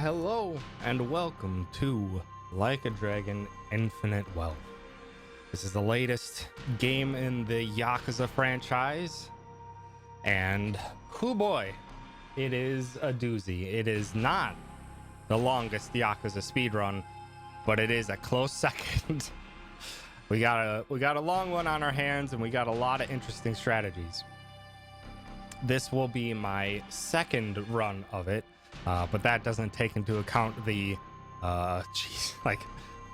hello, and welcome to Like a Dragon Infinite Wealth. This is the latest game in the Yakuza franchise, and hoo boy, it is a doozy. It is not the longest Yakuza speedrun, but it is a close second. we got a long one on our hands, and we got a lot of interesting strategies. This will be my second run of it. But that doesn't take into account the, like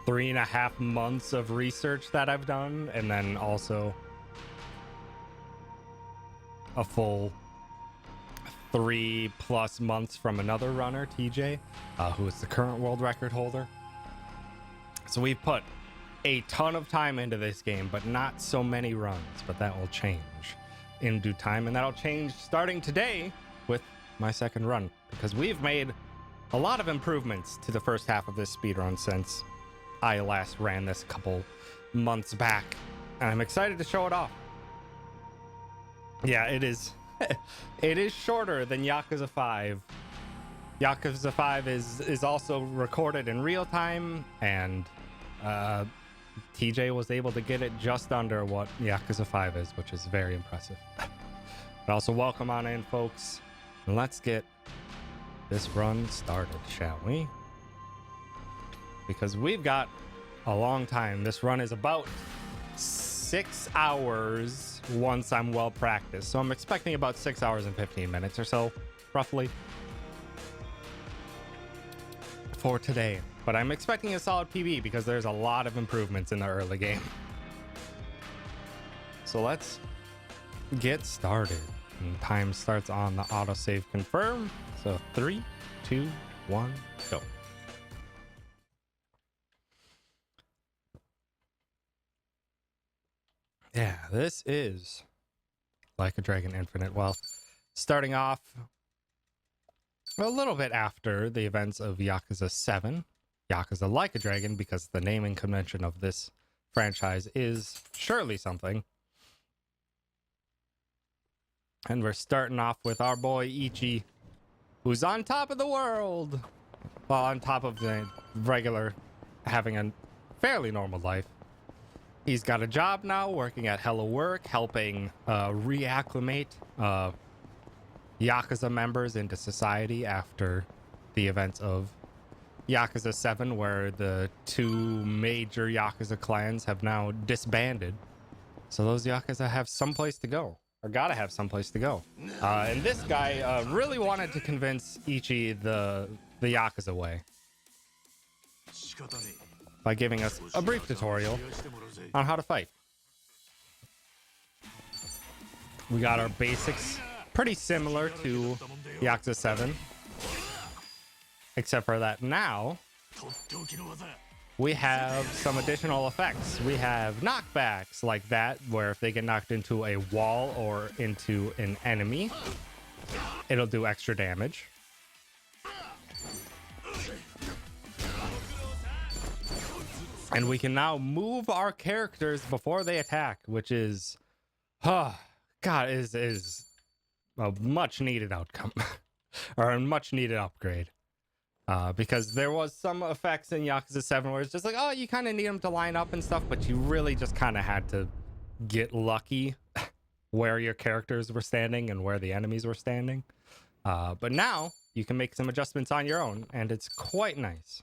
3.5 months of research that I've done, and then also a full 3+ months from another runner, TJ, who is the current world record holder. So we've put a ton of time into this game, but not so many runs, but that will change in due time, and that'll change starting today with my second run, because we've made a lot of improvements to the first half of this speedrun since I last ran this a couple months back, and I'm excited to show it off. Yeah, it is it is shorter than Yakuza 5. Yakuza 5 is also recorded in real time, and TJ was able to get it just under what Yakuza 5 is, which is very impressive. But also welcome on in, folks. Let's get this run started, shall we? Because we've got a long time. This run is about 6 hours once I'm well practiced. So I'm expecting about 6 hours and 15 minutes or so, roughly, for today. But I'm expecting a solid PB because there's a lot of improvements in the early game. So let's get started. And time starts on the autosave confirm. So 3, 2, 1, go. Yeah, this is Like a Dragon Infinite Wealth. Starting off a little bit after the events of Yakuza 7. Yakuza Like a Dragon, because the naming convention of this franchise is surely something. And we're starting off with our boy Ichi, who's on top of the world. Well, on top of the regular, having a fairly normal life. He's got a job now, working at Hello Work, helping reacclimate Yakuza members into society after the events of Yakuza 7, where the 2 major Yakuza clans have now disbanded. So those Yakuza have someplace to go. Or gotta have someplace to go. And this guy really wanted to convince Ichi the Yakuza way by giving us a brief tutorial on how to fight. We got our basics pretty similar to Yakuza 7, except for that now we have some additional effects. We have knockbacks like that, where if they get knocked into a wall or into an enemy, it'll do extra damage. And we can now move our characters before they attack, which is, God, is a much needed outcome or a much needed upgrade. Because there was some effects in Yakuza 7 where it's just like, oh, you kind of need them to line up and stuff, but you really just kind of had to get lucky where your characters were standing and where the enemies were standing. But now you can make some adjustments on your own, and it's quite nice.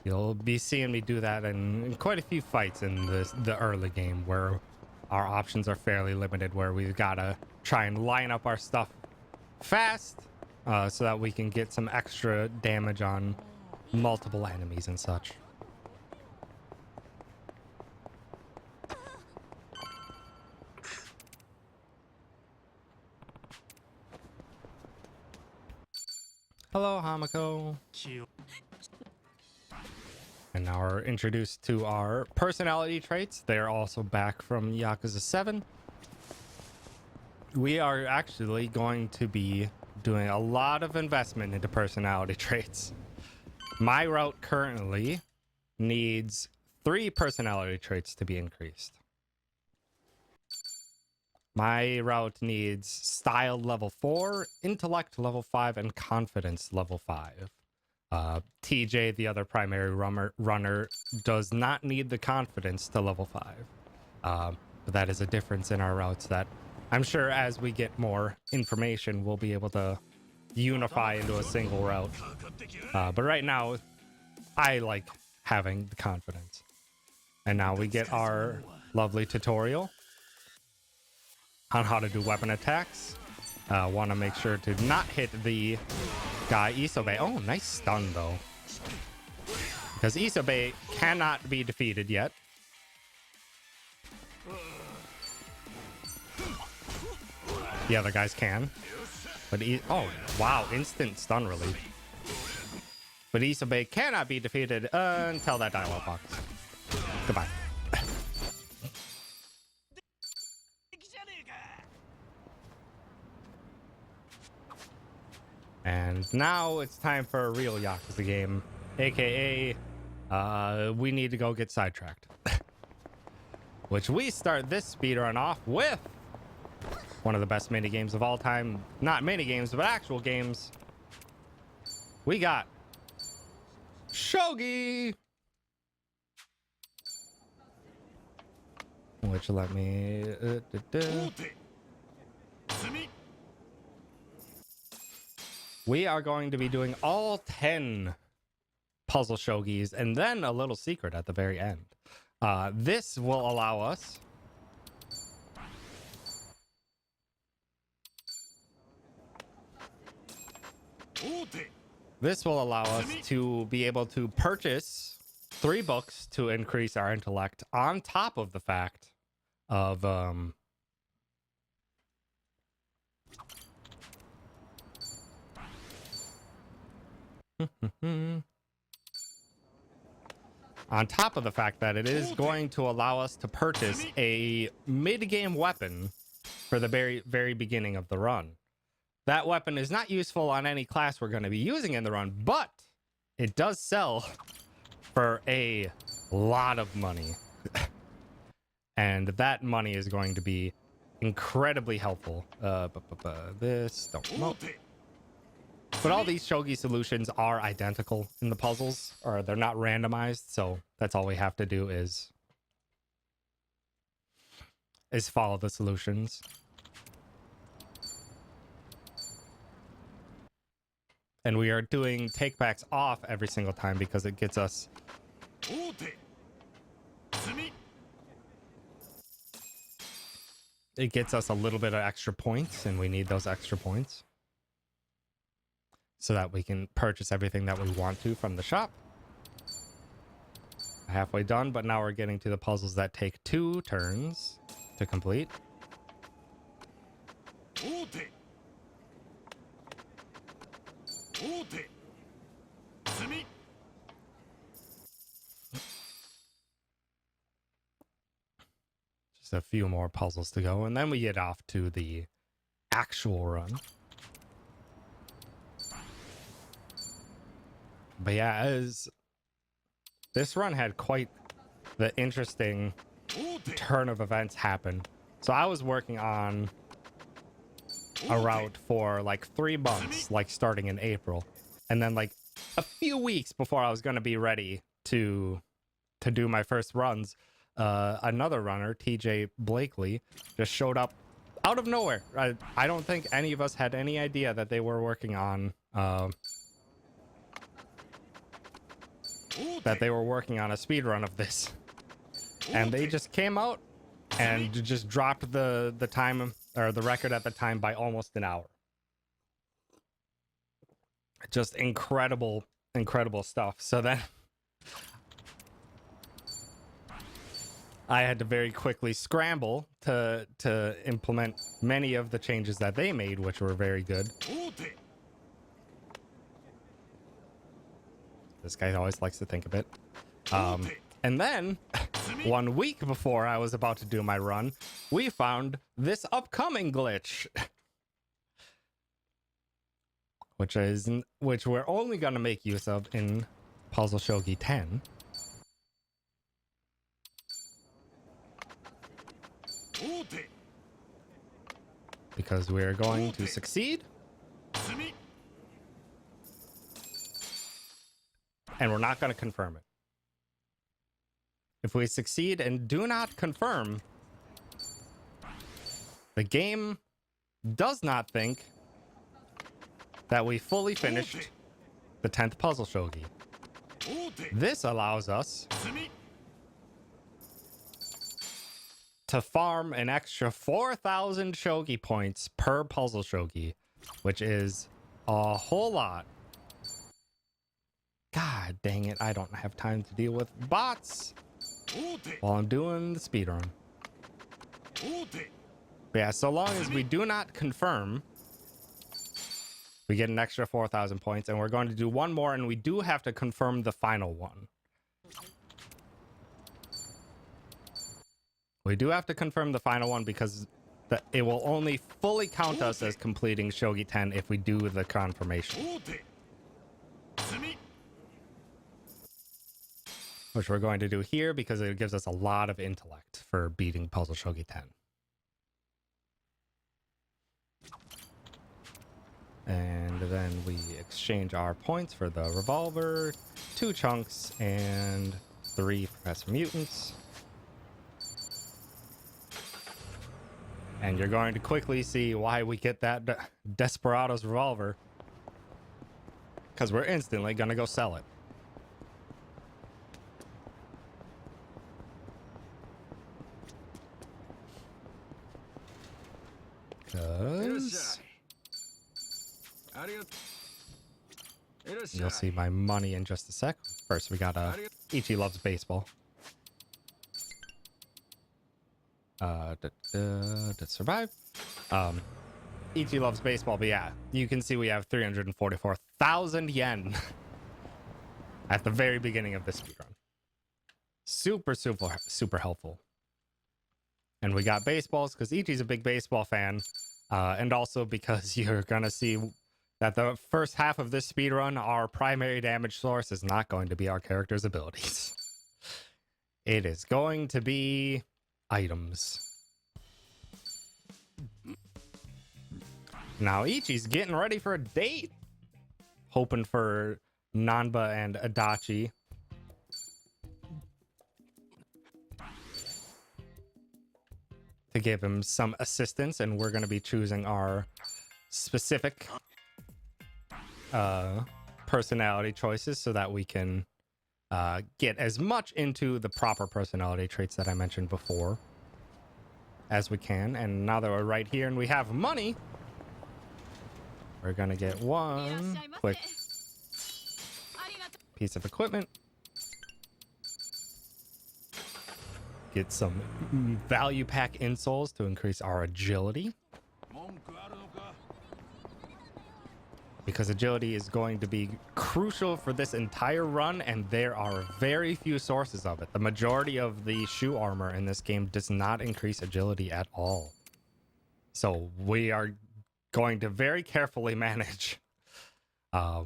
You'll be seeing me do that in quite a few fights in the early game, where our options are fairly limited, where we've got to try and line up our stuff fast so that we can get some extra damage on multiple enemies and such. Hello, Hamako. And now we're introduced to our personality traits. They're also back from Yakuza 7. We are actually going to be doing a lot of investment into personality traits. My route currently needs 3 personality traits to be increased. My route needs style level 4, intellect level 5, and confidence level 5. TJ, the other primary runner, does not need the confidence to level 5. But that is a difference in our routes that I'm sure as we get more information, we'll be able to unify into a single route. But right now, I like having the confidence. And now we get our lovely tutorial on how to do weapon attacks. Want to make sure to not hit the guy Isobe. Oh, nice stun though. Because Isobe cannot be defeated yet. The other guys can. But oh, wow, instant stun relief. But Isobe cannot be defeated until that dialogue box. Goodbye. And now it's time for a real Yakuza game, aka we need to go get sidetracked. Which we start this speedrun off with one of the best mini games of all time. Not mini games, but actual games. We got Shogi, which let me we are going to be doing all 10 puzzle shogis and then a little secret at the very end. This will allow us to be able to purchase 3 books to increase our intellect on top of the fact of on top of the fact that it is going to allow us to purchase a mid-game weapon for the very beginning of the run. That weapon is not useful on any class we're going to be using in the run, but it does sell for a lot of money. And that money is going to be incredibly helpful. This, don't promote. But all these shogi solutions are identical in the puzzles, or they're not randomized, so that's all we have to do is follow the solutions. And we are doing takebacks off every single time because it gets us a little bit of extra points, and we need those extra points so that we can purchase everything that we want to from the shop. Halfway done, but now we're getting to the puzzles that take 2 turns to complete. Just a few more puzzles to go, and then we get off to the actual run. But yeah, as this run had quite the interesting turn of events happen. So I was working on a route for like 3 months, like starting in April. And then like a few weeks before I was going to be ready to do my first runs, another runner, TJ Blakely, just showed up out of nowhere. I don't think any of us had any idea that they were working on a speedrun of this. And they just came out and just dropped the time, or the record at the time, by almost an hour. Just incredible stuff. So then I had to very quickly scramble to implement many of the changes that they made, which were very good. This guy always likes to think a bit. And then 1 week before I was about to do my run, we found this upcoming glitch, which we're only going to make use of in Puzzle Shogi 10. because we're going to succeed. And we're not going to confirm it. If we succeed and do not confirm, the game does not think that we fully finished the 10th puzzle shogi. This allows us to farm an extra 4,000 shogi points per puzzle shogi, which is a whole lot. God dang it, I don't have time to deal with bots while I'm doing the speedrun. But yeah, so long as we do not confirm, we get an extra 4,000 points, and we're going to do one more, and we do have to confirm the final one. We do have to confirm the final one because it will only fully count us as completing Shogi 10 if we do the confirmation. Which we're going to do here because it gives us a lot of intellect for beating Puzzle Shogi 10. And then we exchange our points for the revolver, 2 chunks, and 3 Professor Mutants. And you're going to quickly see why we get that Desperado's revolver. Because we're instantly going to go sell it. Because you'll see my money in just a sec. First, we got Ichi Loves Baseball. Did survive. Ichi Loves Baseball, but yeah, you can see we have 344,000 yen at the very beginning of this speedrun. Super helpful. And we got baseballs because Ichi's a big baseball fan, and also because you're gonna see that the first half of this speedrun, our primary damage source is not going to be our character's abilities. It is going to be items. Now Ichi's getting ready for a date, hoping for Nanba and Adachi. To give him some assistance, and we're going to be choosing our specific personality choices so that we can get as much into the proper personality traits that I mentioned before as we can. And now that we're right here and we have money, we're going to get one quick piece of equipment. Get some value pack insoles to increase our agility. Because agility is going to be crucial for this entire run, and there are very few sources of it. The majority of the shoe armor in this game does not increase agility at all. So we are going to very carefully manage all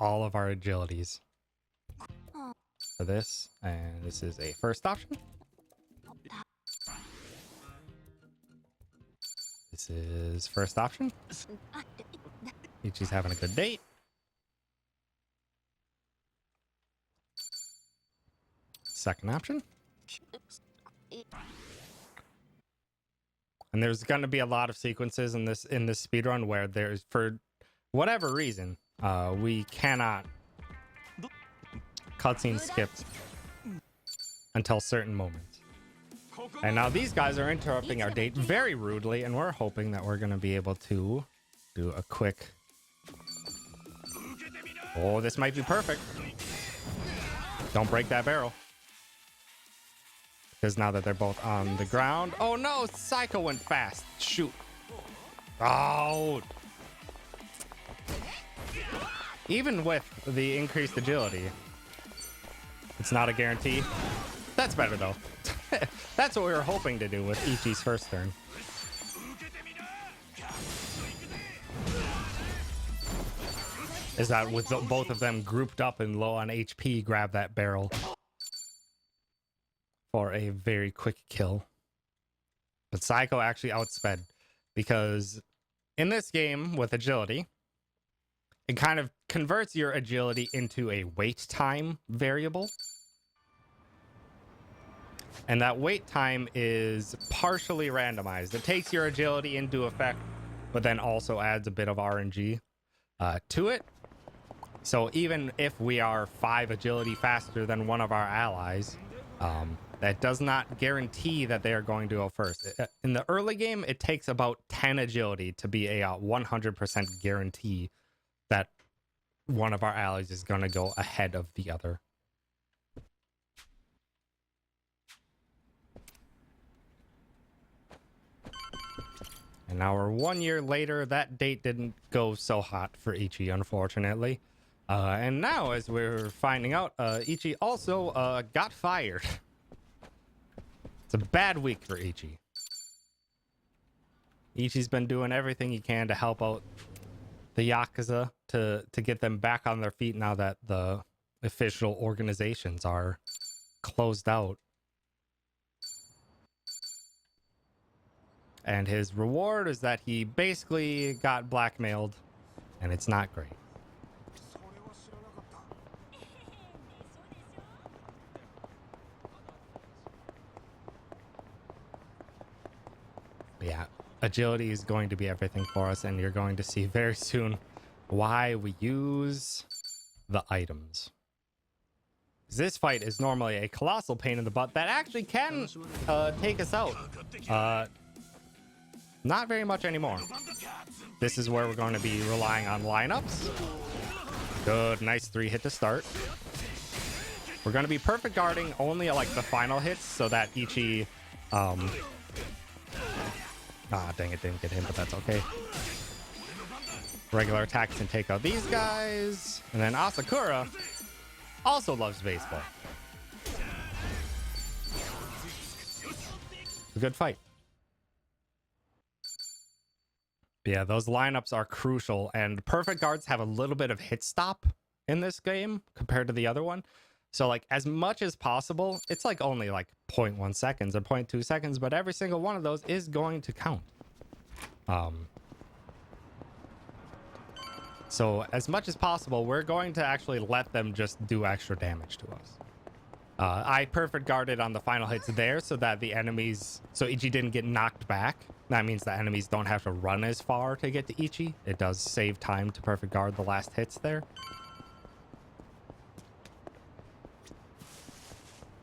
of our agilities. For this, and this is a first option. This is first option. Ichi's having a good date. Second option. And there's going to be a lot of sequences in this speedrun where there's, for whatever reason, we cannot cutscene skipped until certain moments. And now these guys are interrupting our date very rudely, and we're hoping that we're going to be able to do a quick... Oh, this might be perfect. Don't break that barrel. Because now that they're both on the ground... Oh no, Psycho went fast. Shoot. Oh! Even with the increased agility, it's not a guarantee. That's better though. That's what we were hoping to do with Ichi's first turn. Is that with both of them grouped up and low on HP, grab that barrel for a very quick kill. But Psycho actually outsped, because in this game with agility, it kind of converts your agility into a wait time variable. And that wait time is partially randomized. It takes your agility into effect, but then also adds a bit of RNG to it. So even if we are 5 agility faster than one of our allies, that does not guarantee that they are going to go first. In the early game, it takes about 10 agility to be a 100% guarantee that one of our allies is going to go ahead of the other. And now we're 1 year later. That date didn't go so hot for Ichi, unfortunately. And now, as we're finding out, Ichi also got fired. It's a bad week for Ichi. Ichi's been doing everything he can to help out the Yakuza to get them back on their feet now that the official organizations are closed out. And his reward is that he basically got blackmailed, and it's not great. Yeah, agility is going to be everything for us, and you're going to see very soon why we use the items. This fight is normally a colossal pain in the butt that actually can take us out. Not very much anymore. This is where we're going to be relying on lineups. Good, nice 3 hit to start. We're going to be perfect guarding only at like the final hits so that Ichi... ah, dang it, didn't get him, but that's okay. Regular attacks can take out these guys. And then Asakura also loves baseball. It's a good fight. But yeah, those lineups are crucial, and perfect guards have a little bit of hit stop in this game compared to the other one. So like as much as possible, it's like only like 0.1 seconds or 0.2 seconds, but every single one of those is going to count. So as much as possible, we're going to actually let them just do extra damage to us. I perfect guarded on the final hits there so that the enemies, so Ichi didn't get knocked back. That means the enemies don't have to run as far to get to Ichi. It does save time to perfect guard the last hits there.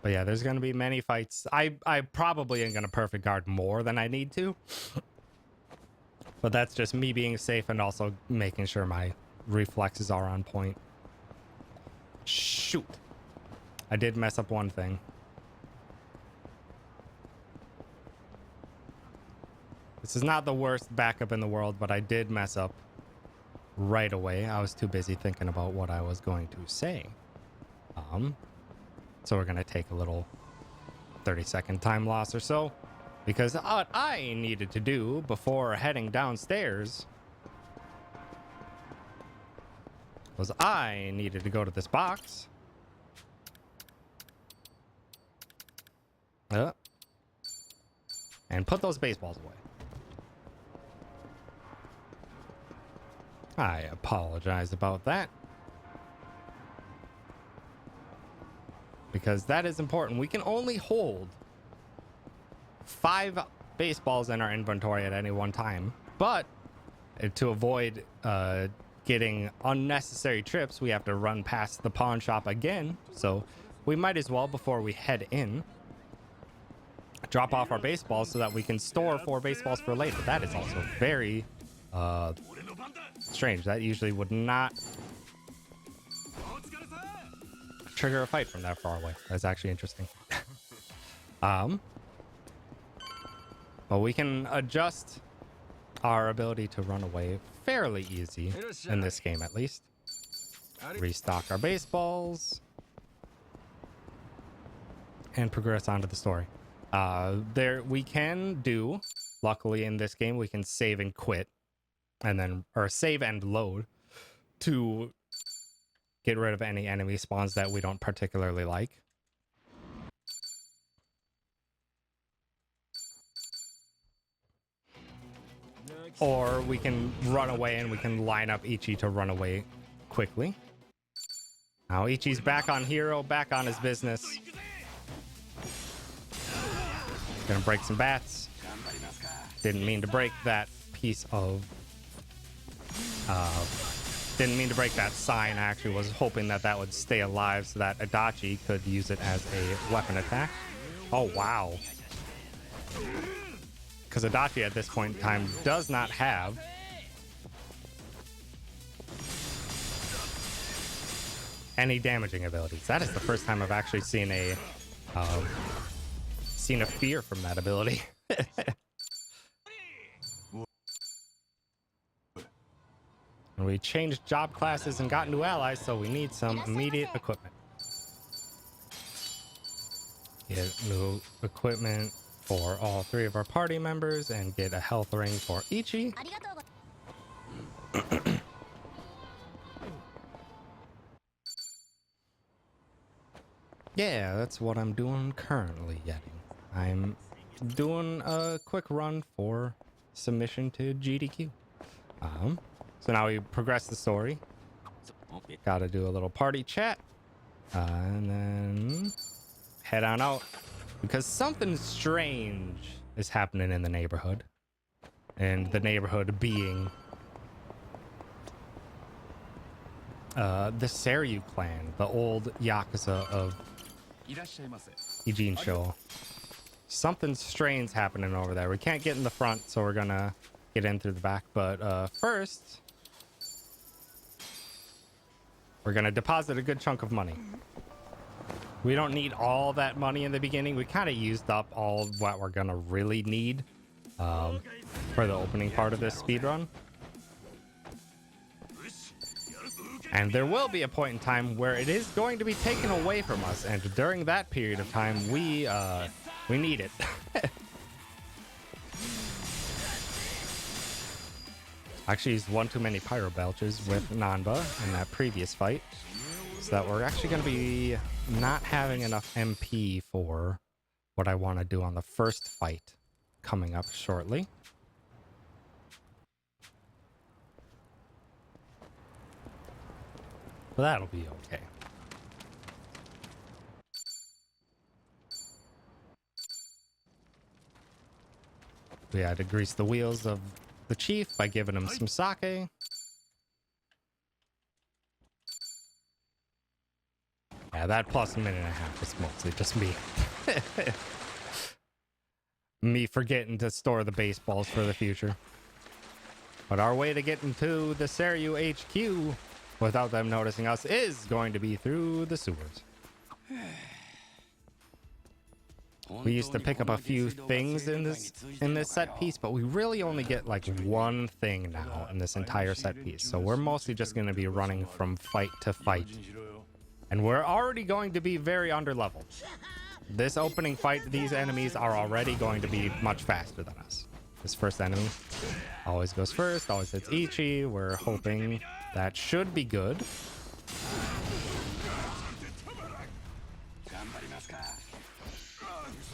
But yeah, there's going to be many fights. I probably am going to perfect guard more than I need to. But that's just me being safe and also making sure my reflexes are on point. Shoot. I did mess up one thing. This is not the worst backup in the world, but I did mess up right away. I was too busy thinking about what I was going to say. So we're going to take a little 30-second time loss or so, because what I needed to do before heading downstairs was I needed to go to this box. And put those baseballs away. I apologize about that. Because that is important. We can only hold 5 baseballs in our inventory at any one time. But to avoid getting unnecessary trips, we have to run past the pawn shop again. So we might as well, before we head in, drop off our baseballs so that we can store 4 baseballs for later. That is also very strange. That usually would not trigger a fight from that far away. That's actually interesting. But we can adjust our ability to run away fairly easy in this game, at least. Restock our baseballs and progress onto the story. There we can do, luckily in this game, we can save and quit, and then, or save and load to get rid of any enemy spawns that we don't particularly like. or we can run away and we can line up Ichi to run away quickly. Now Ichi's back on hero, back on his business. Gonna break some bats. Didn't mean to break that piece of... didn't mean to break that sign. I actually was hoping that that would stay alive so that Adachi could use it as a weapon attack. Oh, wow. Because Adachi at this point in time does not have any damaging abilities. That is the first time I've actually seen a fear from that ability. And we changed job classes and got new allies, so we need some immediate equipment. Get new equipment for all 3 of our party members and get a health ring for Ichi. Yeah, that's what I'm doing currently, Yeti. I'm doing a quick run for submission to GDQ. So now we progress the story. Gotta do a little party chat. And then head on out. Because something strange is happening in the neighborhood. And the neighborhood being the Seiryu clan, the old Yakuza of Ijincho. Something strange happening over there. We can't get in the front, so we're gonna get in through the back. But first, we're gonna deposit a good chunk of money. We don't need all that money in the beginning. We kind of used up all what we're gonna really need for the opening part of this speedrun. And there will be a point in time where it is going to be taken away from us, and during that period of time, we need it. Actually used one too many pyro belches with Nanba in that previous fight, so that we're actually going to be not having enough MP for what I want to do on the first fight coming up shortly. But that'll be okay. We had to grease the wheels of the chief by giving him some sake. Yeah, that plus a minute and a half is mostly just me. Me forgetting to store the baseballs for the future. But our way to get into the Seiryu HQ without them noticing us is going to be through the sewers. We used to pick up a few things in this set piece, but we really only get like one thing now in this entire set piece. So we're mostly just going to be running from fight to fight. And we're already going to be very underleveled. This opening fight, these enemies are already going to be much faster than us. This first enemy always goes first, always hits Ichi. We're hoping that should be good.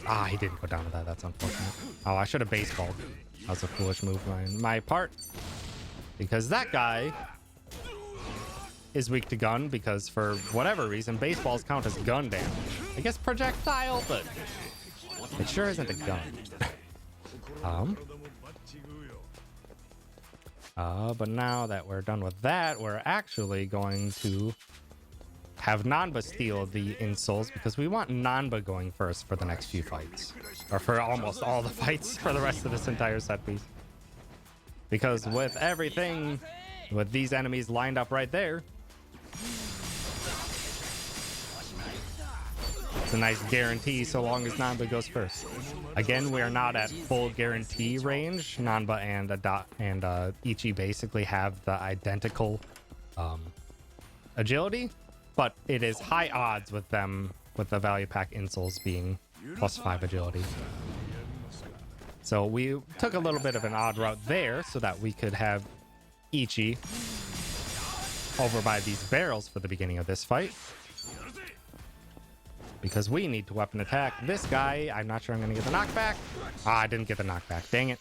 Ah, he didn't go down to that. That's unfortunate. Oh, I should have baseballed. That was a foolish move on my part. Because that guy is weak to gun, because for whatever reason, baseballs count as gun damage. I guess projectile, but it sure isn't a gun. But now that we're done with that, we're actually going to have Nanba steal the insoles, because we want Nanba going first for the next few fights. Or for almost all the fights for the rest of this entire set piece. Because with everything, with these enemies lined up right there, it's a nice guarantee so long as Nanba goes first. Again, we are not at full guarantee range. Nanba and Ichi basically have the identical agility, but it is high odds with them, with the value pack insoles being +5 agility. So we took a little bit of an odd route there so that we could have Ichi over by these barrels for the beginning of this fight. Because we need to weapon attack this guy. I'm not sure I'm going to get the knockback. Ah, I didn't get the knockback. Dang it.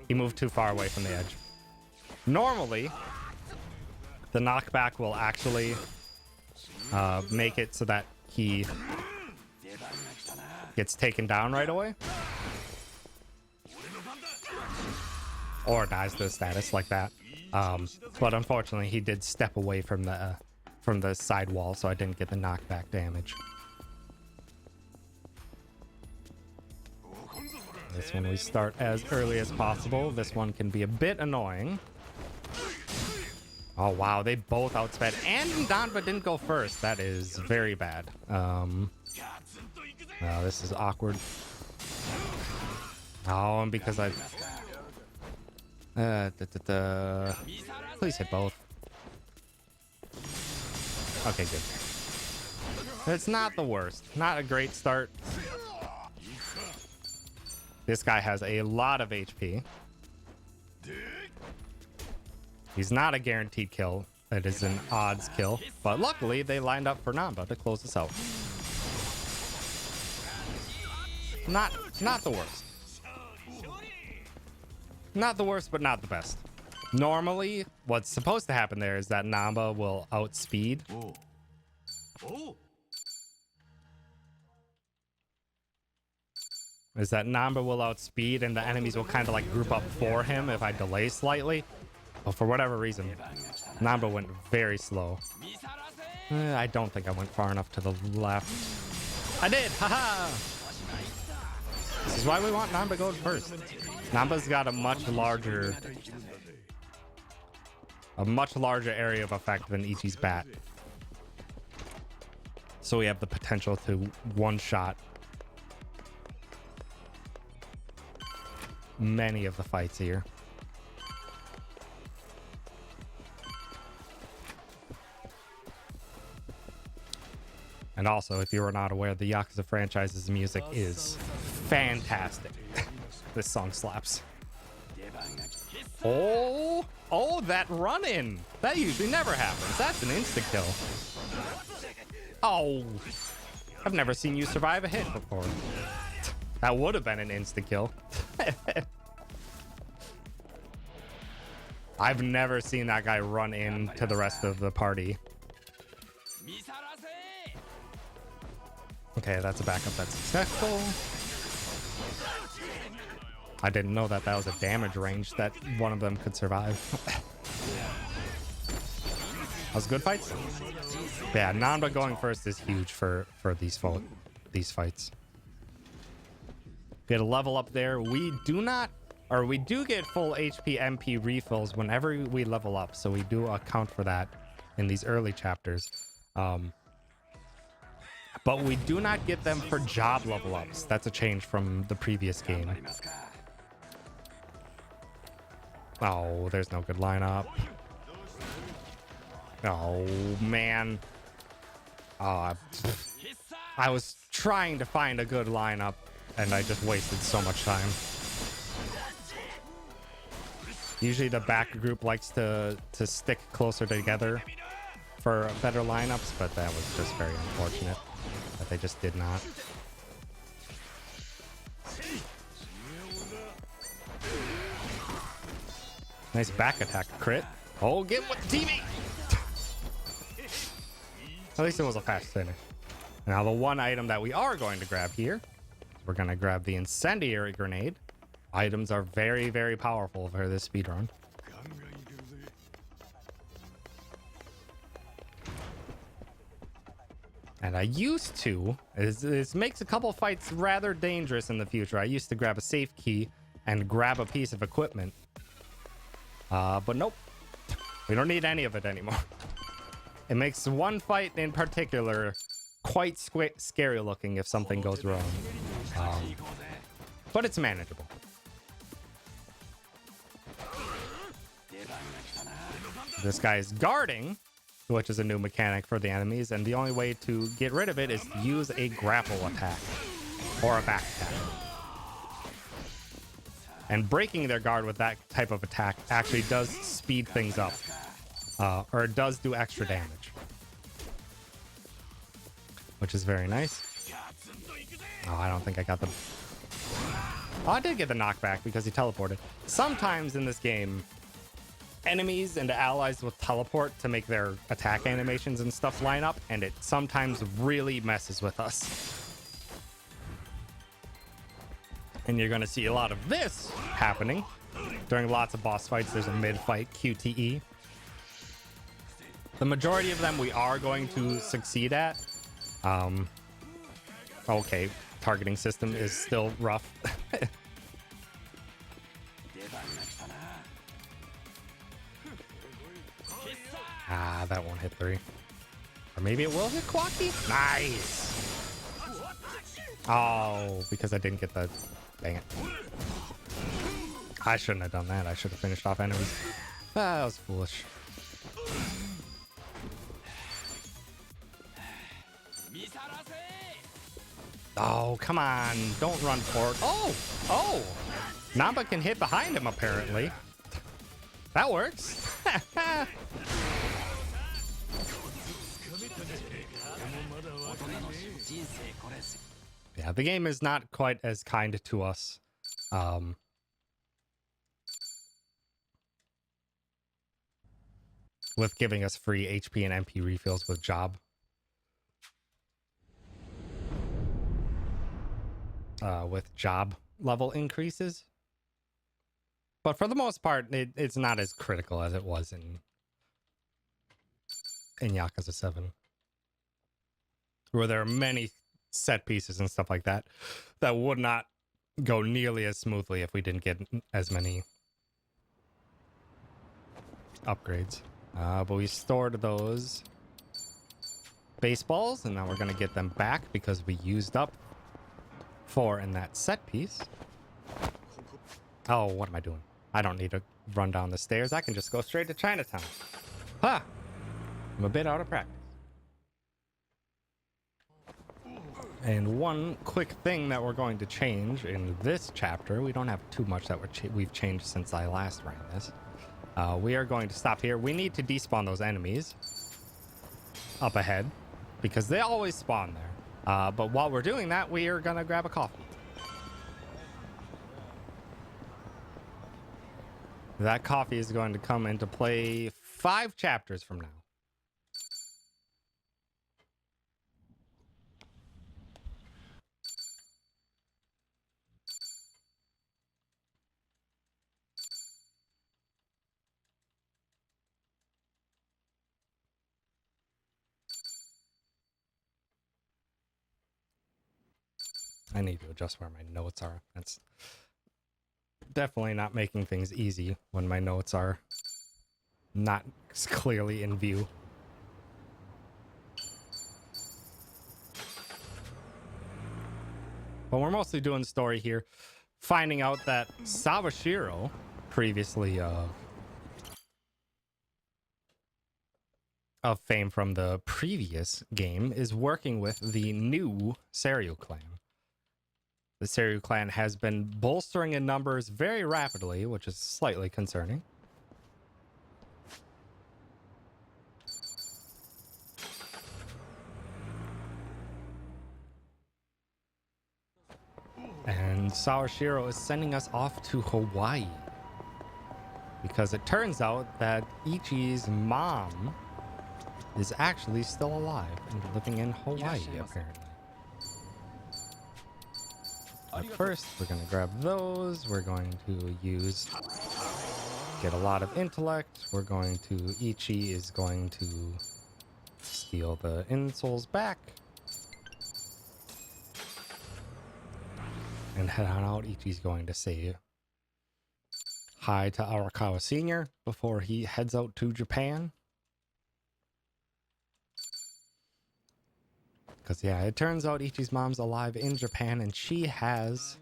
He moved too far away from the edge. Normally, the knockback will actually make it so that he gets taken down right away. Or dies to the status like that. But unfortunately, he did step away from the side wall, so I didn't get the knockback damage. This one we start as early as possible. This one can be a bit annoying. Oh wow, they both outsped, and Danba didn't go first. That is very bad. Oh, this is awkward. Oh, and because I please hit both. Okay, good. It's not the worst. Not a great start. This guy has a lot of HP. He's not a guaranteed kill. It is an odds kill. But luckily, they lined up for Namba to close this out. Not the worst. Not the worst, but not the best. Normally, what's supposed to happen there is that Namba will outspeed. Is that Namba will outspeed and the enemies will kind of like group up for him if I delay slightly. But for whatever reason, Namba went very slow. I don't think I went far enough to the left. I did! Haha! This is why we want Namba going first. Namba's got a much larger area of effect than Ichi's bat. So we have the potential to one-shot many of the fights here. And also, if you are not aware, the Yakuza franchise's music is fantastic. This song slaps. Oh, that run-in. That usually never happens. That's an insta-kill. Oh, I've never seen you survive a hit before. That would have been an insta-kill. I've never seen that guy run into the rest of the party. Okay, that's a backup that's successful. I didn't know that was a damage range that one of them could survive. That was good fights. Yeah, Namba going first is huge for these fights. Get a level up there. We do get full HP MP refills whenever we level up, so we do account for that in these early chapters. But we do not get them for job level ups. That's a change from the previous game. Oh, there's no good lineup. Oh, man. Oh, I was trying to find a good lineup, and I just wasted so much time. Usually the back group likes to stick closer together for better lineups, but that was just very unfortunate that they just did not. Nice back attack crit. Oh, get him with the teammate! At least it was a fast finish. Now the one item that we are going to grab here, we're going to grab the incendiary grenade. Items are very, very powerful for this speedrun. And I used to, this makes a couple fights rather dangerous in the future. I used to grab a safe key and grab a piece of equipment. But nope, we don't need any of it anymore. It makes one fight in particular quite scary looking if something goes wrong. But it's manageable. This guy is guarding, which is a new mechanic for the enemies, and the only way to get rid of it is to use a grapple attack or a back attack. And breaking their guard with that type of attack actually does speed things up, or it does do extra damage, which is very nice. Oh, I don't think I got the... Oh, I did get the knockback because he teleported. Sometimes in this game, enemies and allies with teleport to make their attack animations and stuff line up, and it sometimes really messes with us. And you're going to see a lot of this happening during lots of boss fights. There's a mid-fight QTE. The majority of them we are going to succeed at. Okay, targeting system is still rough. Ah, that won't hit 3. Or maybe it will hit Kwaki? Nice! Oh, because I didn't get the... Dang it. I shouldn't have done that. I should have finished off enemies. Ah, that was foolish. Oh, come on. Don't run forward. Oh! Oh! Namba can hit behind him, apparently. That works. Yeah, the game is not quite as kind to us. With giving us free HP and MP refills with job. With job level increases. But for the most part, it's not as critical as it was in Yakuza 7. Where there are many set pieces and stuff like that that would not go nearly as smoothly if we didn't get as many upgrades. But we stored those baseballs, and now we're going to get them back because we used up 4 in that set piece. Oh, what am I doing? I don't need to run down the stairs. I can just go straight to Chinatown. Ha! I'm a bit out of practice. And one quick thing that we're going to change in this chapter, we don't have too much that we've changed since I last ran this. We are going to stop here. We need to despawn those enemies up ahead because they always spawn there. But while we're doing that, we are going to grab a coffee. That coffee is going to come into play 5 chapters from now. I need to adjust where my notes are. That's definitely not making things easy when my notes are not clearly in view. But we're mostly doing story here. Finding out that Sawashiro, previously of fame from the previous game, is working with the new Seiryu clan. The Seiryu clan has been bolstering in numbers very rapidly, which is slightly concerning. And Sawashiro is sending us off to Hawaii. Because it turns out that Ichi's mom is actually still alive and living in Hawaii, apparently. But first, we're going to grab those. We're going to get a lot of intellect. Ichi is going to steal the insoles back. And head on out. Ichi's going to say hi to Arakawa Sr. before he heads out to Japan. Because, yeah, it turns out Ichi's mom's alive in Japan, and she has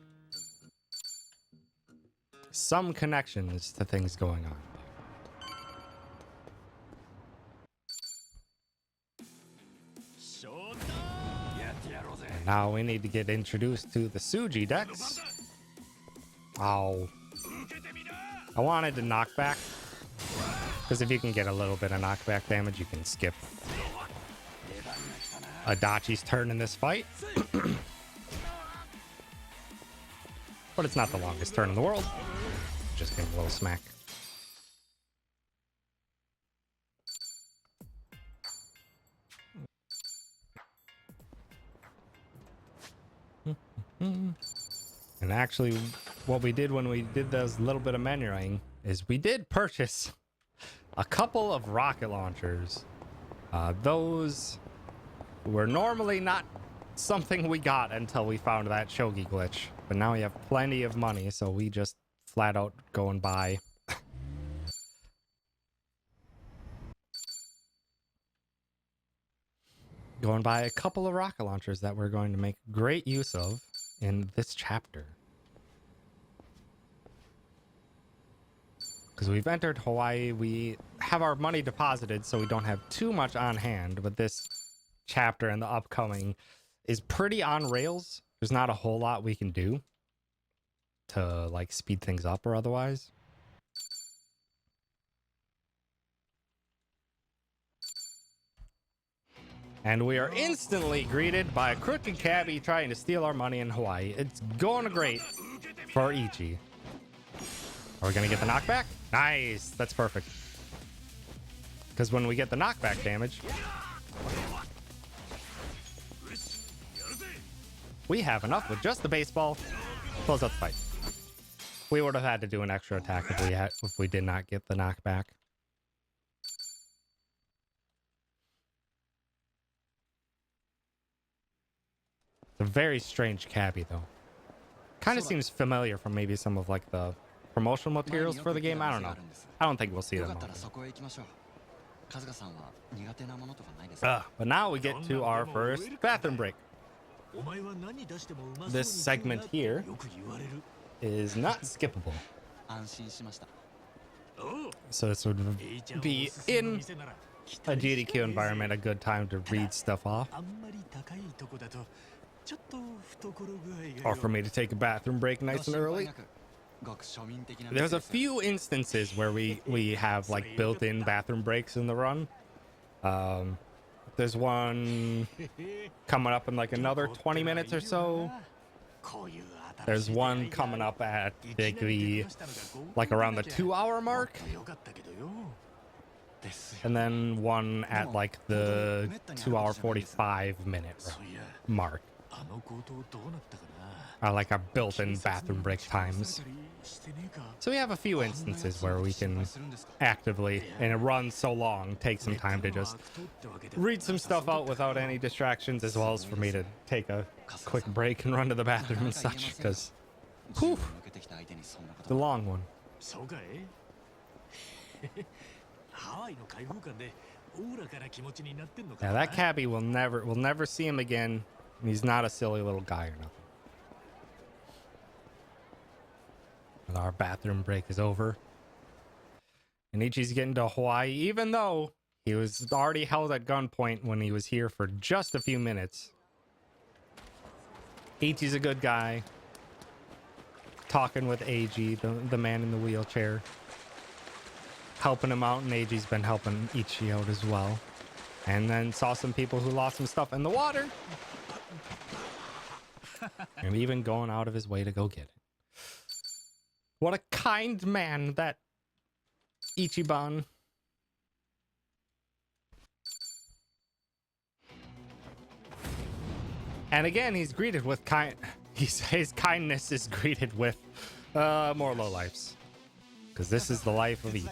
some connections to things going on. And now we need to get introduced to the Tsuji decks. Oh. I wanted to knockback. Because if you can get a little bit of knockback damage, you can skip Adachi's turn in this fight. But it's not the longest turn in the world. Just give him a little smack. And actually, what we did when we did those little bit of menuing is we did purchase a couple of rocket launchers. Those were normally not something we got until we found that shogi glitch. But now we have plenty of money, so we just flat out go and buy. Go and buy a couple of rocket launchers that we're going to make great use of in this chapter. Because we've entered Hawaii, we have our money deposited, so we don't have too much on hand. But this chapter and the upcoming is pretty on rails. There's not a whole lot we can do to like speed things up or otherwise. And we are instantly greeted by a crooked cabbie trying to steal our money in Hawaii. It's going great for Ichi. Are we going to get the knockback? Nice. That's perfect. Because when we get the knockback damage, we have enough with just the baseball. Close out the fight. We would have had to do an extra attack if we did not get the knockback. It's a very strange cabbie, though. Kind of seems familiar from maybe some of like the promotional materials for the game. I don't know. I don't think we'll see them often. But now we get to our first bathroom break. This segment here is not skippable. So this would be in a GDQ environment, a good time to read stuff off. Or for me to take a bathroom break nice and early. There's a few instances where we have like built-in bathroom breaks in the run. There's one coming up in like another 20 minutes or so. There's one coming up at like around the 2-hour mark. And then one at like the 2-hour 45-minute mark. Like our built-in bathroom break times. So we have a few instances where we can actively, and it runs so long, take some time to just read some stuff out without any distractions, as well as for me to take a quick break and run to the bathroom and such, because whew, the long one. Yeah, that cabbie we'll never see him again. He's not a silly little guy or nothing. And our bathroom break is over. And Ichi's getting to Hawaii, even though he was already held at gunpoint when he was here for just a few minutes. Ichi's a good guy. Talking with AG, the man in the wheelchair. Helping him out, and AG's been helping Ichi out as well. And then saw some people who lost some stuff in the water. And even going out of his way to go get it. What a kind man, that Ichiban. And again, he's greeted with his kindness is greeted with more lowlifes. Because this is the life of Ichi.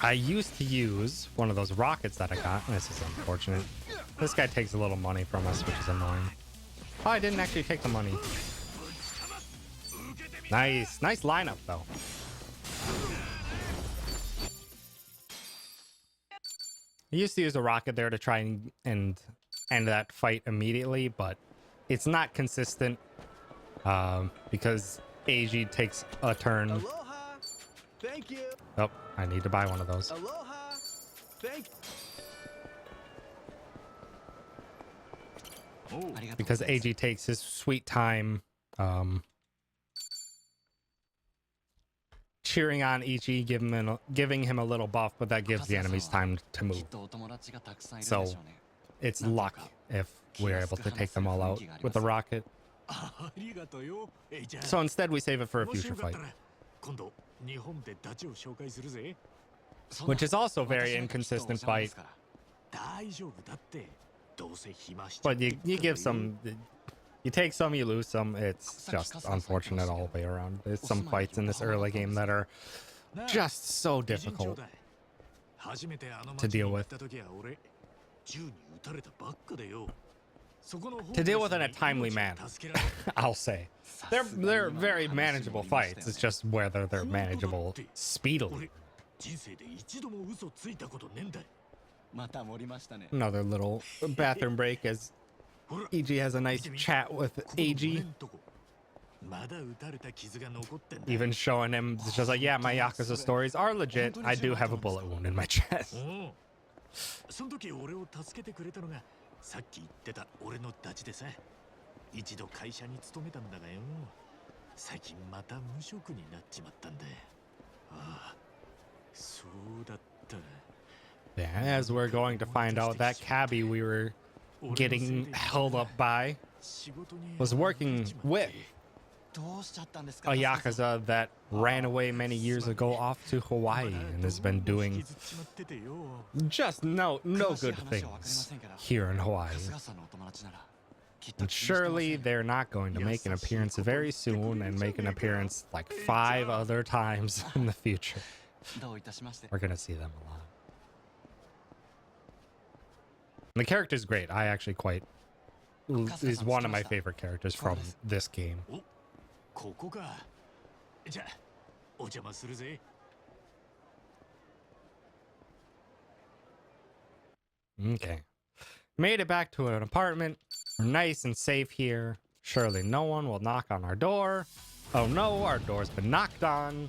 I used to use one of those rockets that I got. This is unfortunate. This guy takes a little money from us, which is annoying. Oh, I didn't actually take the money. Nice. Nice lineup, though. I used to use a rocket there to try and end that fight immediately, but it's not consistent because AG takes a turn. Aloha. Thank you. Oh, I need to buy one of those. Aloha. Thank you. Because AG takes his sweet time cheering on Ichi, giving him a little buff, but that gives the enemies time to move. So it's luck if we're able to take them all out with the rocket. So instead we save it for a future fight. which is also a very inconsistent fight. But you give some, you take some, you lose some. It's just unfortunate all the way around. There's some fights in this early game that are just so difficult to deal with. To deal with in a timely manner, I'll say. They're very manageable fights. It's just whether they're manageable speedily. Another little bathroom break as EG has a nice chat with AG. Even showing him, it's just like, yeah, my Yakuza stories are legit. I do have a bullet wound in my chest. Yeah, as we're going to find out, that cabbie we were getting held up by was working with a Yakuza that ran away many years ago off to Hawaii and has been doing just no good things here in Hawaii. And surely they're not going to make an appearance very soon and make an appearance like 5 other times in the future. We're going to see them a lot. And the character's great. I actually he's one of my favorite characters from this game. Okay. Made it back to an apartment. We're nice and safe here. Surely no one will knock on our door. Oh no, our door's been knocked on.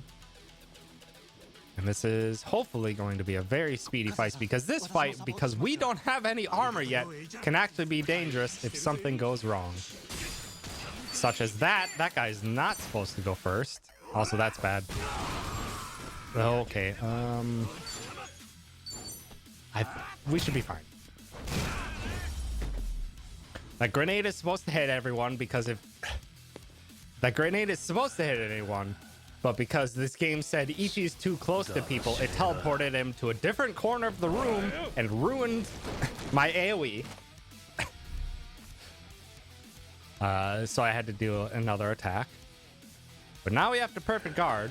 And this is hopefully going to be a very speedy fight because this fight, because we don't have any armor yet, can actually be dangerous if something goes wrong. Such as that. That guy's not supposed to go first. Also, that's bad. Okay, we should be fine. That grenade is supposed to hit everyone because if... That grenade is supposed to hit anyone, but because this game said Ichi's too close to people, it teleported him to a different corner of the room and ruined my AoE. So I had to do another attack. But now we have to perfect guard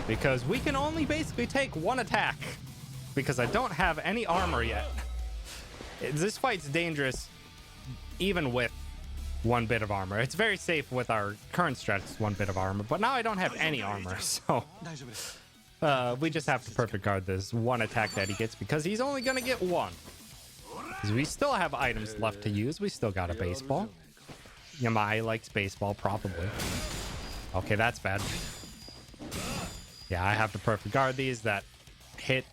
because we can only basically take 1 attack because I don't have any armor yet. This fight's dangerous even with 1 bit of armor. It's very safe with our current stretch, 1 bit of armor, but now I don't have any armor, so we just have to perfect guard this 1 attack that he gets because he's only gonna get 1. Because we still have items left to use. We still got a baseball. Yamai likes baseball, probably. Okay, that's bad. Yeah, I have to perfect guard these. That hit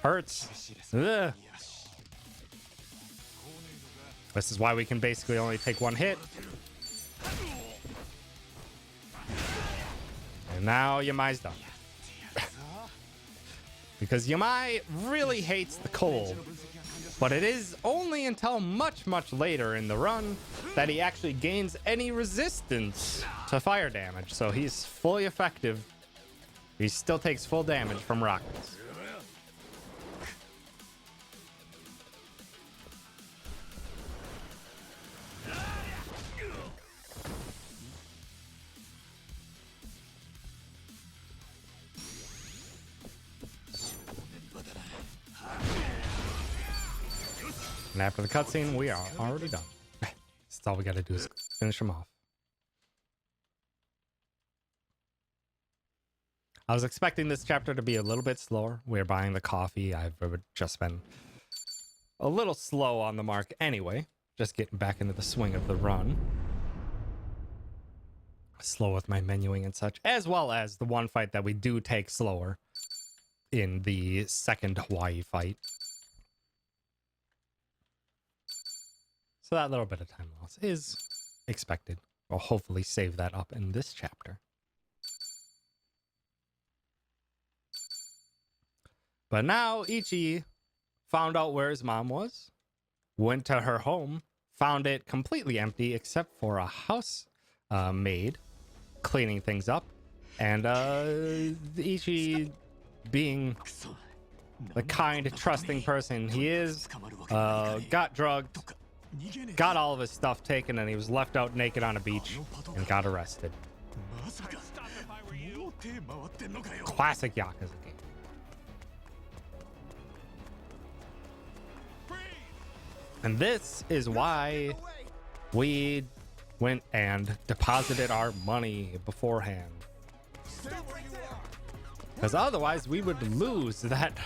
hurts. Ugh. This is why we can basically only take 1 hit. And now Yamai's done. Because Yamai really hates the cold. But it is only until much, much later in the run that he actually gains any resistance to fire damage. So he's fully effective. He still takes full damage from rockets. And after the cutscene, we are already done. That's all we got to do is finish them off. I was expecting this chapter to be a little bit slower. We're buying the coffee. I've just been a little slow on the mark anyway. Just getting back into the swing of the run. Slow with my menuing and such, as well as the 1 fight that we do take slower in the second Hawaii fight. So that little bit of time loss is expected. We'll hopefully save that up in this chapter. But now Ichi found out where his mom was, went to her home, found it completely empty except for a house maid cleaning things up. And Ichi being the kind, trusting person he is, got drugged, got all of his stuff taken, and he was left out naked on a beach and got arrested. Classic Yakuza game. And this is why we went and deposited our money beforehand. Because otherwise we would lose that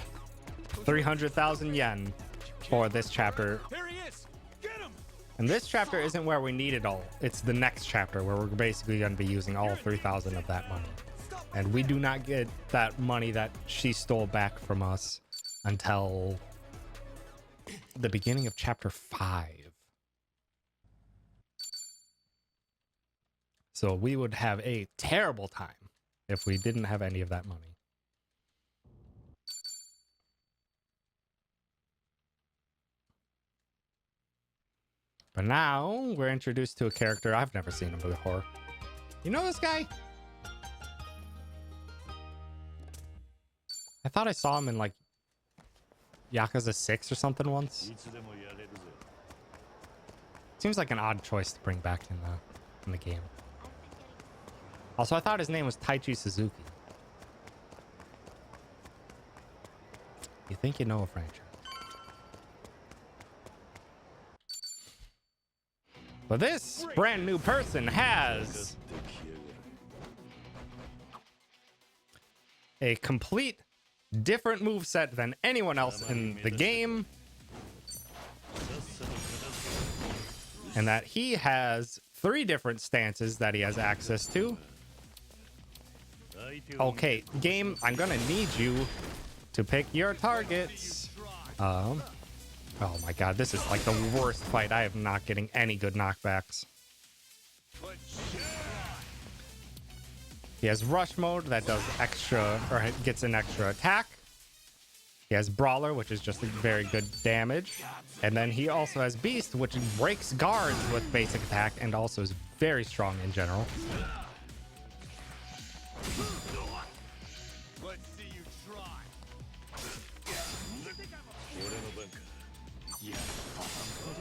300,000 yen for this chapter. There he is. Get him. And this chapter isn't where we need it all. It's the next chapter where we're basically going to be using all 3,000 of that money. And we do not get that money that she stole back from us until the beginning of chapter 5. So we would have a terrible time if we didn't have any of that money. But now we're introduced to a character I've never seen him before. You know this guy? I thought I saw him in like Yakuza 6 or something once. Seems like an odd choice to bring back in the game. Also, I thought his name was Taichi Suzuki. You think you know a franchise. But this brand new person has a complete different moveset than anyone else in the game. And that he has 3 different stances that he has access to. Okay, game, I'm gonna need you to pick your targets. Oh my god, this is like the worst fight. I am not getting any good knockbacks. He has rush mode that does extra, or gets an extra attack. He has brawler, which is just very good damage. And then he also has beast, which breaks guards with basic attack and also is very strong in general.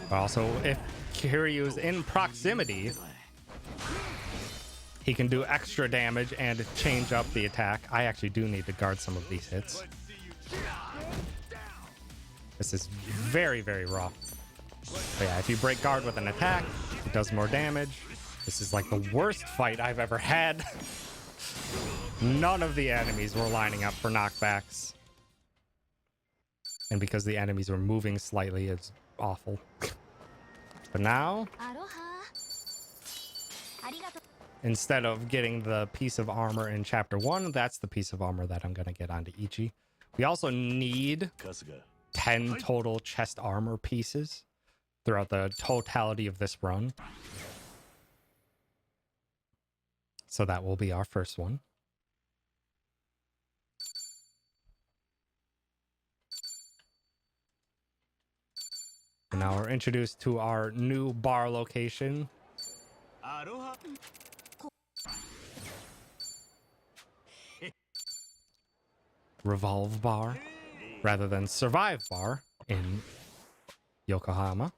Also, if Kiryu's in proximity, he can do extra damage and change up the attack. I actually do need to guard some of these hits. This is very, very rough. But yeah, if you break guard with an attack, it does more damage. This is like the worst fight I've ever had. None of the enemies were lining up for knockbacks. And because the enemies were moving slightly, it's awful. But now, instead of getting the piece of armor in chapter 1, that's the piece of armor that I'm going to get onto Ichi. We also need 10 total chest armor pieces throughout the totality of this run. So that will be our first one. And now we're introduced to our new bar location. Revolve Bar, rather than Survive Bar in Yokohama.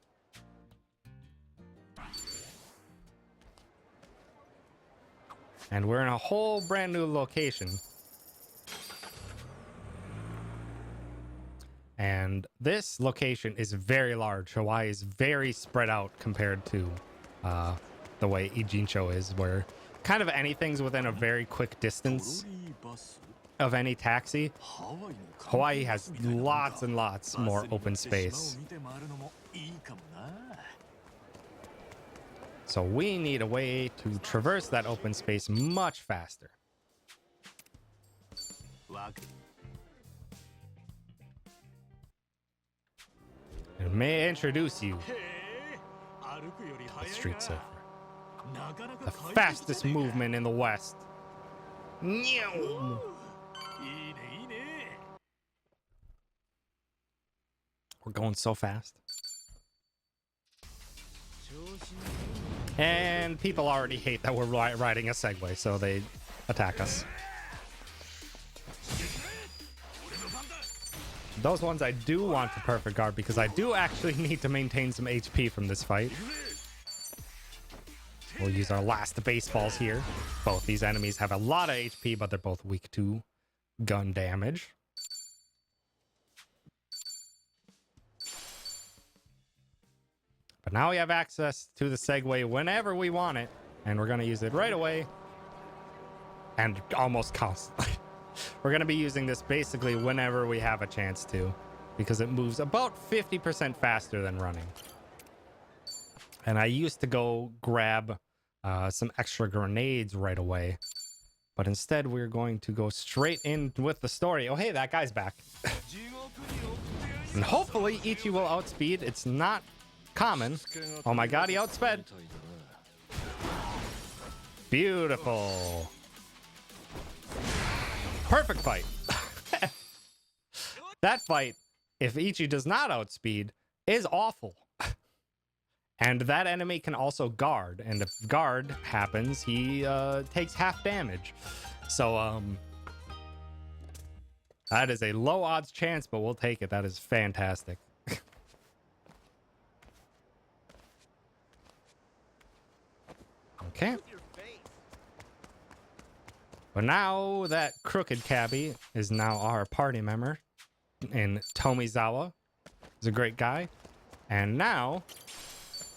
And we're in a whole brand new location. And this location is very large. Hawaii is very spread out compared to the way Ijincho is, where kind of anything's within a very quick distance of any taxi. Hawaii has lots and lots more open space. So we need a way to traverse that open space much faster. And may I introduce you to the Street Surfer, the fastest movement in the West. We're going so fast. And people already hate that we're riding a Segway, so they attack us. Those ones I do want to perfect guard because I do actually need to maintain some HP from this fight. We'll use our last baseballs here. Both these enemies have a lot of HP, but they're both weak to gun damage. But now we have access to the Segway whenever we want it, and we're going to use it right away and almost constantly. We're going to be using this basically whenever we have a chance to, because it moves about 50% faster than running. And I used to go grab some extra grenades right away, but instead we're going to go straight in with the story. Oh, hey, that guy's back. And hopefully Ichi will outspeed. It's not common. Oh my god, he outsped. Beautiful. Perfect fight. That fight, if Ichi does not outspeed, is awful. And that enemy can also guard, and if guard happens, he takes half damage. So that is a low odds chance, but we'll take it. That is fantastic. Okay. But now that Crooked Cabbie is now our party member, and Tomizawa is a great guy. And now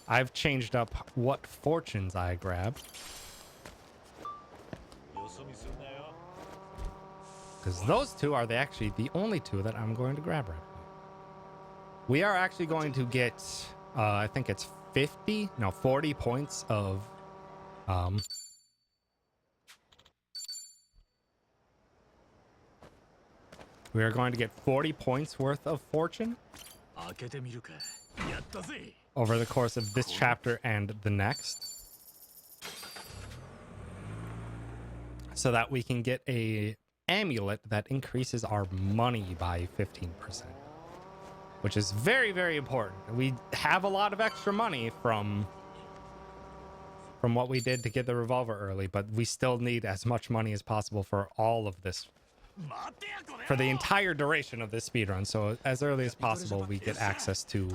I've changed up what fortunes I grab, because those two are actually the only two that I'm going to grab right now. We are actually going to get, I think it's 40 points of we are going to get 40 points worth of fortune over the course of this chapter and the next, so that we can get a amulet that increases our money by 15%, which is very, very important. We have a lot of extra money from what we did to get the revolver early, but we still need as much money as possible for all of this, for the entire duration of this speedrun. So as early as possible, we get access to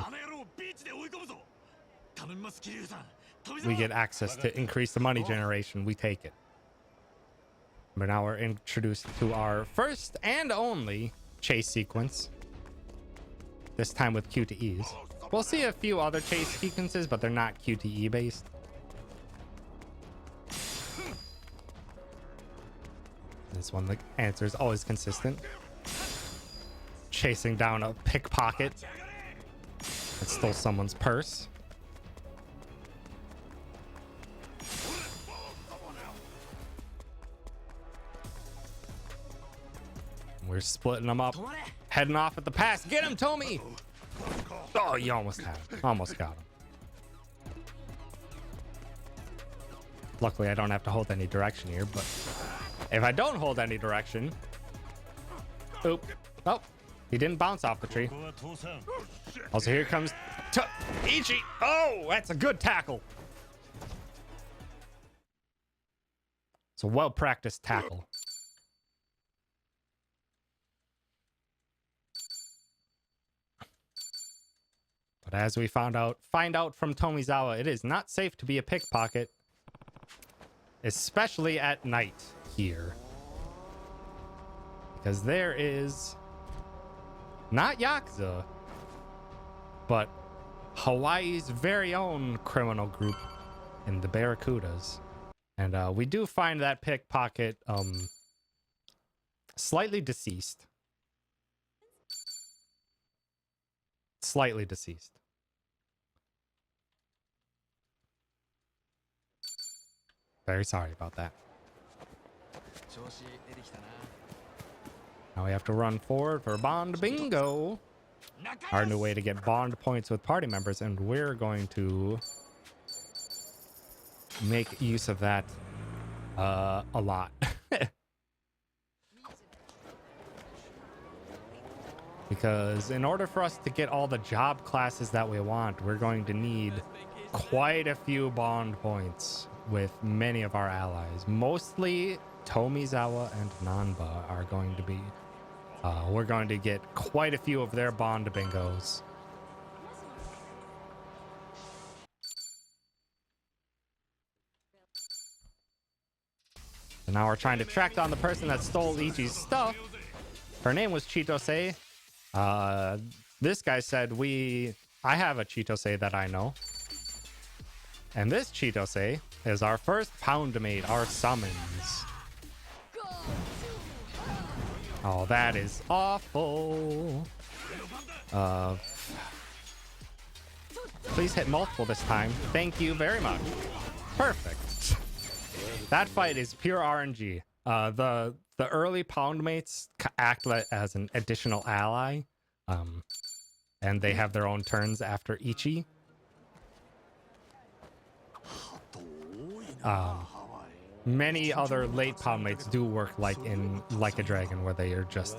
increase the money generation. We take it. But now we're introduced to our first and only chase sequence, this time with QTEs. We'll see a few other chase sequences, but they're not QTE based. This one, the answer is always consistent. Chasing down a pickpocket that stole someone's purse. We're splitting them up, heading off at the pass. Get him, Tomi! Oh, you almost had him. Almost got him. Luckily, I don't have to hold any direction here, but if I don't hold any direction... Oop. Oh, he didn't bounce off the tree. Also, here comes Ichi. Oh, that's a good tackle. It's a well-practiced tackle. But as we find out from Tomizawa, it is not safe to be a pickpocket, especially at night here, because there is not Yakuza, but Hawaii's very own criminal group in the Barracudas, and we do find that pickpocket slightly deceased. Slightly deceased. Very sorry about that. Now we have to run forward for Bond Bingo, our new way to get bond points with party members, and we're going to make use of that a lot. Because in order for us to get all the job classes that we want, we're going to need quite a few bond points with many of our allies. Mostly Tomizawa and Nanba are going to be We're going to get quite a few of their bond bingos. And now we're trying to track down the person that stole Ichi's stuff. Her name was Chitose. This guy said I have a Chitose that I know. And this Chitose is our first pound mate, our summons. Oh, that is awful. Please hit multiple this time. Thank you very much. Perfect. That fight is pure RNG. The early pound mates act as an additional ally. And they have their own turns after Ichi. Many other late pound mates do work like in Like a Dragon, where they are just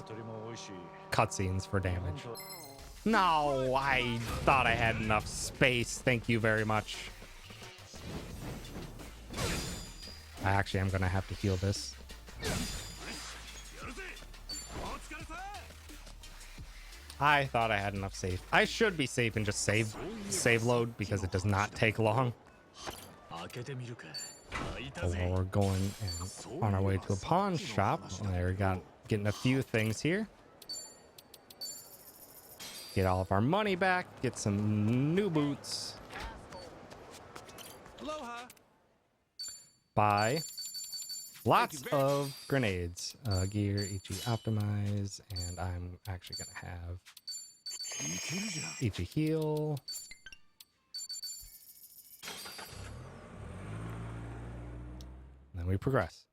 cutscenes for damage. No, I thought I had enough space. Thank you very much. I actually am gonna have to heal this. I thought I had enough save. I should be safe and just save load because it does not take long. Well, we're going on our way to a pawn shop. We're getting a few things here. Get all of our money back. Get some new boots. Aloha. Buy lots of grenades. Gear, Ichi optimize, and I'm actually gonna have Ichi heal. Then we progress.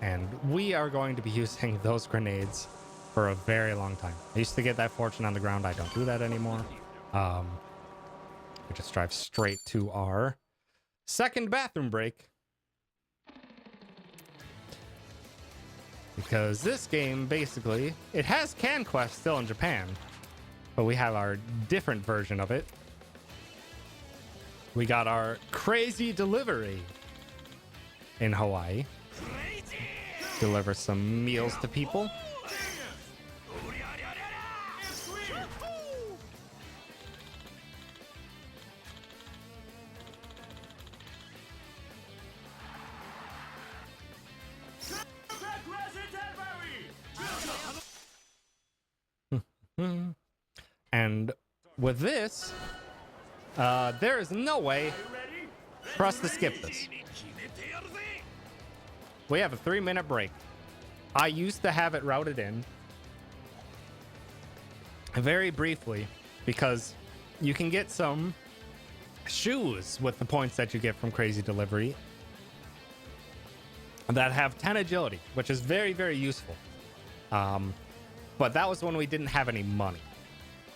And we are going to be using those grenades for a very long time. I used to get that fortune on the ground. I don't do that anymore. We just drive straight to our second bathroom break. Because this game, basically, it has Can Quest still in Japan, but we have our different version of it. We got our crazy delivery in Hawaii. Deliver some meals to people. And with this, there is no way for us to skip this. We have a 3-minute break. I used to have it routed in very briefly because you can get some shoes with the points that you get from Crazy Delivery that have 10 agility, which is very, very useful. But that was when we didn't have any money.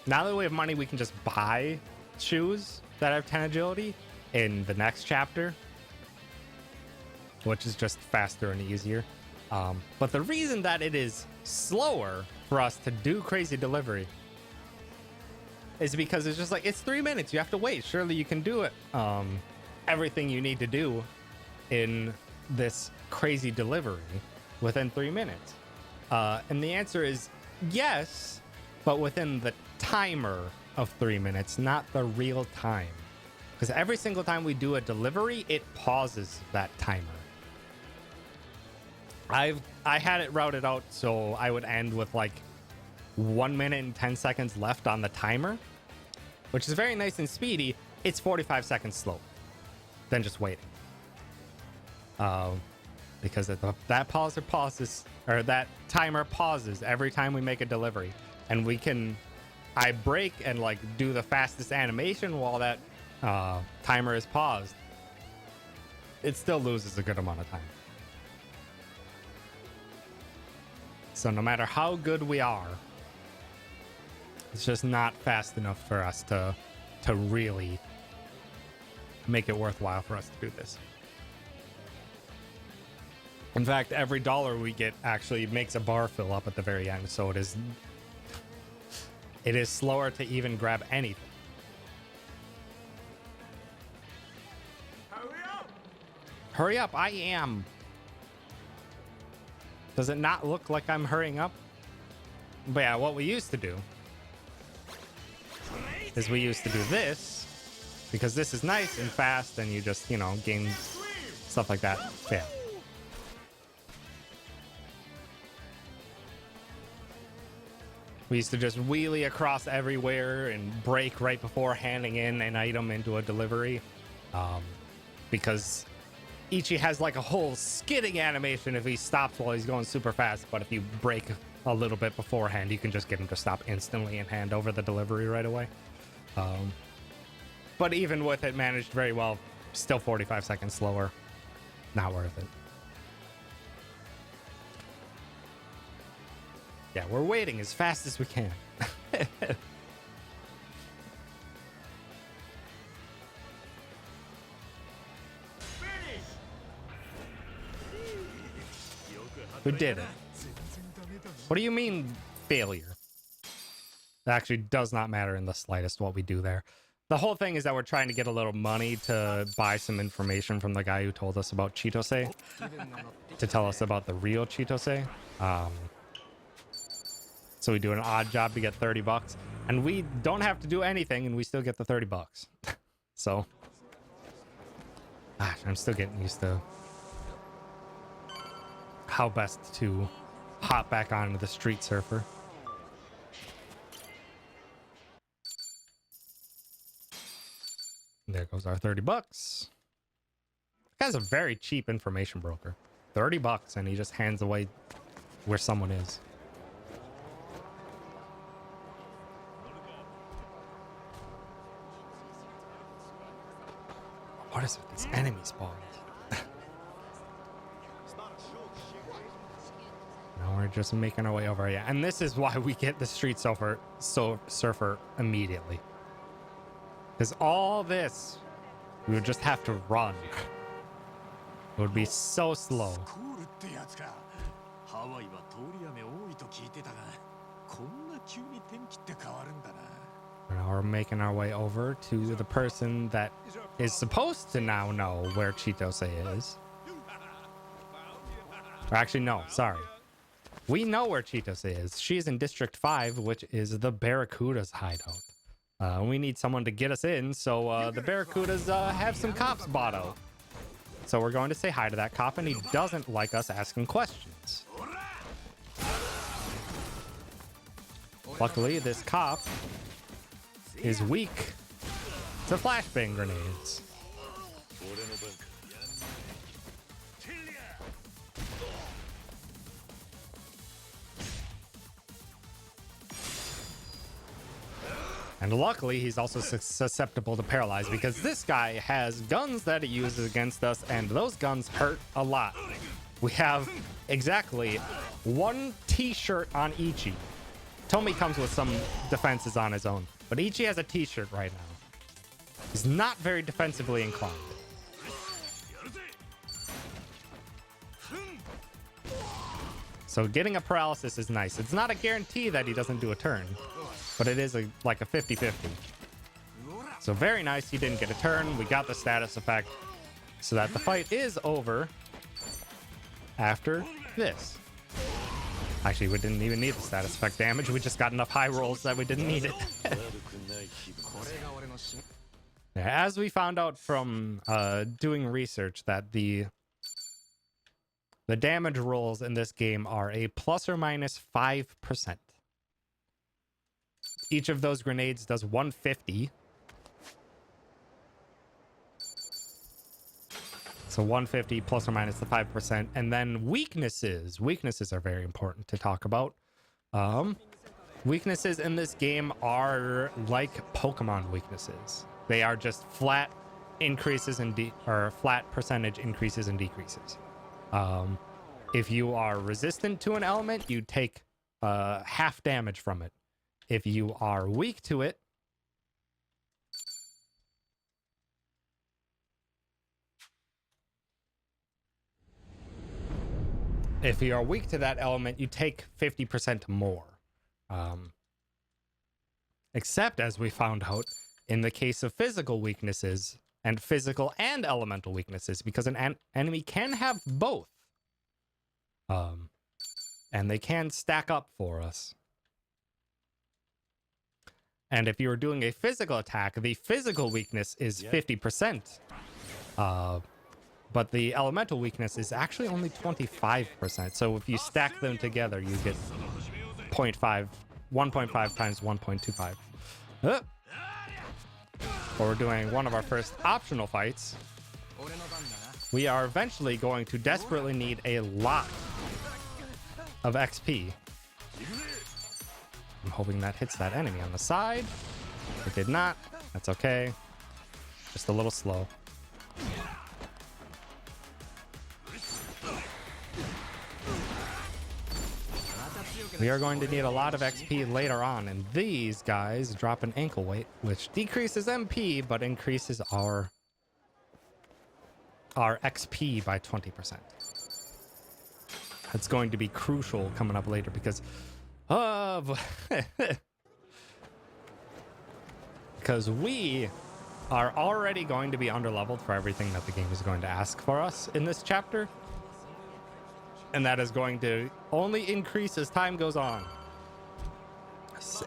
Now that we have money, we can just buy shoes that have 10 agility in the next chapter, which is just faster and easier. But the reason that it is slower for us to do Crazy Delivery is because it's just like, it's 3 minutes. You have to wait. Surely you can do it. Everything you need to do in this Crazy Delivery within 3 minutes. And the answer is yes, but within the timer of 3 minutes, not the real time. Because every single time we do a delivery, it pauses that timer. I had it routed out so I would end with like 1 minute and 10 seconds left on the timer, which is very nice and speedy. It's 45 seconds slow than just waiting. Because that that timer pauses every time we make a delivery, and I break and like do the fastest animation while that timer is paused. It still loses a good amount of time. So no matter how good we are, it's just not fast enough for us to really make it worthwhile for us to do this. In fact, every dollar we get actually makes a bar fill up at the very end, so it is slower to even grab anything. Hurry up! Hurry up, I am. Does it not look like I'm hurrying up? But yeah, what we used to do is we used to do this because this is nice and fast and you just, you know, gain stuff like that. Yeah. We used to just wheelie across everywhere and break right before handing in an item into a delivery. Because Ichi has like a whole skidding animation if he stops while he's going super fast. But if you break a little bit beforehand, you can just get him to stop instantly and hand over the delivery right away. But even with it managed very well, still 45 seconds slower. Not worth it. Yeah, we're waiting as fast as we can. Who did it? What do you mean, failure? That actually does not matter in the slightest what we do there. The whole thing is that we're trying to get a little money to buy some information from the guy who told us about Chitose. To tell us about the real Chitose. So we do an odd job to get 30 bucks. And we don't have to do anything and we still get the 30 bucks. So. Gosh, I'm still getting used to how best to hop back onto the Street Surfer. There goes our 30 bucks. This guy's a very cheap information broker. 30 bucks and he just hands away where someone is. What is with these enemy spawns? Now we're just making our way over here. And this is why we get the Street Surfer immediately. Because all this, we would just have to run. It would be so slow. Now we're making our way over to the person that is supposed to now know where Chitose is. Or actually, no, sorry. We know where Chitose is. She's in District 5, which is the Barracuda's hideout. We need someone to get us in, so the Barracudas have some cops bought out. So we're going to say hi to that cop, and he doesn't like us asking questions. Luckily, this cop is weak to flashbang grenades. And luckily, he's also susceptible to paralyze because this guy has guns that he uses against us, and those guns hurt a lot. We have exactly one t-shirt on Ichi. Tomi comes with some defenses on his own, but Ichi has a t-shirt right now. He's not very defensively inclined. So getting a paralysis is nice. It's not a guarantee that he doesn't do a turn, but it is like a 50-50. So very nice, he didn't get a turn. We got the status effect so that the fight is over after this. Actually, we didn't even need the status effect damage. We just got enough high rolls that we didn't need it. As we found out from doing research that the damage rolls in this game are a plus or minus 5%. Each of those grenades does 150. So 150 plus or minus the 5%. And then weaknesses. Weaknesses are very important to talk about. Weaknesses in this game are like Pokemon weaknesses. They are just flat increases or flat percentage increases and decreases. If you are resistant to an element, you take half damage from it. If you are weak to it, that element, you take 50% more. Except, as we found out, in the case of physical weaknesses, and physical and elemental weaknesses, because an enemy can have both. and they can stack up for us. And if you were doing a physical attack, the physical weakness is 50%. But the elemental weakness is actually only 25%. So if you stack them together, you get 1.5 times 1.25. But we're doing one of our first optional fights. We are eventually going to desperately need a lot of XP. I'm hoping that hits that enemy on the side. It did not. That's okay. Just a little slow. We are going to need a lot of XP later on, and these guys drop an ankle weight, which decreases MP but increases our XP by 20%. That's going to be crucial coming up later because of because we are already going to be underleveled for everything that the game is going to ask for us in this chapter. And that is going to only increase as time goes on.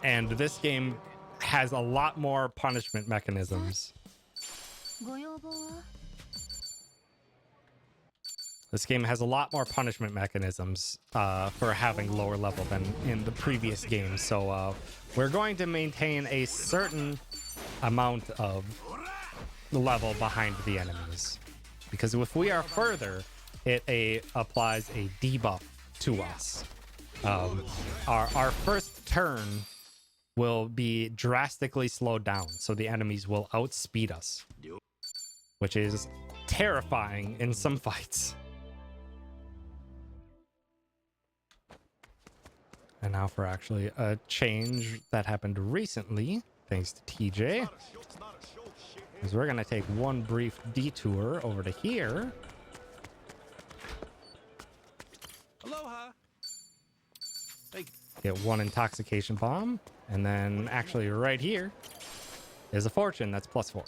And this game has a lot more punishment mechanisms. This game has a lot more punishment mechanisms for having lower level than in the previous games. So we're going to maintain a certain amount of level behind the enemies. Because if we are further, it applies a debuff to us. Our first turn will be drastically slowed down, so the enemies will outspeed us, which is terrifying in some fights. And now for actually a change that happened recently, thanks to TJ, is we're gonna take one brief detour over to here. Aloha. Get one intoxication bomb, and then actually right here is a fortune that's +4.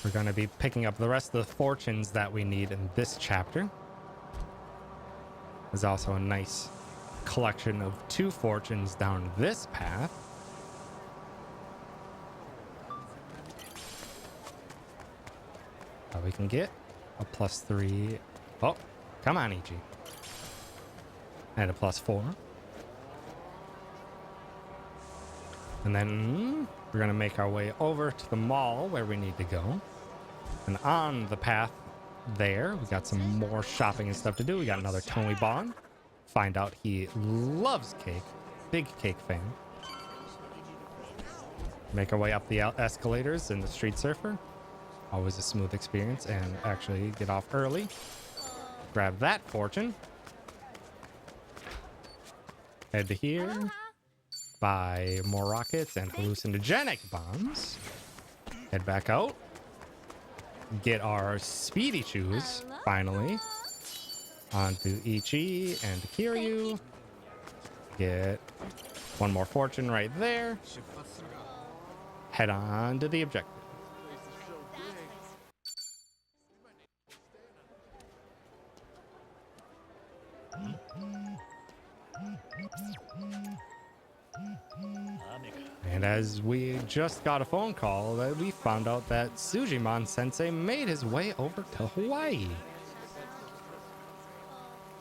We're going to be picking up the rest of the fortunes that we need in this chapter. There's also a nice collection of 2 fortunes down this path. We can get a +3. Oh, come on, Ichi. And a +4. And then we're going to make our way over to the mall where we need to go. And on the path there, we got some more shopping and stuff to do. We got another Tomy Bond. Find out he loves cake. Big cake fan. Make our way up the escalators in the Street Surfer. Always a smooth experience. And actually get off early. Grab that fortune. Head to here. Buy more rockets and hallucinogenic bombs. Head back out. Get our speedy shoes, finally. Onto Ichi and Kiryu. Get one more fortune right there. Head on to the objective. And as we just got a phone call, we found out that Sujimon Sensei made his way over to Hawaii.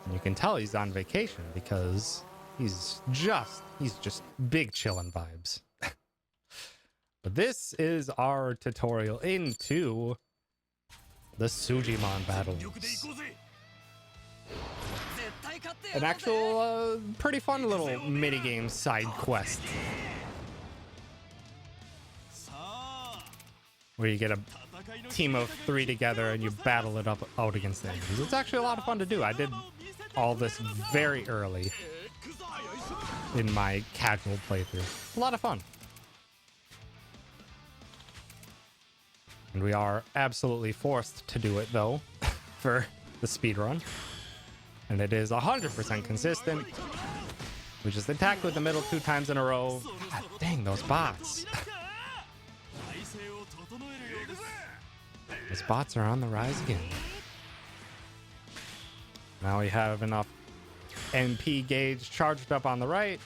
And you can tell he's on vacation because he's just big chillin' vibes. But this is our tutorial into the Sujimon battles. An actual pretty fun little minigame side quest. Where you get a team of 3 together and you battle it out against the enemies. It's actually a lot of fun to do. I did all this very early in my casual playthrough. A lot of fun. And we are absolutely forced to do it though for the speedrun. And it is 100% consistent. We just attacked with the middle 2 times in a row. God dang, those bots. Those bots are on the rise again. Now we have enough MP gauge charged up on the right.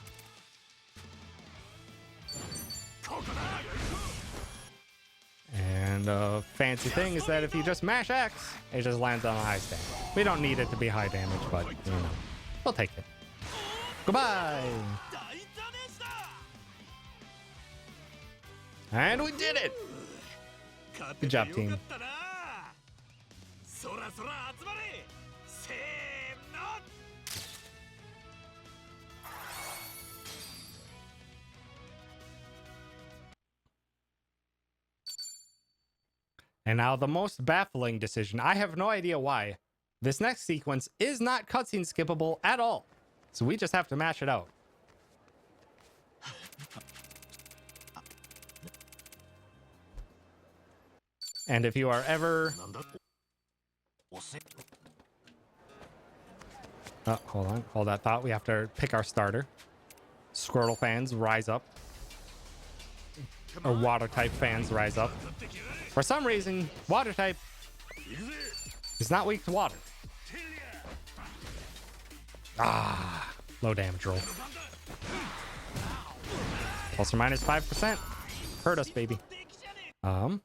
And a fancy thing is that if you just mash X, it just lands on a high stand. We don't need it to be high damage, but you know, we'll take it. Goodbye! And we did it! Good job, team. And now the most baffling decision. I have no idea why. This next sequence is not cutscene skippable at all. So we just have to mash it out. And if you are ever... Oh, hold on. Hold that thought. We have to pick our starter. Squirtle fans, rise up. Or water type fans, rise up. For some reason, water type is not weak to water. Ah, low damage roll. Plus or minus 5%. Hurt us, baby. But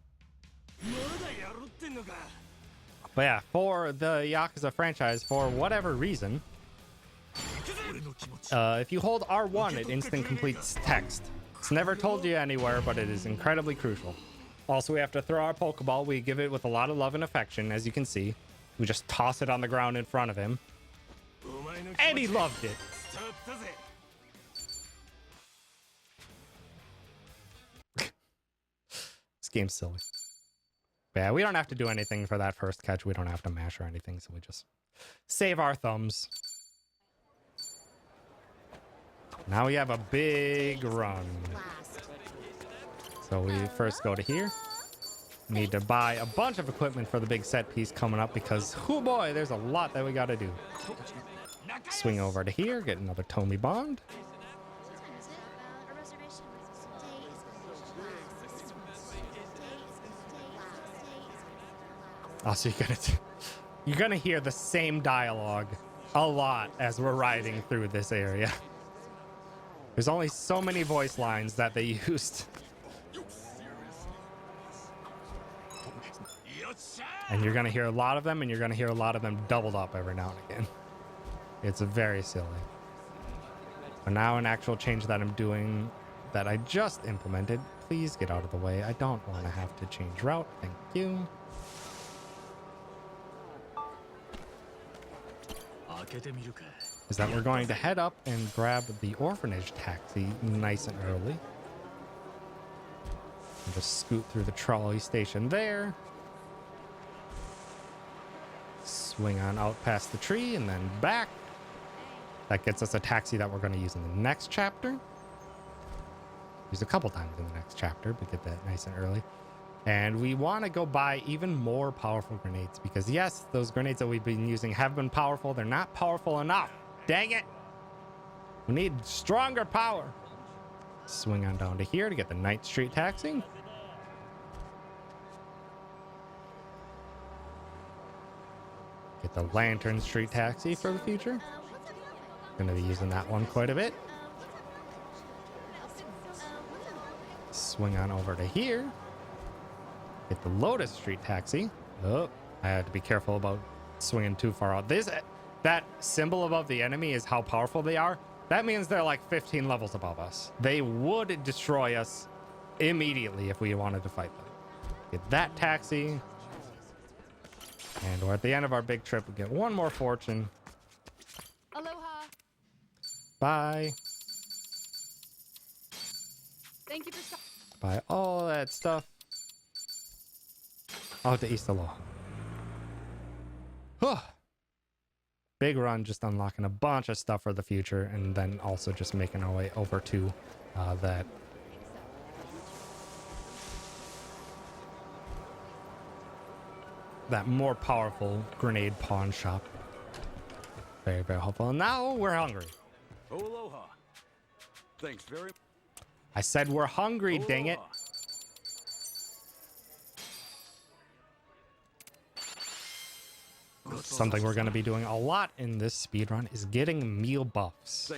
yeah, for the Yakuza franchise, for whatever reason, if you hold R1, it instant completes text. It's never told you anywhere, but it is incredibly crucial. Also, we have to throw our Pokeball. We give it with a lot of love and affection, as you can see. We just toss it on the ground in front of him. And he loved it. This game's silly. But yeah, we don't have to do anything for that first catch. We don't have to mash or anything, so we just save our thumbs. Now we have a big run. So we first go to here. Need to buy a bunch of equipment for the big set piece coming up because, oh boy, there's a lot that we got to do. Swing over to here, get another Tomy Bond. Also, you're gonna hear the same dialogue a lot as we're riding through this area. There's only so many voice lines that they used. And you're going to hear a lot of them, and you're going to hear a lot of them doubled up every now and again. It's very silly. But now an actual change that I'm doing that I just implemented. Please get out of the way. I don't want to have to change route. Thank you. Is that we're going to head up and grab the orphanage taxi nice and early. And just scoot through the trolley station there. Swing on out past the tree and then back. That gets us a taxi that we're going to use in the next chapter. Use a couple times in the next chapter, but get that nice and early. And we want to go buy even more powerful grenades because yes, those grenades that we've been using have been powerful. They're not powerful enough. Dang it. We need stronger power. Swing on down to here to get the Night Street taxi. Get the Lantern Street taxi for the future. Gonna be using that one quite a bit. Swing on over to here. Get the Lotus Street taxi. Oh, I had to be careful about swinging too far out. That symbol above the enemy is how powerful they are. That means they're like 15 levels above us. They would destroy us immediately if we wanted to fight them. Get that taxi. And we're at the end of our big trip. We get one more fortune. Aloha. Bye. Thank you for Buy all that stuff. Oh, to East Aloha. Huh. Big run, just unlocking a bunch of stuff for the future, and then also just making our way over to that more powerful grenade pawn shop. Very, very helpful. And now we're hungry. Aloha. Thanks very much. I said we're hungry, dang it. Something we're going to be doing a lot in this speedrun is getting meal buffs.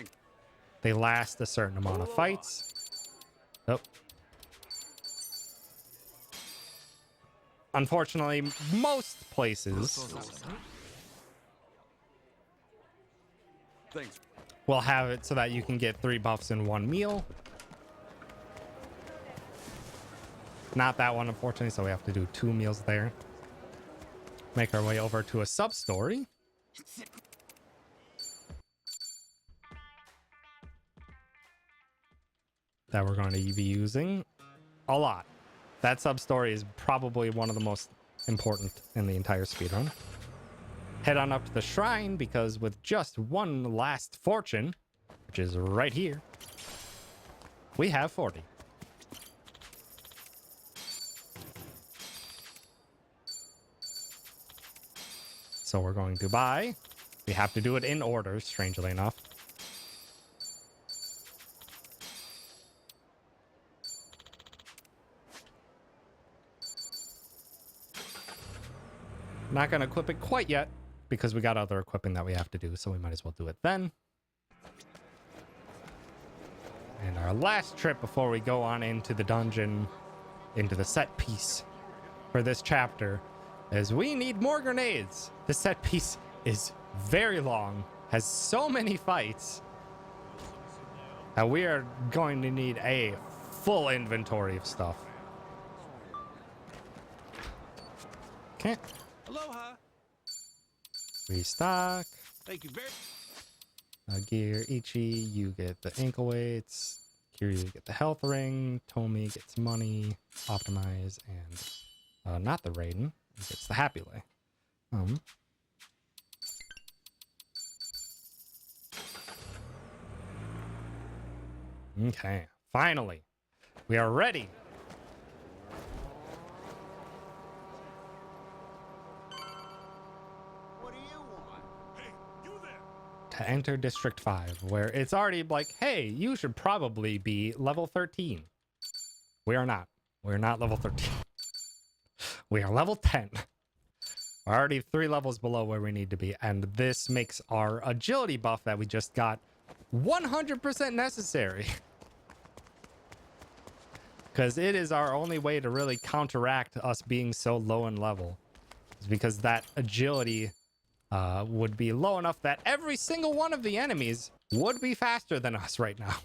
They last a certain amount of fights. Oh. Unfortunately, most places will have it so that you can get 3 buffs in 1 meal. Not that one, unfortunately, so we have to do 2 meals there. Make our way over to a sub-story. That we're going to be using a lot. That sub-story is probably one of the most important in the entire speedrun. Head on up to the shrine, because with just 1 last fortune, which is right here, we have 40. So we're going to buy. We have to do it in order, strangely enough. Not going to equip it quite yet because we got other equipping that we have to do, so we might as well do it then. And our last trip before we go on into the dungeon, into the set piece for this chapter, is we need more grenades. The set piece is very long, has so many fights, that we are going to need a full inventory of stuff. Okay. Aloha. Restock. Thank you very Gear, Ichi, you get the ankle weights. Kiryu, you get the health ring. Tomi gets money. Optimize, and not the Raiden. It's the Happy Lay. Okay, finally, we are ready. What do you want? Hey, you there? To enter District 5, where it's already like, hey, you should probably be level 13. We are not. We're not level 13. We are level 10. We're already 3 levels below where we need to be, and this makes our agility buff that we just got 100% necessary. Because it is our only way to really counteract us being so low in level. It's because that agility would be low enough that every single one of the enemies would be faster than us right now.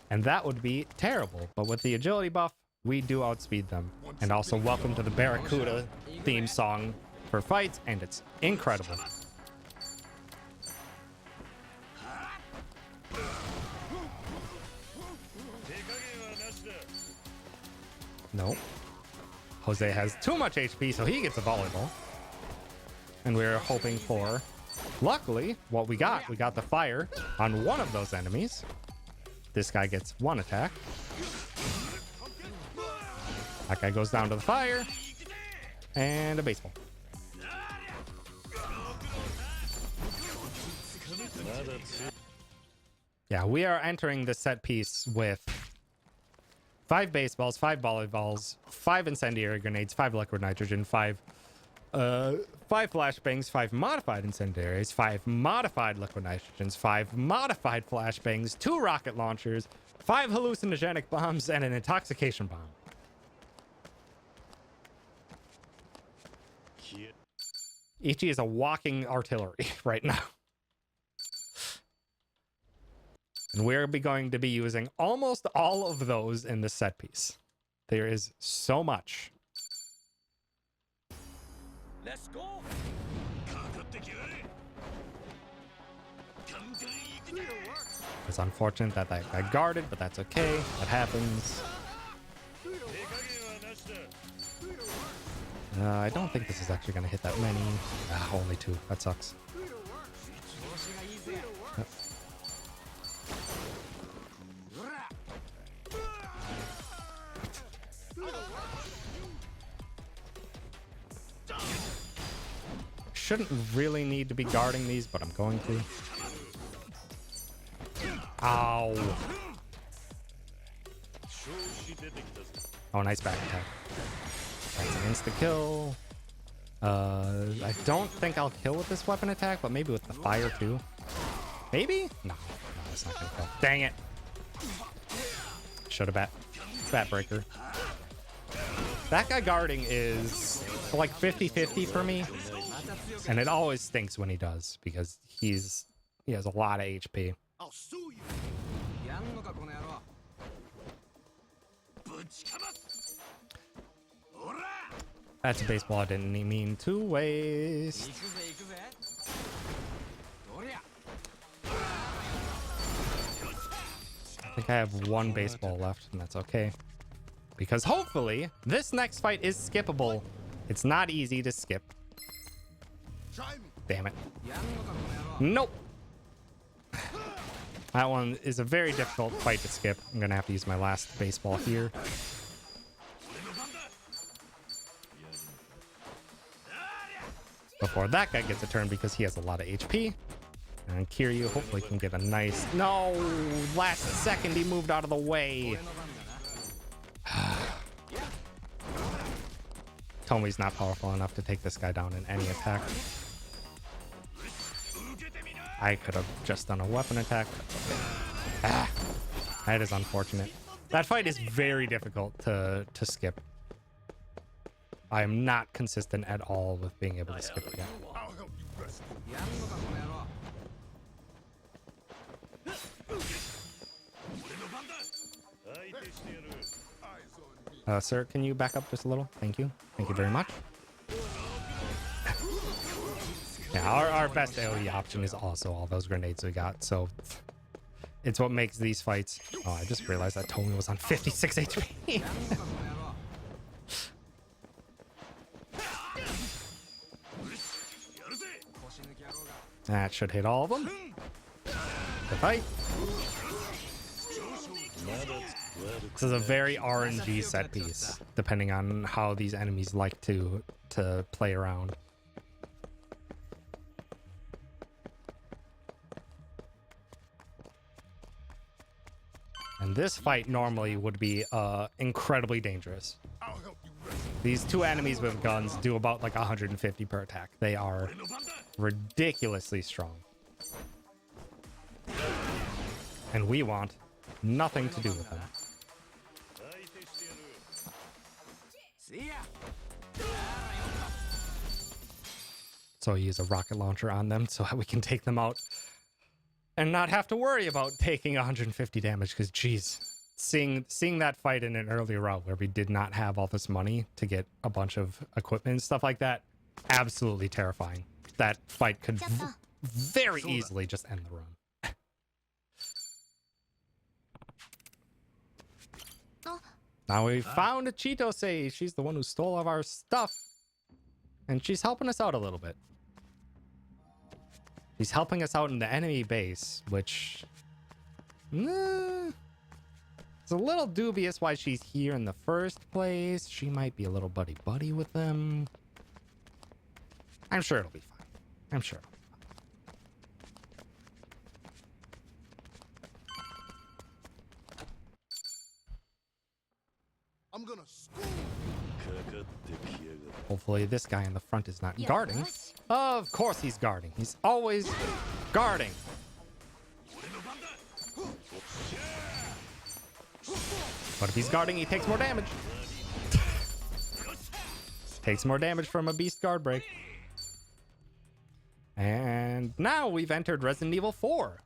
And that would be terrible. But with the agility buff, we do outspeed them. And also welcome to the Barracuda theme song for fights, and it's incredible. Nope. Jose has too much HP, so he gets a volleyball. And we're hoping for... Luckily, what we got the fire on one of those enemies. This guy gets 1 attack. That guy goes down to the fire. And a baseball. Yeah, we are entering the set piece with 5 baseballs, 5 volleyballs, 5 incendiary grenades, 5 liquid nitrogen, 5 flashbangs, 5 modified incendiaries, 5 modified liquid nitrogens, 5 modified flashbangs, 2 rocket launchers, 5 hallucinogenic bombs, and an intoxication bomb. Ichi is a walking artillery right now. And we're going to be using almost all of those in the set piece. There is so much. Let's go. It's unfortunate that that got guarded, but that's okay. That happens. I don't think this is actually going to hit that many. Only 2. That sucks. Yep. Shouldn't really need to be guarding these, but I'm going to. Ow. Oh, nice back attack. That's an insta kill. I don't think I'll kill with this weapon attack, but maybe with the fire too. Maybe? No, that's not gonna kill. Dang it. Should have bat breaker. That guy guarding is like 50-50 for me. And it always stinks when he does because he has a lot of HP. I'll sue you. That's a baseball I didn't mean to waste. I think I have one baseball left, and that's okay. Because hopefully, this next fight is skippable. It's not easy to skip. Damn it. Nope. That one is a very difficult fight to skip. I'm gonna have to use my last baseball here. Before that guy gets a turn because he has a lot of HP. And Kiryu hopefully can get a nice... No! Last second he moved out of the way. Tomi's not powerful enough to take this guy down in any attack. I could have just done a weapon attack. That is unfortunate. That fight is very difficult to skip. I am not consistent at all with being able to skip again. Sir, can you back up just a little? Thank you. Thank you very much. Yeah, our best AoE option is also all those grenades we got, so it's what makes these fights... Oh, I just realized that Tomi was on 56 HP. That should hit all of them. The fight. This is a very RNG set piece, depending on how these enemies like to play around. And this fight normally would be incredibly dangerous. These two enemies with guns do about like 150 per attack. They are ridiculously strong. And we want nothing to do with them. So I use a rocket launcher on them so that we can take them out and not have to worry about taking 150 damage, because geez, seeing that fight in an earlier route where we did not have all this money to get a bunch of equipment and stuff like that, absolutely terrifying. That fight could very easily just end the run. Now we found a Chitose. She's the one who stole all of our stuff. And she's helping us out a little bit. She's helping us out in the enemy base, which... it's a little dubious why she's here in the first place. She might be a little buddy-buddy with them. I'm sure it'll be fine. I'm sure. I'm gonna school. Hopefully this guy in the front is not guarding. Of course he's guarding. He's always guarding. But if he's guarding, he takes more damage. Takes more damage from a beast guard break. And now we've entered Resident Evil 4.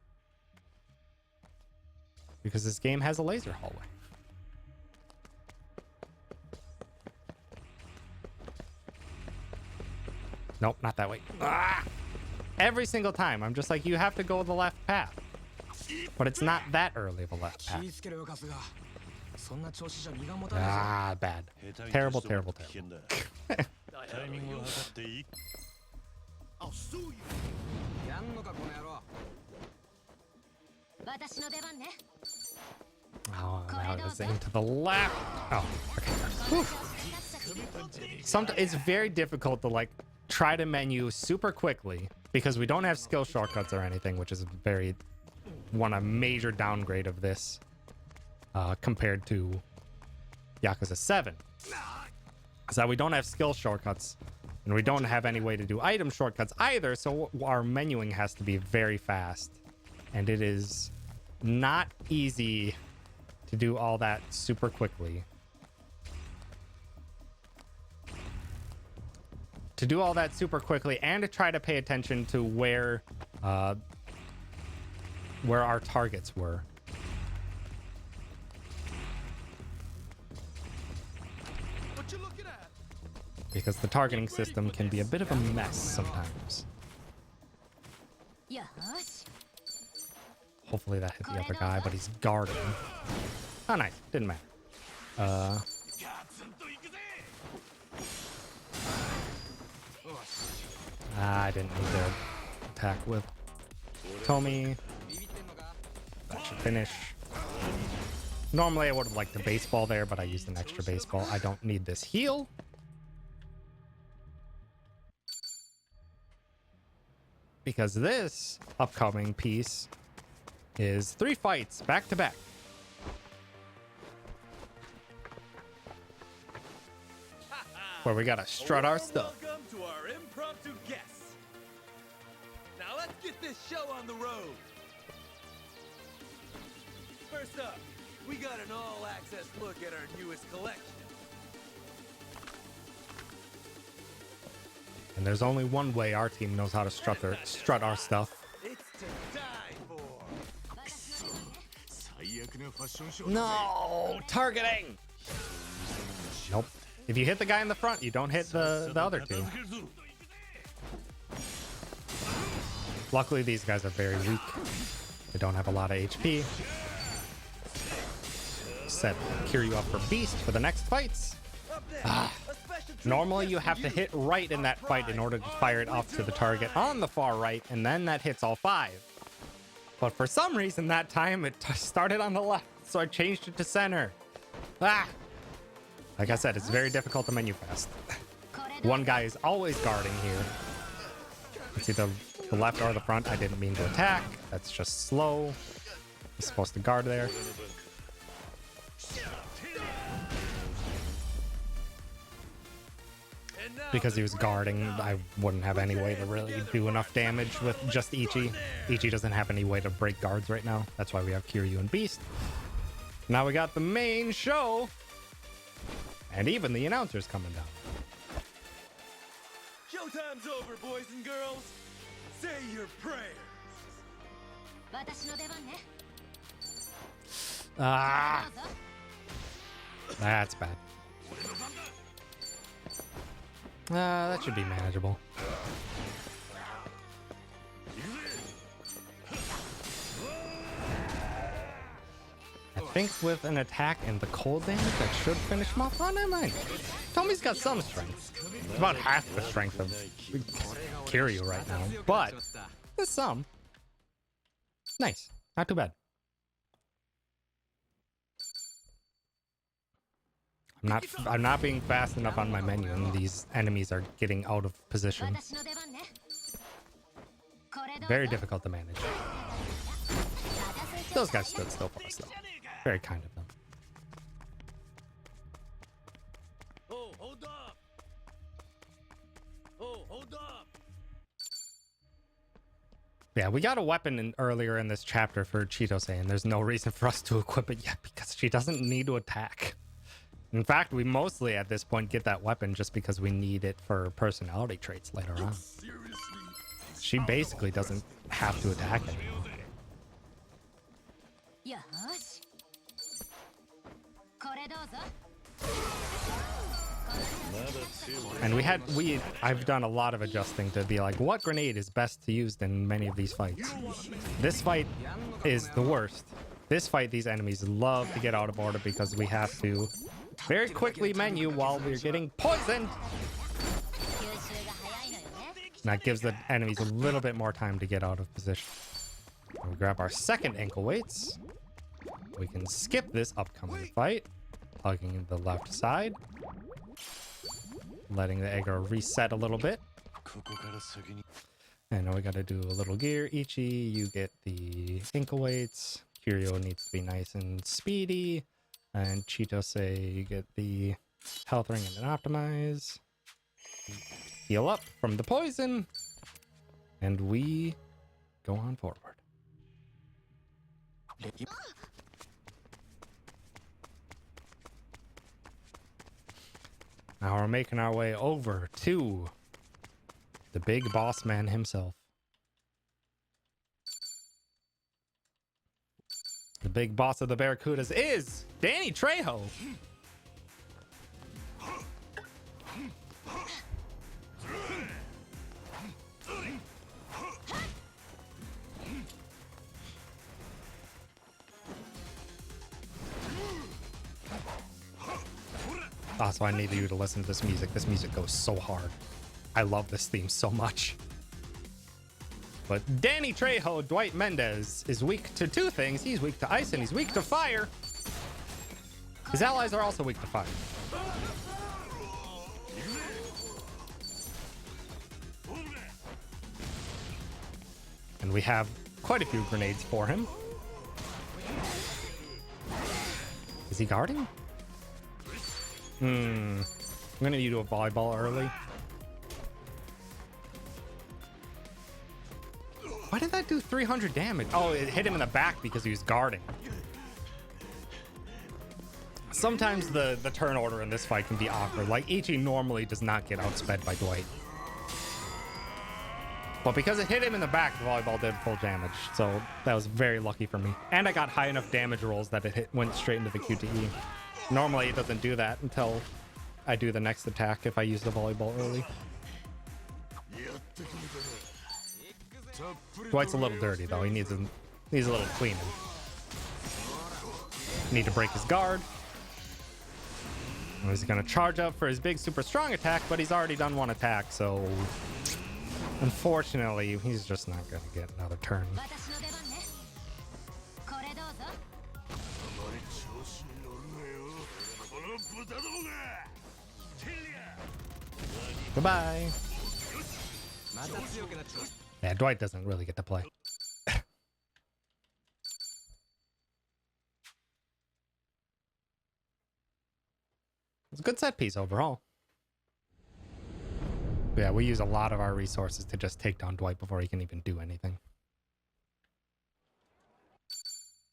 Because this game has a laser hallway. Nope, not that way. Ah! Every single time, I'm just like, you have to go the left path. But it's not that early of a left path. Ah, bad. Terrible, terrible, terrible. I'll sue you. Oh, now it was aimed to the left. Oh, okay. Whew. Sometimes it's very difficult to like try to menu super quickly because we don't have skill shortcuts or anything, which is very a major downgrade of this compared to Yakuza 7. Is that we don't have skill shortcuts, and we don't have any way to do item shortcuts either, so our menuing has to be very fast. And it is not easy to do all that super quickly. To do all that super quickly and to try to pay attention to where our targets were. What you looking at? Because the targeting system can be a bit of a mess sometimes. Hopefully that hit the other guy, but he's guarding. Oh, nice. Didn't matter. I didn't need to attack with Tomi. That should finish. Normally I would have liked the baseball there, but I used an extra baseball. I don't need this heal. Because this upcoming piece is 3 fights back to back. Where we gotta strut our stuff. Welcome to our impromptu guests. Now let's get this show on the road. First up, we got an all-access look at our newest collection. And there's only one way our team knows how to strut our stuff. It's to die for. No, targeting. Nope. If you hit the guy in the front, you don't hit the other two. Luckily, these guys are very weak. They don't have a lot of HP. Set Kiryu up for Beast for the next fights. Normally, you have to hit right in that fight in order to fire it off to the target on the far right, and then that hits all 5. But for some reason, that time, it started on the left, so I changed it to center. Like I said, it's very difficult to menu fast. One guy is always guarding here. It's either the left or the front. I didn't mean to attack. That's just slow. He's supposed to guard there. Because he was guarding, I wouldn't have any way to really do enough damage with just Ichi. Ichi doesn't have any way to break guards right now. That's why we have Kiryu and Beast. Now we got the main show. And even the announcer's coming down. Showtime's over, boys and girls. Say your prayers. That's bad. That should be manageable. I think with an attack and the cold damage, that should finish him off. Oh, never mind. Tomi's got some strength. It's about half the strength of Kiryu right now, but there's some. Nice. Not too bad. I'm not being fast enough on my menu, and these enemies are getting out of position. Very difficult to manage. Those guys stood still for us, though. Very kind of them. Oh, hold up. Oh, hold up. Yeah, we got a weapon earlier in this chapter for Chitose, and there's no reason for us to equip it yet because she doesn't need to attack. In fact, we mostly at this point get that weapon just because we need it for personality traits later on. She basically doesn't have to attack anymore. And I've done a lot of adjusting to be like, what grenade is best to use in many of these fights? This fight is the worst. This fight, these enemies love to get out of order because we have to very quickly menu while we're getting poisoned. And that gives the enemies a little bit more time to get out of position. We grab our second ankle weights. We can skip this upcoming fight, hugging the left side, letting the aggro reset a little bit. And now we gotta do a little gear. Ichi, you get the ankle weights. Kiryu needs to be nice and speedy. And Chitose, you get the health ring and an optimize. Heal up from the poison. And we go on forward. Now we're making our way over to the big boss man himself. The big boss of the Barracudas is Danny Trejo. Also, I need you to listen to this music. This music goes so hard. I love this theme so much. But Danny Trejo, Dwight Mendez, is weak to two things. He's weak to ice and he's weak to fire. His allies are also weak to fire. And we have quite a few grenades for him. Is he guarding? I'm gonna need to do a volleyball early. Why did that do 300 damage? Oh, it hit him in the back because he was guarding. Sometimes the turn order in this fight can be awkward. Like, Ichi normally does not get outsped by Dwight. But because it hit him in the back, the volleyball did full damage. So that was very lucky for me. And I got high enough damage rolls that it went straight into the QTE. Normally it doesn't do that until I do the next attack if I use the volleyball early. Dwight's a little dirty though. He needs a little cleaning. Need to break his guard. He's gonna charge up for his big super strong attack, but he's already done one attack, so unfortunately he's just not gonna get another turn. Goodbye. Yeah, Dwight doesn't really get to play. It's a good set piece overall. But yeah, we use a lot of our resources to just take down Dwight before he can even do anything.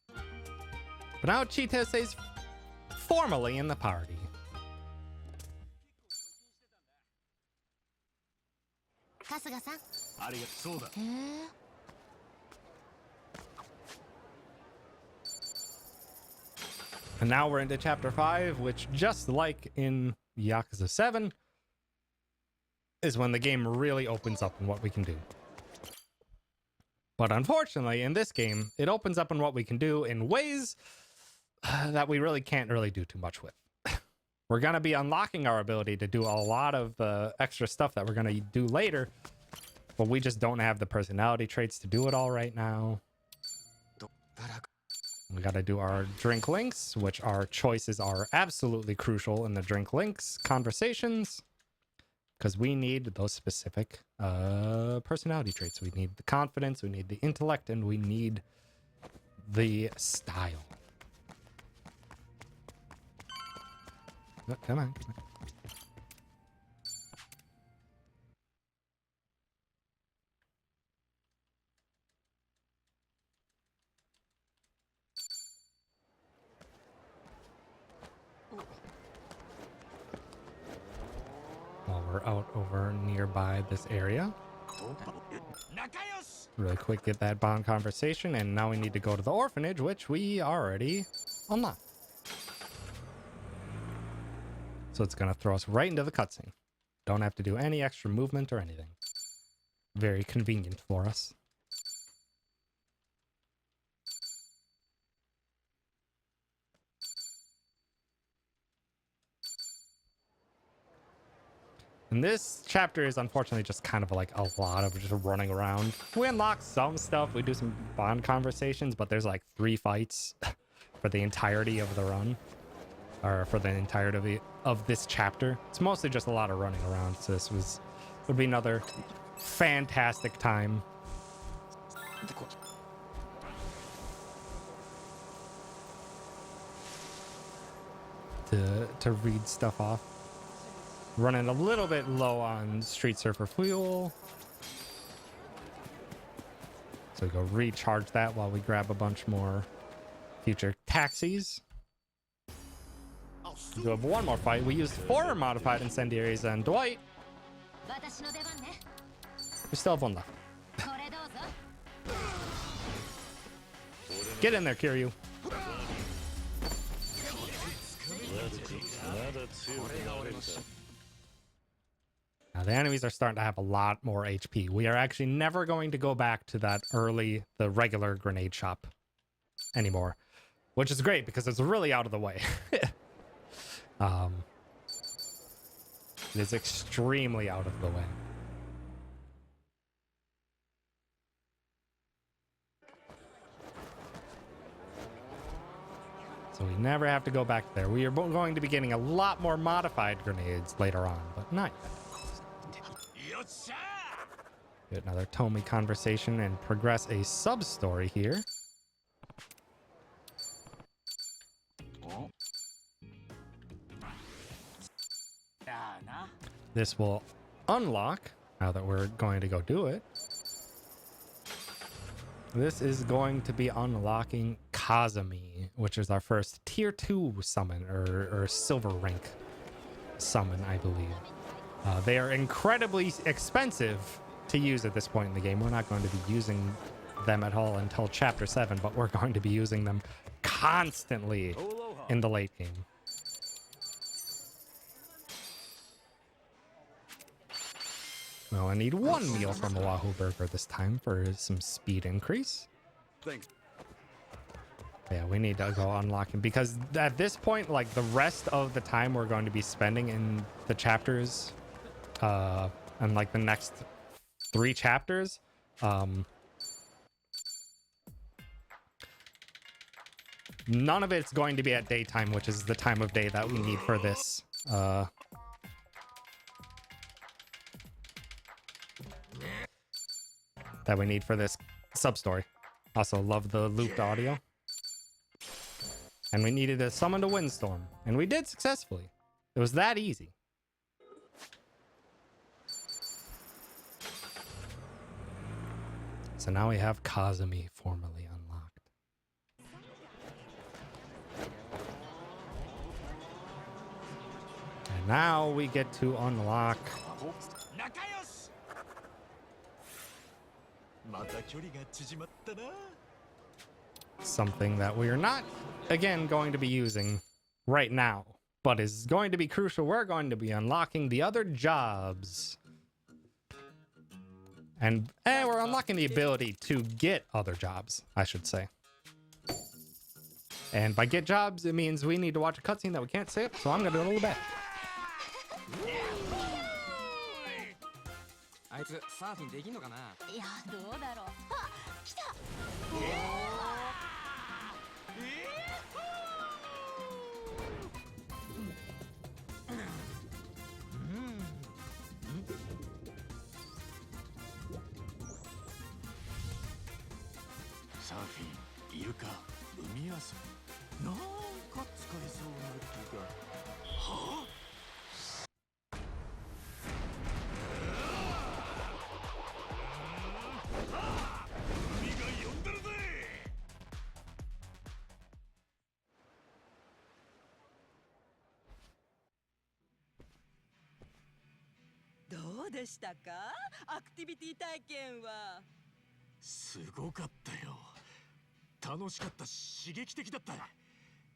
But now Chitose's formally in the party. And now we're into chapter 5, which, just like in Yakuza 7, is when the game really opens up in what we can do. But unfortunately, in this game, it opens up in what we can do in ways that we really can't really do too much with. We're going to be unlocking our ability to do a lot of extra stuff that we're going to do later, but we just don't have the personality traits to do it all right now. We got to do our drink links, which our choices are absolutely crucial in the drink links conversations, because we need those specific personality traits. We need the confidence, we need the intellect, and we need the style. Oh, come on. While we're out over nearby this area. Really quick, get that bond conversation, and now we need to go to the orphanage, which we already unlocked. So it's going to throw us right into the cutscene. Don't have to do any extra movement or anything. Very convenient for us. And this chapter is unfortunately just kind of like a lot of just running around. We unlock some stuff. We do some bond conversations, but there's like 3 fights for the entirety of the run. Or for the entirety of this chapter. It's mostly just a lot of running around. So this would be another fantastic time. To read stuff off. Running a little bit low on Street Surfer fuel. So we go recharge that while we grab a bunch more future taxis. We do have one more fight. We used 4 modified incendiaries on Dwight. We still have one left. Get in there, Kiryu. Now the enemies are starting to have a lot more HP. We are actually never going to go back to the regular grenade shop anymore, which is great because it's really out of the way. It is extremely out of the way. So we never have to go back there. We are going to be getting a lot more modified grenades later on, but not yet. Get another Tomy conversation and progress a sub-story here. This will unlock, now that we're going to go do it. This is going to be unlocking Kazumi, which is our first tier 2 summon, or silver rank summon, I believe. They are incredibly expensive to use at this point in the game. We're not going to be using them at all until chapter 7, but we're going to be using them constantly in the late game. Well, I need 1 meal from Oahu Burger this time for some speed increase. Thanks. Yeah, we need to go unlocking because at this point, like the rest of the time we're going to be spending in the chapters, and like the next 3 chapters, none of it's going to be at daytime, which is the time of day that we need for this. That we need for this sub-story. Also love the looped audio. And we needed to summon a windstorm. And we did successfully. It was that easy. So now we have Kazumi formally unlocked. And now we get to unlock something that we are not, again, going to be using right now, but is going to be crucial. We're going to be unlocking the other jobs. And we're unlocking the ability to get other jobs, I should say. And by get jobs, it means we need to watch a cutscene that we can't skip, so I'm going to roll back. あいつサーフィンできんのかな。いやどうだろう。あ、来た。サーフィンイルカ海遊びなんか使えそうな気が。はあ。 どうでしたか？アクティビティ体験は。すごかったよ。楽しかったし刺激的だった。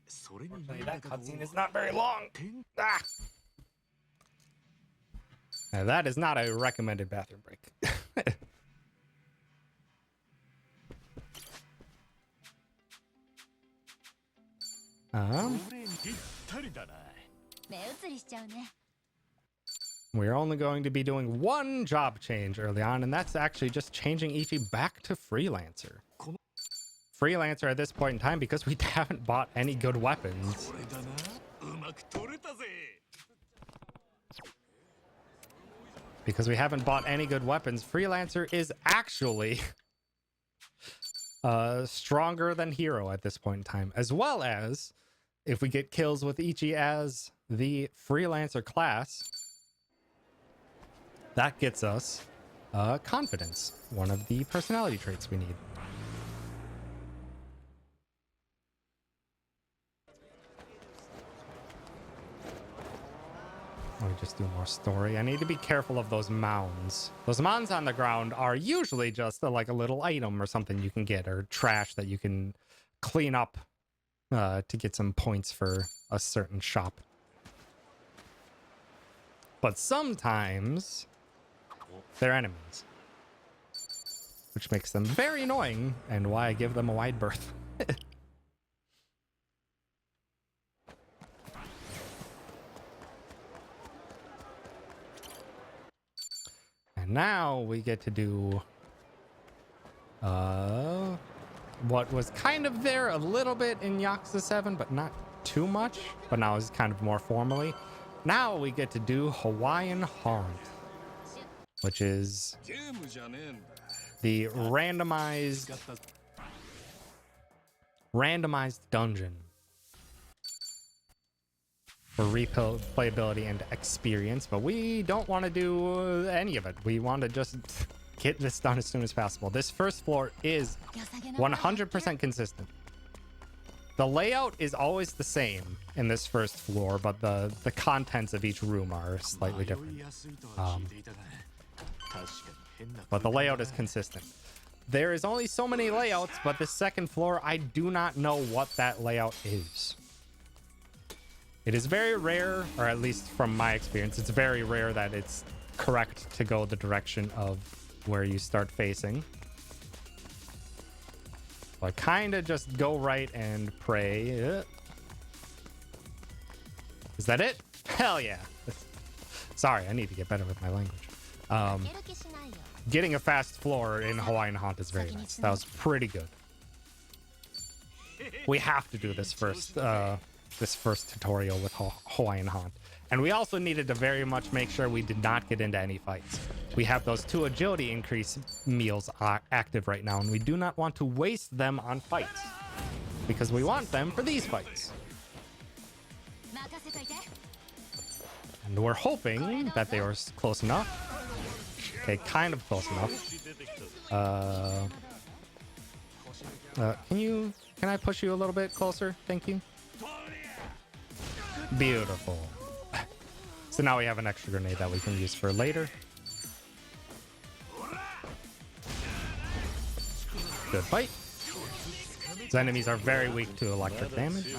それに That cutscene is not very long. Ah. Now that is not a recommended bathroom break. We're only going to be doing 1 job change early on, and that's actually just changing Ichi back to Freelancer. Freelancer at this point in time because we haven't bought any good weapons. because we haven't bought any good weapons, Freelancer is actually stronger than Hero at this point in time, as well as if we get kills with Ichi as the Freelancer class, that gets us confidence, one of the personality traits we need. Let me just do more story. I need to be careful of those mounds. Those mounds on the ground are usually just like a little item or something you can get, or trash that you can clean up to get some points for a certain shop. But sometimes they're enemies, which makes them very annoying, and why I give them a wide berth. And now we get to do what was kind of there a little bit in Yakuza 7, but not too much, but now is kind of more formally. Now we get to do Hawaiian Haunt, which is the randomized dungeon for replayability and experience, but we don't want to do any of it. We want to just get this done as soon as possible. This first floor is 100% consistent. The layout is always the same in this first floor, but the contents of each room are slightly different. But the layout is consistent. There is only so many layouts, but the second floor, I do not know what that layout is. It is very rare, or at least from my experience, it's very rare that it's correct to go the direction of where you start facing. So I kind of just go right and pray. Is that it? Hell yeah. Sorry, I need to get better with my language. Getting a fast floor in Hawaiian Haunt is very nice. That was pretty good. We have to do this first tutorial with Hawaiian Haunt. And we also needed to very much make sure we did not get into any fights. We have those 2 agility increase meals active right now, and we do not want to waste them on fights, because we want them for these fights. And we're hoping that they were close enough. Okay, kind of close enough. Can I push you a little bit closer? Thank you. Beautiful. So now we have an extra grenade that we can use for later. Good fight. These enemies are very weak to electric damage.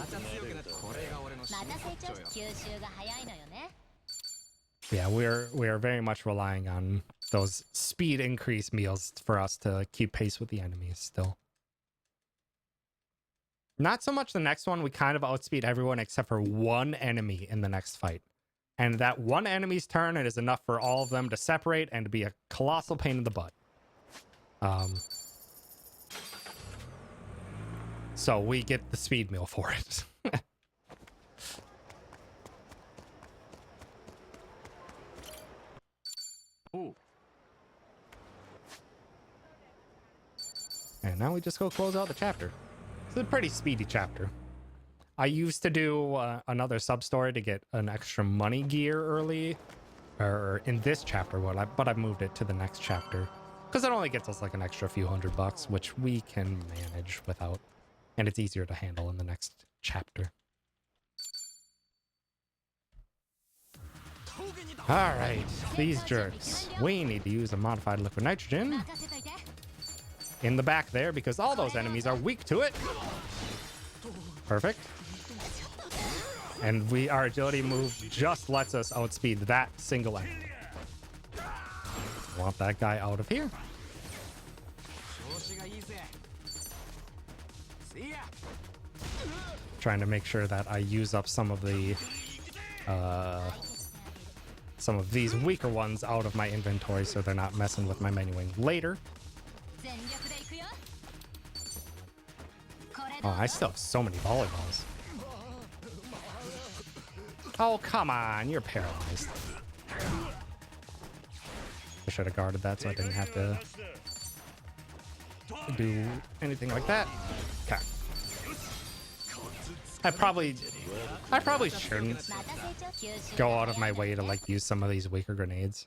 Yeah, we are very much relying on those speed increase meals for us to keep pace with the enemies still. Not so much the next one. We kind of outspeed everyone except for one enemy in the next fight. And that one enemy's turn, it is enough for all of them to separate and to be a colossal pain in the butt. So we get the speed meal for it. And now we just go close out the chapter. It's a pretty speedy chapter. I used to do another sub-story to get an extra money gear early, or in this chapter, but I moved it to the next chapter because it only gets us like an extra few $100, which we can manage without, and it's easier to handle in the next chapter. All right, these jerks. We need to use a modified liquid nitrogen in the back there because all those enemies are weak to it. Perfect. And our agility move just lets us outspeed that single enemy. Want that guy out of here. Trying to make sure that I use up some of these weaker ones out of my inventory so they're not messing with my menuing later. Oh, I still have so many volleyballs. Oh, come on. You're paralyzed. should have guarded that so I didn't have to do anything like that. Okay. I probably shouldn't go out of my way to like use some of these weaker grenades.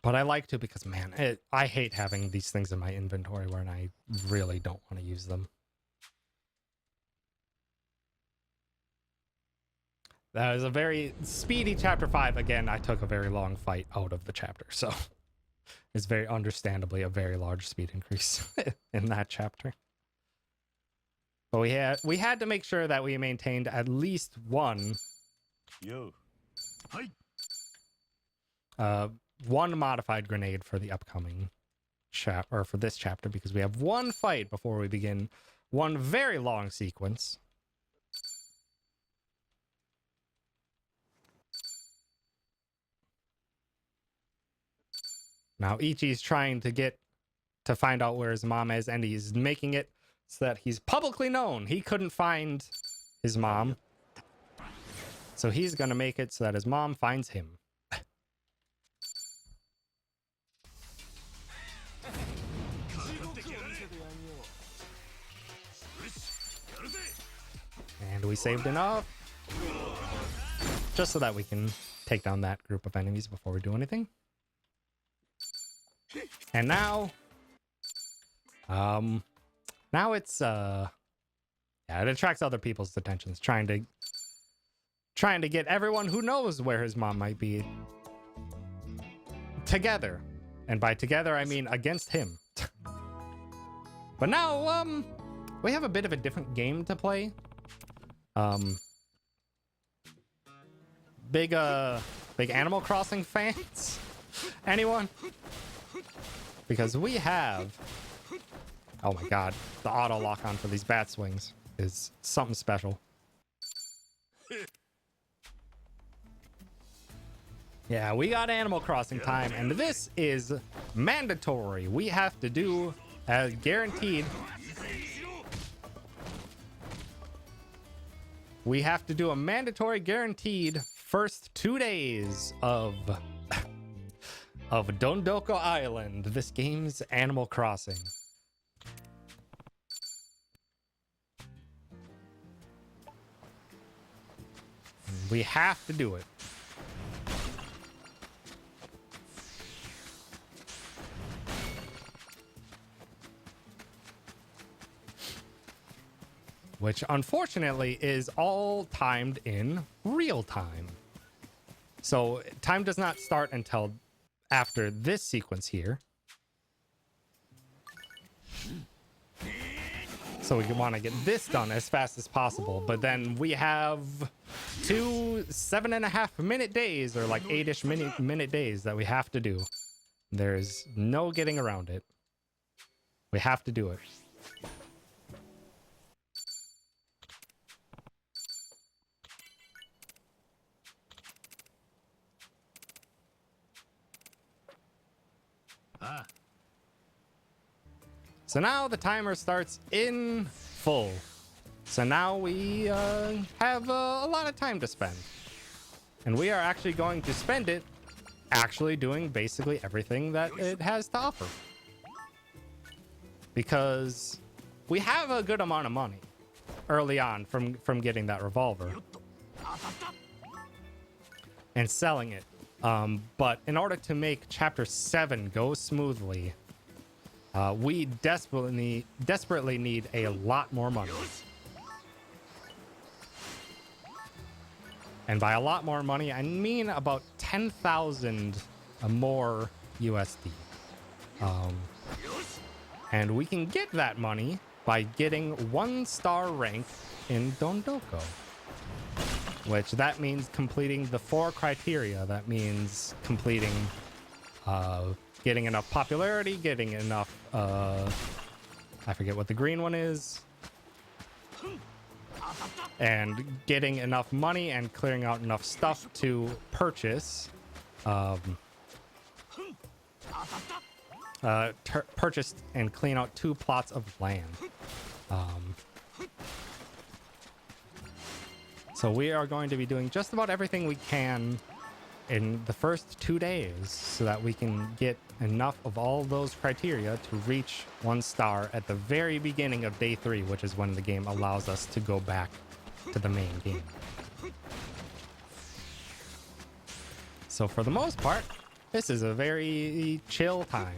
But I like to because, man, I hate having these things in my inventory when I really don't want to use them. That was a very speedy chapter 5. Again, I took a very long fight out of the chapter, so it's very understandably a very large speed increase in that chapter. But we had to make sure that we maintained at least one one modified grenade for the upcoming chapter, or for this chapter, because we have one fight before we begin one very long sequence. Now Ichi's trying to find out where his mom is, and he's making it so that he's publicly known. He couldn't find his mom, so he's gonna make it so that his mom finds him. And we saved enough just so that we can take down that group of enemies before we do anything. And now it's yeah, it attracts other people's attentions, trying to get everyone who knows where his mom might be together. And by together I mean against him. But now we have a bit of a different game to play. Big Animal Crossing fans? Anyone? Because we have, oh my god, the auto lock on for these bat swings is something special. Yeah, we got Animal Crossing time, and this is mandatory. We have to do as guaranteed. We have to do a mandatory guaranteed first 2 days of Dondoko Island, this game's Animal Crossing. We have to do it. Which unfortunately is all timed in real time. So time does not start until after this sequence here. So we want to get this done as fast as possible, but then we have 2 7.5-minute days, or like 8-ish minute days that we have to do. There's no getting around it. We have to do it. So now the timer starts in full. So now we have a lot of time to spend. And we are actually going to spend it actually doing basically everything that it has to offer. Because we have a good amount of money early on from getting that revolver and selling it. But in order to make Chapter 7 go smoothly, we desperately need a lot more money. And by a lot more money, I mean about 10,000 more USD. And we can get that money by getting 1-star rank in Dondoko. Which that means completing the 4 criteria. That means completing, getting enough popularity, getting enough, I forget what the green one is, and getting enough money and clearing out enough stuff to purchase, purchase and clean out 2 plots of land. So we are going to be doing just about everything we can in the first 2 days so that we can get enough of all those criteria to reach 1 star at the very beginning of day 3, which is when the game allows us to go back to the main game. So for the most part, this is a very chill time.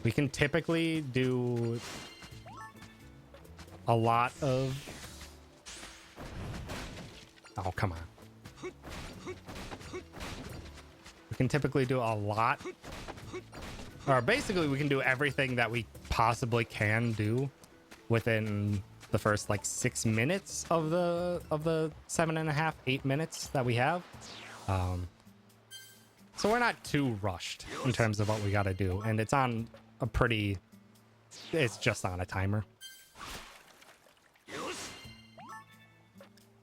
We can typically do a lot of... Oh, come on. We can typically do a lot. Or basically, we can do everything that we possibly can do within the first, like, 6 minutes of the 7.5, 8 minutes that we have. So we're not too rushed in terms of what we got to do. And it's on a pretty... It's just on a timer.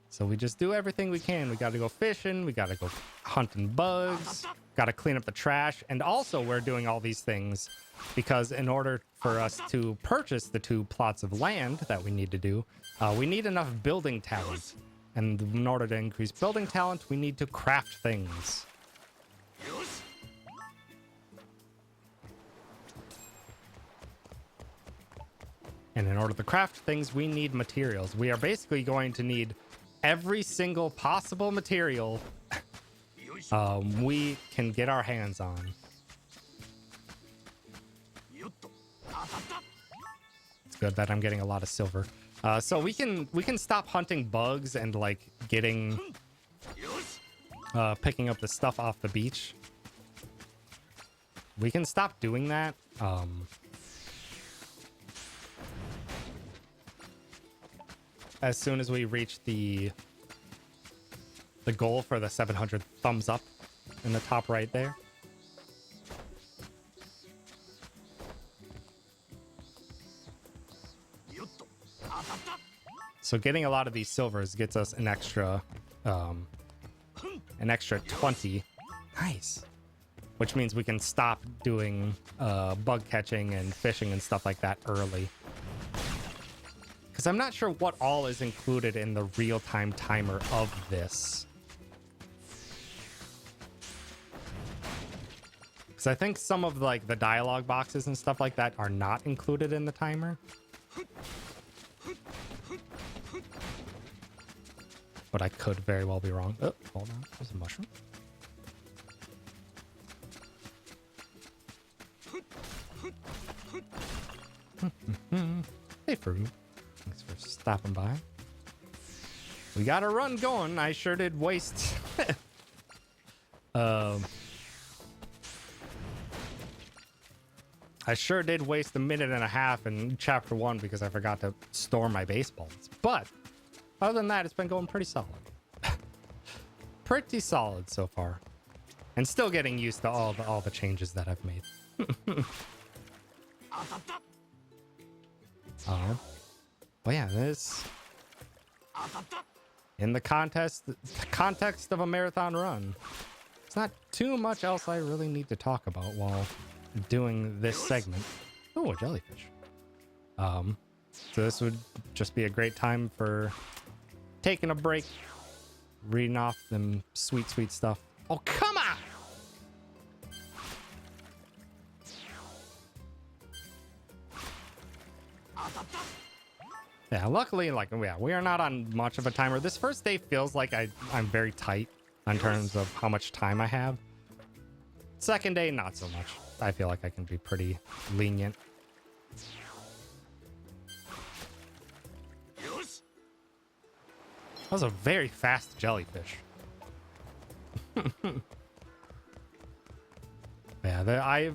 So we just do everything we can. We got to go fishing. We got to go hunting bugs. Got to clean up the trash. And also we're doing all these things because in order for us to purchase the 2 plots of land that we need to do, we need enough building talent. And in order to increase building talent, we need to craft things. And in order to craft things, we need materials. We are basically going to need every single possible material we can get our hands on. It's good that I'm getting a lot of silver. So we can stop hunting bugs and like getting picking up the stuff off the beach. We can stop doing that. As soon as we reach the goal for the 700 thumbs up in the top right there. So getting a lot of these silvers gets us an extra 20. Nice. Which means we can stop doing bug catching and fishing and stuff like that early. Because I'm not sure what all is included in the real-time timer of this. Because I think some of like the dialogue boxes and stuff like that are not included in the timer. But I could very well be wrong. Oh, hold on. There's a mushroom. Hey, Froob. Thanks for stopping by. We got a run going. I sure did waste... I sure did waste a minute and a half in chapter 1 because I forgot to store my baseballs. But other than that, it's been going pretty solid. Pretty solid so far. And still getting used to all the changes that I've made. But yeah, this... In the context of a marathon run, it's not too much else I really need to talk about while doing this segment. Oh, a jellyfish. So this would just be a great time for taking a break, reading off them sweet, sweet stuff. Oh, come on! Yeah, luckily, like, yeah, we are not on much of a timer. This first day feels like I'm very tight in terms of how much time I have. Second day, not so much. I feel like I can be pretty lenient. That was a very fast jellyfish. Yeah,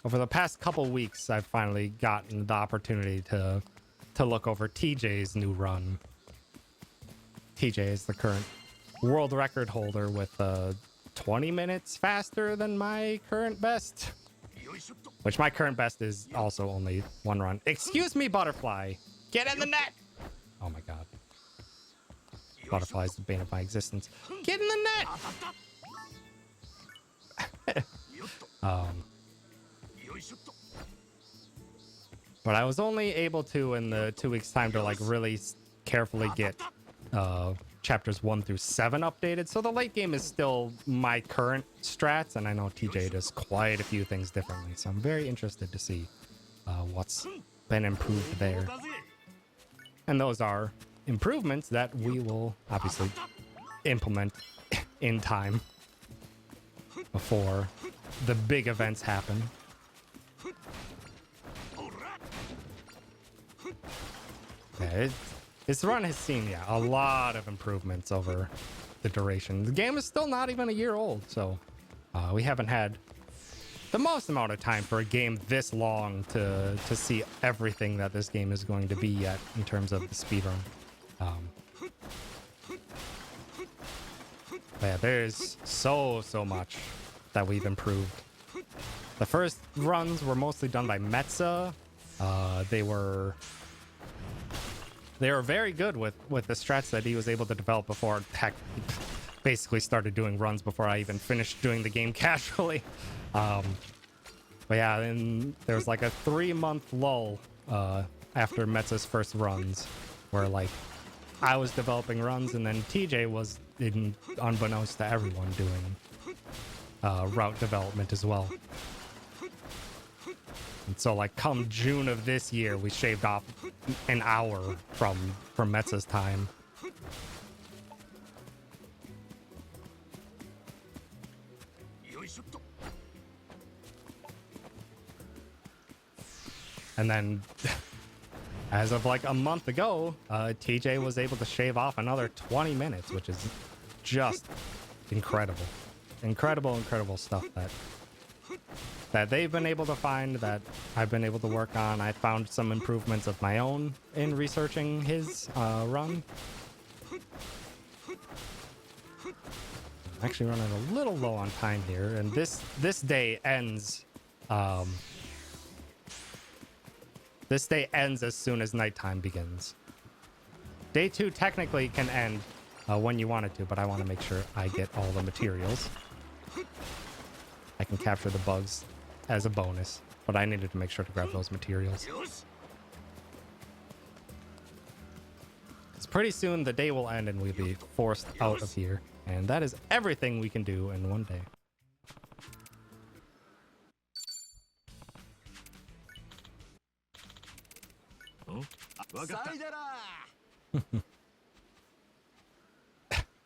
over the past couple weeks, I've finally gotten the opportunity to look over TJ's new run. TJ is the current world record holder with 20 minutes faster than my current best. Which my current best is also only 1 run. Excuse me, butterfly. Get in the net. Oh my god. Butterfly is the bane of my existence. Get in the net. But I was only able to, in the 2 weeks time, to like really carefully get chapters 1 through 7 updated. So the late game is still my current strats, and I know TJ does quite a few things differently. So I'm very interested to see what's been improved there. And those are improvements that we will obviously implement in time before the big events happen. Yeah, this run has seen, yeah, a lot of improvements over the duration. The game is still not even a year old, so we haven't had the most amount of time for a game this long to see everything that this game is going to be yet in terms of the speedrun. Yeah, there's so much that we've improved. The first runs were mostly done by Metza. They were very good with the strats that he was able to develop before. Heck, basically started doing runs before I even finished doing the game casually. But yeah, then there was like a 3-month lull after Metza's first runs, where like I was developing runs and then TJ was, unbeknownst to everyone, doing route development as well. And so like come June of this year, we shaved off an hour from Metza's time. And then as of like a month ago, TJ was able to shave off another 20 minutes, which is just incredible. Incredible stuff that they've been able to find, that I've been able to work on. I found some improvements of my own in researching his run. I'm actually running a little low on time here, and this day ends this day ends as soon as nighttime begins. Day 2 technically can end when you want it to, but I want to make sure I get all the materials. I can capture the bugs as a bonus, but I needed to make sure to grab those materials. Because pretty soon the day will end and we'll be forced out of here. And that is everything we can do in one day.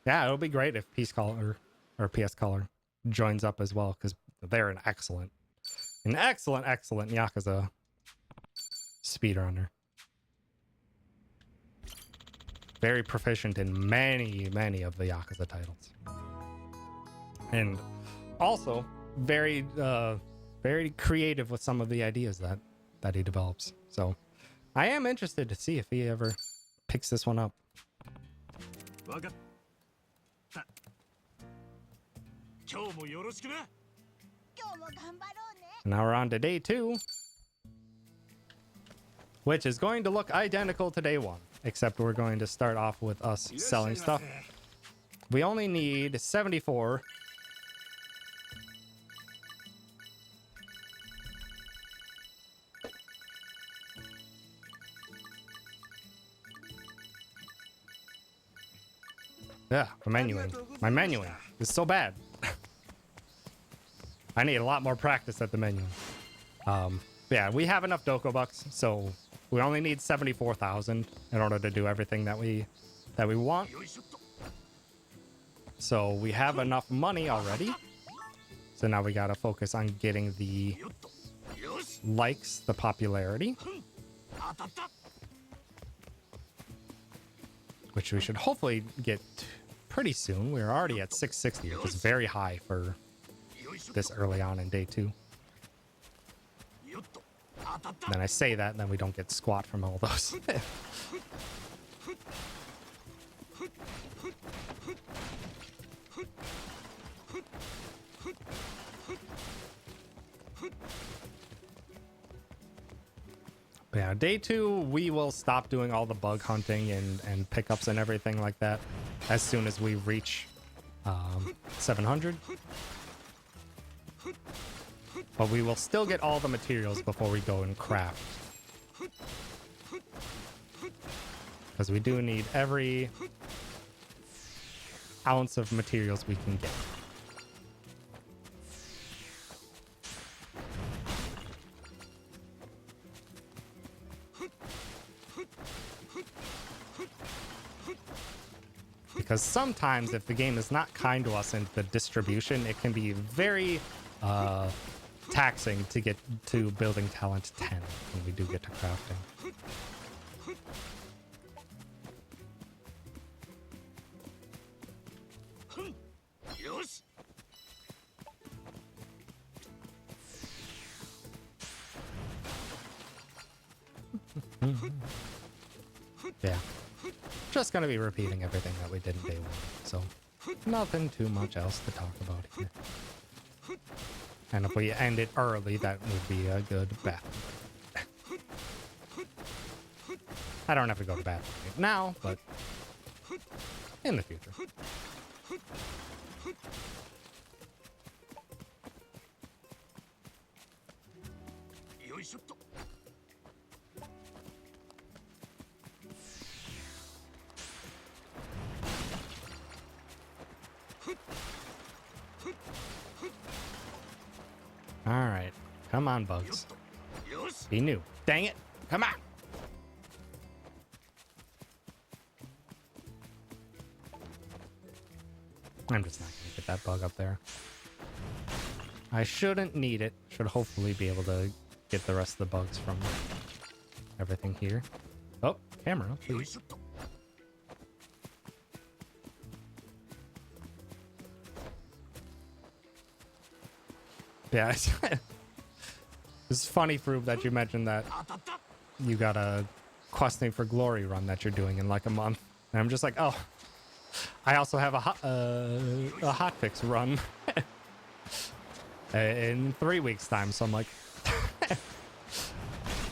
Yeah, it'll be great if Peace Caller or PS Caller joins up as well, because they're an excellent Yakuza speedrunner. Very proficient in many of the Yakuza titles. And also very creative with some of the ideas that he develops. So I am interested to see if he ever picks this one up. Now we're on to day 2, which is going to look identical to day 1, except we're going to start off with us selling stuff. We only need 74. Yeah, my menuing is so bad. I need a lot more practice at the menu. Yeah, we have enough Doko bucks, so we only need 74,000 in order to do everything that we want. So we have enough money already. So now we gotta focus on getting the likes, the popularity, which we should hopefully get pretty soon. We're already at 660, which is very high for this early on in day 2. Then I say that, and then we don't get squat from all those. But yeah, day 2, we will stop doing all the bug hunting and pickups and everything like that as soon as we reach 700. But we will still get all the materials before we go and craft because we do need every ounce of materials we can get. Because sometimes if the game is not kind to us in the distribution, it can be very taxing to get to building talent 10 when we do get to crafting. Yeah. Just gonna be repeating everything that we did in day 1, so nothing too much else to talk about here. And if we end it early, that would be a good bet. I don't have to go to bed right now, but in the future. Alright. Come on, bugs. Be new. Dang it. Come on. I'm just not going to get that bug up there. I shouldn't need it. Should hopefully be able to get the rest of the bugs from everything here. Oh, camera, please. Yeah, it's funny, Froob, that you mentioned that you got a questing for glory run that you're doing in like a month, and I'm just like, oh, I also have a hotfix run in 3 weeks' time, so I'm like,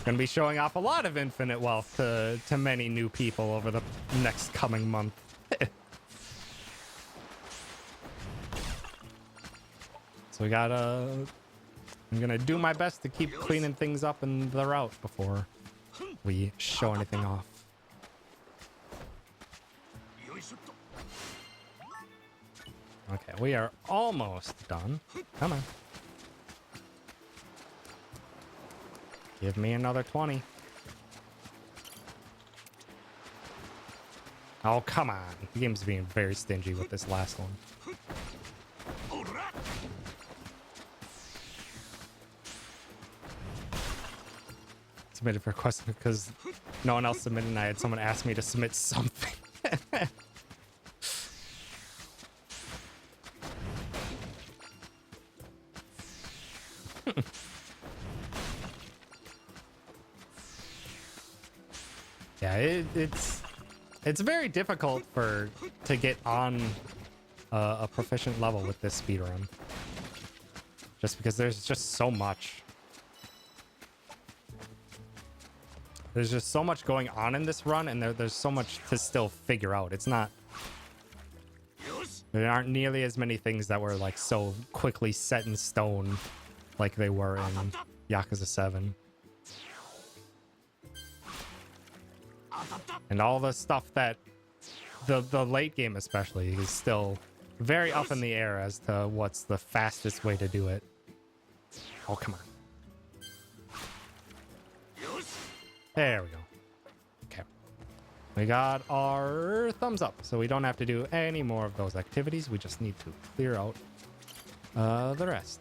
gonna be showing off a lot of infinite wealth to many new people over the next coming month. So we gotta... I'm gonna do my best to keep cleaning things up in the route before we show anything off. Okay, we are almost done. Come on. Give me another 20. Oh, come on. The game's being very stingy with this last one. Submitted for request because no one else submitted and I had someone ask me to submit something. Yeah, it's very difficult to get on a proficient level with this speedrun. Just because there's just so much. There's just so much going on in this run, and there's so much to still figure out. It's not... There aren't nearly as many things that were, like, so quickly set in stone like they were in Yakuza 7. And all the stuff that... The late game, especially, is still very up in the air as to what's the fastest way to do it. Oh, come on. There we go. Okay. We got our thumbs up, so we don't have to do any more of those activities. We just need to clear out the rest.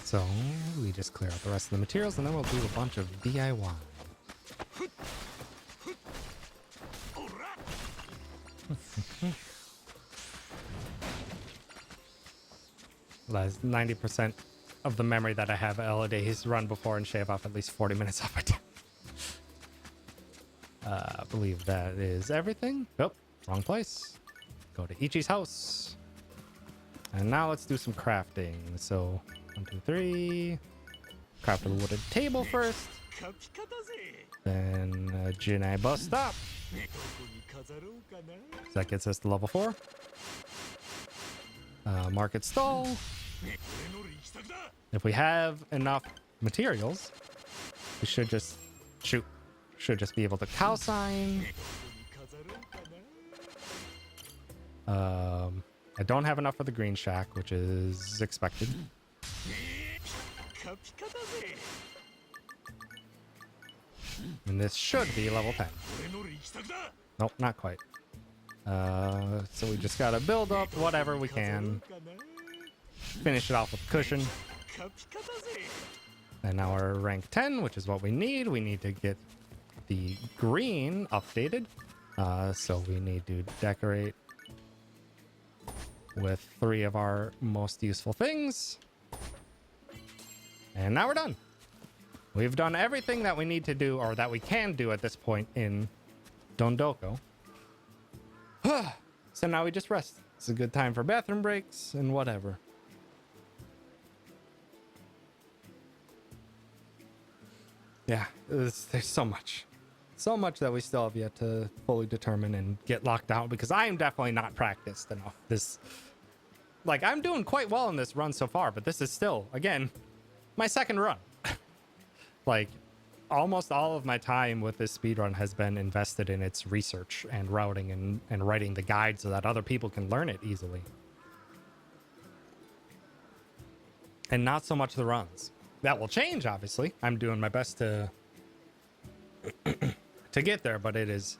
So we just clear out the rest of the materials and then we'll do a bunch of DIY. That's 90% of the memory that I have L-Days run before and shave off at least 40 minutes off it. I believe that is everything. Oh, wrong place. Go to Ichi's house. And now let's do some crafting. So 1, 2, 3. Craft a wooden table first. カピカだぜ Then Jinai bus stop. どこに飾ろうかな So that gets us to level 4. Market stall. 俺の力作だ If we have enough materials, we should just be able to cow sign. どこに飾ろうかな I don't have enough for the green shack, which is expected. カピカだぜ And this should be level 10. 俺の力作だ Nope, not quite. So we just gotta build up whatever we can. Finish it off with cushion. カピカだぜ And now we're rank 10, which is what we need. We need to get the green updated. So we need to decorate with 3 of our most useful things. And now we're done. We've done everything that we need to do, or that we can do at this point in Dondoko. So now we just rest. It's a good time for bathroom breaks and whatever. Yeah, there's so much. So much that we still have yet to fully determine and get locked out, because I am definitely not practiced enough. Like, I'm doing quite well in this run so far, but this is still, again, my second run. Like, almost all of my time with this speedrun has been invested in its research and routing and writing the guide so that other people can learn it easily. And not so much the runs. That will change, obviously. I'm doing my best to to get there, but it's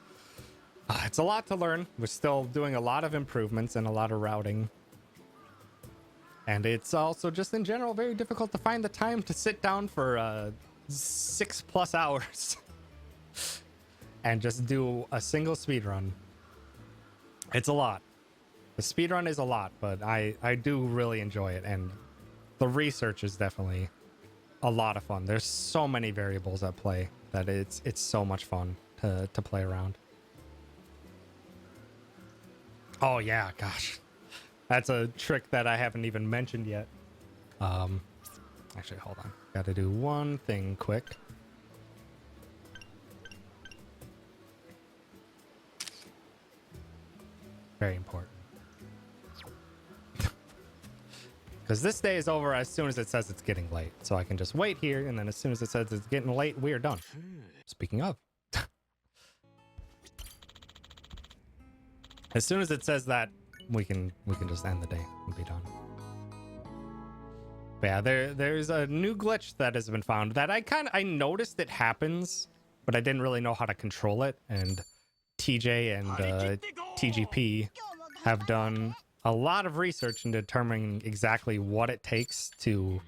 a lot to learn. We're still doing a lot of improvements and a lot of routing. And it's also just in general very difficult to find the time to sit down for 6+ hours and just do a single speed run. It's a lot. The speed run is a lot, but I do really enjoy it, and the research is definitely a lot of fun. There's so many variables at play that it's so much fun to play around. Oh yeah, gosh. That's a trick that I haven't even mentioned yet. Actually, hold on. Got to do one thing quick. Very important. Because this day is over as soon as it says it's getting late. So I can just wait here, and then as soon as it says it's getting late, we are done. Speaking of. As soon as it says that, we can just end the day and be done. But yeah, there's a new glitch that has been found that I noticed it happens, but I didn't really know how to control it. And TJ and TGP have done a lot of research in determining exactly what it takes to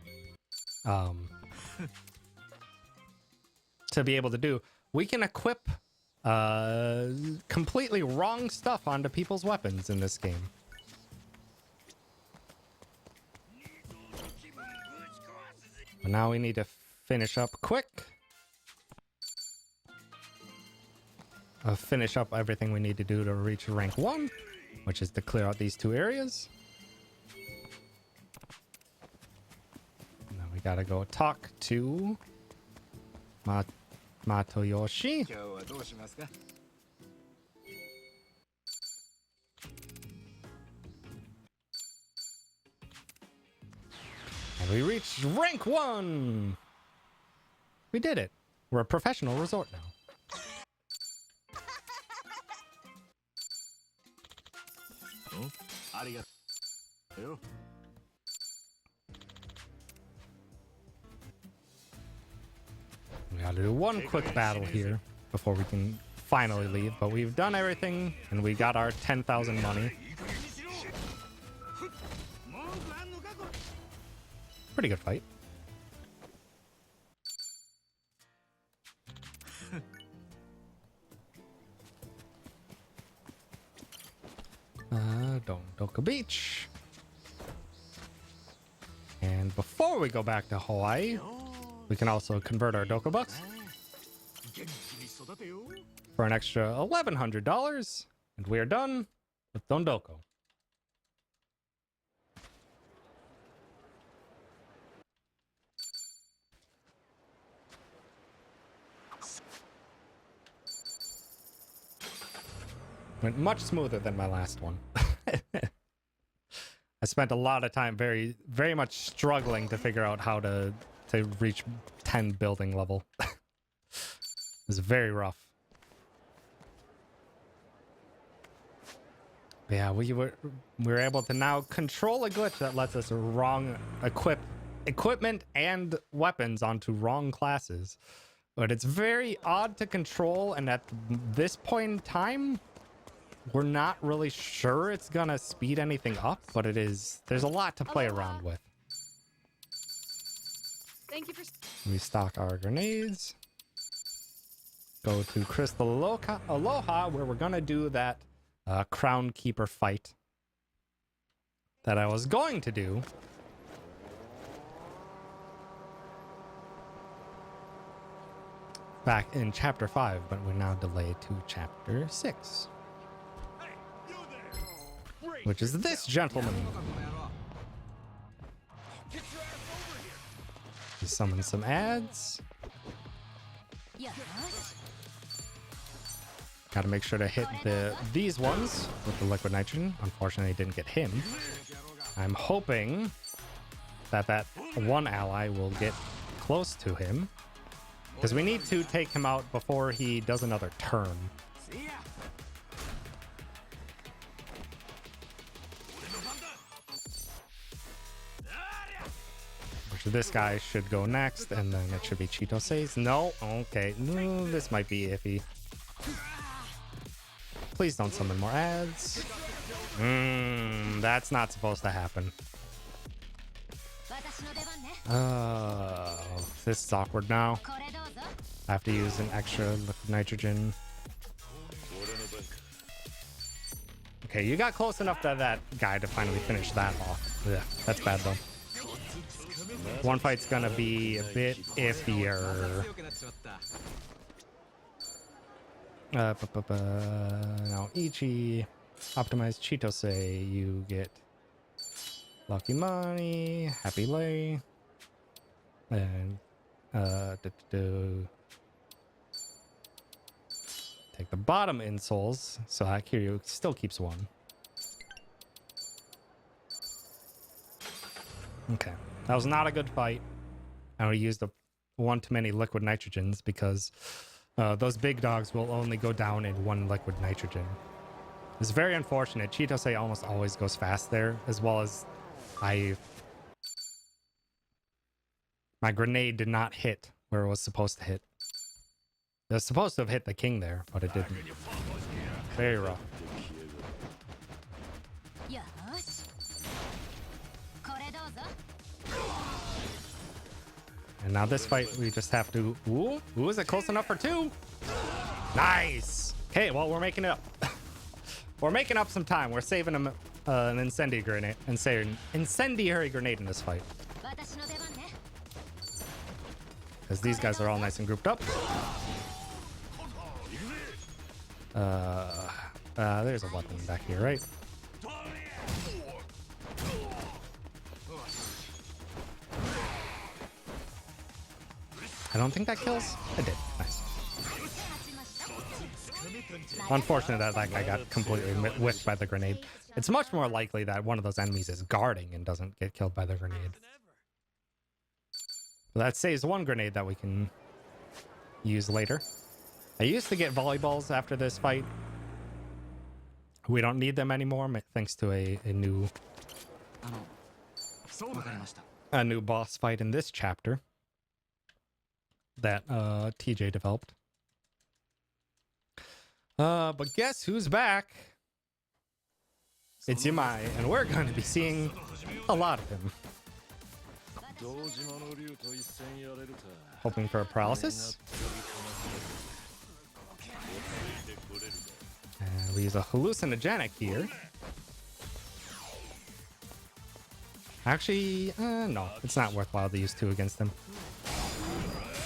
be able to do. We can equip completely wrong stuff onto people's weapons in this game. But now we need to finish up quick. Finish up everything we need to do to reach rank 1, which is to clear out these 2 areas. Now we gotta go talk to Matoyoshi. 今日はどうしますか And we reached rank 1! We did it. We're a professional resort now. Oh, ありがとうよ We gotta do one quick battle here before we can finally leave, but we've done everything and we got our 10,000 money. Pretty good fight. Dondoka Beach. And before we go back to Hawaii, we can also convert our Doka Bucks 元気に育てよ for an extra $1,100. And we are done with Dondoko. Went much smoother than my last one. I spent a lot of time very much struggling to figure out how to reach 10 building level. It was very rough. But yeah, we were able to now control a glitch that lets us equip equipment and weapons onto wrong classes. But it's very odd to control, and at this point in time, we're not really sure it's gonna speed anything up, but it is. There's a lot to play around with. Thank you for. We stock our grenades. Go to Crystal Aloha, where we're gonna do that Crown Keeper fight that I was going to do. Back in Chapter 5, but we're now delayed to Chapter 6. Which is this gentleman. He summons some ads. Gotta make sure to hit these ones with the liquid nitrogen. Unfortunately, didn't get him. I'm hoping that one ally will get close to him, because we need to take him out before he does another turn. This guy should go next, and then it should be Chitosei's. No, okay, no, this might be iffy. Please don't summon more ads. That's not supposed to happen. This is awkward now. I have to use an extra liquid nitrogen. Okay, you got close enough to that guy to finally finish that off. Yeah, that's bad though. One fight's gonna be a bit iffier. Now Ichi, optimize Chitosei, you get lucky money, happy lay, and take the bottom insoles, so Kiryu still keeps one. Okay. That was not a good fight. And we used one too many liquid nitrogens, because those big dogs will only go down in one liquid nitrogen. It's very unfortunate. Chitosei almost always goes fast there, as well as my grenade did not hit where it was supposed to hit. It was supposed to have hit the king there, but it didn't. Very rough. And now this fight, we just have to... Ooh, is it close enough for 2? Nice! Okay, well, we're making it up. We're making up some time. We're saving him an incendiary grenade in this fight. Because these guys are all nice and grouped up. There's a weapon back here, right? I don't think that kills. It did. Nice. Unfortunate that guy got completely whiffed by the grenade. It's much more likely that one of those enemies is guarding and doesn't get killed by the grenade. So that saves one grenade that we can use later. I used to get volleyballs after this fight. We don't need them anymore, thanks to a new boss fight in this chapter that TJ developed. But guess who's back? It's Yamai, and we're going to be seeing a lot of him. Hoping for a paralysis. And we use a hallucinogenic here. Actually, no, it's not worthwhile to use 2 against him.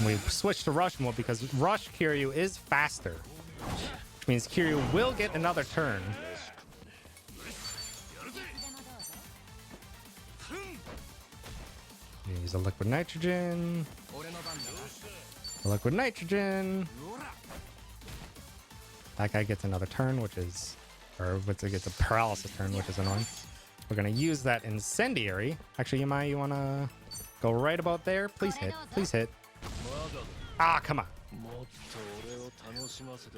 We switched to Rush mode because Rush Kiryu is faster, which means Kiryu will get another turn. Use a liquid nitrogen. A liquid nitrogen. That guy gets another turn, which is, or gets a paralysis turn, which is annoying. We're gonna use that incendiary. Actually, Yamai, you wanna go right about there? Please hit. Please hit. Ah, come on.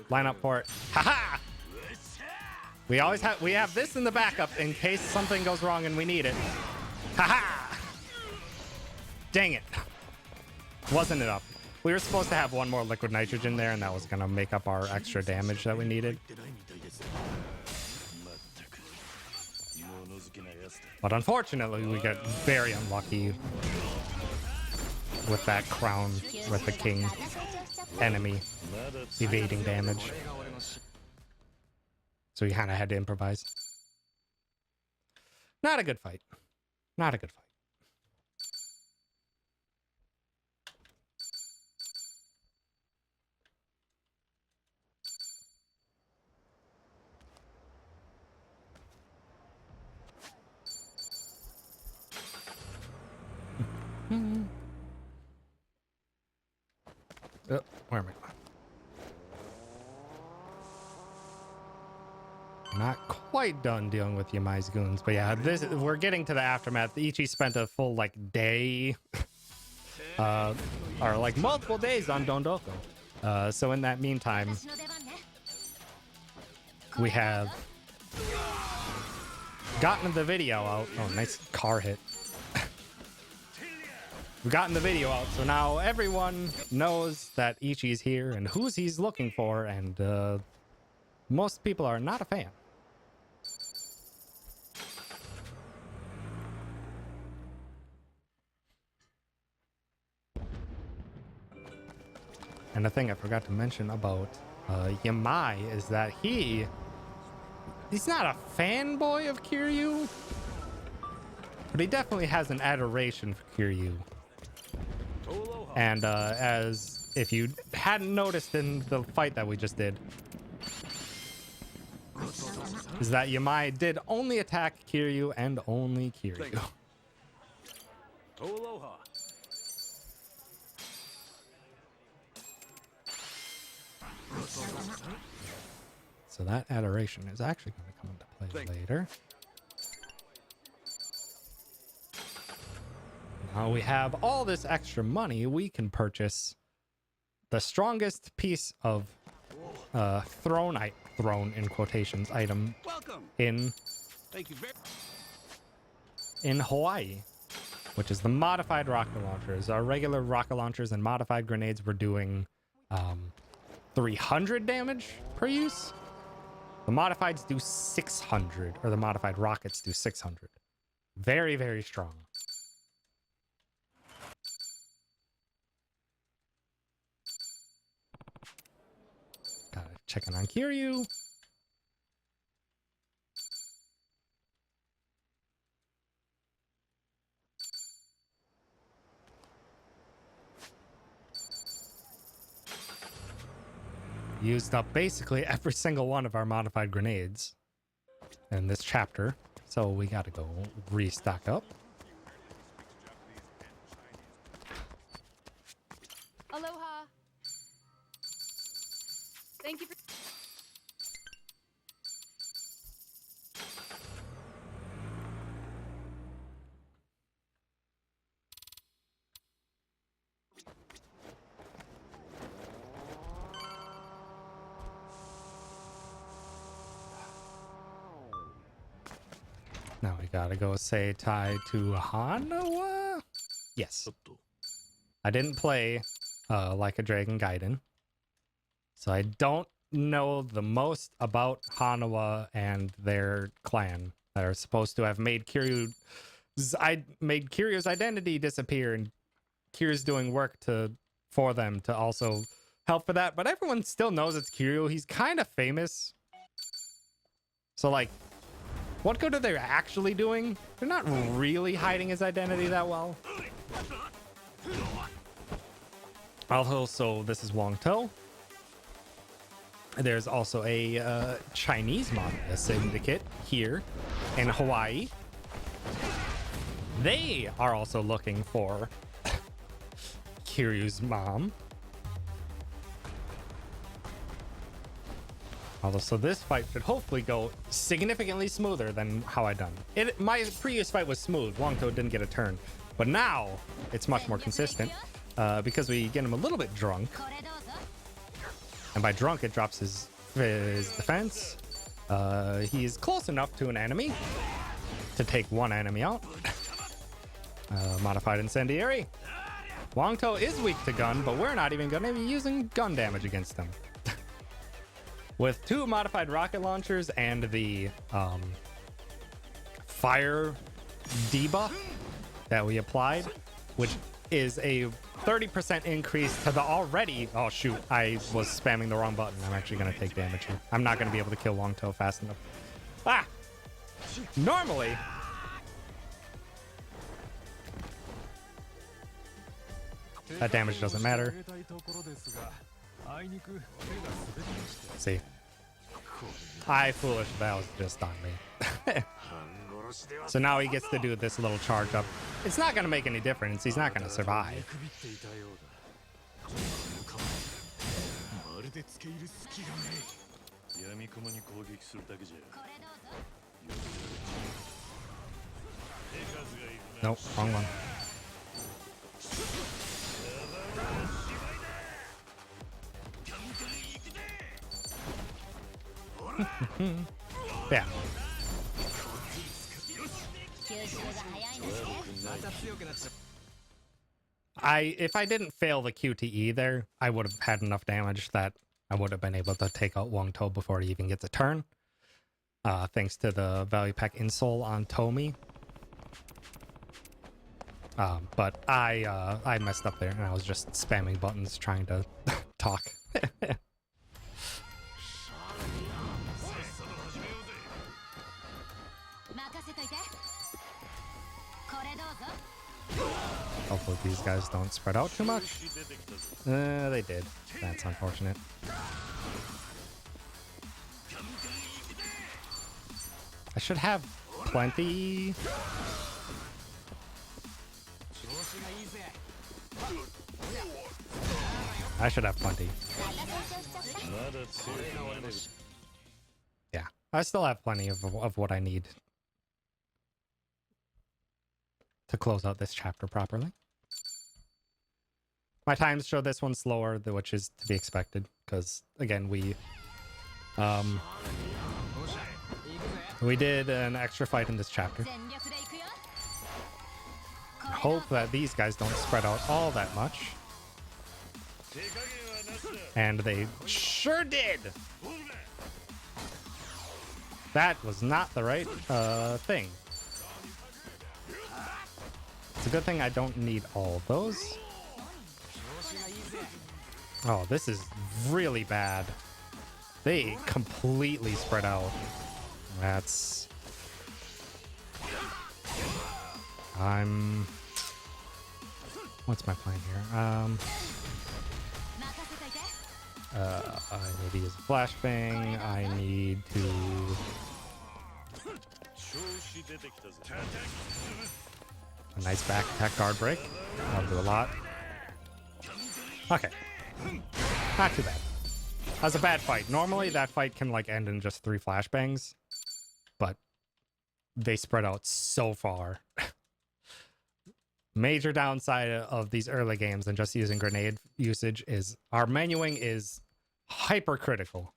Line up for it. Haha! We have this in the backup in case something goes wrong and we need it. Haha! Dang it. Wasn't enough. We were supposed to have one more liquid nitrogen there, and that was gonna make up our extra damage that we needed. But unfortunately, we got very unlucky with that crown, with the king enemy evading damage. So we kind of had to improvise. Not a good fight. Not a good fight. Oh, where am I? Not quite done dealing with Yamai's goons, but yeah, we're getting to the aftermath. Ichi spent a full like day, or like multiple days on Dondoko. So in that meantime, we have gotten the video out. Oh, nice car hit. We've gotten the video out, so now everyone knows that Ichi's here and who's he's looking for, and most people are not a fan. And the thing I forgot to mention about Yamai is that he's not a fanboy of Kiryu, but he definitely has an adoration for Kiryu. And as if you hadn't noticed in the fight that we just did, is that Yamai did only attack Kiryu and only Kiryu. So that adoration is actually going to come into play later. Now we have all this extra money, we can purchase the strongest piece of throne in quotations item in Hawaii, which is the modified rocket launchers. Our regular rocket launchers and modified grenades were doing 300 damage per use. The modifieds do 600, or the modified rockets do 600. Very, very strong. Gotta check in on Kiryu. Used up basically every single one of our modified grenades in this chapter, so we gotta go restock up. Aloha. Thank you for... Now we gotta go say tie to Hanawa. Yes. I didn't play Like a Dragon Gaiden, so I don't know the most about Hanawa and their clan that are supposed to have made Kiryu's identity disappear, and Kiryu's doing work for them to also help for that. But everyone still knows it's Kiryu. He's kind of famous, so like, what good are they actually doing? They're not really hiding his identity that well. Also, this is Wong To. There's also a Chinese mafia syndicate here in Hawaii. They are also looking for Kiryu's mom. Although, so this fight should hopefully go significantly smoother than how I done. My previous fight was smooth. Wongto didn't get a turn. But now, it's much more consistent because we get him a little bit drunk. And by drunk, it drops his defense. He's close enough to an enemy to take one enemy out. Modified Incendiary. Wongto is weak to gun, but we're not even going to be using gun damage against him. With 2 modified rocket launchers and the fire debuff that we applied, which is a 30% increase to the already... Oh, shoot. I was spamming the wrong button. I'm actually going to take damage here. I'm not going to be able to kill Wongto fast enough. Ah! Normally... That damage doesn't matter. See. I foolish, that was just on me. So now he gets to do this little charge up. It's not going to make any difference. He's not going to survive. Nope, wrong one. Yeah. If I didn't fail the QTE there, I would have had enough damage that I would have been able to take out Wongto before he even gets a turn. Thanks to the value pack insole on Tomi. But I messed up there and I was just spamming buttons trying to talk. Hopefully these guys don't spread out too much. They did. That's unfortunate. I should have plenty. I should have plenty. Yeah, I still have plenty of what I need to close out this chapter properly. My times show this one slower, which is to be expected, because again we did an extra fight in this chapter. I hope that these guys don't spread out all that much. And they sure did! That was not the right thing. It's a good thing I don't need all of those. Oh, this is really bad. They completely spread out. That's... What's my plan here? I need to use a flashbang. I need to... A nice back attack guard break. That'll do a lot. Okay. Not too bad. That was a bad fight. Normally that fight can like end in just 3 flashbangs. But they spread out so far. Major downside of these early games and just using grenade usage is our menuing is hypercritical.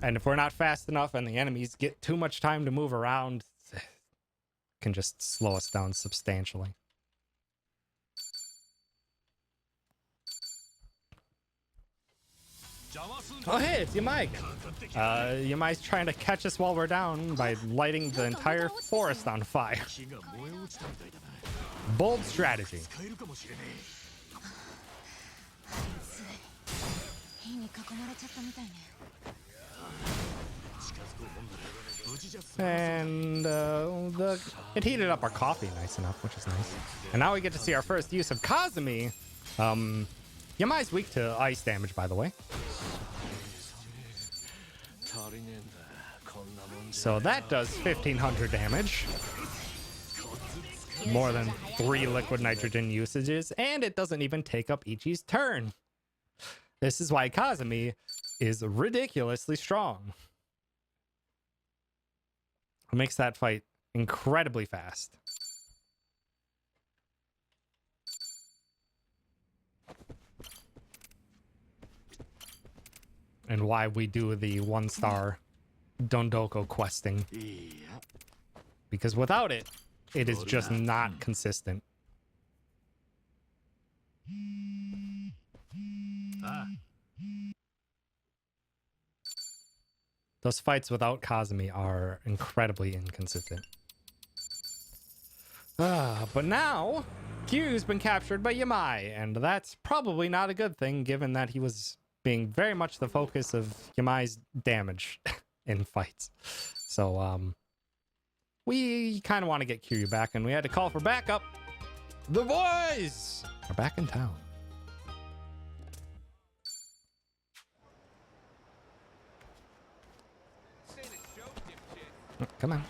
And if we're not fast enough and the enemies get too much time to move around, it can just slow us down substantially. Oh hey, it's Yamai. Yamai's trying to catch us while we're down by lighting the entire forest on fire. Bold strategy. And it heated up our coffee nice enough, which is nice. And now we get to see our first use of Kazumi. Yamai's weak to ice damage, by the way. So that does 1500 damage. More than 3 liquid nitrogen usages, and it doesn't even take up Ichi's turn. This is why Kazumi is ridiculously strong. It makes that fight incredibly fast. And why we do the 1-star Dondoko questing. Because without it, it is just not consistent. Those fights without Kazumi are incredibly inconsistent. But now, Kiryu's been captured by Yamai, and that's probably not a good thing, given that he was being very much the focus of Yamai's damage in fights. So, we kind of want to get Kiryu back, and we had to call for backup. The boys are back in town. Oh, come on.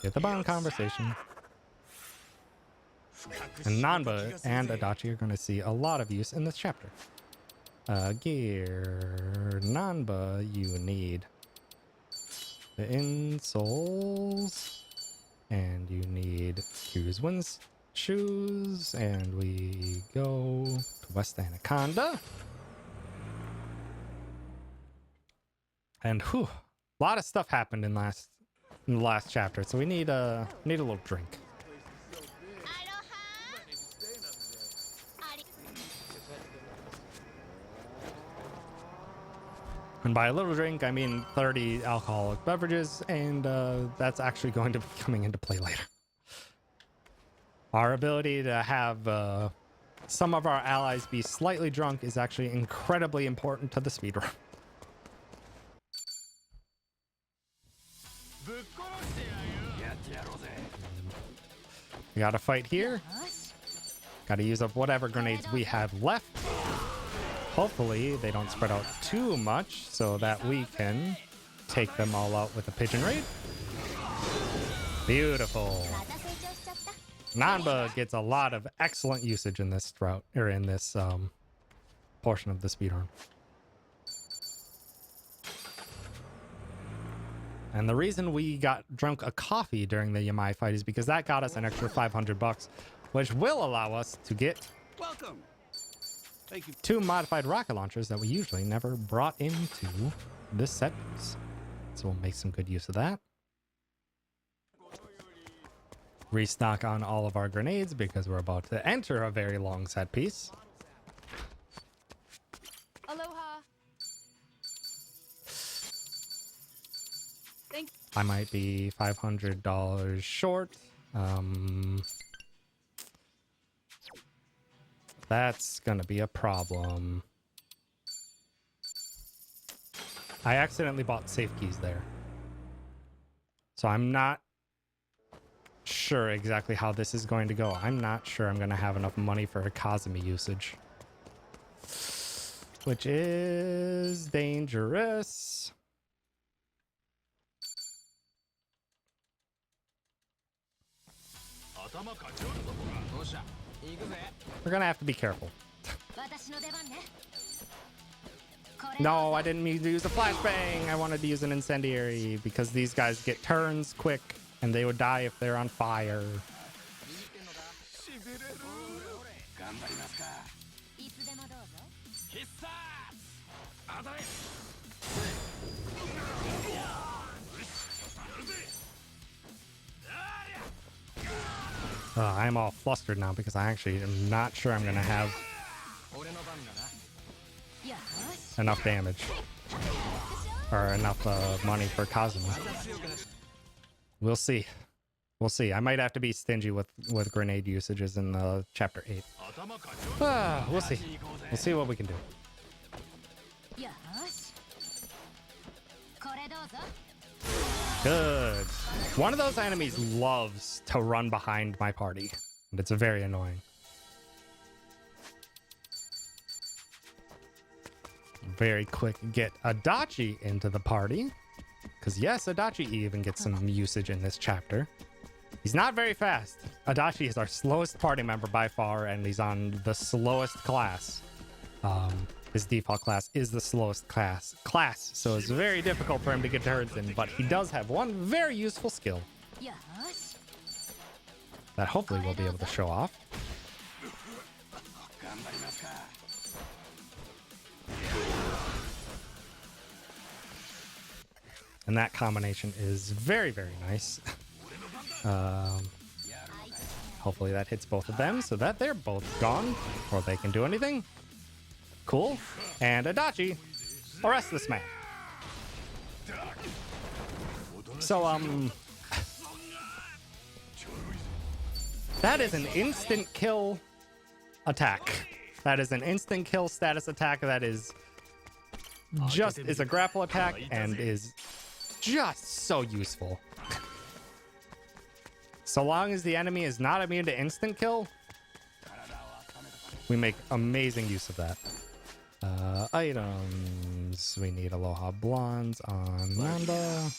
Get the bond conversation. And Nanba and Adachi are going to see a lot of use in this chapter. Gear. Nanba, you need the insoles, and you need Kiryu's Wind's shoes, and we go to West Anaconda. And whew, a lot of stuff happened in the last chapter, so we need a little drink. And by a little drink, I mean 30 alcoholic beverages, and that's actually going to be coming into play later. Our ability to have some of our allies be slightly drunk is actually incredibly important to the speedrun. We gotta fight here. Gotta use up whatever grenades we have left. Hopefully they don't spread out too much so that we can take them all out with a pigeon raid. Beautiful. Nanba gets a lot of excellent usage in this route, or in this portion of the speedrun. And the reason we got drunk a coffee during the Yamai fight is because that got us an extra $500, which will allow us to get Welcome. Thank you. 2 modified rocket launchers that we usually never brought into this set piece. So we'll make some good use of that. Restock on all of our grenades because we're about to enter a very long set piece. Aloha. Thank I might be $500 short. That's gonna be a problem. I accidentally bought safe keys there. So I'm not sure exactly how this is going to go. I'm not sure I'm gonna have enough money for a Kazumi usage, which is dangerous. We're gonna have to be careful. No, I didn't mean to use a flashbang. I wanted to use an incendiary because these guys get turns quick and they would die if they're on fire. I'm all flustered now because I actually am not sure I'm gonna have enough damage or enough money for Kazumi. We'll see. We'll see. I might have to be stingy with grenade usages in chapter 8. We'll see. We'll see what we can do. Good. One of those enemies loves to run behind my party, and it's very annoying. Very quick get Adachi into the party because yes, Adachi even gets some usage in this chapter. He's not very fast. Adachi is our slowest party member by far, and he's on the slowest class. His default class is the slowest class, so it's very difficult for him to get turns in, but he does have one very useful skill that hopefully we'll be able to show off. And that combination is very, very nice. Hopefully that hits both of them so that they're both gone before they can do anything. Cool. And Adachi, arrest this man. So, that is an instant kill attack. That is an instant kill status attack that is just is a grapple attack and is just so useful. So long as the enemy is not immune to instant kill, we make amazing use of that. Items. We need Aloha Blondes on Namba.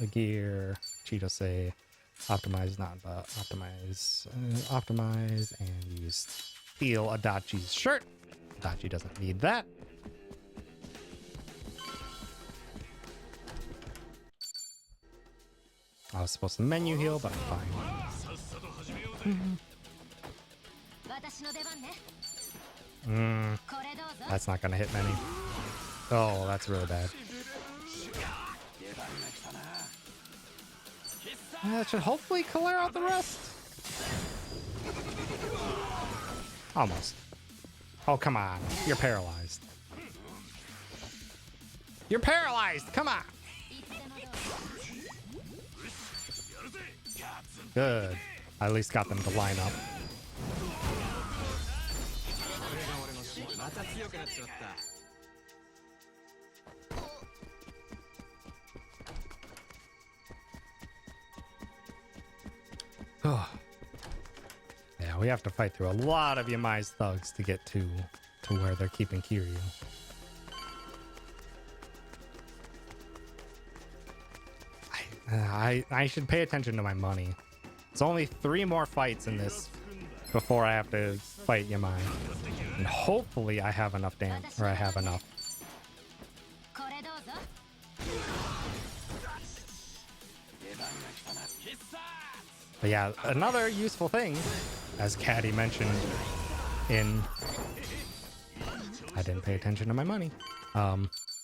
A gear. Chitose. Optimize Namba. Optimize and use steal Adachi's shirt. Adachi doesn't need that. I was supposed to menu heal, but I'm fine. That's not gonna hit many. Oh, that's really bad. That should hopefully clear out the rest. Almost. Oh, come on. You're paralyzed. You're paralyzed! Come on! Good. I at least got them to line up. Yeah, we have to fight through a lot of Yamai's thugs to get to where they're keeping Kiryu. I should pay attention to my money. It's only 3 more fights in this before I have to fight Yamai. And hopefully I have enough damage, or I have enough. But yeah, another useful thing, as Caddy mentioned in... I didn't pay attention to my money.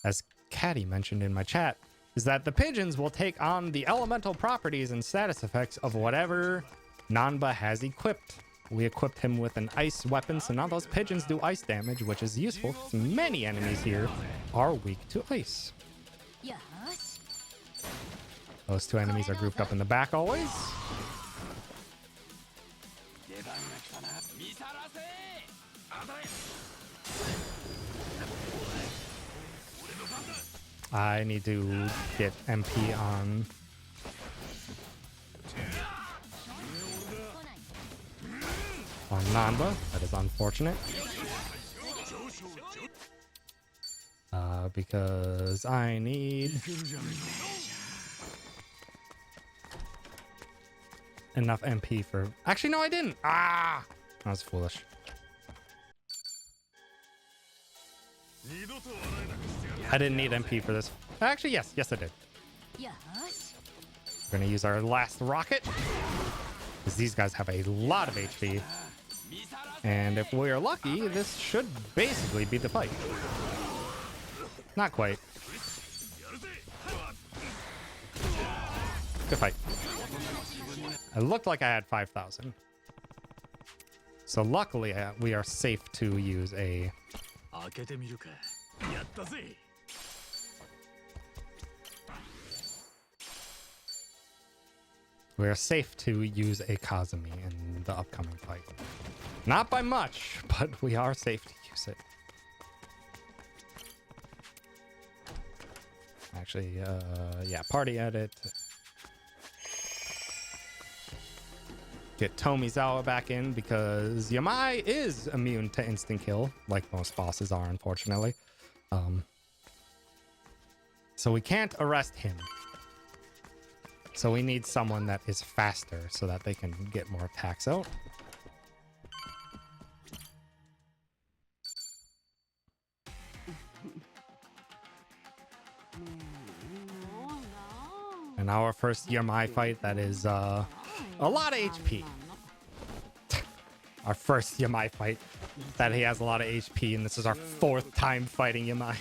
As Caddy mentioned in my chat, is that the pigeons will take on the elemental properties and status effects of whatever Nanba has equipped. We equipped him with an ice weapon, so now those pigeons do ice damage, which is useful because many enemies here are weak to ice. Those 2 enemies are grouped up in the back always. I need to get MP on Nanba. That is unfortunate. Because I need enough MP for... Actually, no, I didn't. Ah! That was foolish. I didn't need MP for this. Actually, yes, I did. We're gonna use our last rocket, because these guys have a lot of HP. And if we're lucky, this should basically beat the fight. Not quite. Good fight. It looked like I had 5,000. So luckily, we are safe to use a... We are safe to use a Kazumi in the upcoming fight. Not by much, but we are safe to use it. Actually, yeah, party edit. Get Tomizawa back in because Yamai is immune to instant kill, like most bosses are, unfortunately. So we can't arrest him. So we need someone that is faster so that they can get more attacks out. And our first Yamai fight that is a lot of HP. Our first Yamai fight that he has a lot of HP, and this is our 4th time fighting Yamai.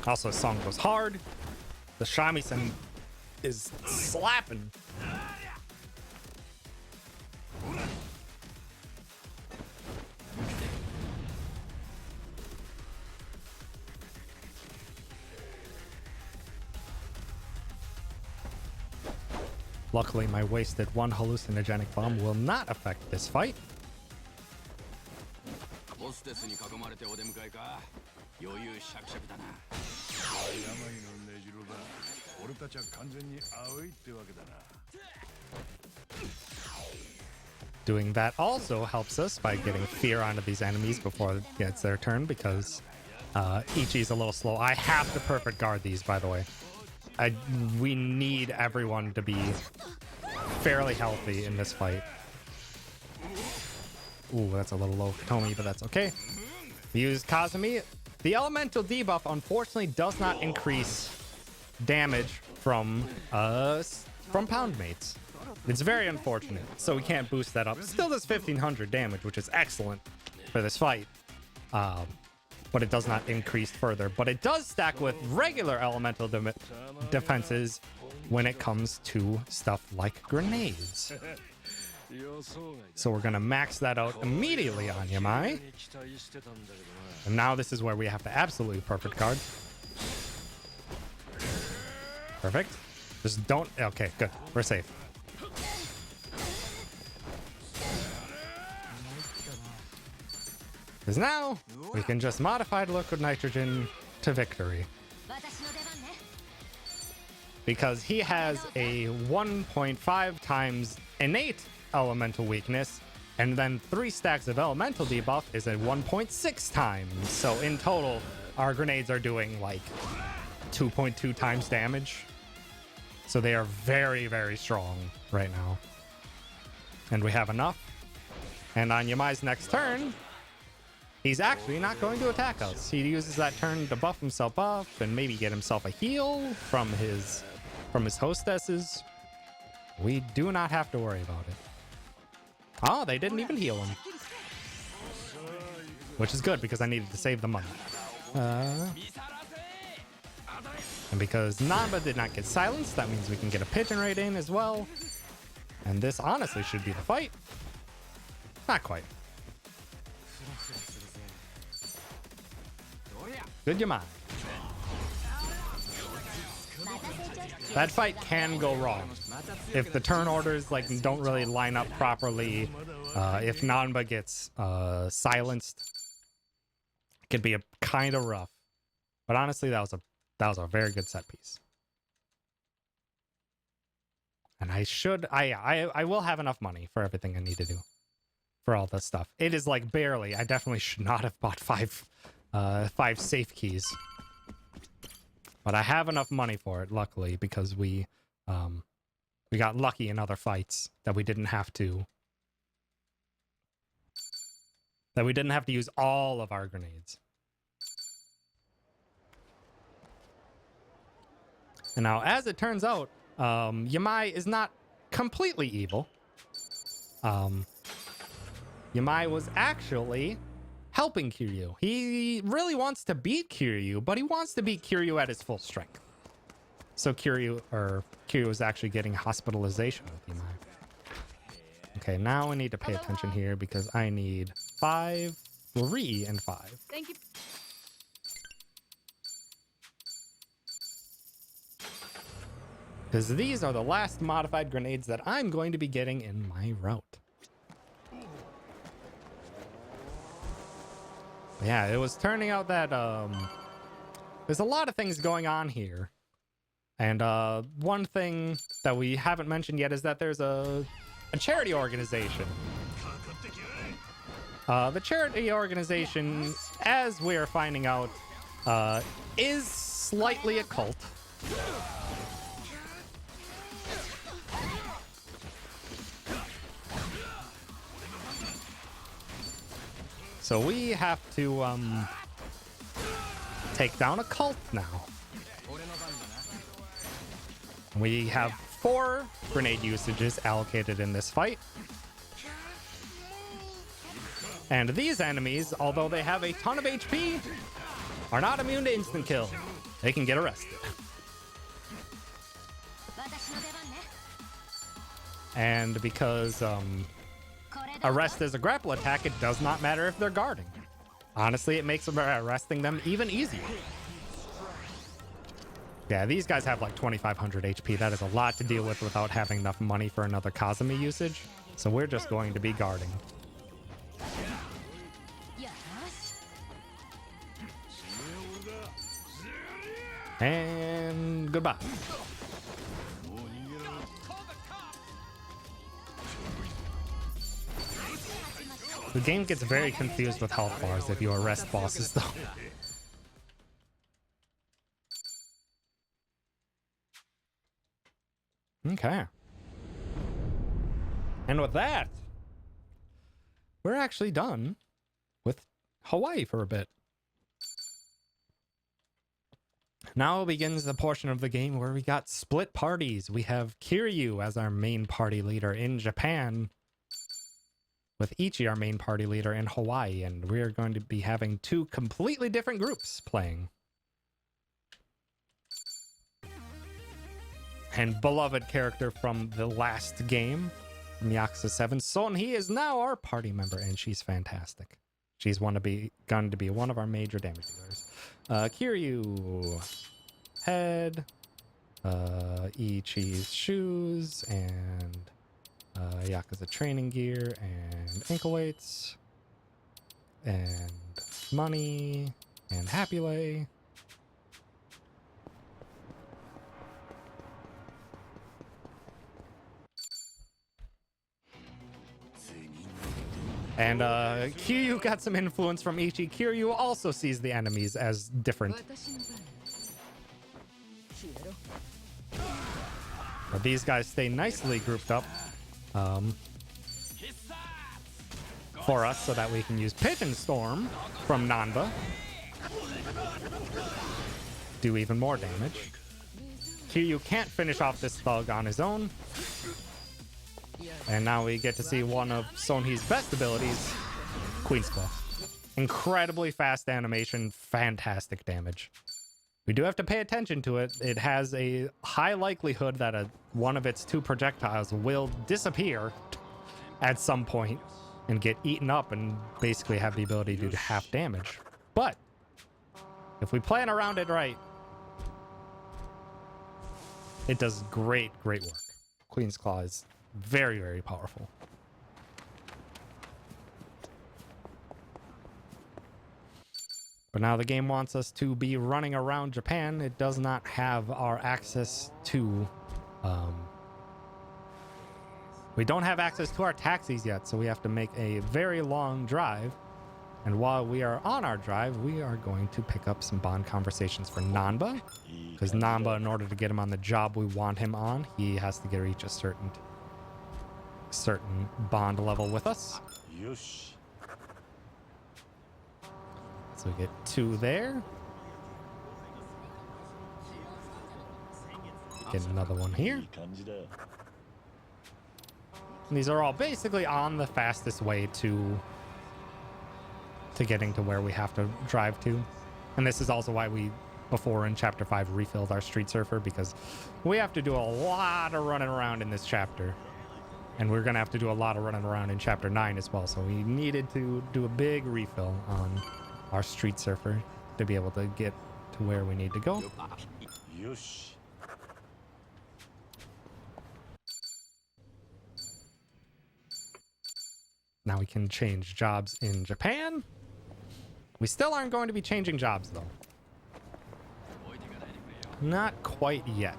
Also, the song goes hard. The shamisen is slapping. Luckily, my wasted 1 hallucinogenic bomb will not affect this fight. Doing that also helps us by getting fear onto these enemies before it gets their turn, because Ichi's a little slow. I have to perfect guard these, by the way. We need everyone to be fairly healthy in this fight. Ooh, that's a little low for Tomi, but that's okay. We use Kazumi. The elemental debuff unfortunately does not increase damage from pound mates. It's very unfortunate, so we can't boost that up. Still does 1500 damage, which is excellent for this fight. But it does not increase further. But it does stack with regular elemental defenses when it comes to stuff like grenades. So we're going to max that out immediately on Yamai. And now this is where we have to absolutely perfect guard. Perfect. Just don't... Okay, good. We're safe. Because now we can just modify the liquid nitrogen to victory. Because he has a 1.5 times innate elemental weakness, and then 3 stacks of elemental debuff is a 1.6 times. So in total, our grenades are doing like 2.2 times damage. So they are very, very strong right now. And we have enough. And on Yamai's next turn, he's actually not going to attack us. He uses that turn to buff himself up and maybe get himself a heal from his hostesses. We do not have to worry about it. Oh, they didn't even heal him. Which is good because I needed to save the money. And because Namba did not get silenced, that means we can get a pigeon raid in as well. And this honestly should be the fight. Not quite. Good Yamai. That fight can go wrong. If the turn orders like don't really line up properly, if Nanba gets silenced, it could be a kind of rough. But honestly, that was a very good set piece. And I will have enough money for everything I need to do for all this stuff. It is like barely. I definitely should not have bought 5 safe keys. But I have enough money for it, luckily, because we got lucky in other fights that we didn't have to use all of our grenades. And now, as it turns out, Yamai is not completely evil. Yamai was actually helping Kiryu. He really wants to beat Kiryu, but he wants to beat Kiryu at his full strength. So Kiryu is actually getting hospitalization with Yamai. Okay, now I need to pay attention here because I need 5, 3, and 5. Thank you. Because these are the last modified grenades that I'm going to be getting in my route. Yeah, it was turning out that there's a lot of things going on here. And one thing that we haven't mentioned yet is that there's a charity organization The charity organization, as we are finding out, is slightly a cult. So we have to take down a cult now. We have 4 grenade usages allocated in this fight. And these enemies, although they have a ton of HP, are not immune to instant kill. They can get arrested. And because arrest is a grapple attack, it does not matter if they're guarding. Honestly, it makes arresting them even easier. Yeah, these guys have like 2,500 HP. That is a lot to deal with without having enough money for another Kazumi usage. So we're just going to be guarding. And goodbye. The game gets very confused with health bars if you arrest bosses, though. Okay. And with that, we're actually done with Hawaii for a bit. Now begins the portion of the game where we got split parties. We have Kiryu as our main party leader in Japan, with Ichi, our main party leader, in Hawaii, and we are going to be having 2 completely different groups playing. And beloved character from the last game, from Yakuza 7, Son, he is now our party member, and she's fantastic. She's going to be one of our major damage dealers. Kiryu, head, Ichi's shoes, and Yakuza training gear, and ankle weights, and money, and Happy Lay. And Kiryu got some influence from Ichi. Kiryu also sees the enemies as different. But these guys stay nicely grouped up for us so that we can use Pigeon Storm from Nanba. Do even more damage. Kiryu can't finish off this thug on his own. And now we get to see one of Sonhee's best abilities, Queen's Claw. Incredibly fast animation, fantastic damage. We do have to pay attention to it. It has a high likelihood that one of its 2 projectiles will disappear at some point and get eaten up and basically have the ability to do half damage. But if we plan around it right, it does great work. Queen's Claw is very, very powerful. But now the game wants us to be running around Japan. It does not have our access to... we don't have access to our taxis yet, so we have to make a very long drive. And while we are on our drive, we are going to pick up some bond conversations for Nanba. Because Nanba, in order to get him on the job we want him on, he has to reach a certain bond level with us. So we get 2 there. Get another one here. And these are all basically on the fastest way to getting to where we have to drive to. And this is also why we, before in Chapter 5, refilled our Street Surfer, because we have to do a lot of running around in this chapter. And we're going to have to do a lot of running around in Chapter 9 as well. So we needed to do a big refill on our Street Surfer to be able to get to where we need to go. Now we can change jobs in Japan. We still aren't going to be changing jobs, though. Not quite yet.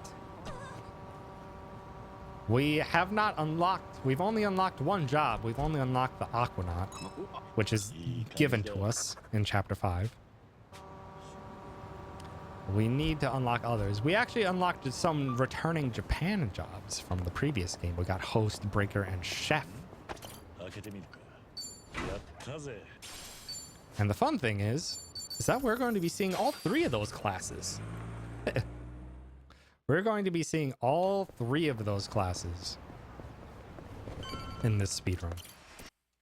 We have not unlocked, we've only unlocked one job. We've only unlocked the Aquanaut, which is given to us in Chapter 5. We need to unlock others. We actually unlocked some returning Japan jobs from the previous game. We got Host, Breaker, and Chef. And the fun thing is that we're going to be seeing all three of those classes. We're going to be seeing all three of those classes in this speedrun.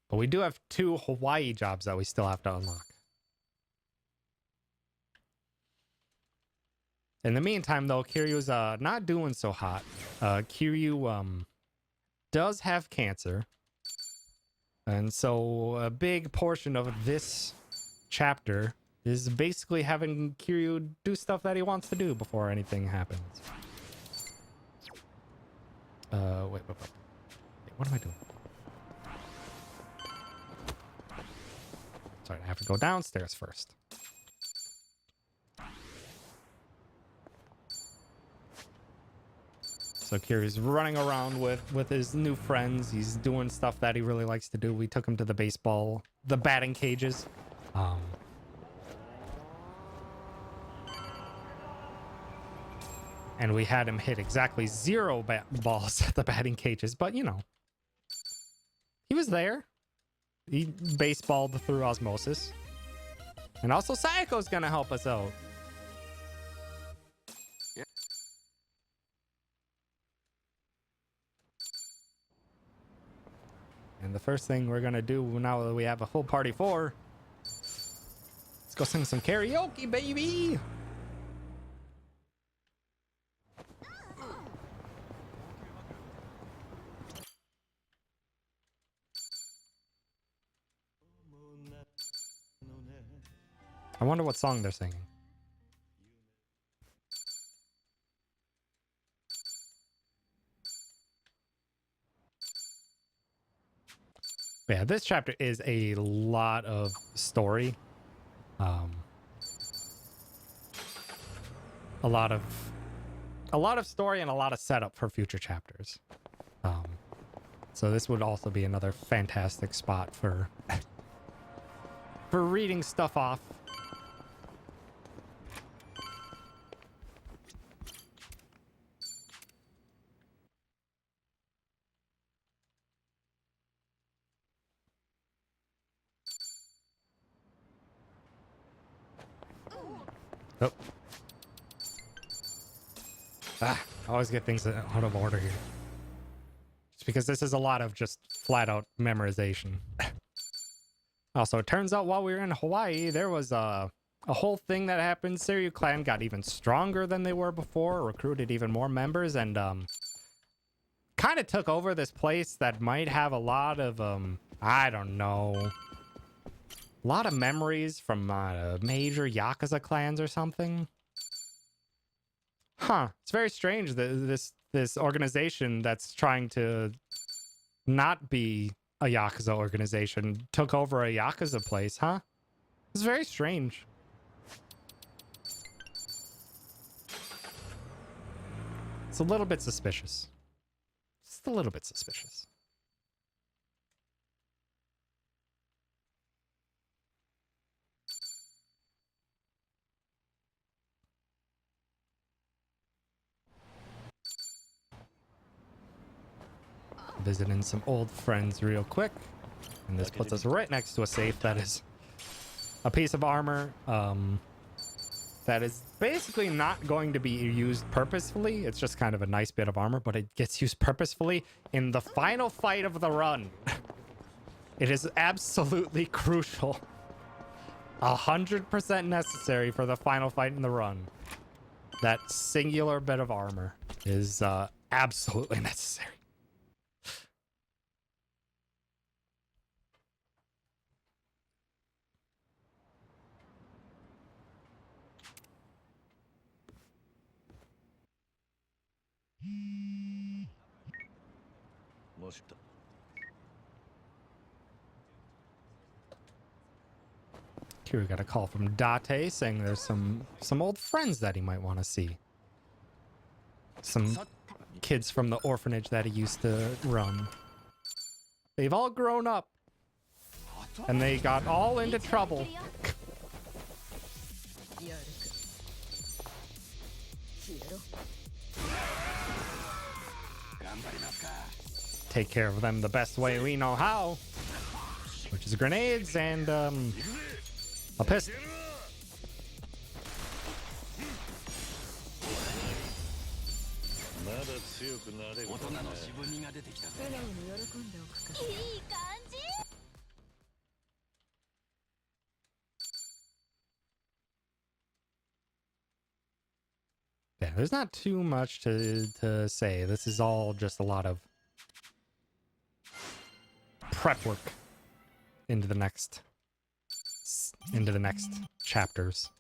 But we do have 2 Hawaii jobs that we still have to unlock. In the meantime, though, Kiryu's not doing so hot. Kiryu does have cancer. And so a big portion of this chapter is basically having Kiryu do stuff that he wants to do before anything happens. Wait. What am I doing? Sorry, I have to go downstairs first. So Kiryu's running around with his new friends. He's doing stuff that he really likes to do. We took him to the batting cages. And we had him hit exactly 0 balls at the batting cages. But, you know, he was there. He baseballed through osmosis. And also Sayako's going to help us out. Yeah. And the first thing we're going to do now that we have a full party 4, let's go sing some karaoke, baby! I wonder what song they're singing. Yeah, this chapter is a lot of story. A lot of story and a lot of setup for future chapters. So this would also be another fantastic spot for for reading stuff off. Oh. I always get things out of order here. It's because this is a lot of just flat out memorization. Also, it turns out while we were in Hawaii, there was a whole thing that happened. Seiryu clan got even stronger than they were before, recruited even more members, and kind of took over this place that might have a lot of, I don't know, a lot of memories from major Yakuza clans or something. Huh. It's very strange that this organization that's trying to not be a Yakuza organization took over a Yakuza place, huh? It's very strange. It's a little bit suspicious. Just a little bit suspicious. Visiting some old friends real quick, and this puts us right next to a safe that is a piece of armor that is basically not going to be used purposefully. It's just kind of a nice bit of armor, but it gets used purposefully in the final fight of the run. It is absolutely crucial, 100% necessary for the final fight in the run. That singular bit of armor is absolutely necessary. Kiryu got a call from Date saying there's some old friends that he might want to see. Some kids from the orphanage that he used to run. They've all grown up. And they got all into trouble. Take care of them the best way we know how, which is grenades and a pistol. Yeah, there's not too much to say. This is all just a lot of prep work into the next chapters.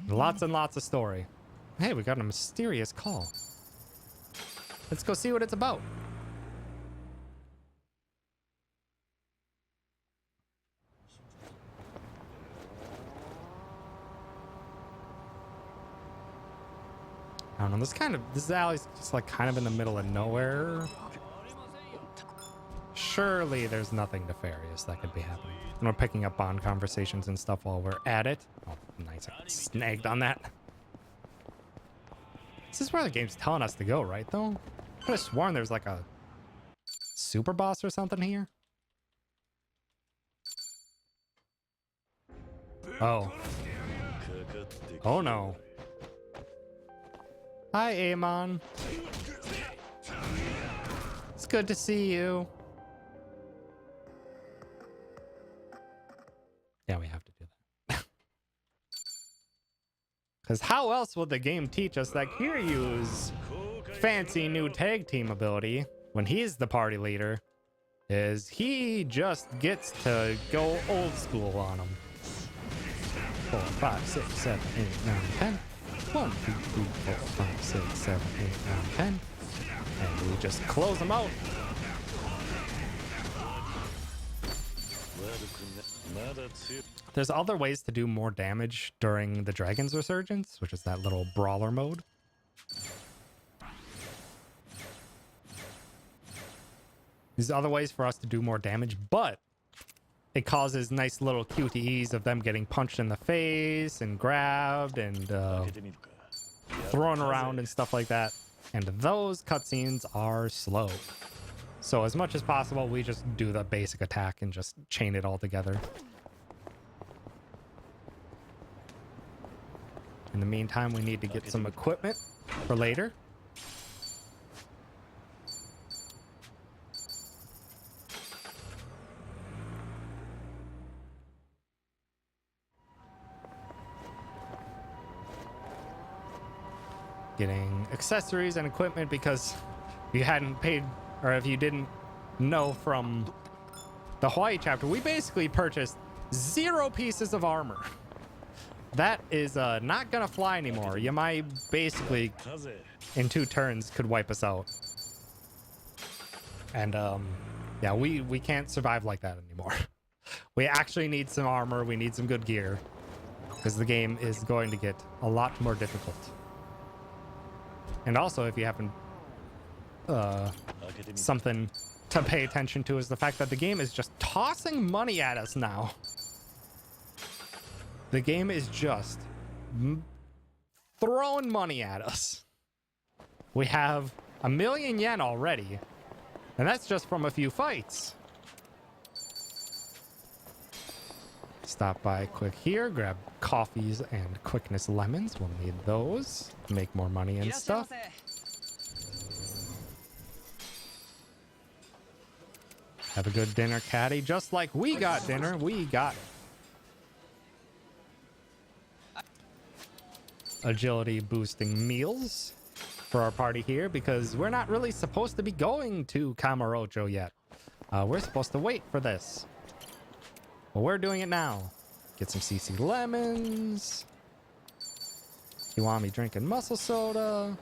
Lots and lots of story. Hey, we got a mysterious call. Let's go see what it's about. I don't know, this alley's just like kind of in the middle of nowhere. Surely there's nothing nefarious that could be happening. And we're picking up on conversations and stuff while we're at it. Oh, nice. I got snagged on that. This is where the game's telling us to go, right, though? I could have sworn there's like a super boss or something here. Oh. Oh, no. Hi, Amon. It's good to see you. Yeah, we have to do that. Because how else would the game teach us that Kiryu's fancy new tag team ability, when he's the party leader, is he just gets to go old school on them. 4, 5, 6, 7, 8, 9, 10. 1, 2, 3, 4, 5, 6, 7, 8, 9, 10. And we just close them out. There's other ways to do more damage during the Dragon's Resurgence, which is that little brawler mode. There's other ways for us to do more damage, but it causes nice little QTEs of them getting punched in the face and grabbed and thrown around and stuff like that. And those cutscenes are slow. So as much as possible, we just do the basic attack and just chain it all together. In the meantime, we need to get some equipment for later. Getting accessories and equipment, because if you hadn't paid, or if you didn't know from the Hawaii chapter, we basically purchased 0 pieces of armor. That is not gonna fly anymore. You might basically, in 2 turns, could wipe us out. And yeah, we can't survive like that anymore. We actually need some armor. We need some good gear, because the game is going to get a lot more difficult. And also, if you happen something to pay attention to, is the fact that the game is just tossing money at us now. The game is just throwing money at us. We have 1,000,000 yen already, and that's just from a few fights. Stop by quick here, grab coffees and quickness lemons. We'll need those to make more money and stuff. Have a good dinner, Caddy. Just like we got dinner, we got agility boosting meals for our party here, because we're not really supposed to be going to Kamurocho yet. We're supposed to wait for this. Well, we're doing it now. Get some CC lemons. You want me drinking muscle soda?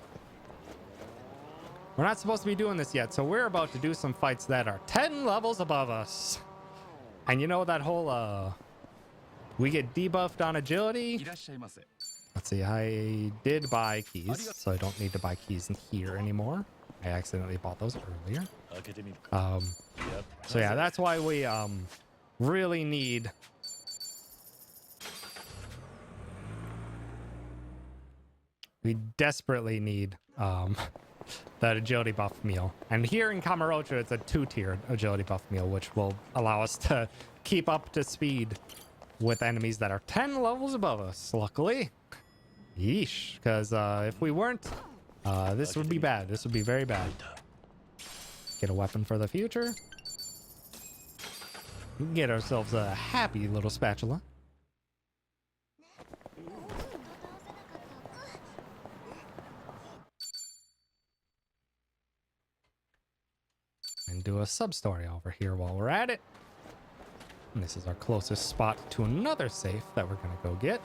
We're not supposed to be doing this yet, so we're about to do some fights that are 10 levels above us. And you know that whole, we get debuffed on agility? Let's see, I did buy keys, so I don't need to buy keys in here anymore. I accidentally bought those earlier. 開けてみるか。 Um, やっ so yeah, that's why we really need we desperately need that agility buff meal. And here in Kamurocho, it's a 2-tiered agility buff meal, which will allow us to keep up to speed with enemies that are 10 levels above us, luckily. Yeesh, because if we weren't, this would be bad. This would be very bad. Get a weapon for the future. We can get ourselves a happy little spatula. And do a sub-story over here while we're at it. And this is our closest spot to another safe that we're gonna go get.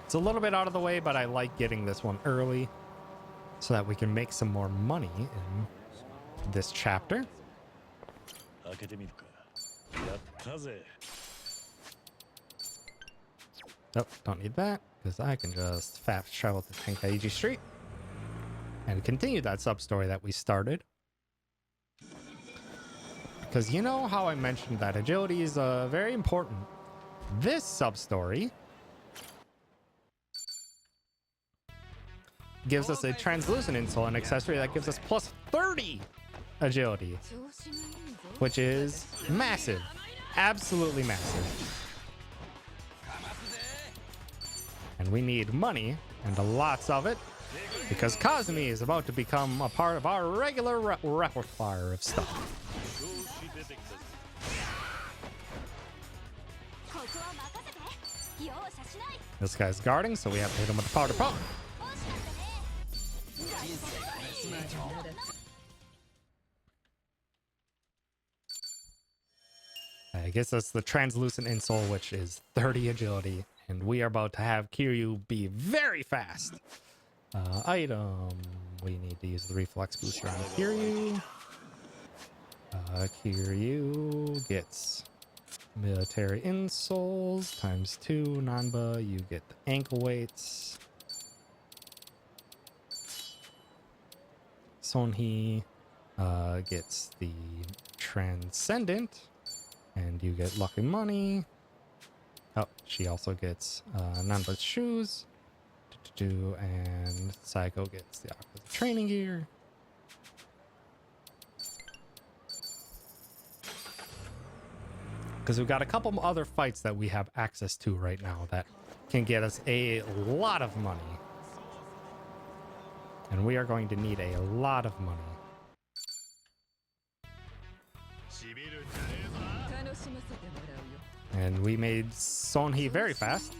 It's a little bit out of the way, but I like getting this one early so that we can make some more money in this chapter. 開けてみるか。やったぜ。 Nope, don't need that, because I can just fast travel to Tenkaichi Street and continue that sub-story that we started. Because you know how I mentioned that agility is very important. This sub-story gives us a translucent insole, an accessory that gives us plus 30 agility, which is massive. Absolutely massive. And we need money, and lots of it, because Kazumi is about to become a part of our regular repertoire of stuff. This guy's guarding, so we have to hit him with the powder puff. I guess that's the translucent insole, which is 30 agility, and we are about to have Kiryu be very fast. Item. We need to use the reflex booster on Kiryu. Kiryu gets military insoles times 2. Nanba, you get the ankle weights. Sonhee gets the transcendent, and you get lucky money. Oh, she also gets Nanba's shoes. And Psycho gets the training gear. Because we've got a couple other fights that we have access to right now that can get us a lot of money. And we are going to need a lot of money. And we made Sonhee very fast,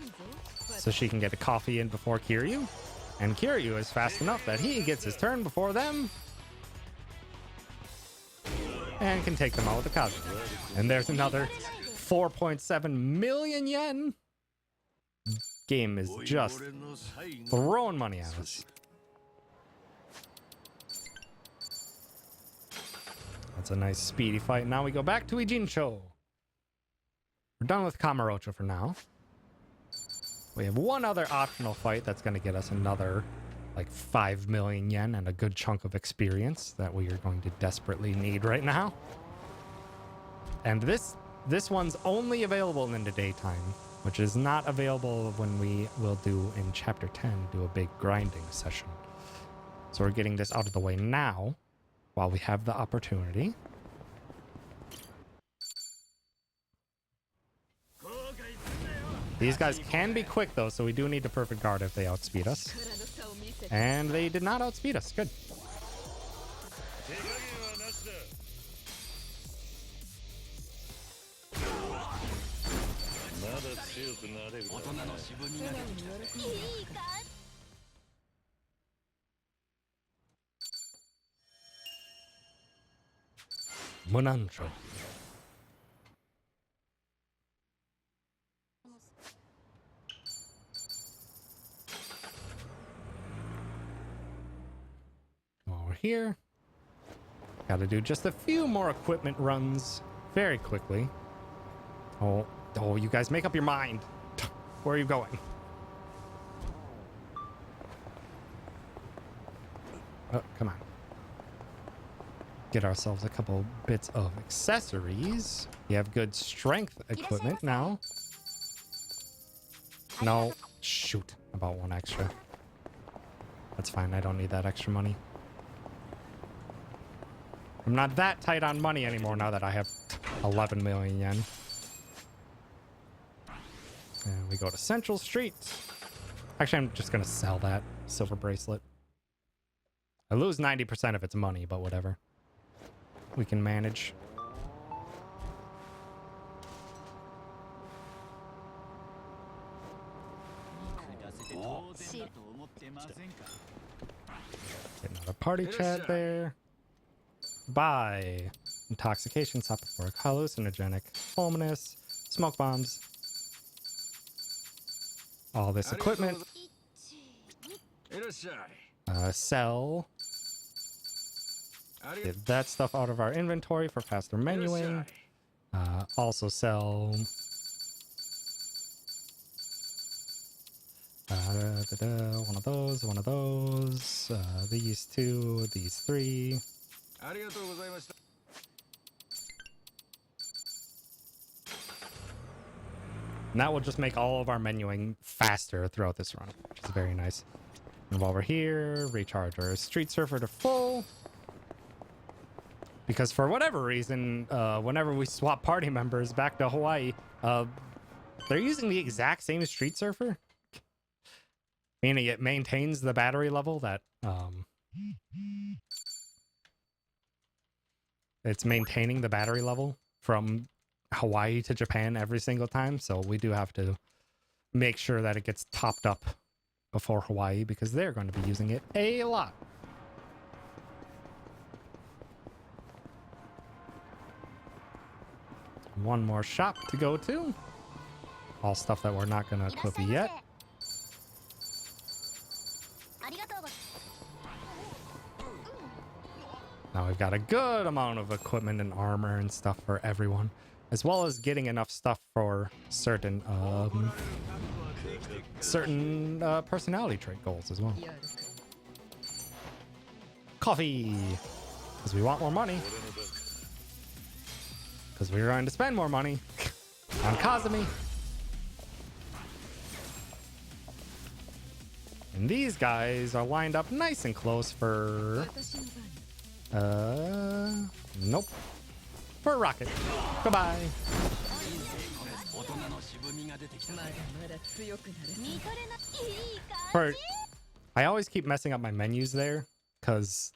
so she can get a coffee in before Kiryu. And Kiryu is fast enough that he gets his turn before them and can take them out with a Kazumi. And there's another 4.7 million yen. Game is just throwing money at us. That's a nice speedy fight. Now we go back to Ijincho. We're done with Kamurocho for now. We have one other optional fight that's going to get us another like 5 million yen and a good chunk of experience that we are going to desperately need right now. And this one's only available in the daytime, which is not available when we will do in chapter 10, do a big grinding session. So we're getting this out of the way now while we have the opportunity. These guys can be quick though, so we do need to perfect guard if they outspeed us. And they did not outspeed us. Good. Monancho. While we're here, gotta do just a few more equipment runs very quickly. Oh, you guys make up your mind. Where are you going? Oh, come on. Get ourselves a couple bits of accessories. We have good strength equipment now. No, shoot, about one extra. That's fine, I don't need that extra money. I'm not that tight on money anymore now that I have 11 million yen. And we go to Central Street. Actually, I'm just gonna sell that silver bracelet. I lose 90% of its money, but whatever. We can manage. Get another party chat there. Buy. Intoxication, soporific, hallucinogenic, ominous, smoke bombs. All this equipment. Sell. Get that stuff out of our inventory for faster menuing. Also sell. One of those. These two, these three. And that will just make all of our menuing faster throughout this run, which is very nice. And while we're here, recharge our Street Surfer to full. Because for whatever reason, whenever we swap party members back to Hawaii, they're using the exact same Street Surfer. Meaning it maintains the battery level that it's maintaining the battery level from Hawaii to Japan every single time. So we do have to make sure that it gets topped up before Hawaii because they're going to be using it a lot. One more shop to go to. All stuff that we're not going to equip yet. Now we've got a good amount of equipment and armor and stuff for everyone, as well as getting enough stuff for certain personality trait goals as well. Coffee, because we want more money. Because we're going to spend more money on Kazumi. And these guys are lined up nice and close for... nope. For a rocket. Goodbye. I always keep messing up my menus there, because...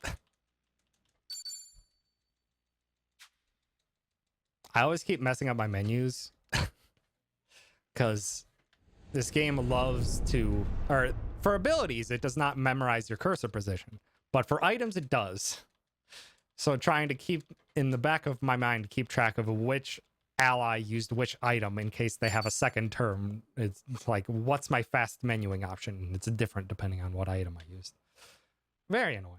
I always keep messing up my menus because this game loves to, or for abilities, it does not memorize your cursor position, but for items, it does. So trying to keep in the back of my mind, keep track of which ally used which item in case they have a second term. It's like, what's my fast menuing option? It's different depending on what item I used. Very annoying.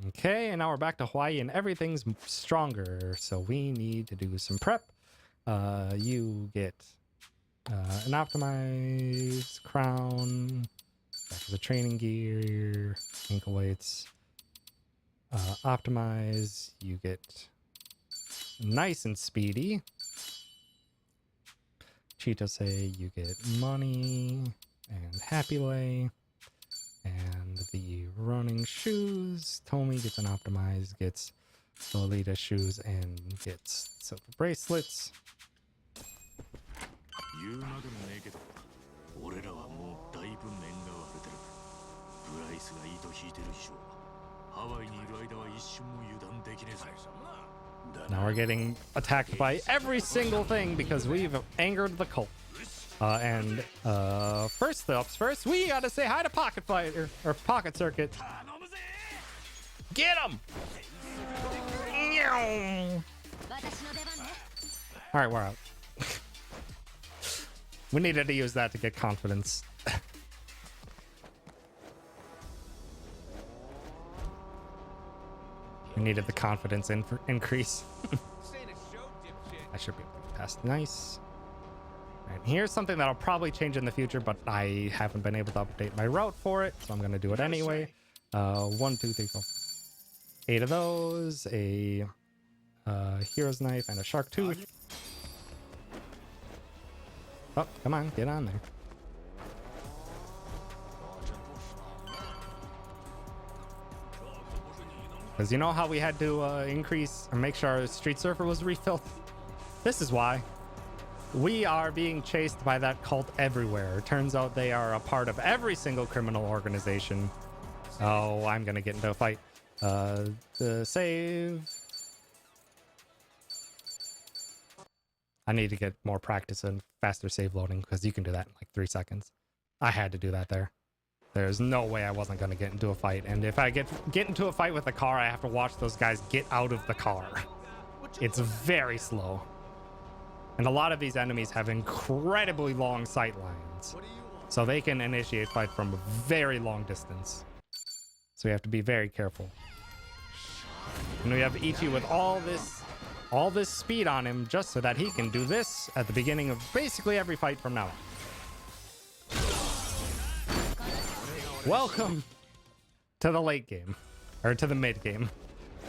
Okay, and now we're back to Hawaii and everything's stronger, so we need to do some prep. You get an optimized crown, back to the training gear, ankle weights. Optimize, you get nice and speedy. Chitose, you get money and happy lay. And the running shoes, Tomi gets an optimized, gets Lolita shoes, and gets silver bracelets. Now we're getting attacked by every single thing because we've angered the cult. First, we gotta say hi to Pocket Fighter, or Pocket Circuit. Get him! Alright, we're out. We needed to use that to get confidence. We needed the confidence increase. I should be able to get past. Nice. And here's something that'll probably change in the future, but I haven't been able to update my route for it, so I'm going to do it anyway. 1, 2, 3, 4. 8 of those, a hero's knife, and a shark tooth. Oh, come on, get on there. Because you know how we had to increase or make sure our street surfer was refilled? This is why. We are being chased by that cult everywhere. It turns out they are a part of every single criminal organization. Oh, I'm gonna get into a fight. The save. I need to get more practice and faster save loading because you can do that in like 3 seconds. I had to do that there. There's no way I wasn't gonna get into a fight. And if I get into a fight with a car, I have to watch those guys get out of the car. It's very slow. And a lot of these enemies have incredibly long sight lines. So they can initiate fight from a very long distance. So you have to be very careful. And we have Ichi with all this speed on him just so that he can do this at the beginning of basically every fight from now on. Welcome to the late game, or to the mid game,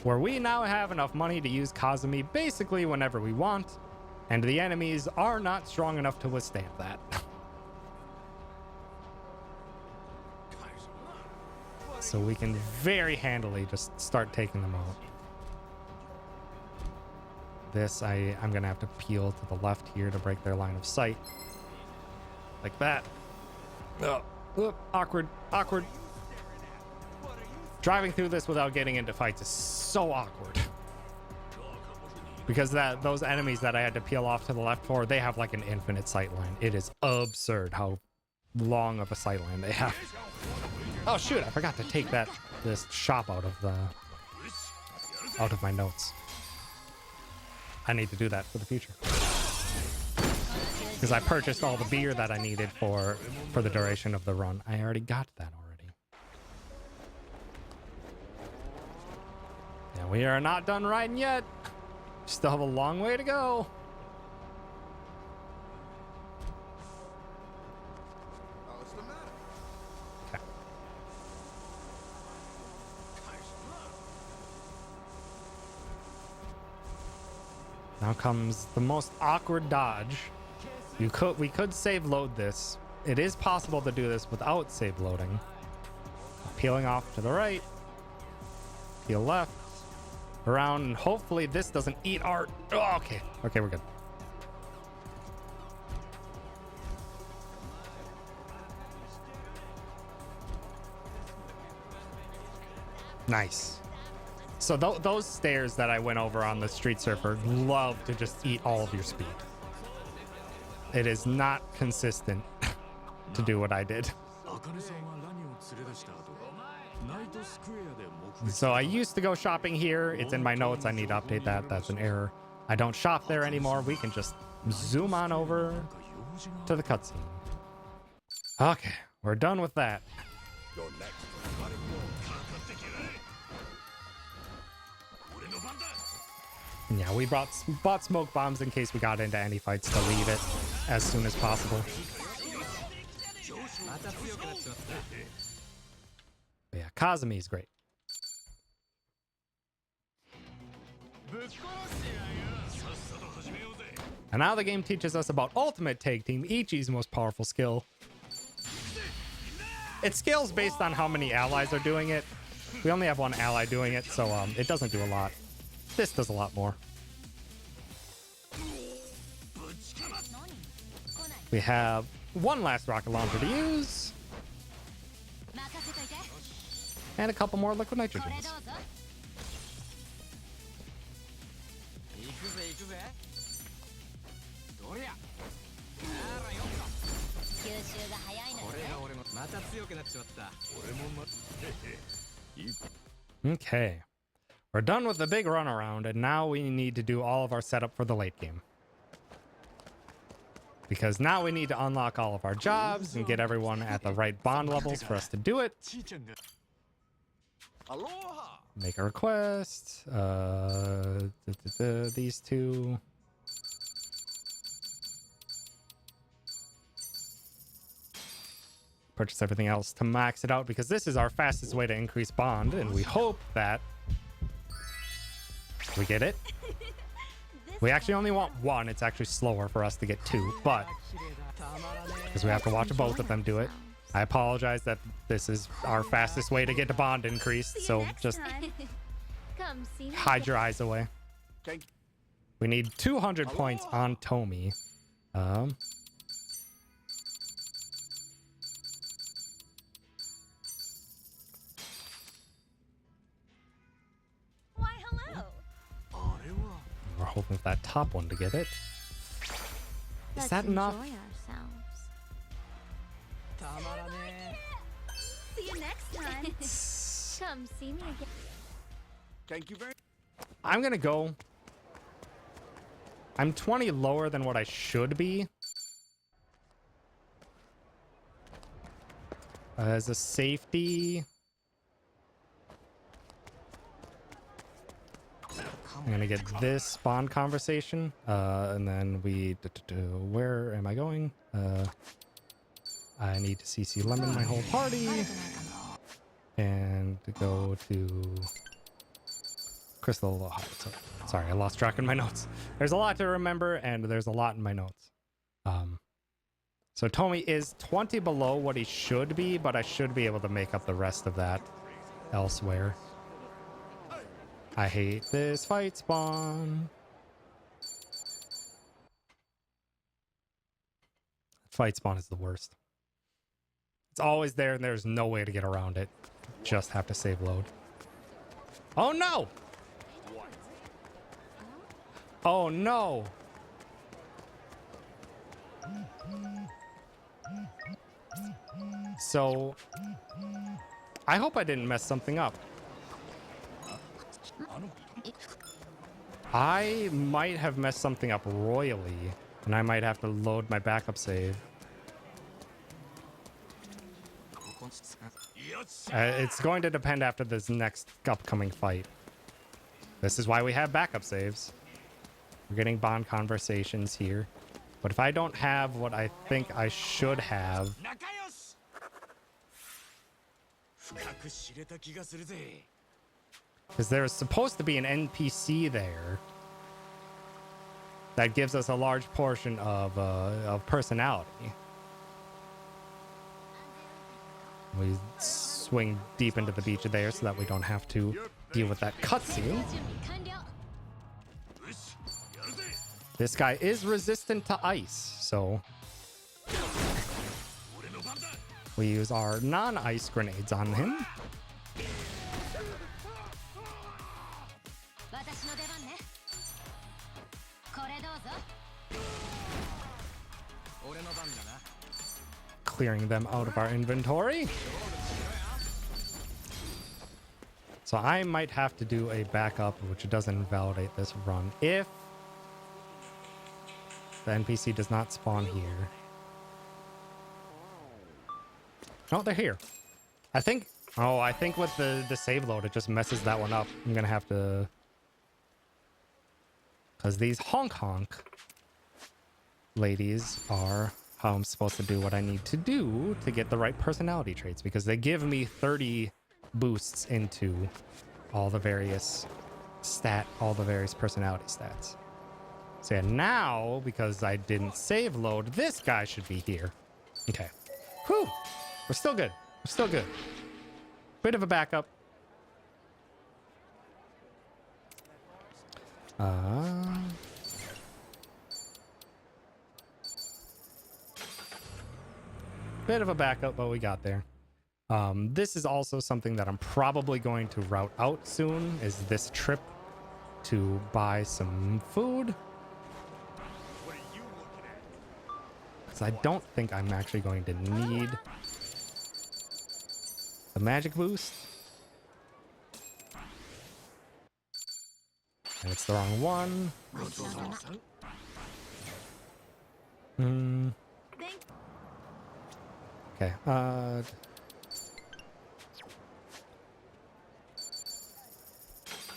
where we now have enough money to use Kazumi basically whenever we want, and the enemies are not strong enough to withstand that. So we can very handily just start taking them out. This, I'm gonna have to peel to the left here to break their line of sight. Like that. Oh, awkward. Driving through this without getting into fights is so awkward. Because those enemies that I had to peel off to the left for, they have like an infinite sight line. It is absurd how long of a sight line they have. Oh shoot, I forgot to take this shop out of my notes. I need to do that for the future. Because I purchased all the beer that I needed for the duration of the run. I already got that already. Yeah, we are not done riding yet. Still have a long way to go. Okay. Now comes the most awkward dodge. We could save load this. It is possible to do this without save loading. Peeling off to the right. Peel left. Around, and hopefully this doesn't eat our... Oh, okay. Okay, we're good. Nice. So those stairs that I went over on the Street Surfer love to just eat all of your speed. It is not consistent to do what I did. So I used to go shopping here. It's in my notes. I need to update that. That's an error. I don't shop there anymore. We can just zoom on over to the cutscene. Okay, we're done with that. Yeah, we bought smoke bombs in case we got into any fights to leave it as soon as possible. But yeah, Kazumi's great. And now the game teaches us about Ultimate Tag Team, Ichi's most powerful skill. It scales based on how many allies are doing it. We only have one ally doing it, so it doesn't do a lot. This does a lot more. We have one last rocket launcher to use. And a couple more liquid nitrogens. Okay. We're done with the big runaround, and now we need to do all of our setup for the late game. Because now we need to unlock all of our jobs and get everyone at the right bond levels for us to do it. Make a request. These two. purchase everything else to max it out, because this is our fastest way to increase bond, and we hope that we get it. We actually only want one. It's actually slower for us to get two, but because we have to watch both of them do it. I apologize that this is our fastest way to get the bond increased, so just Come see me. hide your eyes away. Thank We need 200 points on Tomi. Why, hello. あれは We're hoping for that top one to get it. Is Let's that enough? enjoy ourselves. たまらね See you next time. Come see me again. Thank you very I'm gonna go. I'm 20 lower than what I should be. As a safety, I'm gonna get this bond conversation, and then we. Where am I going? I need to CC Lemon my whole party, and to go to Crystal. Sorry, I lost track in my notes. There's a lot to remember, and there's a lot in my notes. So Tomi is 20 below what he should be, but I should be able to make up the rest of that elsewhere. I hate this fight spawn. Fight spawn is the worst. It's always there, and there's no way to get around it. Just have to save load. Oh no! Oh no! So, I hope I didn't mess something up. I might have messed something up royally, and I might have to load my backup save. It's going to depend after this next upcoming fight. This is why we have backup saves. We're getting bond conversations here. But if I don't have what I think I should have... 仲良し深く知れた気がするぜ Because there is supposed to be an NPC there that gives us a large portion of personality. We swing deep into the beach there so that we don't have to deal with that cutscene. This guy is resistant to ice, so we use our non-ice grenades on him. Clearing them out of our inventory. So I might have to do a backup, which doesn't invalidate this run, if the NPC does not spawn here. Oh, they're here. I think with the save load, it just messes that one up. I'm gonna have to, because these honk ladies are how I'm supposed to do what I need to do to get the right personality traits, because they give me 30 boosts into all the various personality stats. So yeah, now, because I didn't save load, this guy should be here. Okay. Whew. We're still good. We're still good. Bit of a backup. Bit of a backup, but we got there. This is also something that I'm probably going to route out soon, is this trip to buy some food. Because I don't think I'm actually going to need the magic boost. And it's the wrong one. Okay,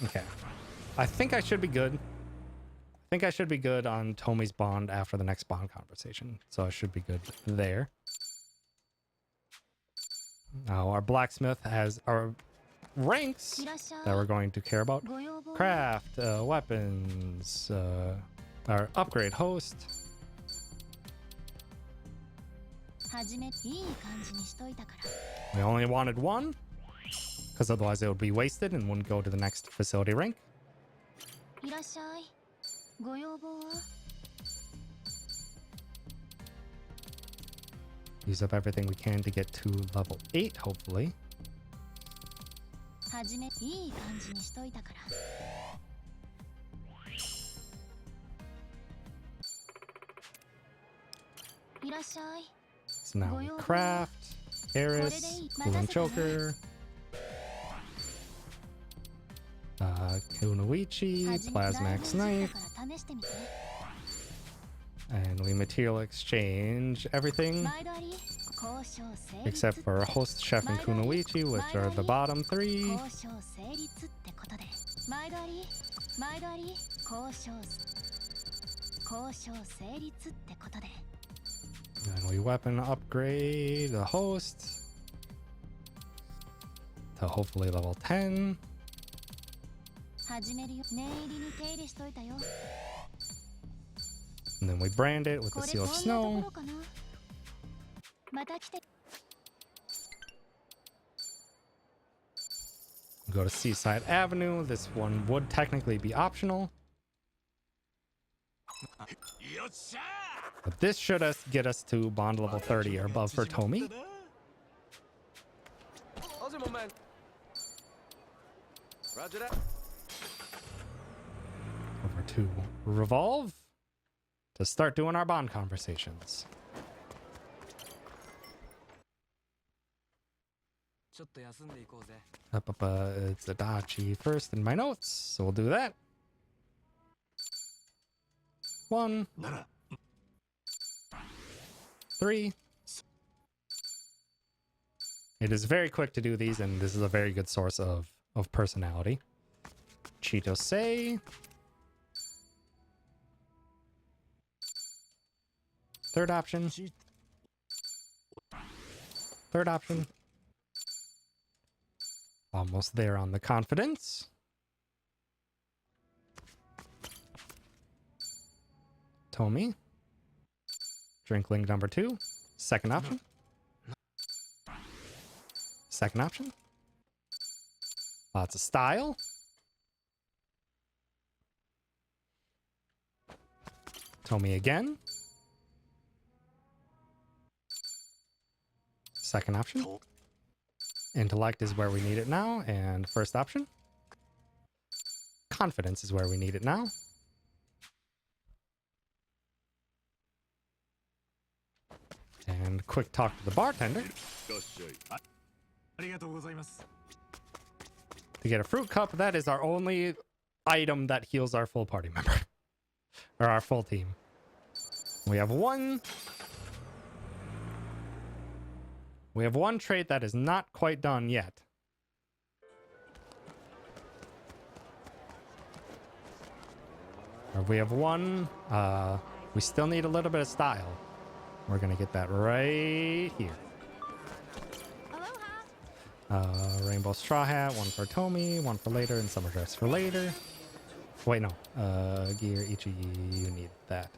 okay. I think I should be good. I think I should be good on Tomi's bond after the next bond conversation. So I should be good there. Now our blacksmith has our ranks いらっしゃい that we're going to care about. ご要望 Craft, weapons, our upgrade host. はじめいい感じにしといたから We only wanted one, because otherwise it would be wasted and wouldn't go to the next facility rank. いらっしゃいご要望は Use up everything we can to get to level 8, hopefully. はじめいい感じにしといたから いらっしゃい So now we craft, Eris, Cooling Choker, Kunoichi, はじめ Plasmax だい Knife, ぶいじったから試してみて and we material exchange everything 毎度あり交渉成立 except for Host, Chef, and Kunoichi, which are the bottom 3. 交渉成立ってことで毎度あり交渉成立ってことで And we weapon upgrade the host to hopefully level 10. 始めるよ念入りに手入れしといたよ And then we brand it with こ the れ Seal こ of んなとこ Snow. ろかなまた来て Go to Seaside Avenue. This one would technically be optional, よっしゃ but this should get us to bond level 30 or above for Tomi. How's it, my man? Roger that. Over to Revolve to start doing our bond conversations. ちょっと休んでいこうぜ。 It's Adachi first in my notes, so we'll do that. 1, なら 3. It is very quick to do these, and this is a very good source of personality. Chitose. Third option. Third option. Almost there on the confidence. Tomi. Drinkling number 2. Second option. Second option. Lots of style. Tomi again. Second option. Intellect is where we need it now. And first option. Confidence is where we need it now. And quick talk to the bartender. よっしゃいありがとうございます To get a fruit cup, that is our only item that heals our full party member. Or our full team. We have one trait that is not quite done yet. Or we have one, we still need a little bit of style. We're gonna get that right here. Rainbow straw hat, one for Tomi, one for later, and summer dress for later. Wait, no. Gear, Ichi, you need that.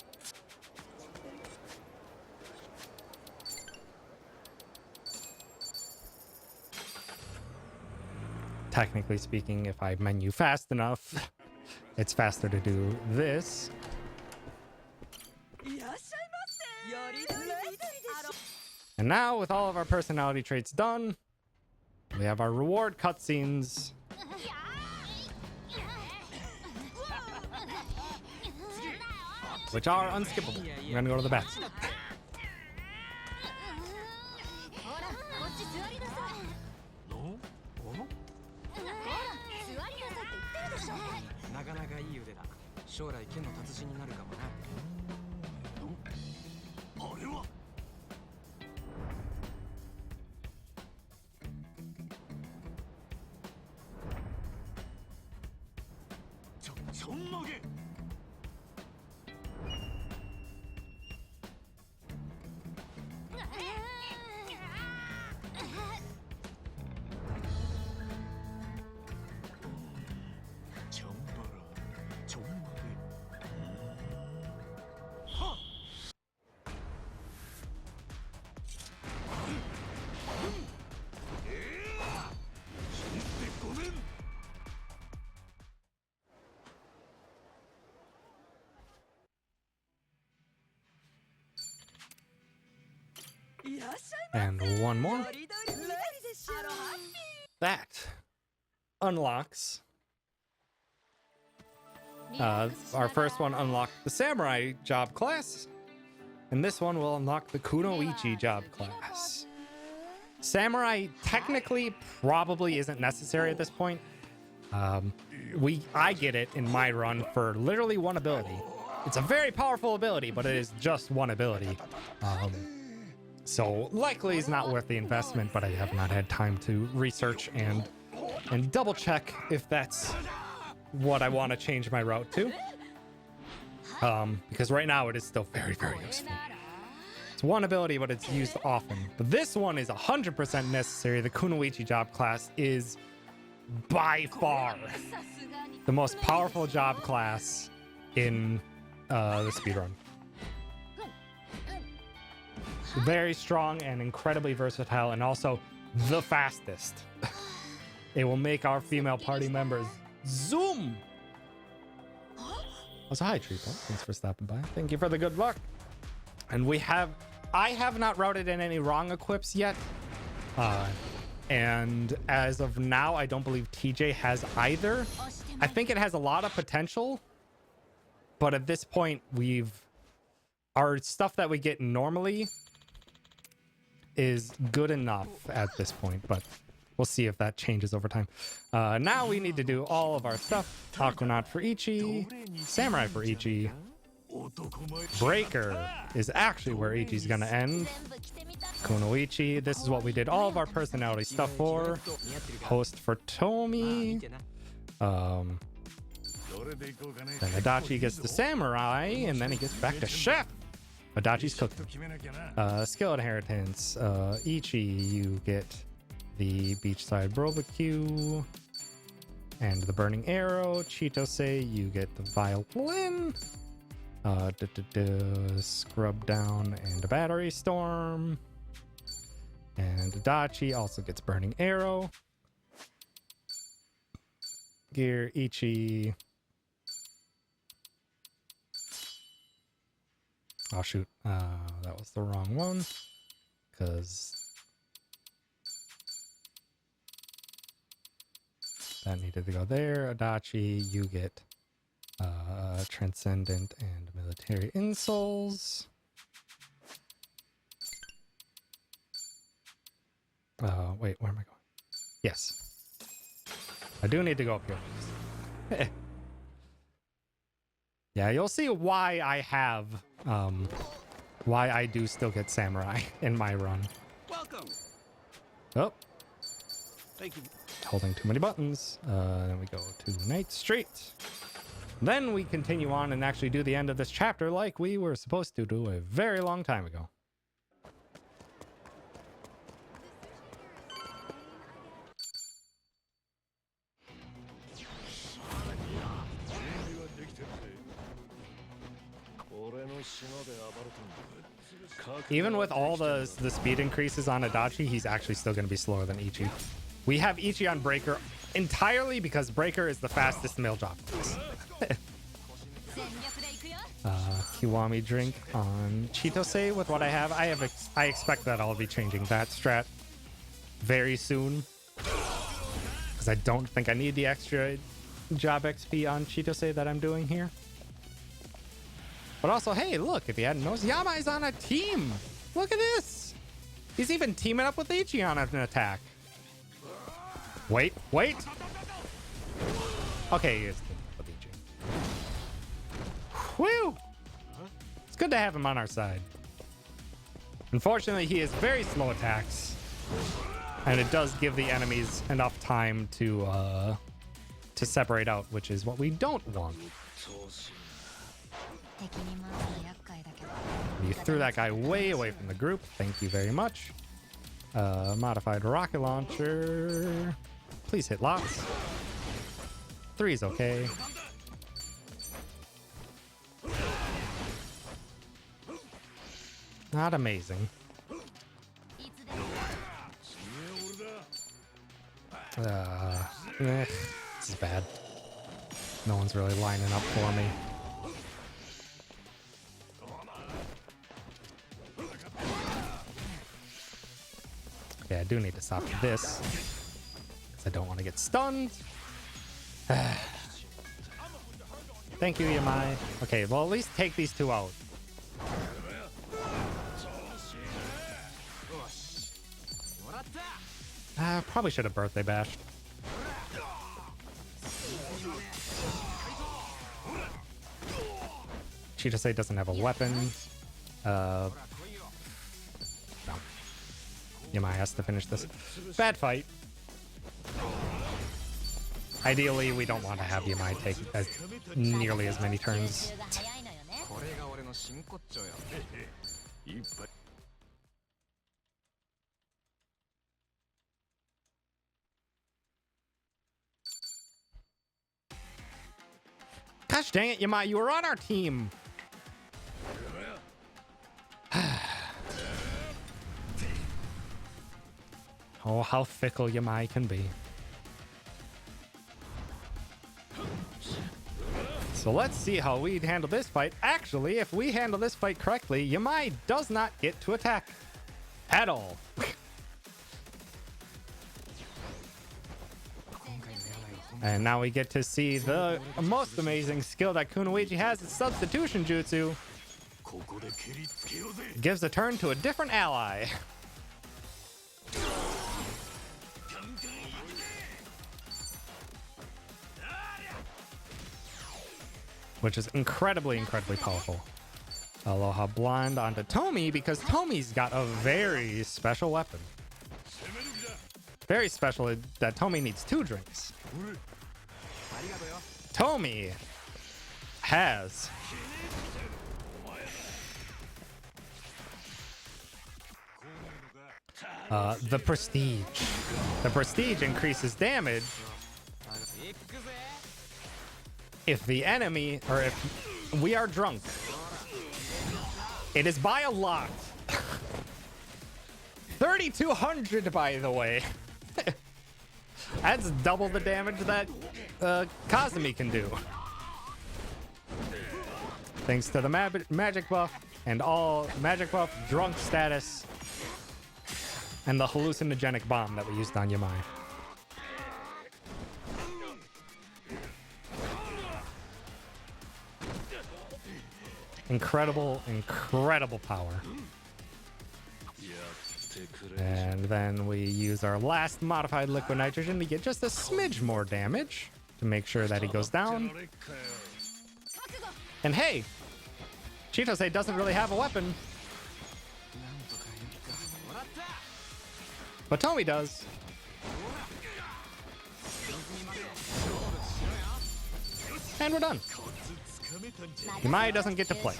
Technically speaking, if I menu fast enough, it's faster to do this. いらっしゃいませやりどりみどりでしょ And now, with all of our personality traits done, we have our reward cutscenes. Which are unskippable. We're gonna go to the back. ほらこっち座りなさいおおほら座りなさいって言ってるでしょなかなかいい腕だ。将来剣の達人になるかもな。あれはちょんまげ And one more. That unlocks. Our first one unlocked the Samurai job class. And this one will unlock the Kunoichi job class. Samurai technically probably isn't necessary at this point. I get it in my run for literally one ability. It's a very powerful ability, but it is just one ability. So likely is not worth the investment, but I have not had time to research and double check if that's what I want to change my route to. Because right now it is still very, very useful. It's one ability, but it's used often. But this one is 100% necessary. The Kunoichi job class is by far the most powerful job class in the speedrun. Very strong and incredibly versatile, and also the fastest. It will make our female party members zoom. Also, hi Tripo, thanks for stopping by. Thank you for the good luck. And I have not routed in any wrong equips yet. And as of now, I don't believe TJ has either. I think it has a lot of potential, but at this point, our stuff that we get normally is good enough at this point, but we'll see if that changes over time. Now we need to do all of our stuff. Aquanaut for Ichi, Samurai for Ichi. Breaker is actually where Ichi's gonna end. Kunoichi, this is what we did all of our personality stuff for. Host for Tomi. Then Adachi gets the Samurai, and then he gets back to Chef. Adachi's cooking. Skill inheritance. Ichi, you get the beachside barbecue and the burning arrow. Chitose, you get the violin. Scrub down and a battery storm. And Adachi also gets burning arrow. Gear Ichi. Oh shoot, that was the wrong one, because that needed to go there. Adachi, you get Transcendent and Military Insoles. Wait, where am I going? Yes. I do need to go up here. Yeah, you'll see why I have, why I do still get Samurai in my run. Welcome. Oh. Thank you. Holding too many buttons. Then we go to Night Street. Then we continue on and actually do the end of this chapter like we were supposed to do a very long time ago. Even with all the speed increases on Adachi, he's actually still going to be slower than Ichi. We have Ichi on Breaker entirely because Breaker is the fastest male job class. Kiwami drink on Chitose with what I have. I expect that I'll be changing that strat very soon, because I don't think I need the extra job XP on Chitose that I'm doing here. But also, hey, look, if you hadn't noticed, Yamai's on a team. Look at this. He's even teaming up with Ichi on an attack. Wait. Okay, he is teaming up with Ichi. Whew. It's good to have him on our side. Unfortunately, he has very slow attacks, and it does give the enemies enough time to separate out, which is what we don't want. You threw that guy way away from the group. Thank you very much. Modified rocket launcher. Please hit lots. 3 is okay. Not amazing. This is bad. No one's really lining up for me. do need to stop this, because I don't want to get stunned. Thank you, Yamai. Okay, well, at least take these two out. Probably should have birthday bashed. Chitose doesn't have a weapon. No. Yamai has to finish this. Bad fight. Ideally, we don't want to have Yamai take nearly as many turns. Gosh dang it, Yamai, you were on our team. Oh, how fickle Yamai can be. So let's see how we handle this fight. Actually, if we handle this fight correctly, Yamai does not get to attack at all. And now we get to see the most amazing skill that Kunoichi has, its substitution jutsu. Gives a turn to a different ally. Which is incredibly, incredibly powerful. Aloha Blonde onto Tomi, because Tomi's got a very special weapon. Very special that Tomi needs 2 drinks. Tomi has the Prestige. The Prestige increases damage if the enemy, or if we are drunk. It is by a lot. 3,200, by the way. That's double the damage that Kazumi can do. Thanks to the magic buff and all magic buff, drunk status, and the hallucinogenic bomb that we used on Yamai. Incredible, incredible power. And then we use our last modified liquid nitrogen to get just a smidge more damage to make sure that he goes down. And hey, Chitose doesn't really have a weapon, but Tomi does. And we're done. Yamai doesn't get to play.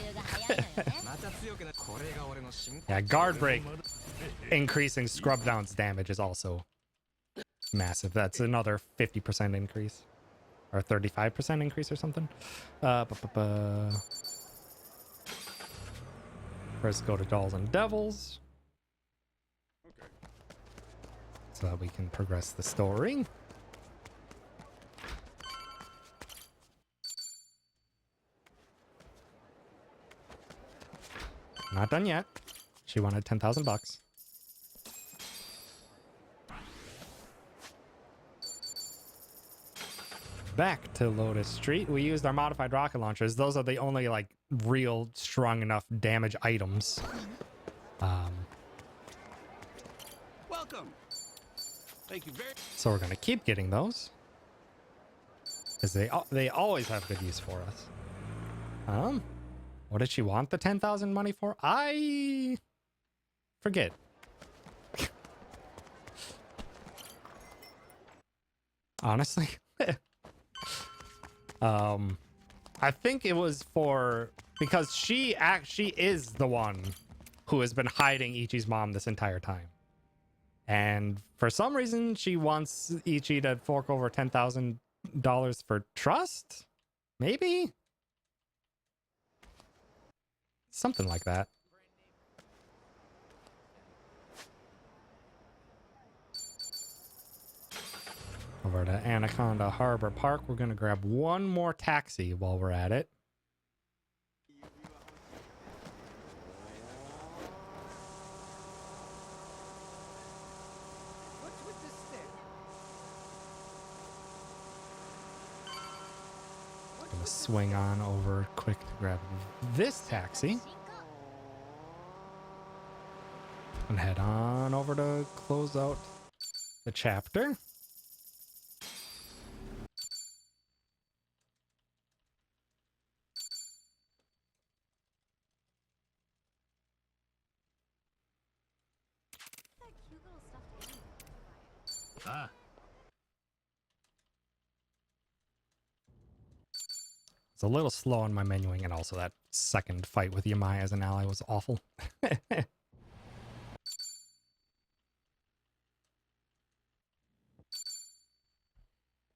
Yeah, guard break increasing scrub down's damage is also massive. That's another 50% increase. Or 35% increase or something. First go to Dolls and Devils. So that we can progress the story. Not done yet. She wanted 10,000 bucks. Back to Lotus Street. We used our modified rocket launchers. Those are the only like real strong enough damage items. Welcome. Thank you very. So we're gonna keep getting those because they always have good use for us. What did she want the 10,000 money for? I forget. Honestly. I think it was for because she is the one who has been hiding Ichi's mom this entire time. And for some reason she wants Ichi to fork over $10,000 for trust? Maybe? Something like that. Over to Anaconda Harbor Park. We're going to grab one more taxi while we're at it. gonna swing on over quick to grab this taxi and head on over to close out the chapter. Ah, It's a little slow on my menuing, and also that second fight with Yamai as an ally was awful.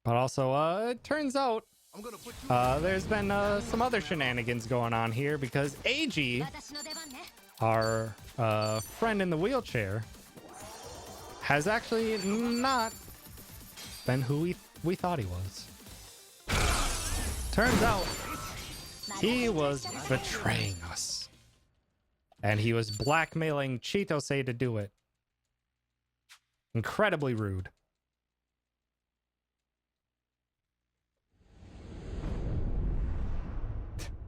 But also, it turns out I'm gonna put you there's been some other shenanigans going on here because AG, 私の出番ね our friend in the wheelchair, has actually not been who we thought he was. Turns out he was betraying us. And he was blackmailing Chitose to do it. Incredibly rude.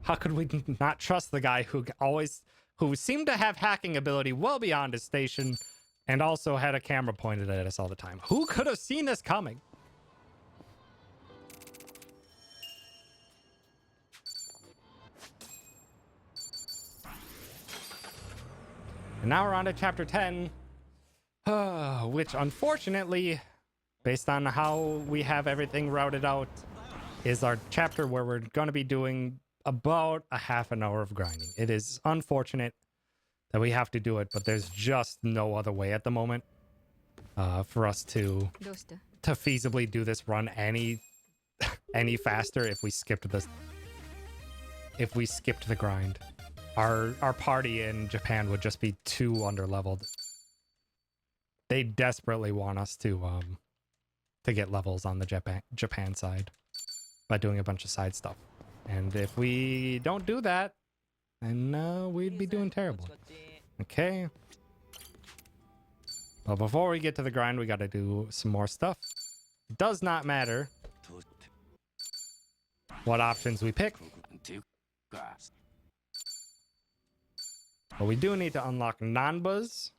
How could we not trust the guy who seemed to have hacking ability well beyond his station and also had a camera pointed at us all the time? Who could have seen this coming? And now we're on to chapter 10, which unfortunately, based on how we have everything routed out, is our chapter where we're going to be doing about a half an hour of grinding. It is unfortunate that we have to do it, but there's just no other way at the moment for us to どうした feasibly do this run any faster if we skipped the grind. Our party in Japan would just be too underleveled. They desperately want us to get levels on the Japan side by doing a bunch of side stuff. And if we don't do that, then we'd be doing terrible. Okay. But before we get to the grind, we got to do some more stuff. It does not matter what options we pick, but we do need to unlock Nanba's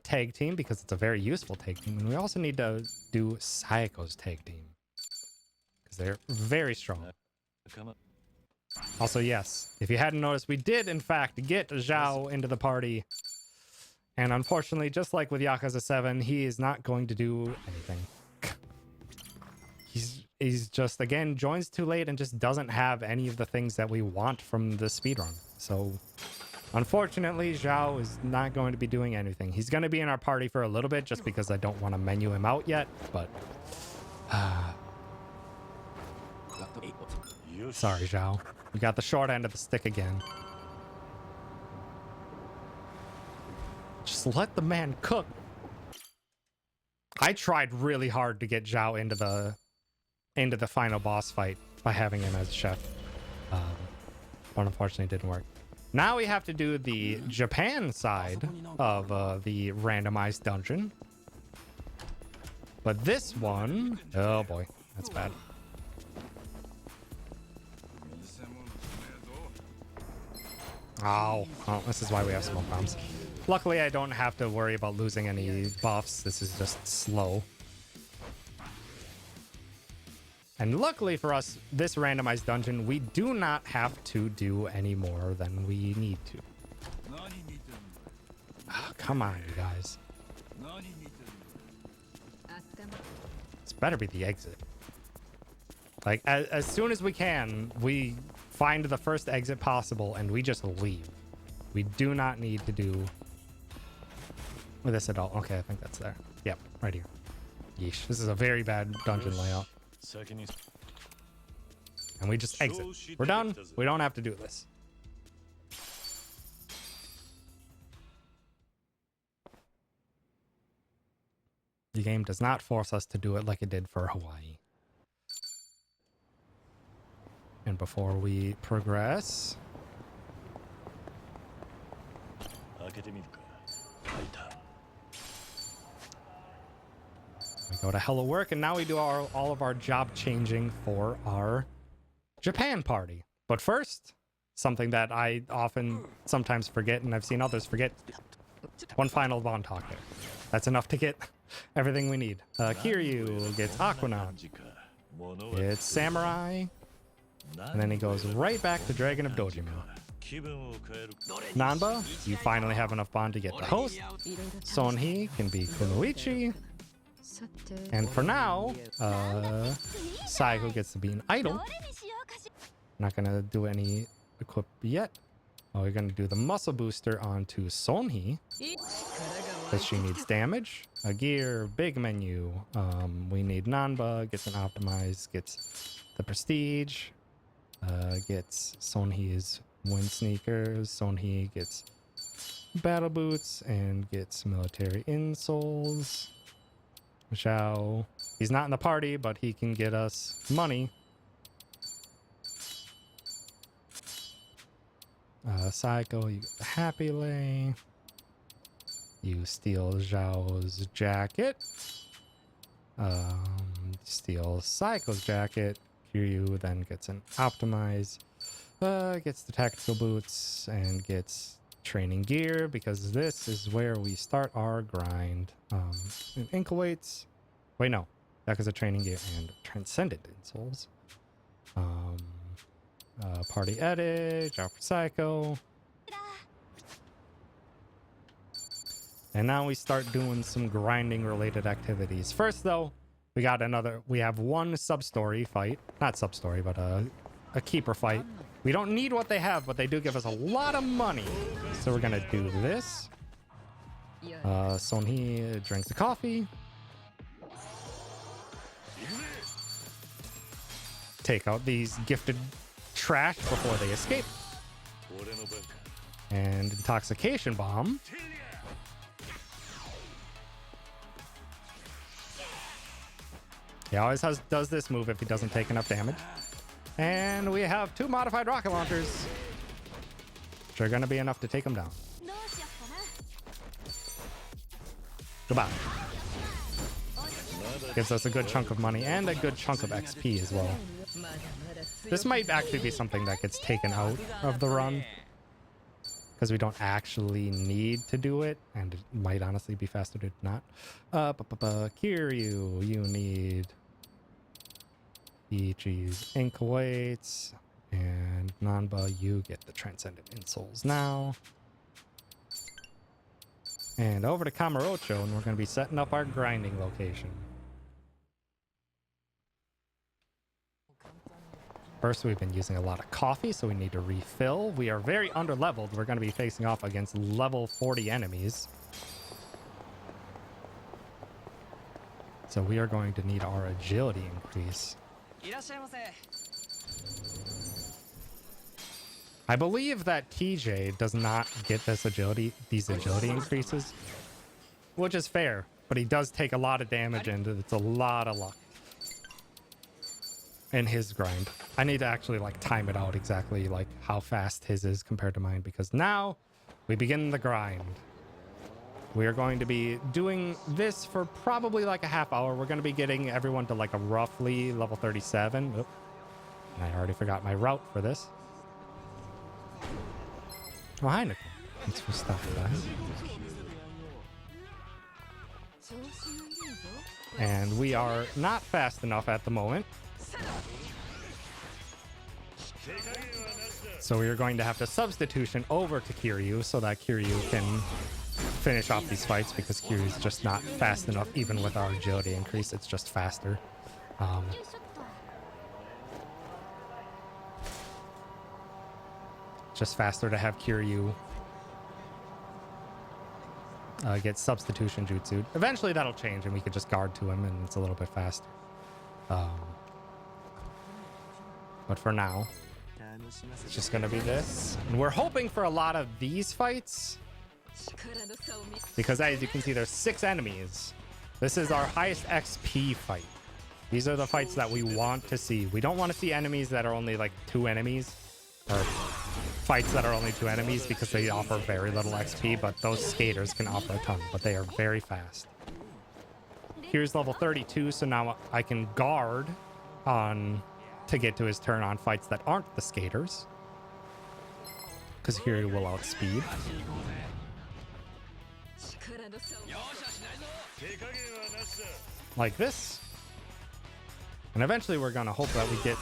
tag team because it's a very useful tag team. And we also need to do Sayako's tag team because they're very strong. Also, yes, if you hadn't noticed, we did, in fact, get Zhao into the party. And unfortunately, just like with Yakuza 7, he is not going to do anything. He's just, again, joins too late and just doesn't have any of the things that we want from the speedrun. So, unfortunately, Zhao is not going to be doing anything. He's going to be in our party for a little bit just because I don't want to menu him out yet, but... sorry, Zhao. You got the short end of the stick again. Just let the man cook. I tried really hard to get Zhao into the final boss fight by having him as chef. But unfortunately it didn't work. Now we have to do the Japan side of the randomized dungeon. But this one, oh boy, that's bad. Oh, well, this is why we have smoke bombs. Luckily, I don't have to worry about losing any buffs. This is just slow. And luckily for us, this randomized dungeon, we do not have to do any more than we need to. Oh, come on, you guys. This better be the exit. Like, as soon as we can, we find the first exit possible and we just leave. We do not need to do this at all. Okay, I think that's there. Yep, right here. Yeesh, this is a very bad dungeon layout. And we just exit. We're done. We don't have to do this. The game does not force us to do it like it did for Hawaii. And before we progress, we go to Hello Work, and now we do all of our job changing for our Japan party. But first, something that I sometimes forget, and I've seen others forget, one final Von talk there. That's enough to get everything we need. Kiryu gets Aquanaut. It's Samurai. And then he goes right back to Dragon of Dojima. Nanba, you finally have enough bond to get the host. Sonhee can be Kunoichi. And for now, Saiko gets to be an idol. Not gonna do any equip yet. Oh, we're gonna do the muscle booster onto Sonhee. Because she needs damage. A gear, big menu. We need Nanba, gets an optimize, gets the prestige. Gets Sonhee's wind sneakers. Sonhee gets battle boots and gets military insoles. Zhao, he's not in the party, but he can get us money. Saiko, you get the Happy Lay. You steal Zhao's jacket. Steal Saiko's jacket. Kiryu then gets an optimize, gets the tactical boots, and gets training gear, because this is where we start our grind. And ankle weights. Wait, no. That is a training gear and transcendent insoles. Party edit, out for Psycho. And now we start doing some grinding related activities. First though, we have one sub-story fight. Not sub-story, but a keeper fight. We don't need what they have, but they do give us a lot of money. So we're gonna do this. Sonhee drinks the coffee. Take out these gifted trash before they escape. And intoxication bomb. He always does this move if he doesn't take enough damage. And we have 2 modified rocket launchers, which are going to be enough to take him down. Goodbye. Gives us a good chunk of money and a good chunk of XP as well. This might actually be something that gets taken out of the run, because we don't actually need to do it, and it might honestly be faster to not. Kiryu, you need Ichi's ankle weights, and Nanba, you get the transcendent insoles now. And over to Kamurocho, and we're going to be setting up our grinding location. First, we've been using a lot of coffee, so we need to refill. We are very under-leveled. We're going to be facing off against level 40 enemies. So we are going to need our agility increase. I believe that TJ does not get these agility increases, which is fair, but he does take a lot of damage and it's a lot of luck in his grind. I need to actually time it out exactly how fast his is compared to mine, because now we begin the grind. We are going to be doing this for probably a half hour. We're going to be getting everyone to a roughly level 37. Oop. And I already forgot my route for this. Oh, hi, Nicole. Thanks for stopping by. And we are not fast enough at the moment. So we are going to have to substitution over to Kiryu so that Kiryu can finish off these fights, because Kiryu is just not fast enough. Even with our agility increase, it's just faster. Just faster to have Kiryu get substitution jutsu. Eventually that'll change and we could just guard to him and it's a little bit faster. But for now, it's just gonna be this. And we're hoping for a lot of these fights, because as you can see, there's 6 enemies. This is our highest XP fight. These are the fights that we want to see. We don't want to see enemies that are only 2 enemies, or fights that are only 2 enemies, because they offer very little XP, but those skaters can offer a ton, but they are very fast. Here's level 32, so now I can guard on to get to his turn on fights that aren't the skaters, because Kiryu will outspeed. Like this. And eventually we're gonna hope that we get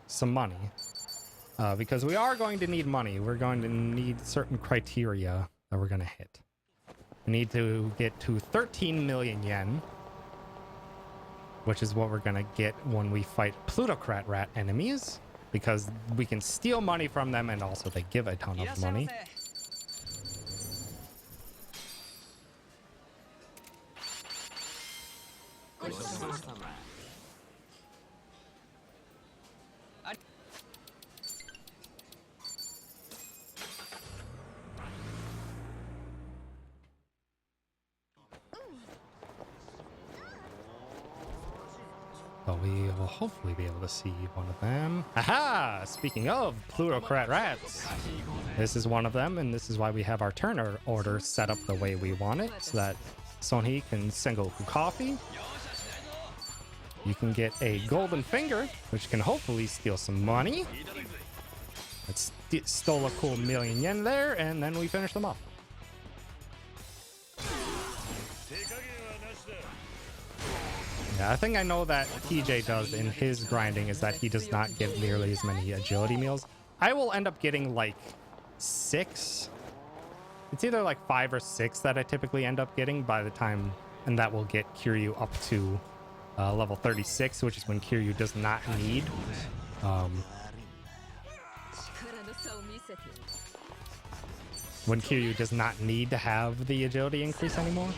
some money. Because we are going to need money. We're going to need certain criteria that we're gonna hit. We need to get to 13 million yen, which is what we're gonna get when we fight plutocrat rat enemies, because we can steal money from them and also they give a ton of money. So we will hopefully be able to see one of them. Aha! Speaking of plutocrat rats, this is one of them, and this is why we have our turn order set up the way we want it, so that Sonhee can Sengoku coffee. You can get a golden finger, which can hopefully steal some money. Let's stole a cool million yen there, and then we finish them off. Yeah, I think I know that TJ does in his grinding is that he does not get nearly as many agility meals. I will end up getting like 6. It's either like 5 or 6 that I typically end up getting by the time, and that will get Kiryu up to level 36, which is when Kiryu does not need when Kiryu does not need to have the agility increase anymore.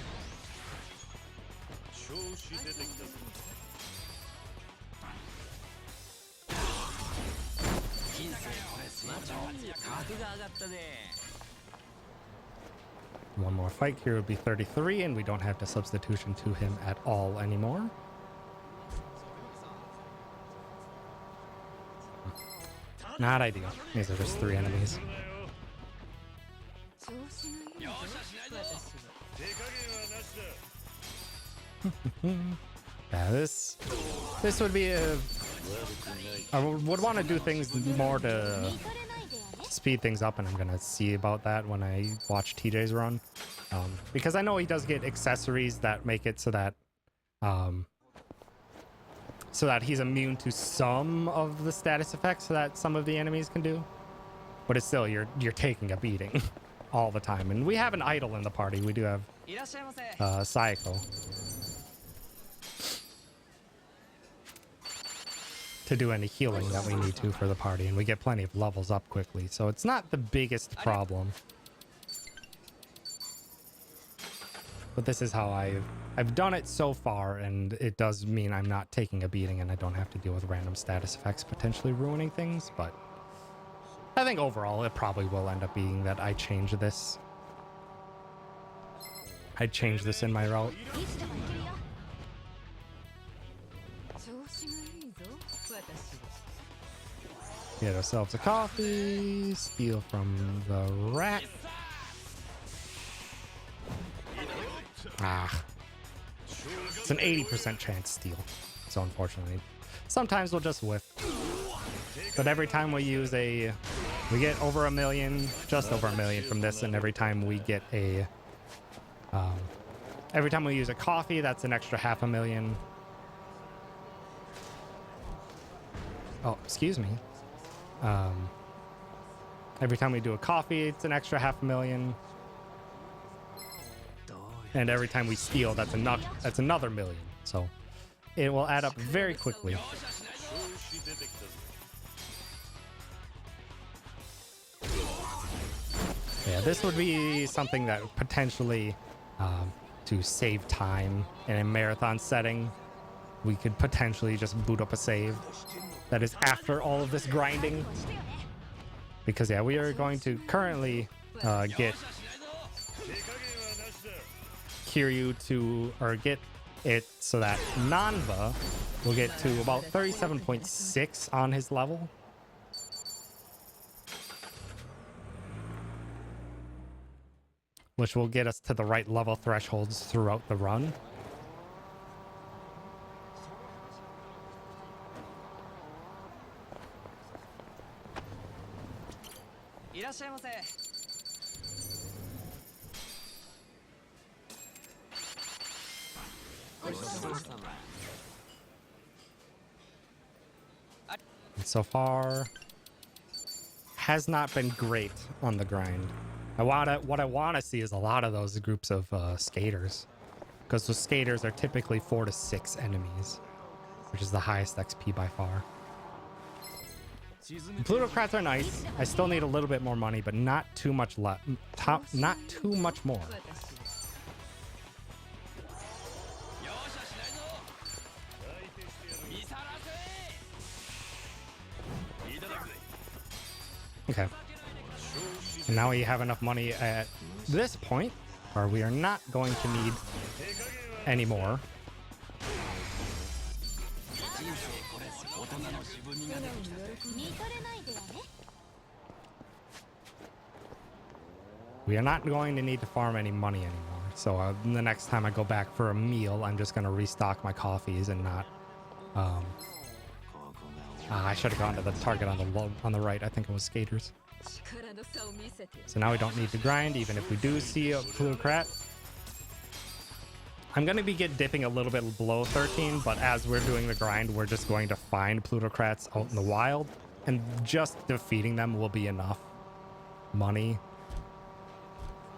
One more fight here would be 33, and we don't have the substitution to him at all anymore. Not ideal. These are just 3 enemies. Yeah, this would be a... I would want to do things more to speed things up, and I'm gonna see about that when I watch TJ's run, because I know he does get accessories that make it so that he's immune to some of the status effects that some of the enemies can do, but it's still you're taking a beating all the time. And we have an idol in the party. We do have Sayako to do any healing that we need to for the party, and we get plenty of levels up quickly, so it's not the biggest problem. But this is how I've done it so far, and it does mean I'm not taking a beating and I don't have to deal with random status effects potentially ruining things. But I think overall it probably will end up being that I change this. I change this in my route. Get ourselves a coffee, steal from the rat. Ah. It's an 80% chance steal, so unfortunately. Sometimes we'll just whiff. But every time we use we get over 1 million, just over 1 million from this, and every time we get every time we use a coffee, that's an extra 500,000. Oh, excuse me. Every time we do a coffee, it's an extra 500,000. And every time we steal, that's another 1 million. So it will add up very quickly. Yeah, this would be something that potentially, to save time in a marathon setting, we could potentially just boot up a save that is after all of this grinding. Because yeah, we are going to currently get Kiryu to, or get it so that Nanba will get to about 37.6 on his level. Which will get us to the right level thresholds throughout the run. And so far, has not been great on the grind. What I want to see is a lot of those groups of skaters, because the skaters are typically 4 to 6 enemies, which is the highest XP by far. Plutocrats are nice. I still need a little bit more money, but not too much left. Not too much more. Okay. And now we have enough money at this point, or we are not going to need any more. We are not going to need to farm any money anymore. So the next time I go back for a meal, I'm just going to restock my coffees and not... I should have gone to the target on the right. I think it was skaters. So now we don't need to grind, even if we do see a plutocrat. I'm going to be dipping a little bit below 13, but as we're doing the grind, we're just going to find plutocrats out in the wild, and just defeating them will be enough money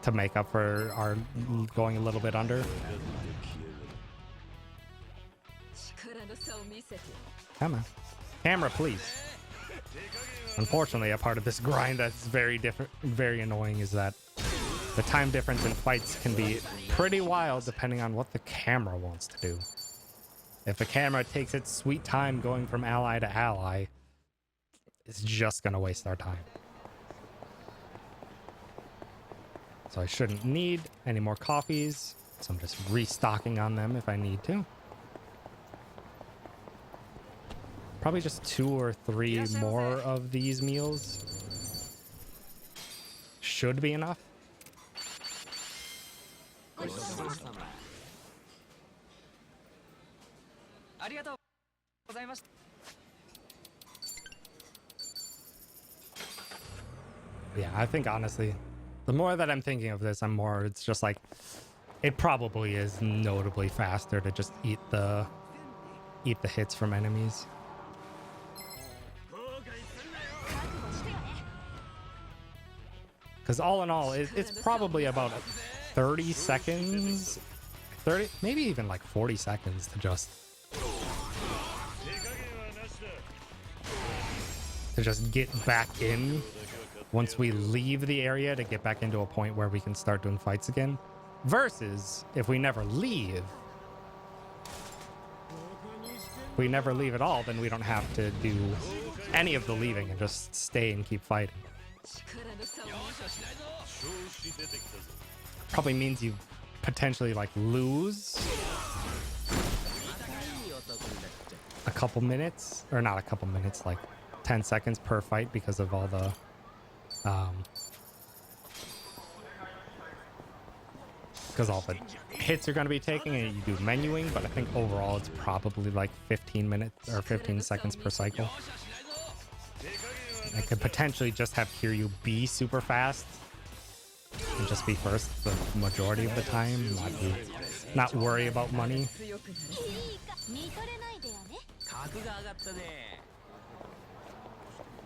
to make up for our going a little bit under. Come on. Camera, please. Unfortunately, a part of this grind that's very annoying is that the time difference in fights can be pretty wild depending on what the camera wants to do. If the camera takes its sweet time going from ally to ally, it's just gonna waste our time. So I shouldn't need any more coffees, so I'm just restocking on them if I need to. Probably just 2 or 3 more of these meals should be enough. Yeah, I think honestly, the more that I'm thinking of this, it's just like, it probably is notably faster to just eat the hits from enemies. Because all in all, it's probably about 30 seconds, maybe even like 40 seconds to just get back in once we leave the area, to get back into a point where we can start doing fights again. Versus if we never leave. If we never leave at all, then we don't have to do any of the leaving and just stay and keep fighting. Probably means you potentially like lose a couple minutes, or not a couple minutes, like 10 seconds per fight because of all the hits you're going to be taking, and you do menuing, but I think overall it's probably like 15 minutes or 15 seconds per cycle. I could potentially just have Kiryu be super fast and just be first the majority of the time, not worry about money.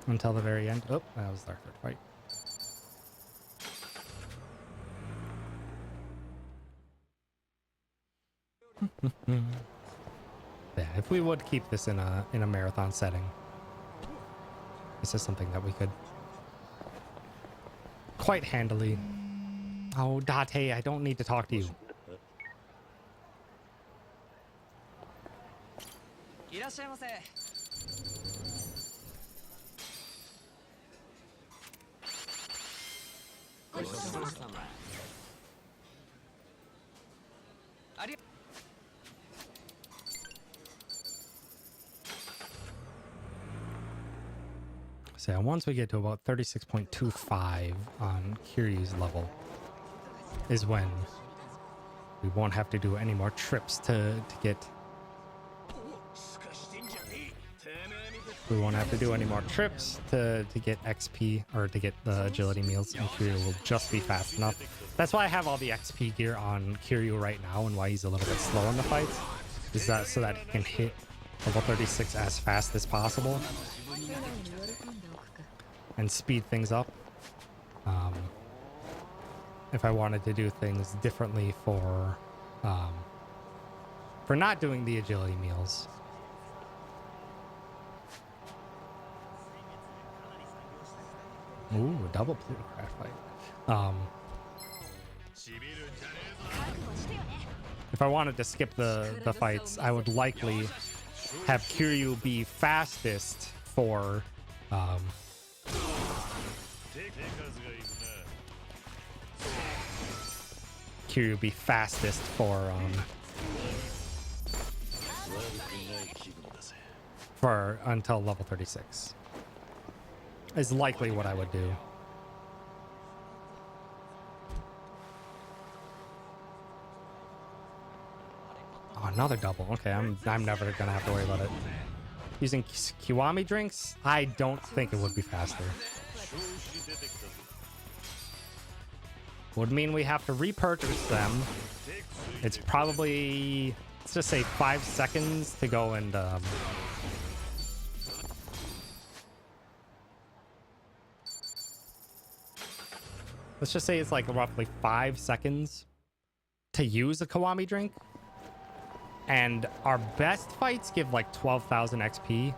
Until the very end. Oh, that was our third fight. Yeah, if we would keep this in a marathon setting, this is something that we could quite handily. Oh, Date, I don't need to talk to you. So once we get to about 36.25 on Kiryu's level is when we won't have to do any more trips to get We won't have to do any more trips to get XP or to get the agility meals, and Kiryu will just be fast enough. That's why I have all the XP gear on Kiryu right now, and why he's a little bit slow in the fights, is that so that he can hit level 36 as fast as possible and speed things up. If I wanted to do things differently for not doing the agility meals. Ooh, a double plutocrat fight. If I wanted to skip the fights, I would likely have Kiryu be fastest for Kiryu be fastest for until level 36 is likely what I would do. Oh, another double. Okay, I'm never gonna have to worry about it. Using Kiwami drinks, I don't think it would be faster. Would mean we have to repurchase them. It's probably, let's just say 5 seconds to go and let's just say it's like roughly 5 seconds to use a Kiwami drink. And our best fights give like 12,000 XP.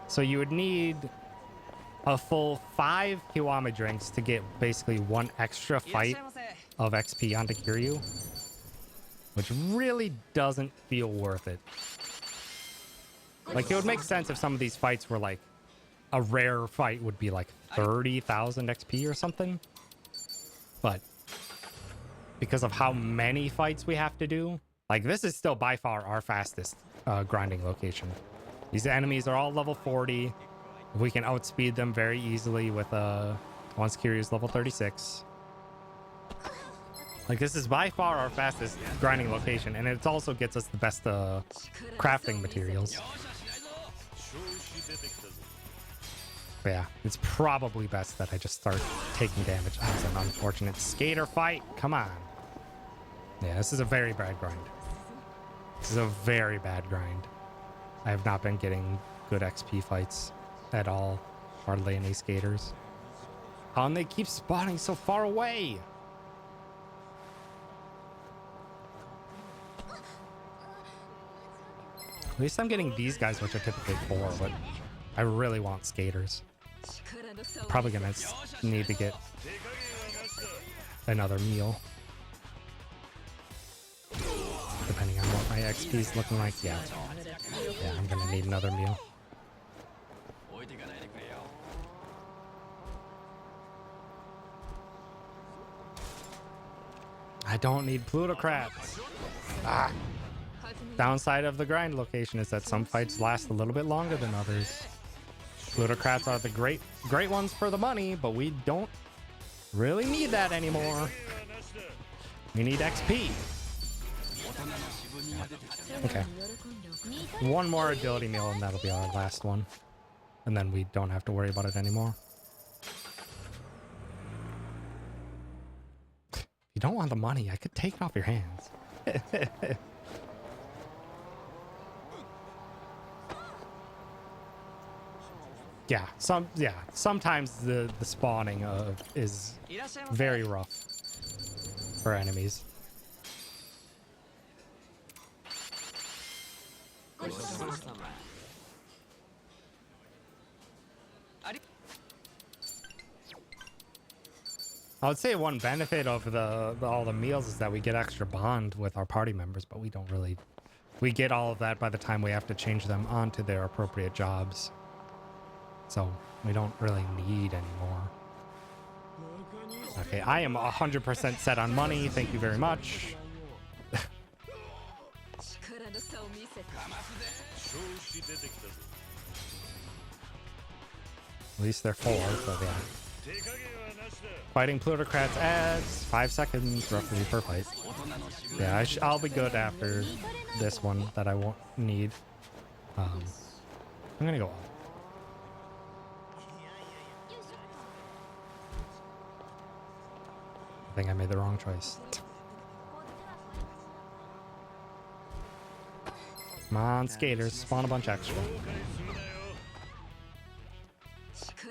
So you would need a full 5 Kiwami drinks to get basically 1 extra fight of XP onto Kiryu, which really doesn't feel worth it. Like, it would make sense if some of these fights were like, a rare fight would be like 30,000 XP or something. But because of how many fights we have to do, like, this is still by far our fastest grinding location. These enemies are all level 40. We can outspeed them very easily with once Kiryu's level 36. Like, this is by far our fastest grinding location, and it also gets us the best crafting materials. But yeah, it's probably best that I just start taking damage. That's an unfortunate skater fight. Come on. Yeah, this is a very bad grind. This is a very bad grind. I have not been getting good XP fights at all. Hardly any skaters. Oh, and they keep spawning so far away. At least I'm getting these guys, which are typically 4, but I really want skaters. Probably gonna need to get another meal. Depending on what my XP is looking like. Yeah, I'm gonna need another meal. I don't need plutocrats. Ah. Downside of the grind location is that some fights last a little bit longer than others. Plutocrats are the great ones for the money, but we don't really need that anymore. We need XP. Okay. One more agility meal and that'll be our last one. And then we don't have to worry about it anymore. If you don't want the money, I could take it off your hands. Sometimes the spawning is very rough for enemies. I would say one benefit of all the meals is that we get extra bond with our party members, but we don't really... We get all of that by the time we have to change them onto their appropriate jobs. So we don't really need anymore. Okay, I am 100% set on money. Thank you very much. At least they're 4, so yeah. Fighting plutocrats adds 5 seconds roughly per fight. Yeah, I'll be good after this one that I won't need. I'm gonna go up. I think I made the wrong choice. Come on, skaters, spawn a bunch extra.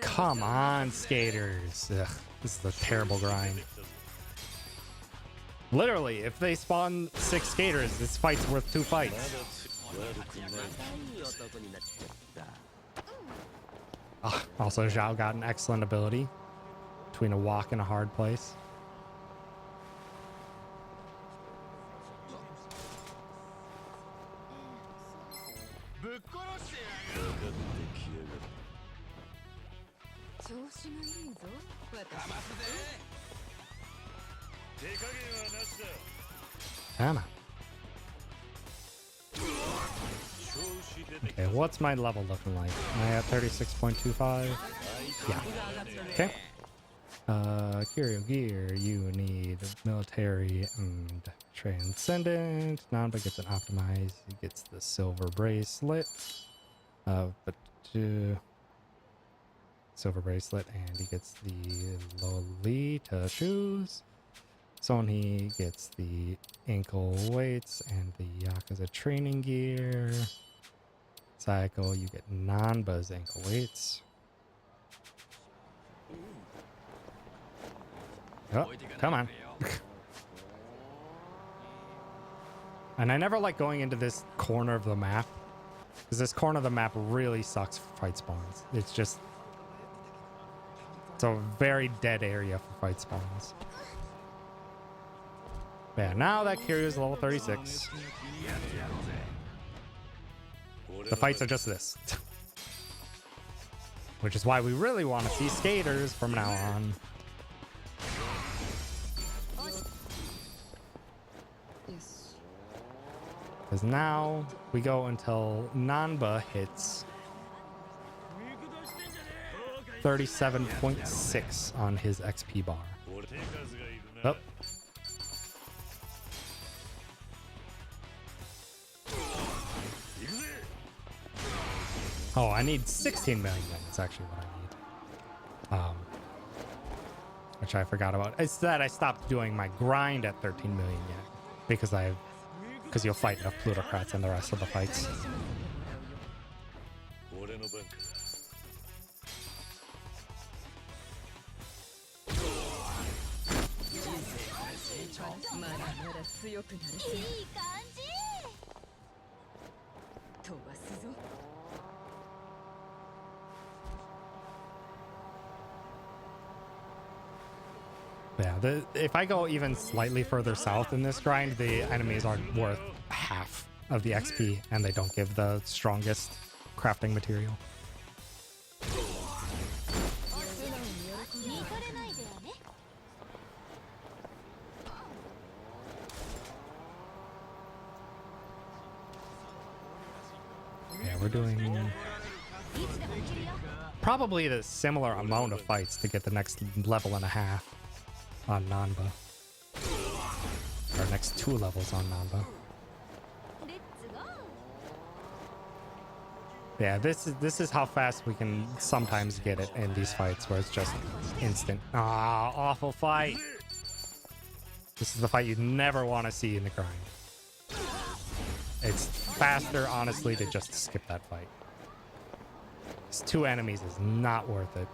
Come on, skaters. Ugh, this is a terrible grind. Literally, if they spawn 6 skaters, this fight's worth 2 fights. Also, Zhao got an excellent ability between a walk and a hard place. Come on. Okay, what's my level looking like? Am I at 36.25? Yeah. Okay. Curio gear, you need military and transcendent. Nanba gets an optimized. He gets the silver bracelet. Silver bracelet, and he gets the Lolita shoes. Sony gets the ankle weights and the Yakuza training gear. Cycle, you get Nanba's ankle weights. Oh, come on. And I never like going into this corner of the map, because this corner of the map really sucks for fight spawns. It's just... it's a very dead area for fight spawns. Yeah, now that Kiryu is level 36. The fights are just this. Which is why we really want to see skaters from now on. Because now we go until Nanba hits 37.6 on his XP bar. Oh. Oh, I need 16 million. That's actually what I need. Which I forgot about. It's that I stopped doing my grind at 13 million yet. Because you'll fight enough plutocrats in the rest of the fights. Yeah, if I go even slightly further south in this grind, the enemies are worth half of the XP, and they don't give the strongest crafting material. Yeah, we're doing probably the similar amount of fights to get the next level and a half on Nanba. Our next 2 levels on Nanba. Yeah, this is how fast we can sometimes get it in these fights where it's just instant. Ah, awful fight. This is the fight you'd never want to see in the grind. It's faster, honestly, to just skip that fight. It's 2 enemies is not worth it.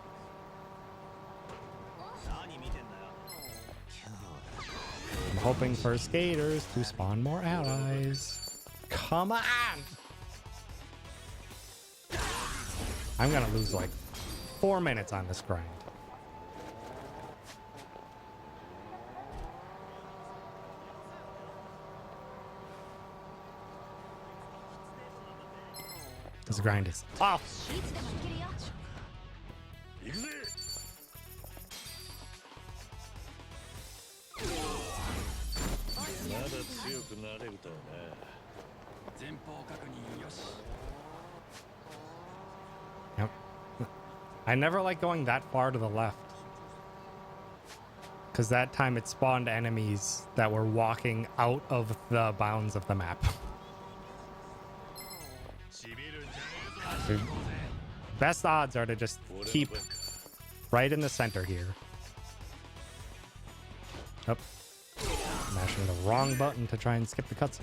I'm hoping for skaters to spawn more allies. Come on! I'm gonna lose like 4 minutes on this grind. This grind is off. Yep. I never like going that far to the left, because that time it spawned enemies that were walking out of the bounds of the map. The best odds are to just keep right in the center here. Oh, mashing the wrong button to try and skip the cutscene.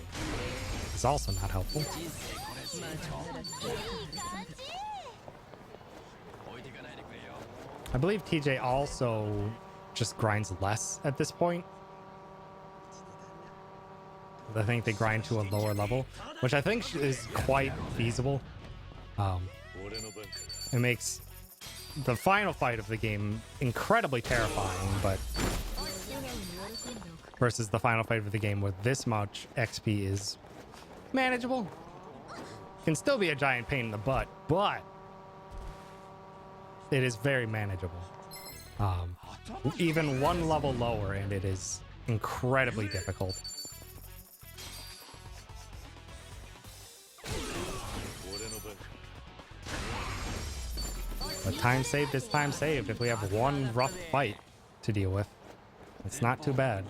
It's also not helpful. I believe TJ also just grinds less at this point. I think they grind to a lower level, which I think is quite feasible. It makes the final fight of the game incredibly terrifying, but versus the final fight of the game with this much XP is manageable. Can still be a giant pain in the butt, but it is very manageable. Even one level lower and it is incredibly difficult. But time saved is time saved if we have one rough fight to deal with. It's not too bad.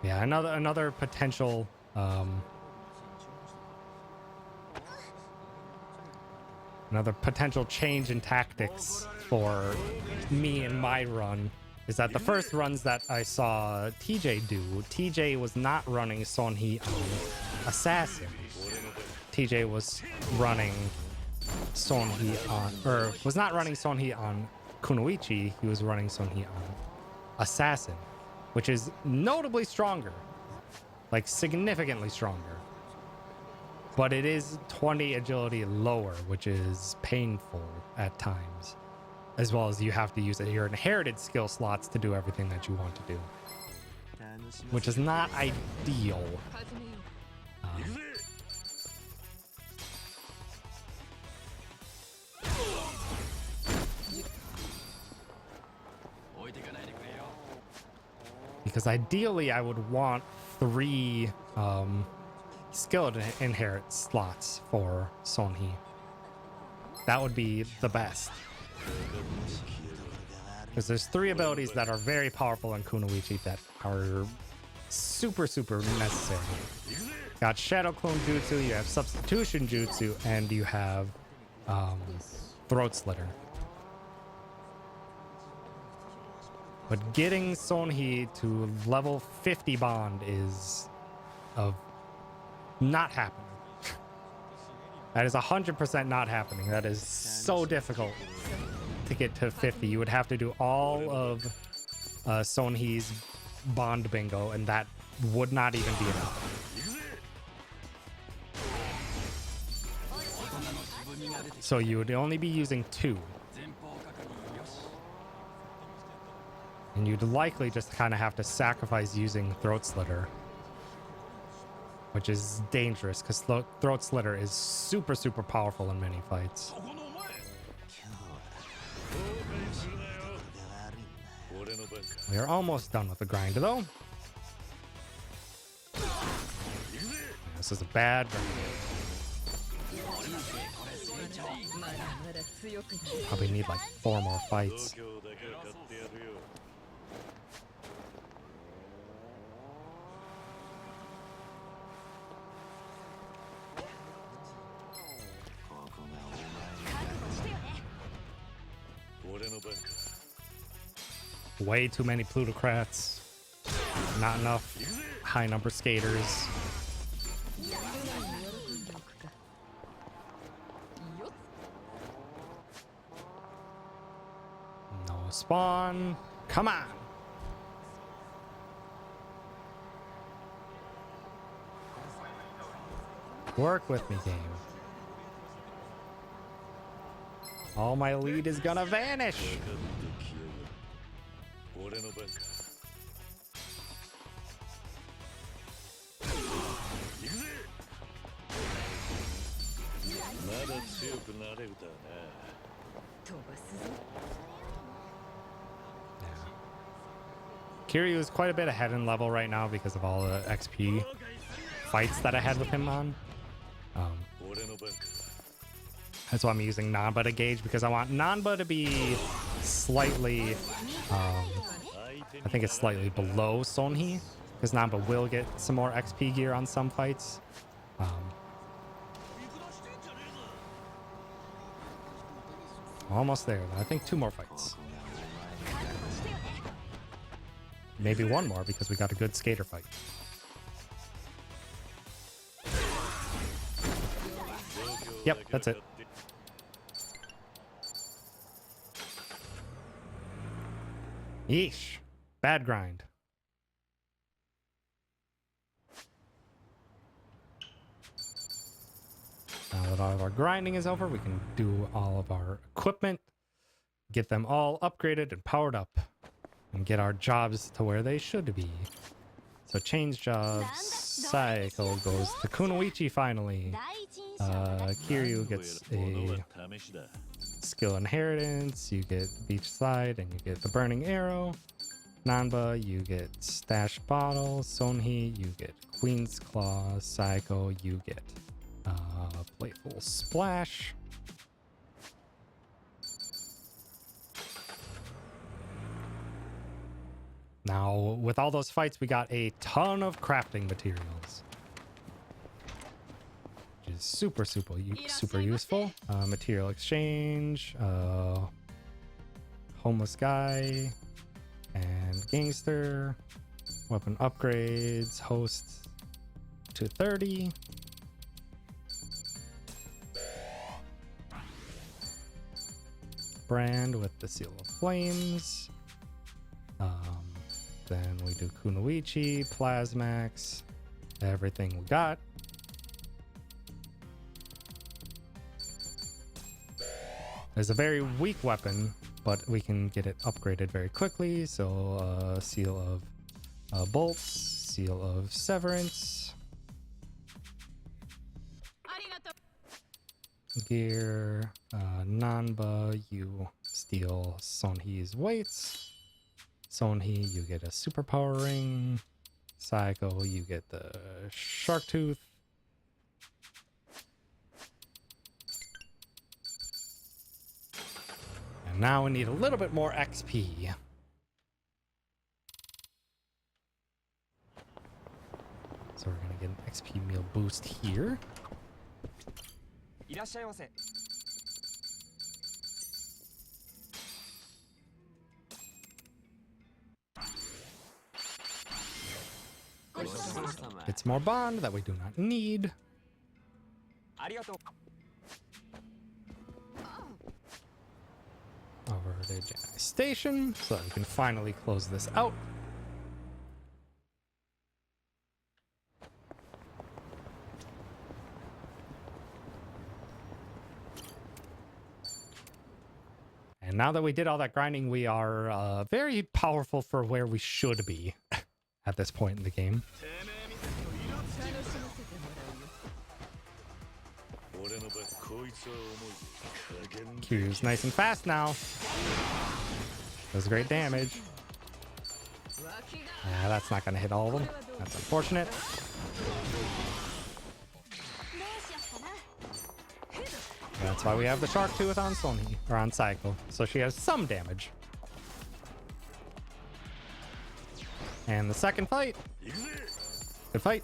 Yeah, another potential another potential change in tactics for me and my run is that the first runs that I saw TJ do, TJ was not running Sonhee on Assassin. TJ was running Sonhee on, or was not running Sonhee on Kunoichi, he was running Sonhee on Assassin, which is notably stronger, like significantly stronger. But it is 20 agility lower, which is painful at times, as well as you have to use your inherited skill slots to do everything that you want to do, which is not ideal. Because ideally I would want 3 skill inherit slots for Sonhee. That would be the best. Because there's 3 abilities that are very powerful in Kunoichi that are super necessary. Got Shadow Clone Jutsu, you have Substitution Jutsu, and you have Throat Slitter. But getting Sonhee to level 50 bond is not happening. That is 100% not happening. That is so difficult to get to 50. You would have to do all of Sonhee's bond bingo, and that would not even be enough. So you would only be using 2. And you'd likely just kind of have to sacrifice using Throat Slitter, which is dangerous because Throat Slitter is super powerful in many fights. We are almost done with the grind though. This is a bad grind. Probably need like 4 more fights. Way too many plutocrats. Not enough high number skaters. No spawn. Come on. Work with me, game. All my lead is gonna vanish. Kiryu is quite a bit ahead in level right now because of all the XP fights that I had with him on. That's why I'm using Nanba to gauge, because I want Nanba to be slightly, I think it's slightly below Sonhee, because Nanba will get some more XP gear on some fights. Almost there. I think 2 more fights. Maybe 1 more because we got a good skater fight. Yep, that's it. Yeesh. Bad grind. Now that all of our grinding is over, we can do all of our equipment, get them all upgraded and powered up, and get our jobs to where they should be. So change jobs, Cycle goes to Kunoichi finally. Kiryu gets a skill inheritance, you get beachside and you get the burning arrow. Nanba, you get stash bottle. Sonhi, you get queen's claw. Cycle, you get playful splash. Now, with all those fights, we got a ton of crafting materials, which is super useful. Material exchange, homeless guy, and gangster. Weapon upgrades, host to 30. Brand with the seal of flames. Then we do Kunoichi, Plasmax, everything we got. There's a very weak weapon, but we can get it upgraded very quickly. So seal of bolts, seal of severance, gear, Nanba, you steal Sonhi's weights. Sonhi, you get a superpower ring. Psycho, you get the shark tooth. And now we need a little bit more XP. So we're gonna get an XP meal boost here. It's more bond that we do not need. Over to Jedi Station so that we can finally close this out. And now that we did all that grinding, we are very powerful for where we should be at this point in the game. Q's nice and fast now. Does great damage. That's not going to hit all of them. That's unfortunate. That's why we have the shark tooth on Sonhi, or on Cycle, so she has some damage. And the second fight. Good fight.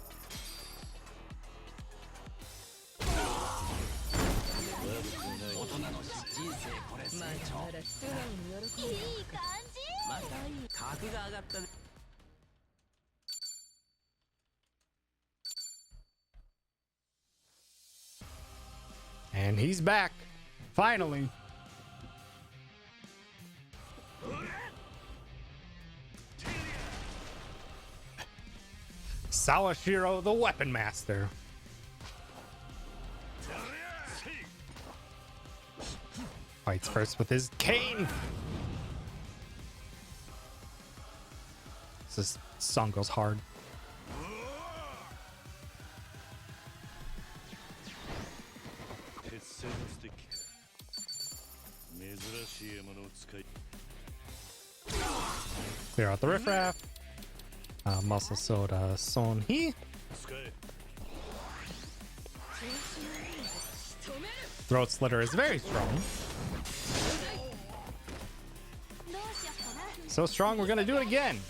And he's back. Finally. Sawashiro, the Weapon Master. Fights first with his cane. This song goes hard. Clear out the riffraff. Muscle soda Sonhi. Throat slitter is very strong. So strong, we're gonna do it again.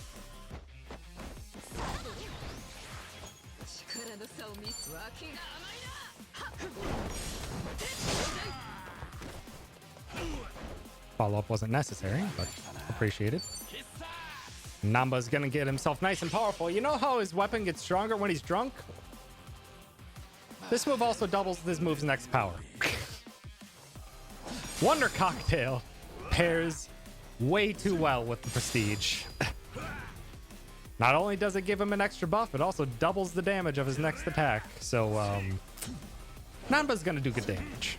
Follow-up wasn't necessary, but appreciated. Namba's gonna get himself nice and powerful. You know how his weapon gets stronger when he's drunk? This move also doubles this move's next power. Wonder Cocktail pairs way too well with the Prestige. Not only does it give him an extra buff, it also doubles the damage of his next attack. So, Namba's gonna do good damage.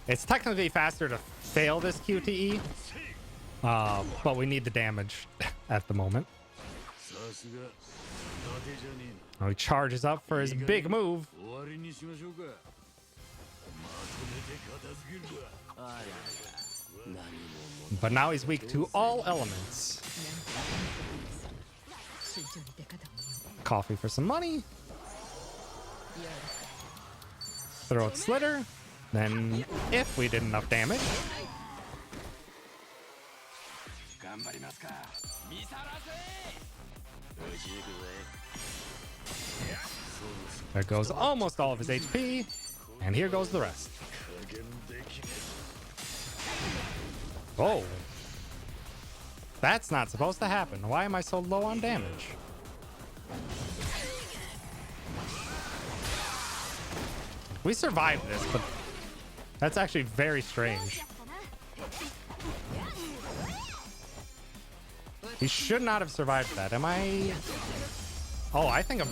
It's technically faster to fail this QTE, but we need the damage at the moment. Oh, he charges up for his big move. But now he's weak to all elements. Coffee for some money. Throat slitter. Then, if we did enough damage, there goes almost all of his HP, and here goes the rest. Oh, that's not supposed to happen. Why am I so low on damage? We survived this, but that's actually very strange. He should not have survived that. Am I? Oh, I think I'm...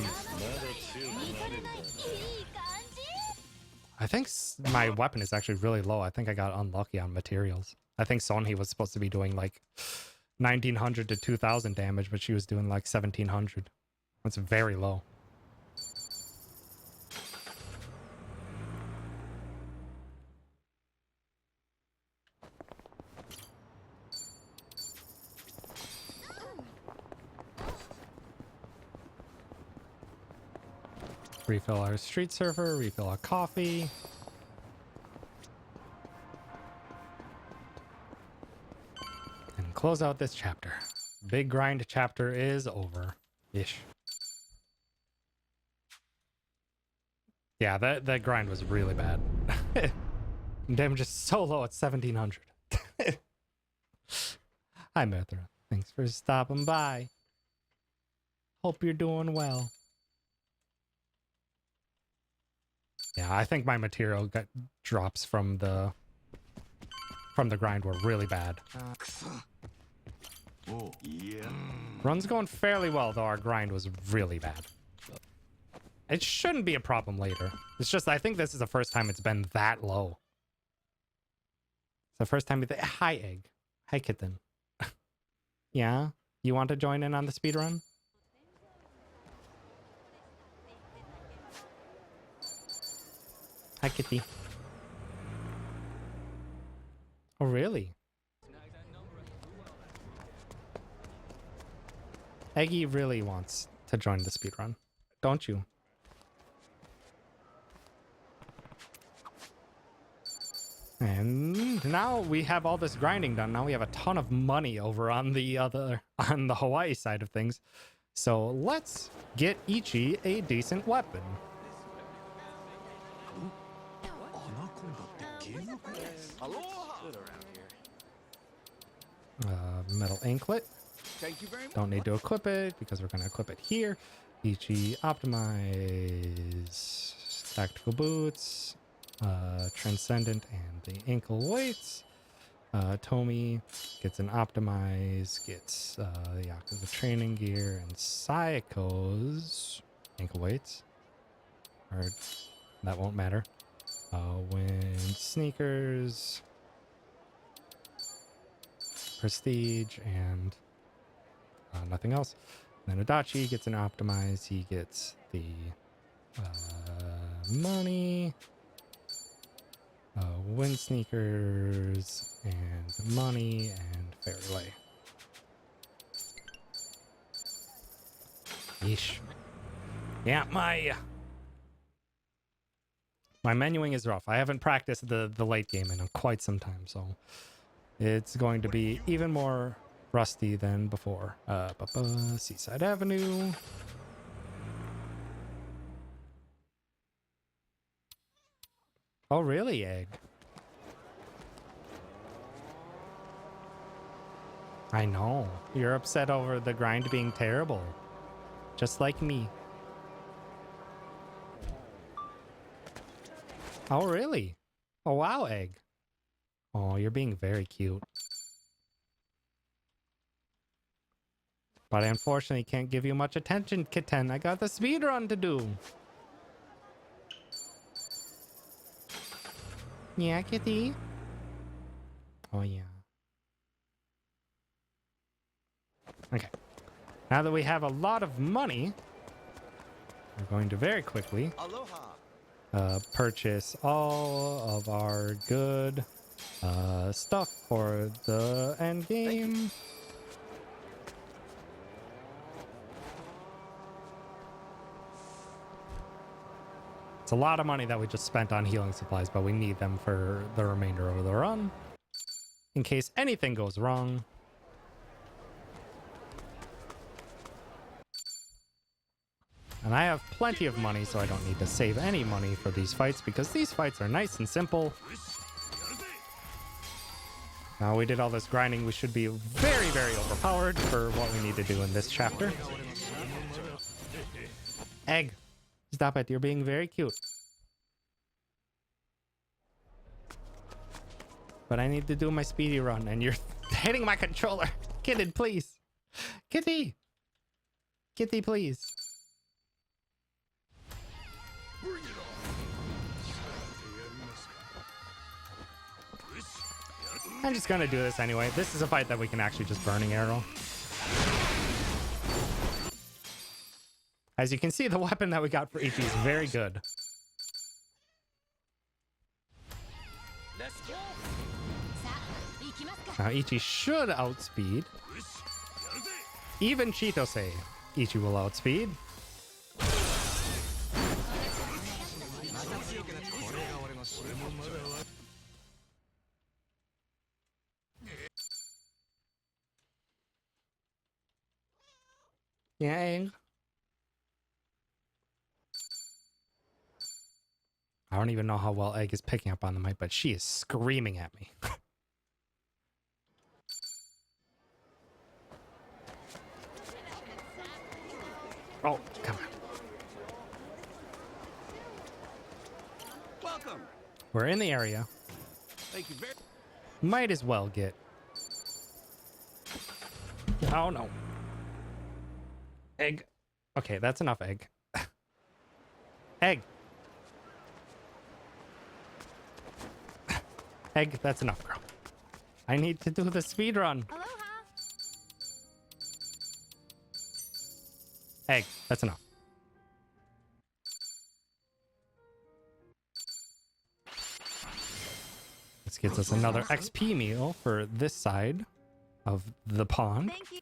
I think my weapon is actually really low. I think I got unlucky on materials. I think Sonhee was supposed to be doing like 1900 to 2000 damage, but she was doing like 1700. That's very low. Refill our street surfer, refill our coffee. And close out this chapter. Big grind chapter is over. Ish. Yeah, that grind was really bad. Damage is so low at 1700. Hi, Mithra. Thanks for stopping by. Hope you're doing well. Yeah, I think my material drops from the grind were really bad. Run's going fairly well, though our grind was really bad. It shouldn't be a problem later. It's just, I think this is the first time it's been that low. It's the first time. Hi, Egg. Hi, Kitten. Yeah? You want to join in on the speedrun? Hi, Kitty. Oh, really? Eggy really wants to join the speedrun, don't you? And now we have all this grinding done. Now we have a ton of money over on the Hawaii side of things. So let's get Ichi a decent weapon. Metal anklet. Thank you very much. Don't need to equip it because we're going to equip it here. Ichi optimize tactical boots, transcendent, and the ankle weights. Tomi gets an optimize, gets the Yakuza training gear, and Saiko's ankle weights. Or that won't matter. Wind sneakers, prestige, and nothing else. Then Adachi gets an optimize. He gets the money, wind sneakers, and money, and fairway. Yeesh. Yeah, my menuing is rough. I haven't practiced the late game in quite some time, so it's going to be even more rusty than before. Seaside Avenue. Oh, really, Egg? I know. You're upset over the grind being terrible. Just like me. Oh, really? Oh, wow, Egg. Oh, you're being very cute. But I unfortunately can't give you much attention, kitten. I got the speedrun to do. Yeah, kitty? Oh, yeah. Okay. Now that we have a lot of money, we're going to very quickly purchase all of our good stuff for the end game. It's a lot of money that we just spent on healing supplies, but we need them for the remainder of the run in case anything goes wrong. And I have plenty of money, so I don't need to save any money for these fights because these fights are nice and simple. Now we did all this grinding, we should be very, very overpowered for what we need to do in this chapter. Egg, stop it, you're being very cute. But I need to do my speedy run and you're hitting my controller. Kitten, please. Kitty. Kitty, please. I'm just gonna do this anyway. This is a fight that we can actually just burning arrow. As you can see, the weapon that we got for Ichi is very good. Now Ichi should outspeed. Even Chitose, Ichi will outspeed. Yeah, Egg. I don't even know how well Egg is picking up on the mic, but she is screaming at me. Oh, come on. Welcome. We're in the area. Thank you very. Might as well get. Oh no. Egg. Okay, that's enough egg. Egg. Egg, that's enough, girl. I need to do the speed run. Aloha. Egg, that's enough. This gets us another XP meal for this side of the pond. Thank you.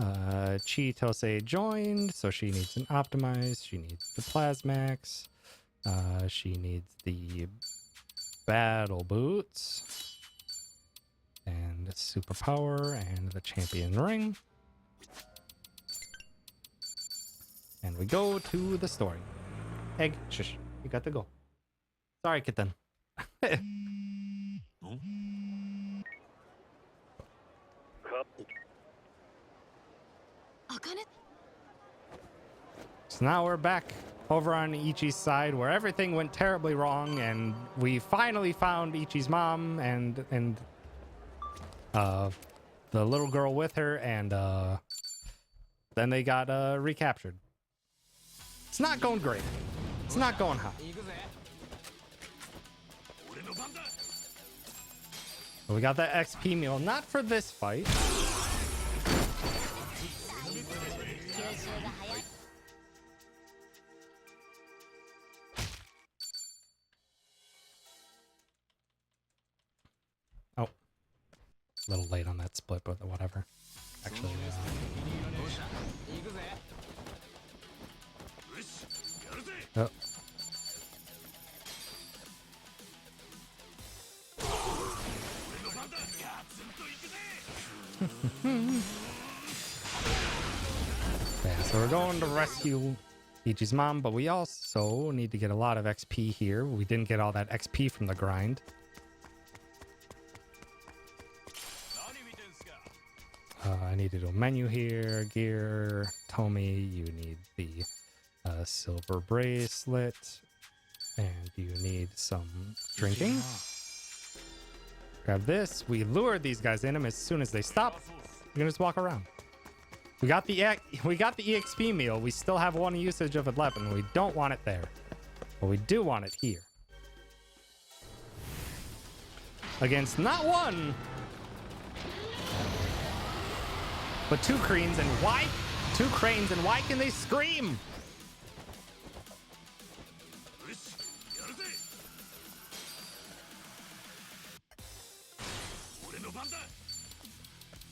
Chitose joined, so she needs an optimize. She needs the plasmax. She needs the battle boots and superpower and the champion ring. And we go to the story. Egg, shush, you got to go. Sorry, kitten. Akane? So now we're back over on Ichi's side where everything went terribly wrong and we finally found Ichi's mom and the little girl with her and then they got recaptured. It's not going great. It's not going hot. But we got that XP meal, not for this fight. Oh, a little late on that split, but whatever. Actually, oh. Yeah, so we're going to rescue Ichi's mom, but we also need to get a lot of XP here. We didn't get all that XP from the grind. I need to do a menu here. Gear. Tomi, you need the silver bracelet. And you need some drinking. Grab this. We lured these guys in them as soon as they stop. We're gonna just walk around. We got the EXP meal. We still have one usage of 11. We don't want it there, but we do want it here. Against not one, but two cranes, and why? Two cranes, and why can they scream?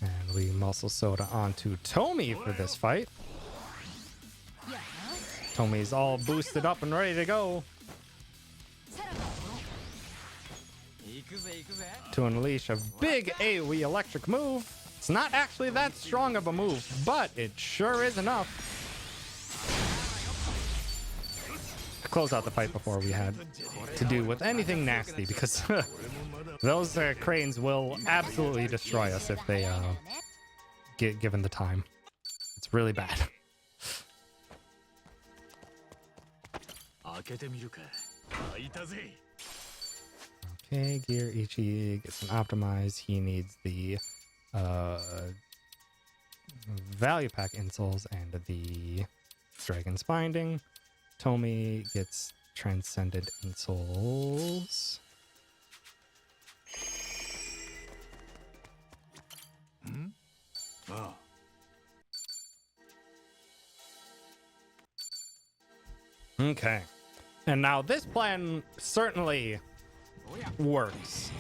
And we muscle soda onto Tomi for this fight. Tomi's all boosted up and ready to go. To unleash a big AoE electric move. It's not actually that strong of a move, but it sure is enough to close out the fight before we had to do with anything nasty, because those cranes will absolutely destroy us if they get given the time. It's really bad. Okay, Gear Ichi gets an optimize. He needs the value pack insoles and the dragon's binding. Tomi gets transcended insoles. Oh. Okay. And now this plan certainly works.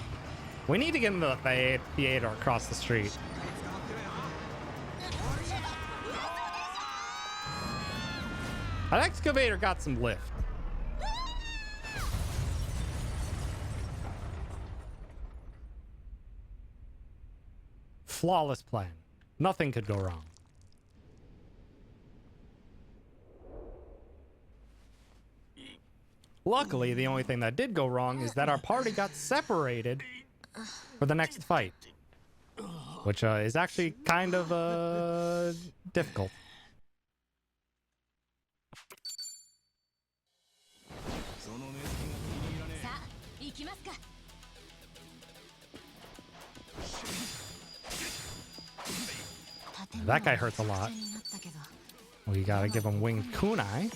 We need to get into the theater across the street. That excavator got some lift. Flawless plan. Nothing could go wrong. Luckily, the only thing that did go wrong is that our party got separated for the next fight, which is actually kind of difficult. That guy hurts a lot. We gotta give him winged kunai.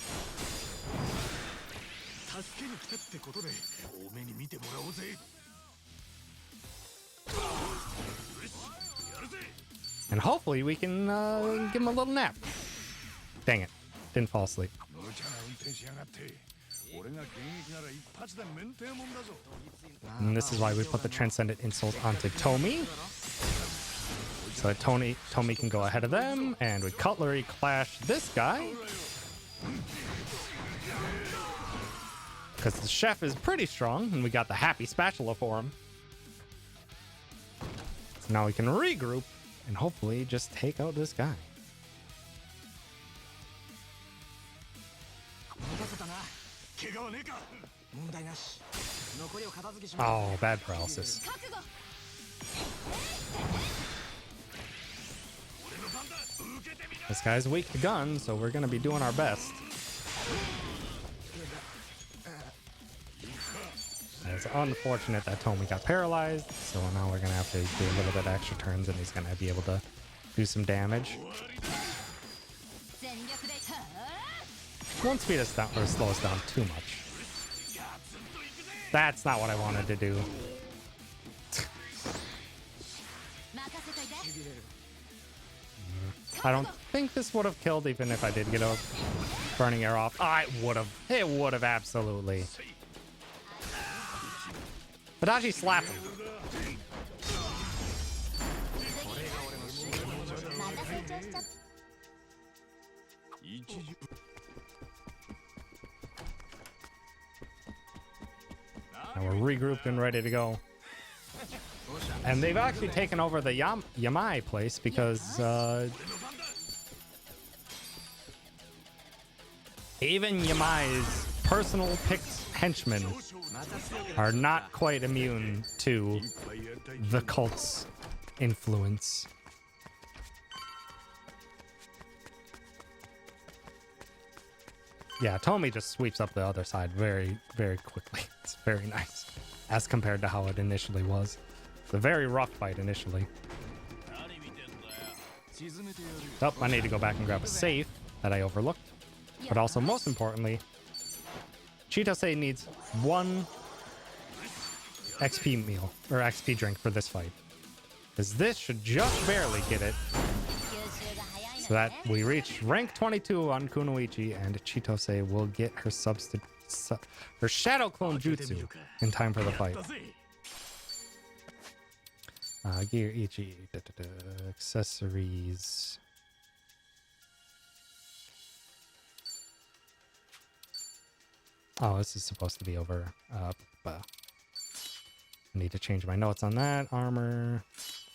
And hopefully we can give him a little nap. Dang it. Didn't fall asleep. And this is why we put the Transcendent Insult onto Tomi. So that Tomi can go ahead of them. And with Cutlery clash this guy. Because the chef is pretty strong. And we got the happy spatula for him. So now we can regroup. And hopefully just take out this guy. Oh, bad paralysis. This guy's weak to gun, so we're gonna be doing our best. It's unfortunate that Tomi got paralyzed, so now we're gonna have to do a little bit of extra turns, and he's gonna be able to do some damage. Won't speed us down or slow us down too much. That's not what I wanted to do. I don't think this would have killed even if I did get a burning arrow off. I would have. It would have absolutely. Adachi slap him. Now we're regrouped and ready to go. And they've actually taken over the Yamai place because Even Yamai's personal picked henchmen are not quite immune to the cult's influence. Yeah, Tomi just sweeps up the other side very, very quickly. It's very nice as compared to how it initially was. It's a very rough fight initially. Oh, I need to go back and grab a safe that I overlooked. But also, most importantly, Chitose needs 1 XP meal, or XP drink for this fight. Because this should just barely get it. So that we reach rank 22 on Kunoichi, and Chitose will get her her Shadow Clone Jutsu in time for the fight. Gear Ichi, accessories. Oh, this is supposed to be over. I need to change my notes on that. Armor,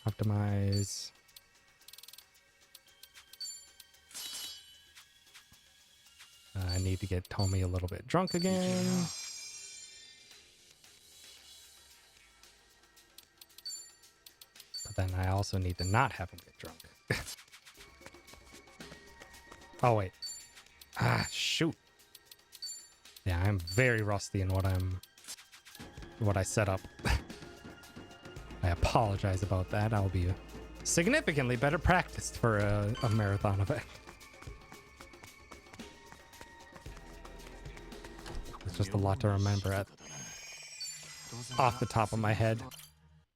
optimize. I need to get Tomi a little bit drunk again. But then I also need to not have him get drunk. Oh, wait. Ah, shoot. Yeah, I'm very rusty in what I set up. I apologize about that. I'll be significantly better practiced for a marathon event. It's just a lot to remember off the top of my head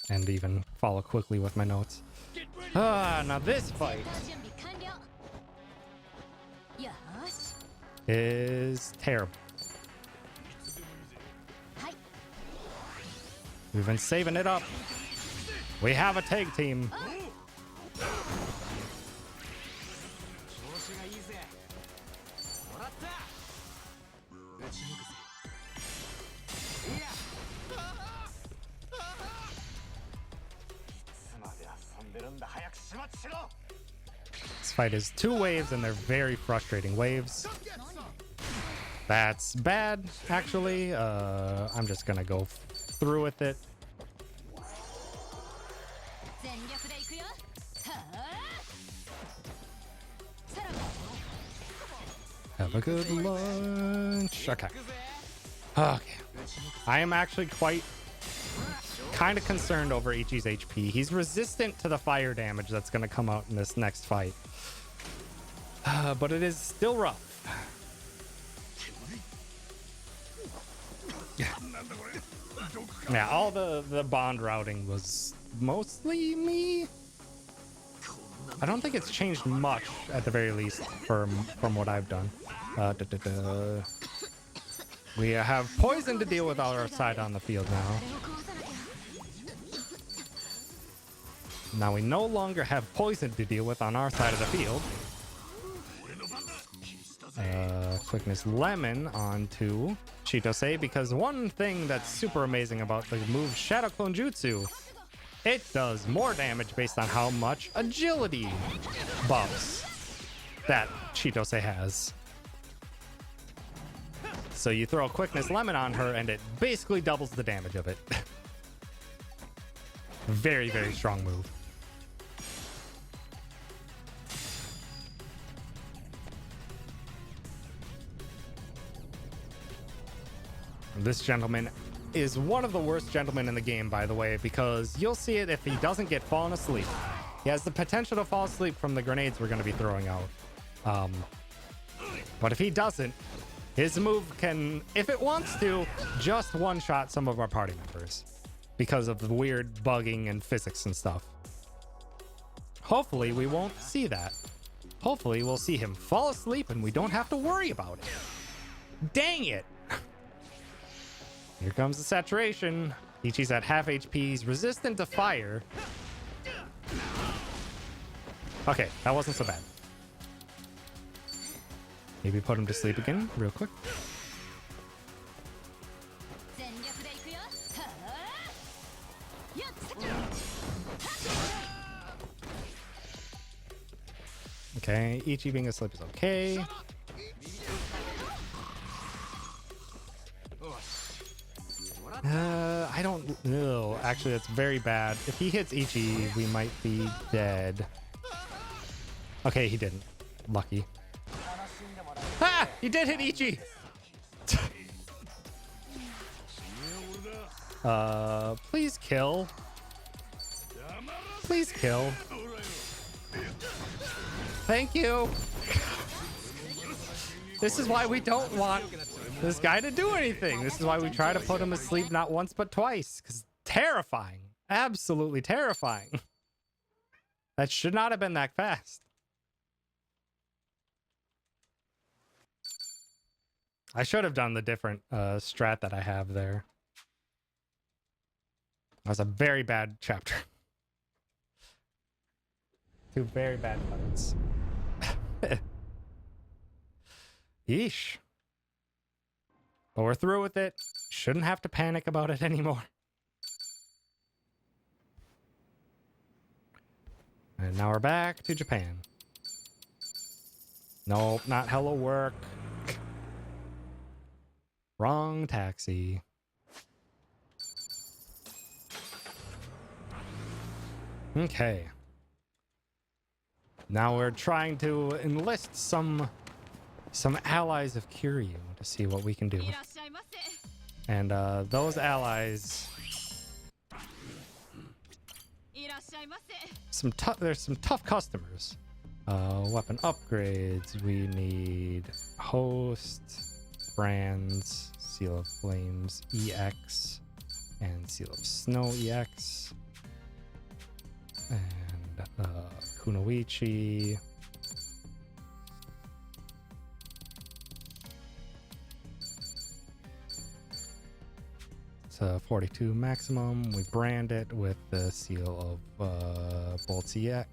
and even follow quickly with my notes. Now this fight is terrible. We've been saving it up. We have a tag team. This fight is 2 waves and they're very frustrating waves. That's bad, actually. I'm just gonna go through with it. Have a good lunch. Okay. Okay. I am actually kind of concerned over Ichi's HP. He's resistant to the fire damage that's going to come out in this next fight. But it is still rough. Yeah, all the bond routing was mostly me. I don't think it's changed much, at the very least, from what I've done. We have poison to deal with on our side on the field now. Now we no longer have poison to deal with on our side of the field. Quickness Lemon onto Chitose, because one thing that's super amazing about the move Shadow Clone Jutsu, it does more damage based on how much agility buffs that Chitose has. So you throw a Quickness Lemon on her and it basically doubles the damage of it. Very, very strong move. This gentleman is one of the worst gentlemen in the game, by the way, because you'll see it if he doesn't get fallen asleep. He has the potential to fall asleep from the grenades we're going to be throwing out. But if he doesn't, his move can, if it wants to, just one-shot some of our party members because of the weird bugging and physics and stuff. Hopefully, we won't see that. Hopefully, we'll see him fall asleep and we don't have to worry about it. Dang it! Here comes the saturation. Ichi's at half HP. He's resistant to fire. Okay, that wasn't so bad. Maybe put him to sleep again real quick. Okay, Ichi being asleep is okay. I don't know. Actually, that's very bad. If he hits Ichi, we might be dead. Okay, he didn't. Lucky. Ah! He did hit Ichi! Please kill. Please kill. Thank you. This is why we don't want this guy to do anything. This is why we try to put him asleep not once but twice. Because terrifying. Absolutely terrifying. That should not have been that fast. I should have done the different strat that I have there. That was a very bad chapter. Two very bad fights. Yeesh. But we're through with it. Shouldn't have to panic about it anymore. And now we're back to Japan. Nope, not hello work. Wrong taxi. Okay. Now we're trying to enlist some allies of Kiryu to see what we can do. And those allies, there's some tough customers. Weapon upgrades. We need host, brands, Seal of Flames EX, and Seal of Snow EX, and Kunoichi. It's a 42 maximum. We brand it with the Seal of Bolts EX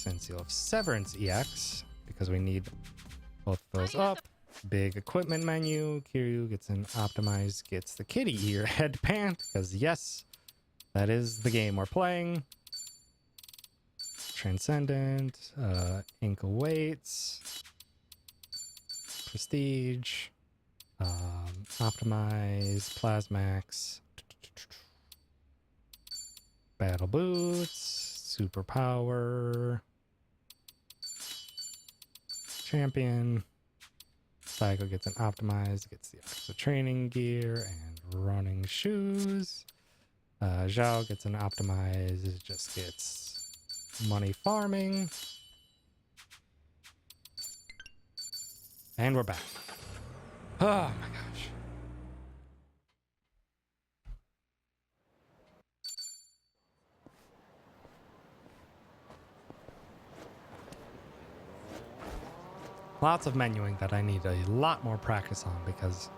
and Seal of Severance EX because we need both of those up. Big equipment menu. Kiryu gets an optimized, gets the kitty ear headband because yes, that is the game we're playing. Transcendent, Inca weights, prestige, optimize, plasmax, battle boots, superpower, champion. Psycho gets an optimized, gets the extra training gear and running shoes. Zhao gets an optimized, just gets money farming. And we're back. Oh my gosh. Lots of menuing that I need a lot more practice on because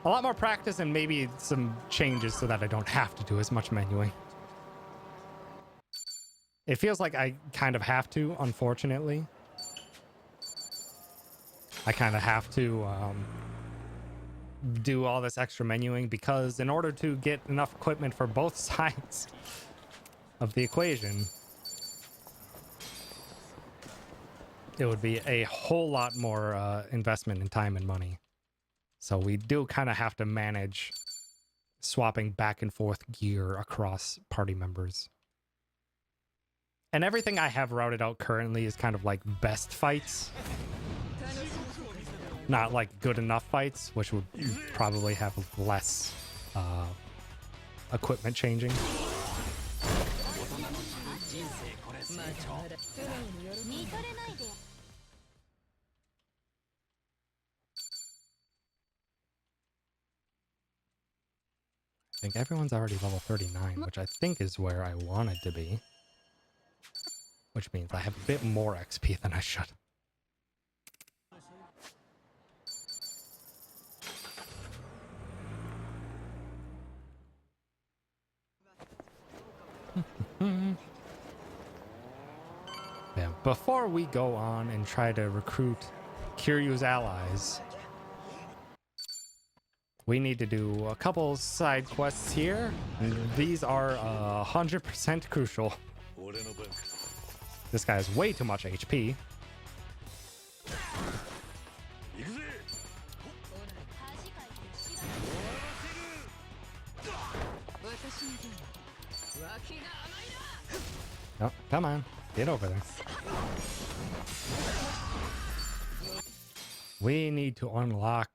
a lot more practice and maybe some changes so that I don't have to do as much menuing. It feels like I kind of have to, unfortunately. I kind of have to do all this extra menuing because in order to get enough equipment for both sides of the equation, it would be a whole lot more investment in time and money. So we do kind of have to manage swapping back and forth gear across party members. And everything I have routed out currently is kind of like best fights. Not like good enough fights, which would probably have less equipment changing. I think everyone's already level 39, which I think is where I wanted to be. Which means I have a bit more XP than I should. Yeah, before we go on and try to recruit Kiryu's allies, we need to do a couple side quests here. These are 100% crucial. This guy has way too much HP. Oh, come on. Get over there. We need to unlock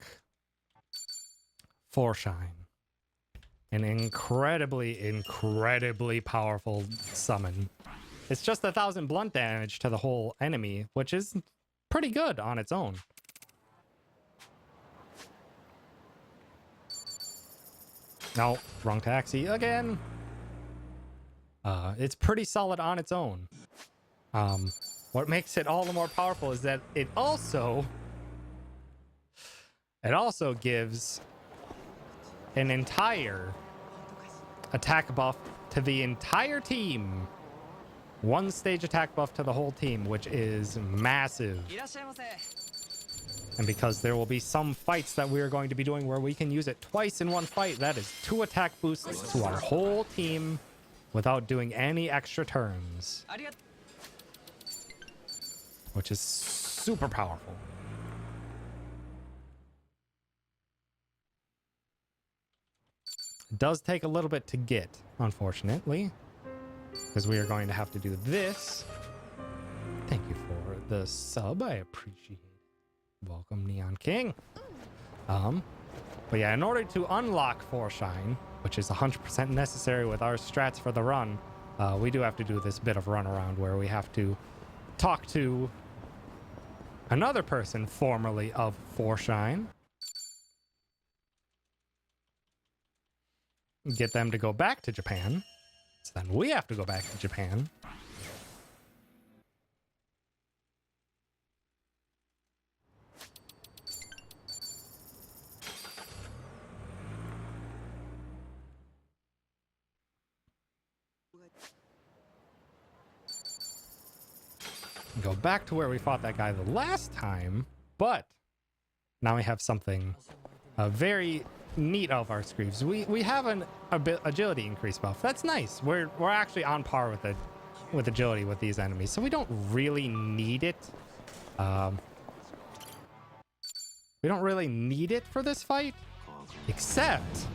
Foreshine. An incredibly powerful summon. It's just 1,000 blunt damage to the whole enemy, which is pretty good on its own. No, wrong taxi again. It's pretty solid on its own. What makes it all the more powerful is that it also gives an entire attack buff to the entire team. One stage attack buff to the whole team, which is massive. And because there will be some fights that we are going to be doing where we can use it twice in one fight, that is 2 attack boosts to our whole team without doing any extra turns. Which is super powerful. It does take a little bit to get, unfortunately, because we are going to have to do this. Thank you for the sub. I appreciate it. Welcome, Neon King. But yeah, in order to unlock Foreshine, which is 100% necessary with our strats for the run, we do have to do this bit of runaround where we have to talk to another person formerly of Foreshine. Get them to go back to Japan. So then we have to go back to Japan. Go back to where we fought that guy the last time, but now we have something very neat of our Screeves. We have an agility increase buff. That's nice. We're actually on par with agility with these enemies, so we don't really need it. We don't really need it for this fight, except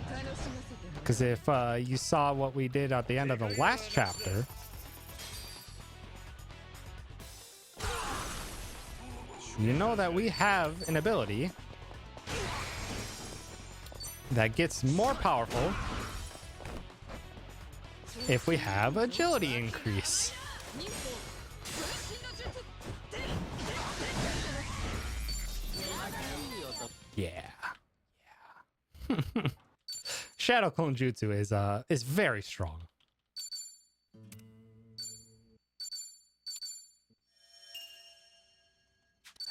because if you saw what we did at the end of the last chapter, you know that we have an ability that gets more powerful if we have agility increase. Yeah. Shadow Clone Jutsu is very strong.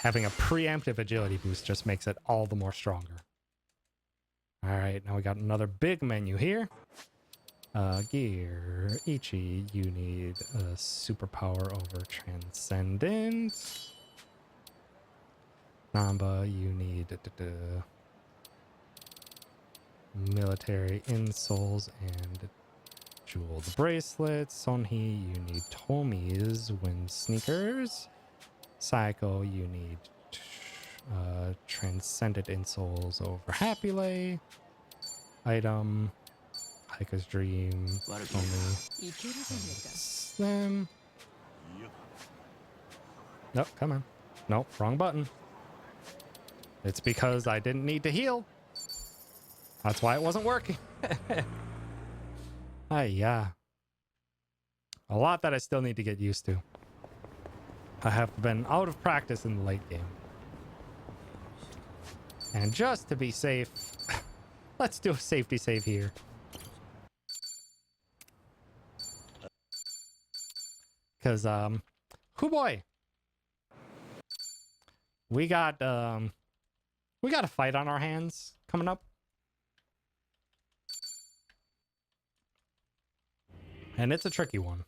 Having a preemptive agility boost just makes it all the more stronger. All right, now we got another big menu here. Gear. Ichi, you need a superpower over Transcendent. Namba, you need military insoles and jeweled bracelets. Sonhi, you need Tomi's wind sneakers. Psycho, you need Transcendent insoles over Happy Lay. Item, Hiker's Dream, only Slim. Nope, come on. Nope, wrong button. It's because I didn't need to heal. That's why it wasn't working. Yeah. A lot that I still need to get used to. I have been out of practice in the late game. And just to be safe, let's do a safety save here. Because, hoo boy. We got a fight on our hands coming up. And it's a tricky one.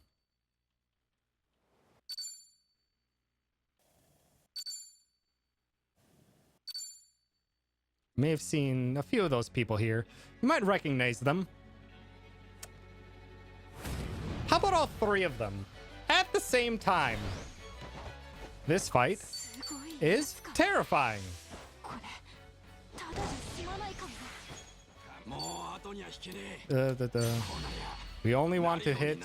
May have seen a few of those people here. You might recognize them. How about all 3 of them at the same time? This fight is terrifying. We only want to hit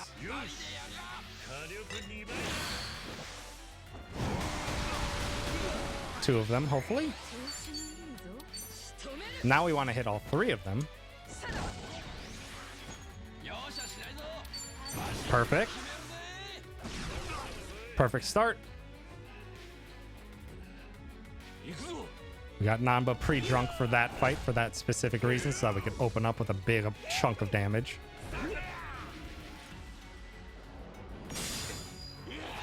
2 of them, hopefully. Now we want to hit all 3 of them. Perfect. Perfect start. We got Namba pre-drunk for that fight for that specific reason, so that we could open up with a big chunk of damage.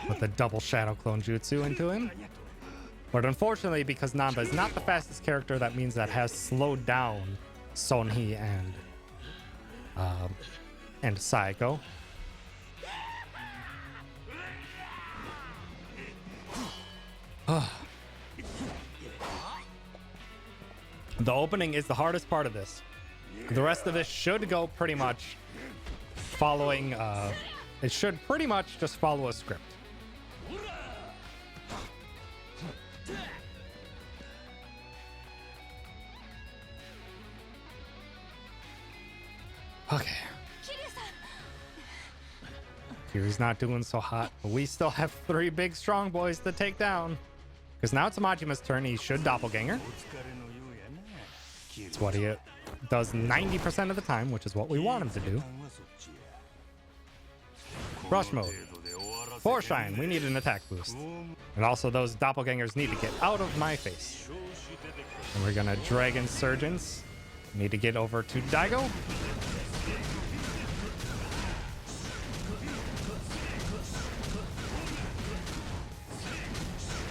With the double Shadow Clone Jutsu into him. But unfortunately, because Namba is not the fastest character, that means that has slowed down Sonhee and Saiko. The opening is the hardest part of this. The rest of this should go pretty much following, it should pretty much just follow a script. Okay. Kiryu's not doing so hot, but we still have 3 big strong boys to take down. Because now it's Majima's turn. He should doppelganger. It's what he does 90% of the time, which is what we want him to do. Rush mode. 4 shine. We need an attack boost. And also those doppelgangers need to get out of my face. And we're gonna Dragon Surgeons. Need to get over to Daigo.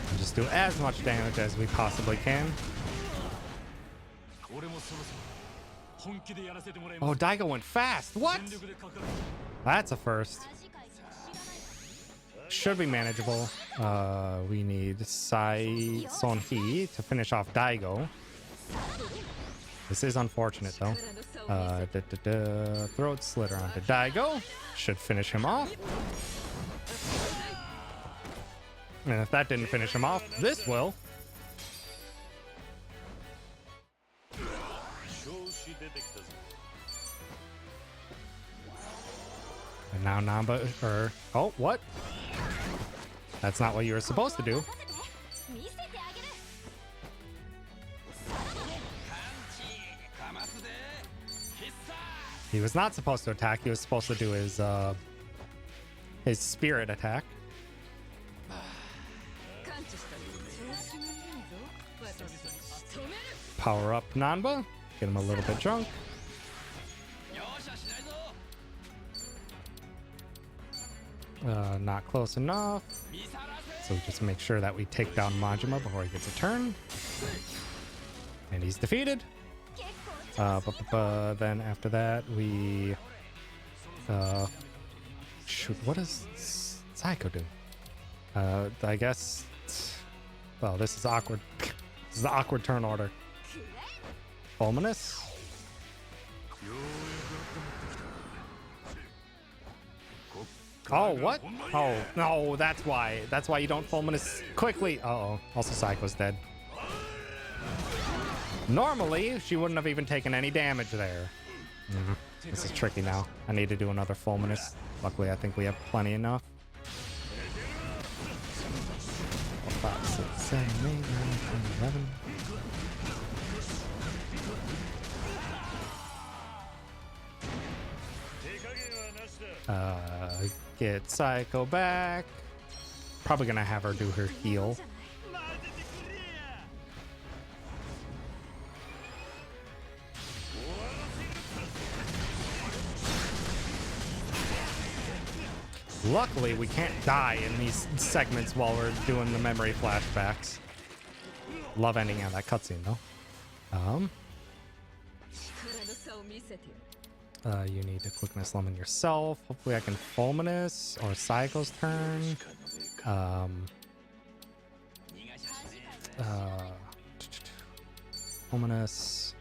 And just do as much damage as we possibly can. Oh, Daigo went fast. What? That's a first. Should be manageable. We need Sonhee to finish off Daigo. This is unfortunate, though. Throat Slitter onto Daigo. Should finish him off. And if that didn't finish him off, this will. And now Namba, oh, what? That's not what you were supposed to do. He was not supposed to attack. He was supposed to do his spirit attack. Power up Namba. Get him a little bit drunk. Not close enough. So just make sure that we take down Majima before he gets a turn. And he's defeated. Then after that, we... shoot, what does Saiko do? I guess... Well, this is awkward. This is the awkward turn order. Fulminous. Oh, what? Oh, no, that's why. That's why you don't Fulminous quickly. Uh-oh. Also, Saiko's dead. Normally, she wouldn't have even taken any damage there. This is tricky now. I need to do another Fulminous. Luckily, I think we have plenty enough. 4, 5, 6, 7, 8, 9, 10, 11. Get Saiko back. Probably gonna have her do her heal. Luckily, we can't die in these segments while we're doing the memory flashbacks. Love ending on that cutscene, though. You need to quickness summon yourself. Hopefully I can Fulminous or Saiko's turn. Fulminous.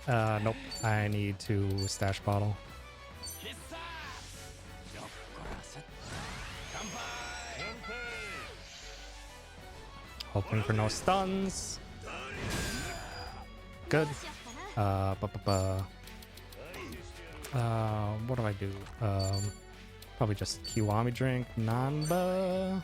Nope. I need to stash bottle. Hoping for no stuns. Good. What do I do? Probably just Kiwami drink, Nanba.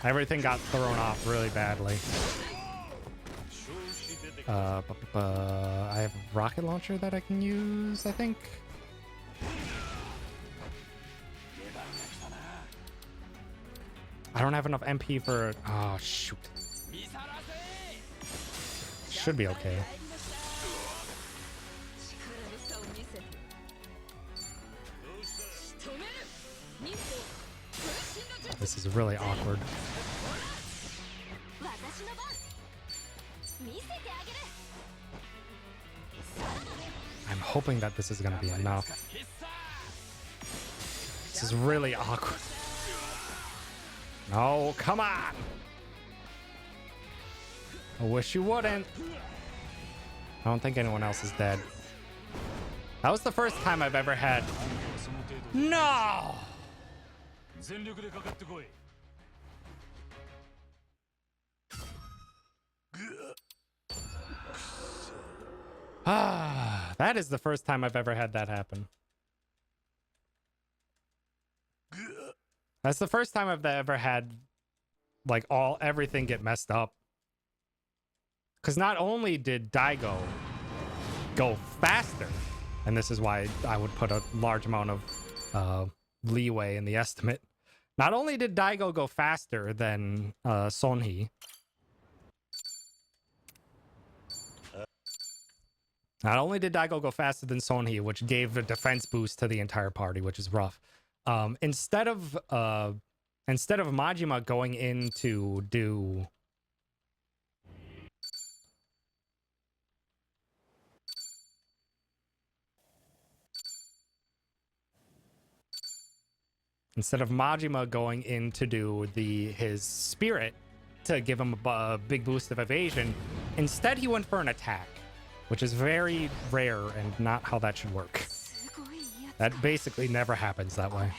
Everything got thrown off really badly. I have a rocket launcher that I can use, I think. I don't have enough MP for... Oh, shoot. Should be okay. This is really awkward. I'm hoping that this is going to be enough. This is really awkward. No, come on! I wish you wouldn't. I don't think anyone else is dead. That was the first time I've ever had... No! Ah, that is the first time I've ever had that happen. That's the first time I've ever had, like, everything get messed up. Because not only did Daigo go faster, and this is why I would put a large amount of leeway in the estimate. Not only did Daigo go faster than Sonhee, which gave a defense boost to the entire party, which is rough. Instead of Majima going in to do his spirit to give him a big boost of evasion, instead he went for an attack, which is very rare and not how that should work. That basically never happens that way.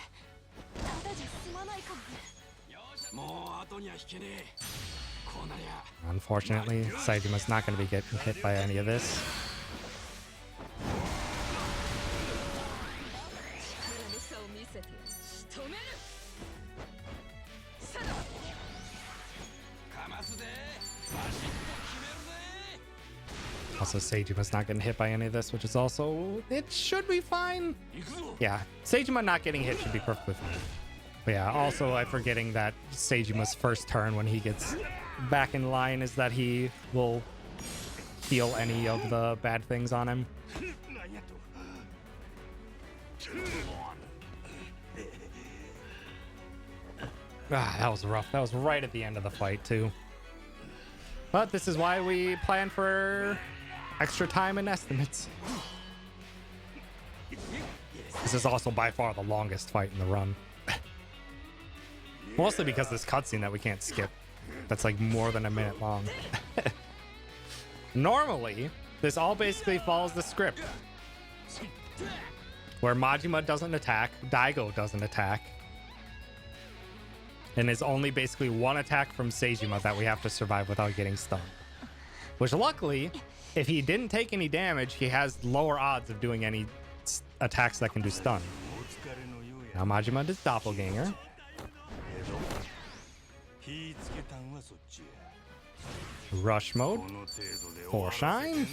Unfortunately, Seijima's not going to be getting hit by any of this. Also, Seijima's not getting hit by any of this, which is also... It should be fine. Yeah, Seijima not getting hit should be perfectly fine. But yeah, also I'm forgetting that Seijima's first turn when he gets back in line is that he will heal any of the bad things on him. Ah, that was rough. That was right at the end of the fight, too. But this is why we plan for extra time and estimates. This is also by far the longest fight in the run. Mostly because this cutscene that we can't skip. That's like more than a minute long. Normally, this all basically follows the script. Where Majima doesn't attack, Daigo doesn't attack. And it's only basically one attack from Seijima that we have to survive without getting stunned. Which luckily, if he didn't take any damage, he has lower odds of doing any attacks that can do stun. Now Majima does Doppelganger. Rush mode. For shine.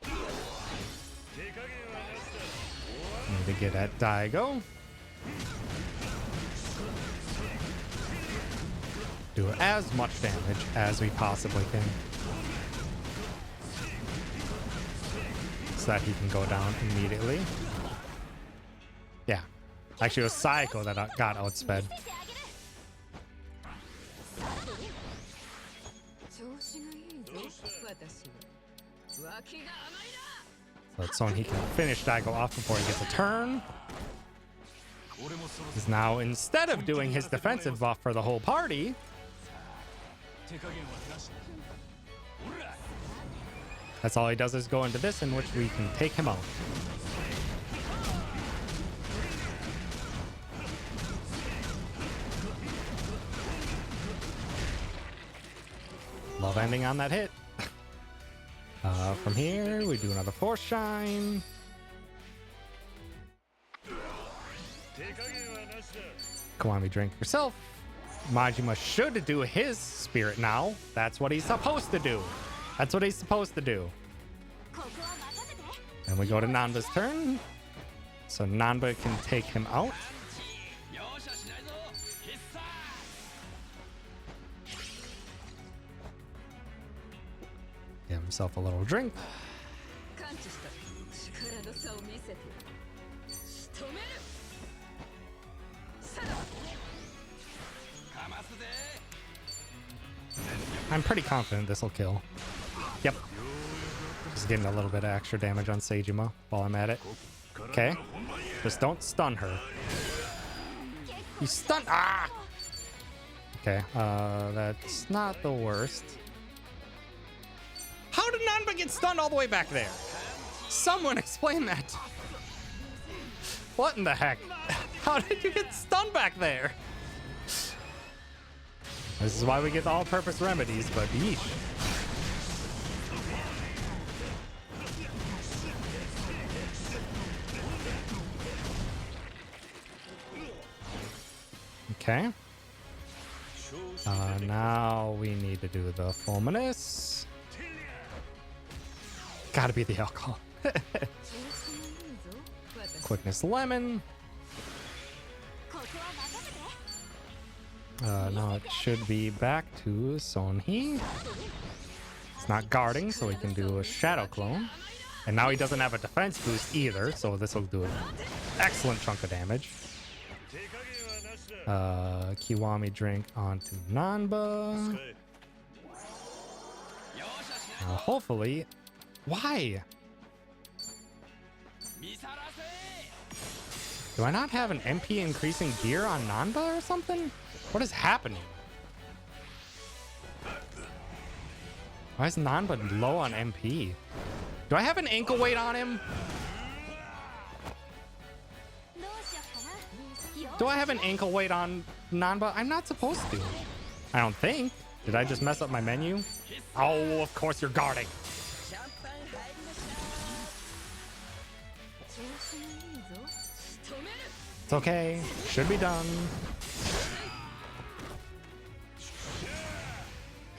Need to get at Daigo. Do as much damage as we possibly can. So that he can go down immediately. Yeah. Actually, it was Saeko that got outsped. So that Sonhee can finish Daigo off before he gets a turn. He's now, instead of doing his defensive buff for the whole party, that's all he does is go into this, in which we can take him out. love ending on that hit. From here, we do another Force Shine. Kiwami, drink yourself. Majima should do his spirit now. That's what he's supposed to do. That's what he's supposed to do. And we go to Nanba's turn. So Nanba can take him out. Give himself a little drink. I'm pretty confident this will kill. Yep. Just getting a little bit of extra damage on Seijima while I'm at it. Okay. Just don't stun her. You stun. Ah! Okay. That's not the worst. How did Nanba get stunned all the way back there? Someone explain that. What in the heck? How did you get stunned back there? This is why we get the all-purpose remedies, but yeesh. Okay. Now we need to do the Fulminous. Gotta be the alcohol. Quickness Lemon. Now it should be back to Sonhee. It's not guarding, so we can do a Shadow Clone. And now he doesn't have a defense boost either, so this will do an excellent chunk of damage. Kiwami drink onto Nanba. Hopefully... Why? Do I not have an MP increasing gear on Nanba or something? What is happening? Why is Nanba low on MP? Do I have an ankle weight on him? Do I have an ankle weight on Nanba? I'm not supposed to. I don't think. Did I just mess up my menu? Oh, of course you're guarding. It's okay. Should be done.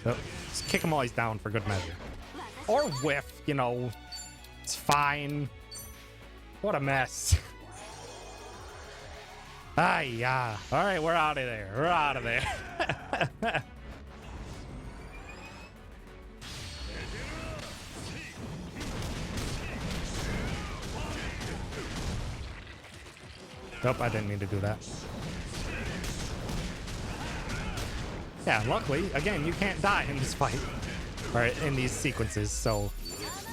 Oh, just kick him while he's down for good measure. Or whiff, you know. It's fine. What a mess. Ah, yeah. All right, we're out of there. We're out of there. Nope, I didn't mean to do that. Yeah, luckily, again, you can't die in this fight. Or in these sequences, so...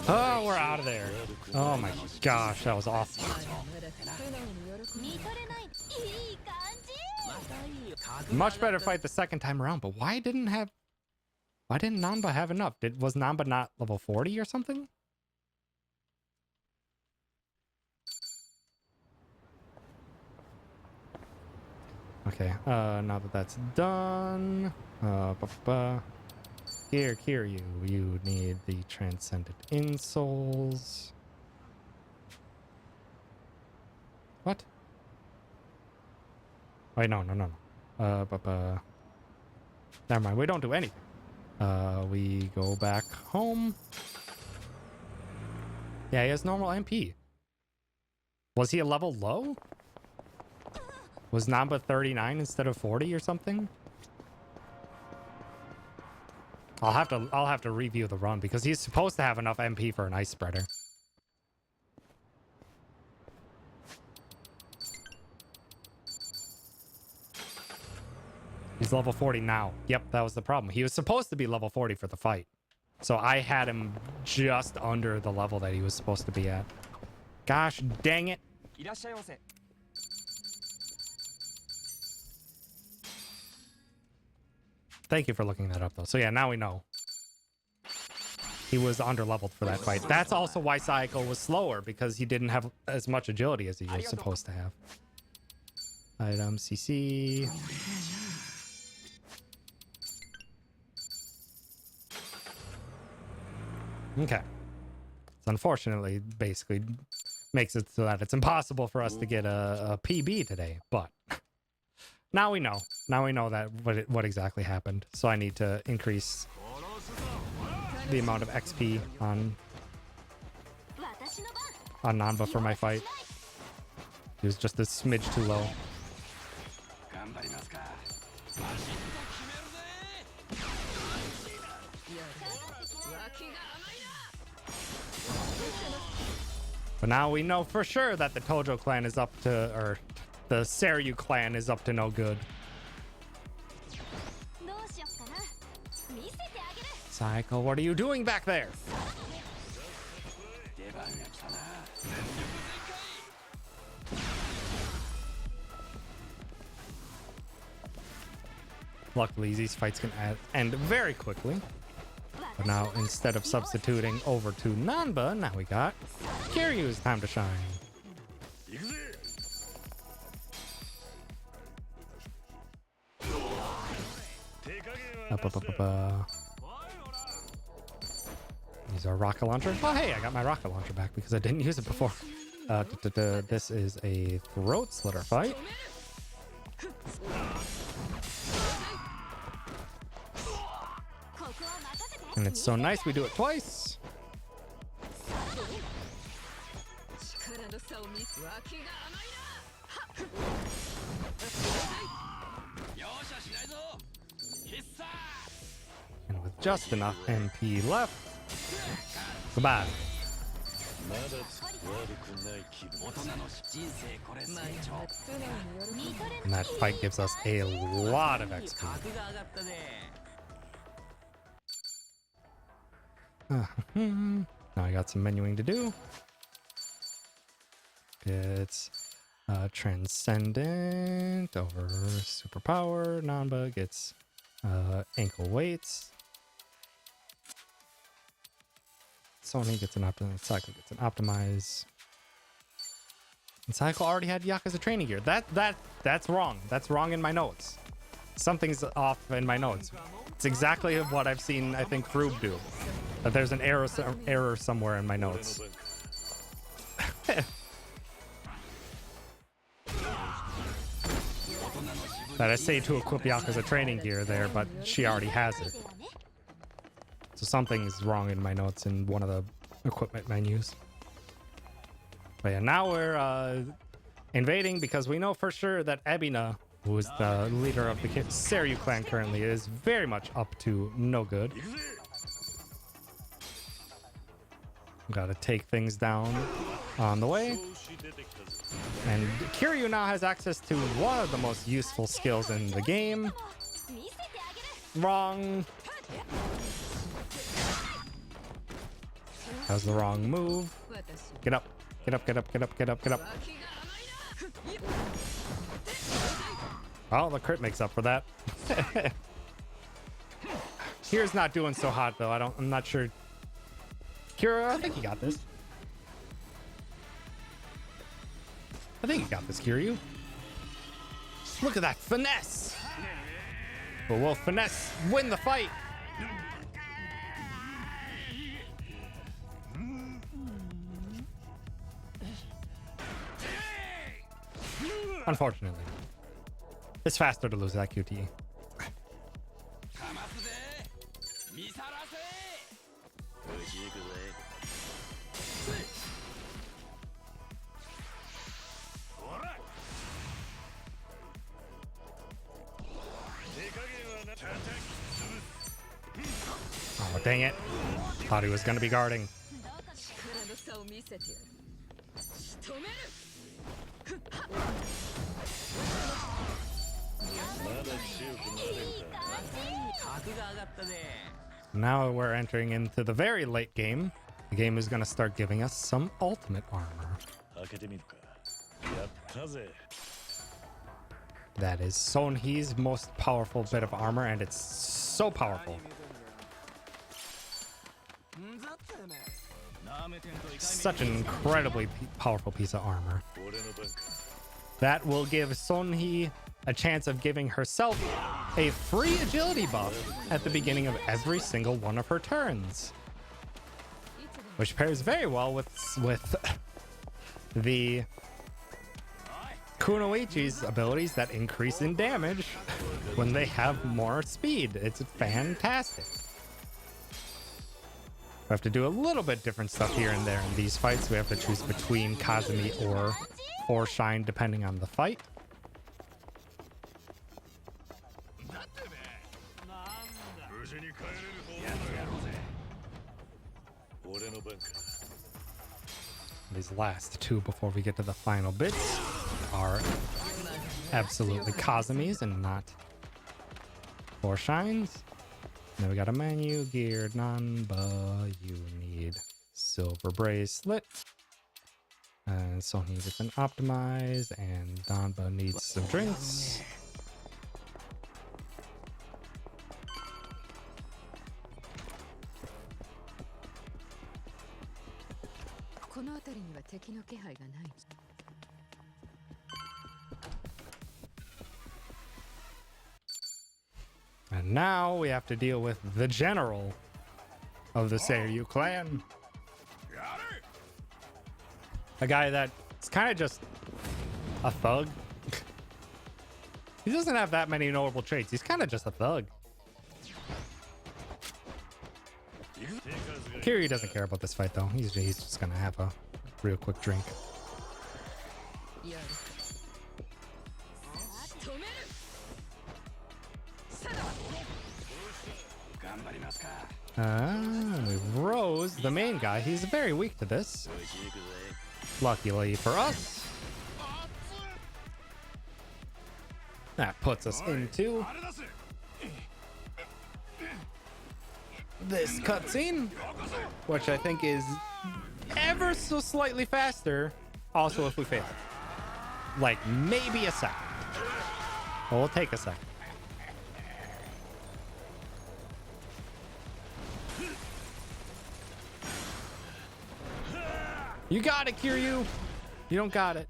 Oh, we're out of there. Oh my gosh, that was awful. Much better fight the second time around, but why didn't Nanba have enough? Was Nanba not level 40 or something? Okay, now that that's done, here, you need the Transcendent Insoles. What? Wait, no. Never mind, we don't do anything. We go back home. Yeah, he has normal MP. Was he a level low? Was Nanba 39 instead of 40 or something? I'll have to review the run because he's supposed to have enough MP for an ice spreader. He's level 40 now. Yep, that was the problem. He was supposed to be level 40 for the fight. So I had him just under the level that he was supposed to be at. Gosh dang it. Thank you for looking that up, though. So yeah, now we know. He was under-leveled for that fight. That's also why Sayako was slower, because he didn't have as much agility as he was supposed to have. Item CC. Okay. It's unfortunately basically makes it so that it's impossible for us to get a PB today, but now we know. Now we know that what exactly happened. So I need to increase the amount of XP on Nanba for my fight. He was just a smidge too low. But now we know for sure that the Tojo clan is up to, or the Seiryu clan is up to no good. Saiko, what are you doing back there? Luckily, these fights can end very quickly. But now, instead of substituting over to Nanba, now we got Kiryu's time to shine. Use our rocket launcher. Oh, hey, I got my rocket launcher back because I didn't use it before. This is a throat slitter fight. And it's so nice we do it twice. And with just enough MP left, goodbye. And that fight gives us a lot of XP. Now I got some menuing to do. It's Transcendent over Superpower. Nanba gets ankle weights. Sony gets an optimize. Cycle gets an optimize. And Cycle already had Yakuza training gear. That's wrong. That's wrong in my notes. Something's off in my notes. It's exactly what I've seen, I think, Froob do. But there's an error somewhere in my notes. That I say to equip Yakuza training gear there, but she already has it. So something's wrong in my notes in one of the equipment menus. But yeah, now we're invading because we know for sure that Ebina, who is the leader of the Seiryu clan currently, is very much up to no good. Gotta take things down on the way. And Kiryu now has access to one of the most useful skills in the game. Wrong. That was the wrong move. Get up. Get up, get up, get up, get up, get up. Oh, the crit makes up for that. Kira's not doing so hot though. I'm not sure. Kira, I think you got this. I think you got this, Kiryu. Look at that finesse. But will finesse win the fight? Unfortunately. It's faster to lose that QTE. Oh, dang it. Thought he was going to be guarding. Now we're entering into the very late game. The game is going to start giving us some ultimate armor. That is Sonhee's most powerful bit of armor, and it's so powerful. Such an incredibly powerful piece of armor. That will give Sonhee a chance of giving herself a free agility buff at the beginning of every single one of her turns. which pairs very well with the Kunoichi's abilities that increase in damage when they have more speed. It's fantastic. We have to do a little bit different stuff here and there in these fights. We have to choose between Kazumi or Shine depending on the fight. These last two before we get to the final bits are absolutely Kazumi's and not four Shines. Then we got a menu, geared, Nanba, you need silver bracelet. And Sony needs an optimize, and Nanba needs some drinks. And now we have to deal with the general of the Seiryu clan. A guy that's kind of just a thug. He doesn't have that many notable traits. He's kind of just a thug. Kiryu doesn't care about this fight though. He's just gonna have a real quick drink. Rose, the main guy, he's very weak to this. Luckily for us, that puts us into this cutscene, which I think is ever so slightly faster. Also, if we fail, like maybe a second. Well, we'll take a second. You got it, Kiryu. You don't got it.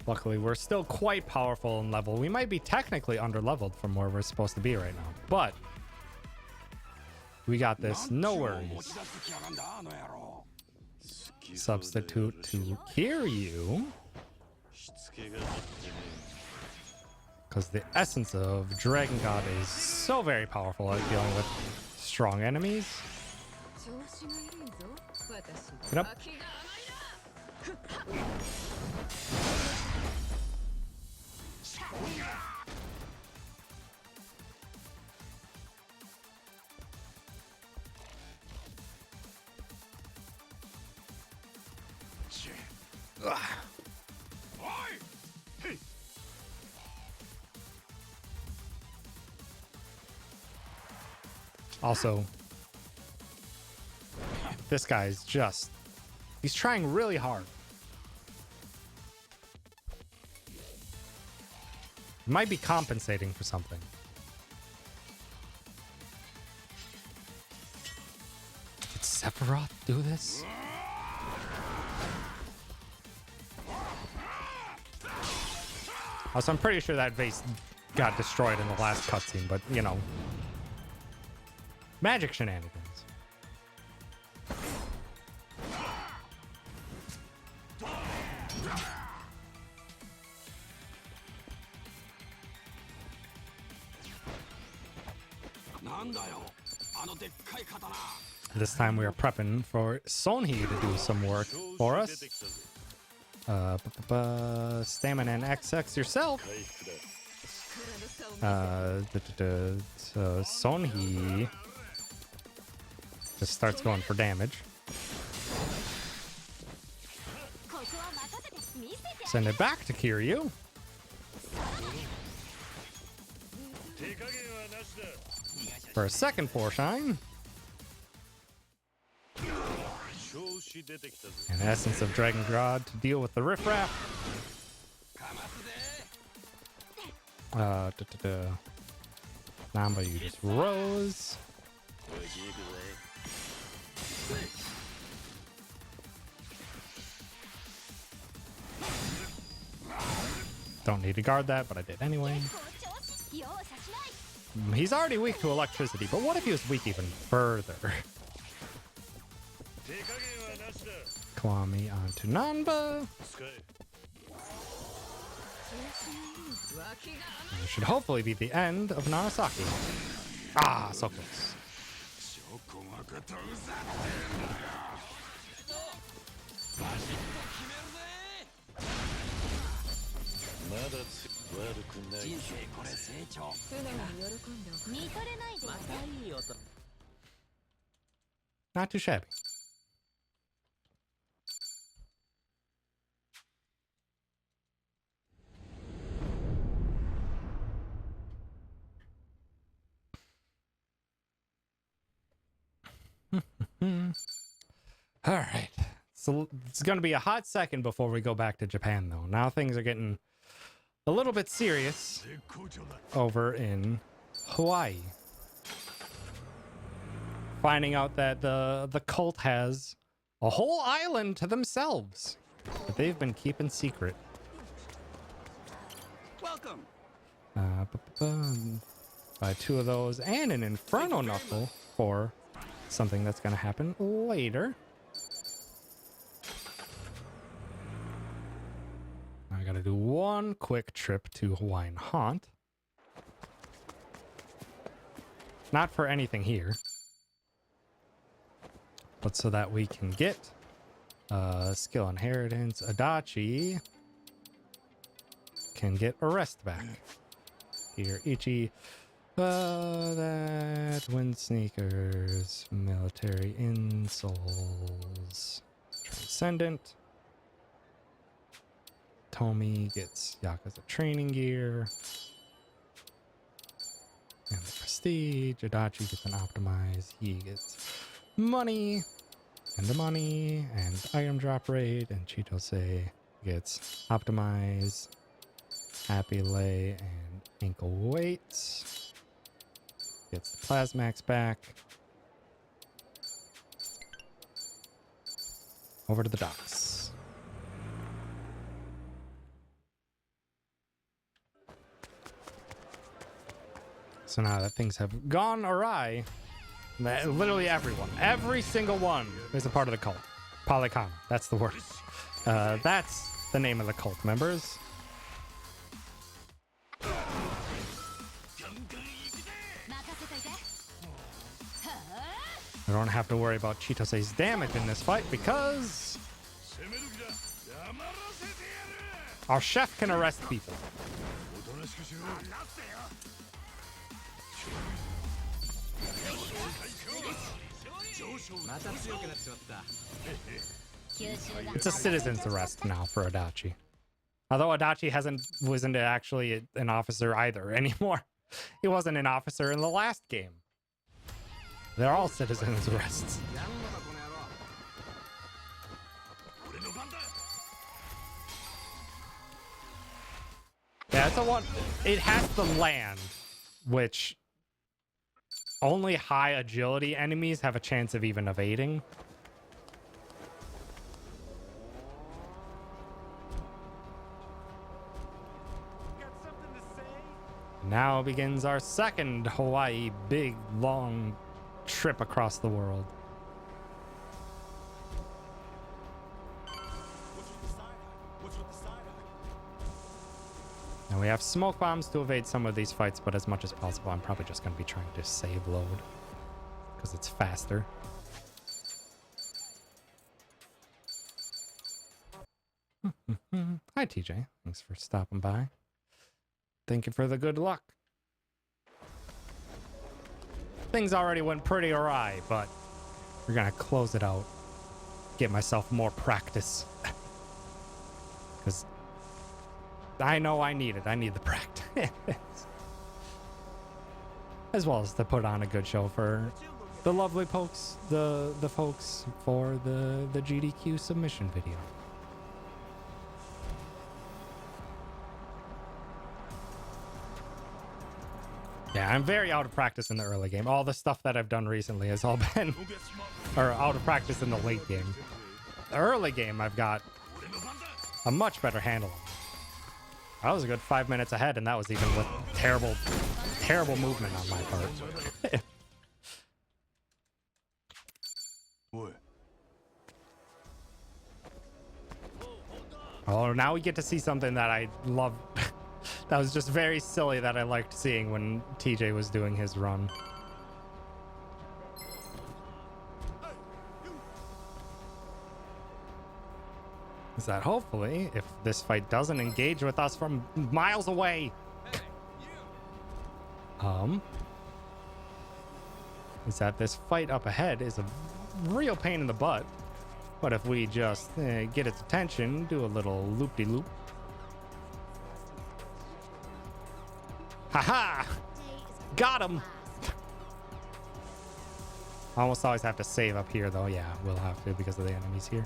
Luckily, we're still quite powerful in level. We might be technically under-leveled from where we're supposed to be right now, but we got this. No worries. Substitute to Kiryu, because the essence of Dragon God is so very powerful at dealing with strong enemies. Get up. Also, this guy's just, he's trying really hard. He might be compensating for something. Did Sephiroth do this? Also, I'm pretty sure that vase got destroyed in the last cutscene, but you know, magic shenanigans. This time we are prepping for Sonhi to do some work for us. Stamina and XX yourself. So Sonhi just starts going for damage. Send it back to Kiryu. For a second 4-shine. An essence of Dragon God to deal with the riffraff. Namba, you just rose. Don't need to guard that, but I did anyway. He's already weak to electricity, but what if he was weak even further? Kiwami onto Nanba. This should hopefully be the end of Narasaki. Ah, so close. Not too shabby. All right. So it's going to be a hot second before we go back to Japan, though. Now things are getting a little bit serious over in Hawaii. Finding out that the cult has a whole island to themselves that they've been keeping secret. Welcome. Buy 2 of those and an Inferno Knuckle for something that's going to happen later. I got to do one quick trip to Hawaiian Haunt. Not for anything here, but so that we can get skill inheritance. Adachi can get arrest back. Here, Ichi. That wind sneakers, military insoles, transcendent. Tomi gets Yakuza training gear. And the prestige. Adachi gets an optimize. He gets money. And the money. And item drop rate. And Chitose gets optimize. Happy lay and ankle weights. Gets the Plasmax back. Over to the docks. So now that things have gone awry, literally everyone, every single one is a part of the cult. Polycom, that's the word. That's the name of the cult members. I don't have to worry about Chitose's damage in this fight because our chef can arrest people. It's a citizen's arrest now for Adachi. Although Adachi wasn't actually an officer either anymore. He wasn't an officer in the last game. They're all citizens' arrests. Yeah, it's a one. It has the land, which only high agility enemies have a chance of even evading. Now begins our second Hawaii big, long trip across the world. Now we have smoke bombs to evade some of these fights, but as much as possible, I'm probably just going to be trying to save load because it's faster. Hi, TJ. Thanks for stopping by. Thank you for the good luck. Things already went pretty awry, but we're going to close it out. Get myself more practice. Because I know I need it. I need the practice. As well as to put on a good show for the lovely folks, the folks for the GDQ submission video. Yeah, I'm very out of practice in the early game. All the stuff that I've done recently has all been or out of practice in the late game. The early game, I've got a much better handle on. I was a good 5 minutes ahead, and that was even with terrible terrible movement on my part. Oh, now we get to see something that I love. That was just very silly that I liked seeing when TJ was doing his run. Is that hopefully, if this fight doesn't engage with us from miles away, is that this fight up ahead is a real pain in the butt. But if we just get its attention, do a little loop-de-loop. Haha! Got him! Almost always have to save up here, though. Yeah, we'll have to because of the enemies here.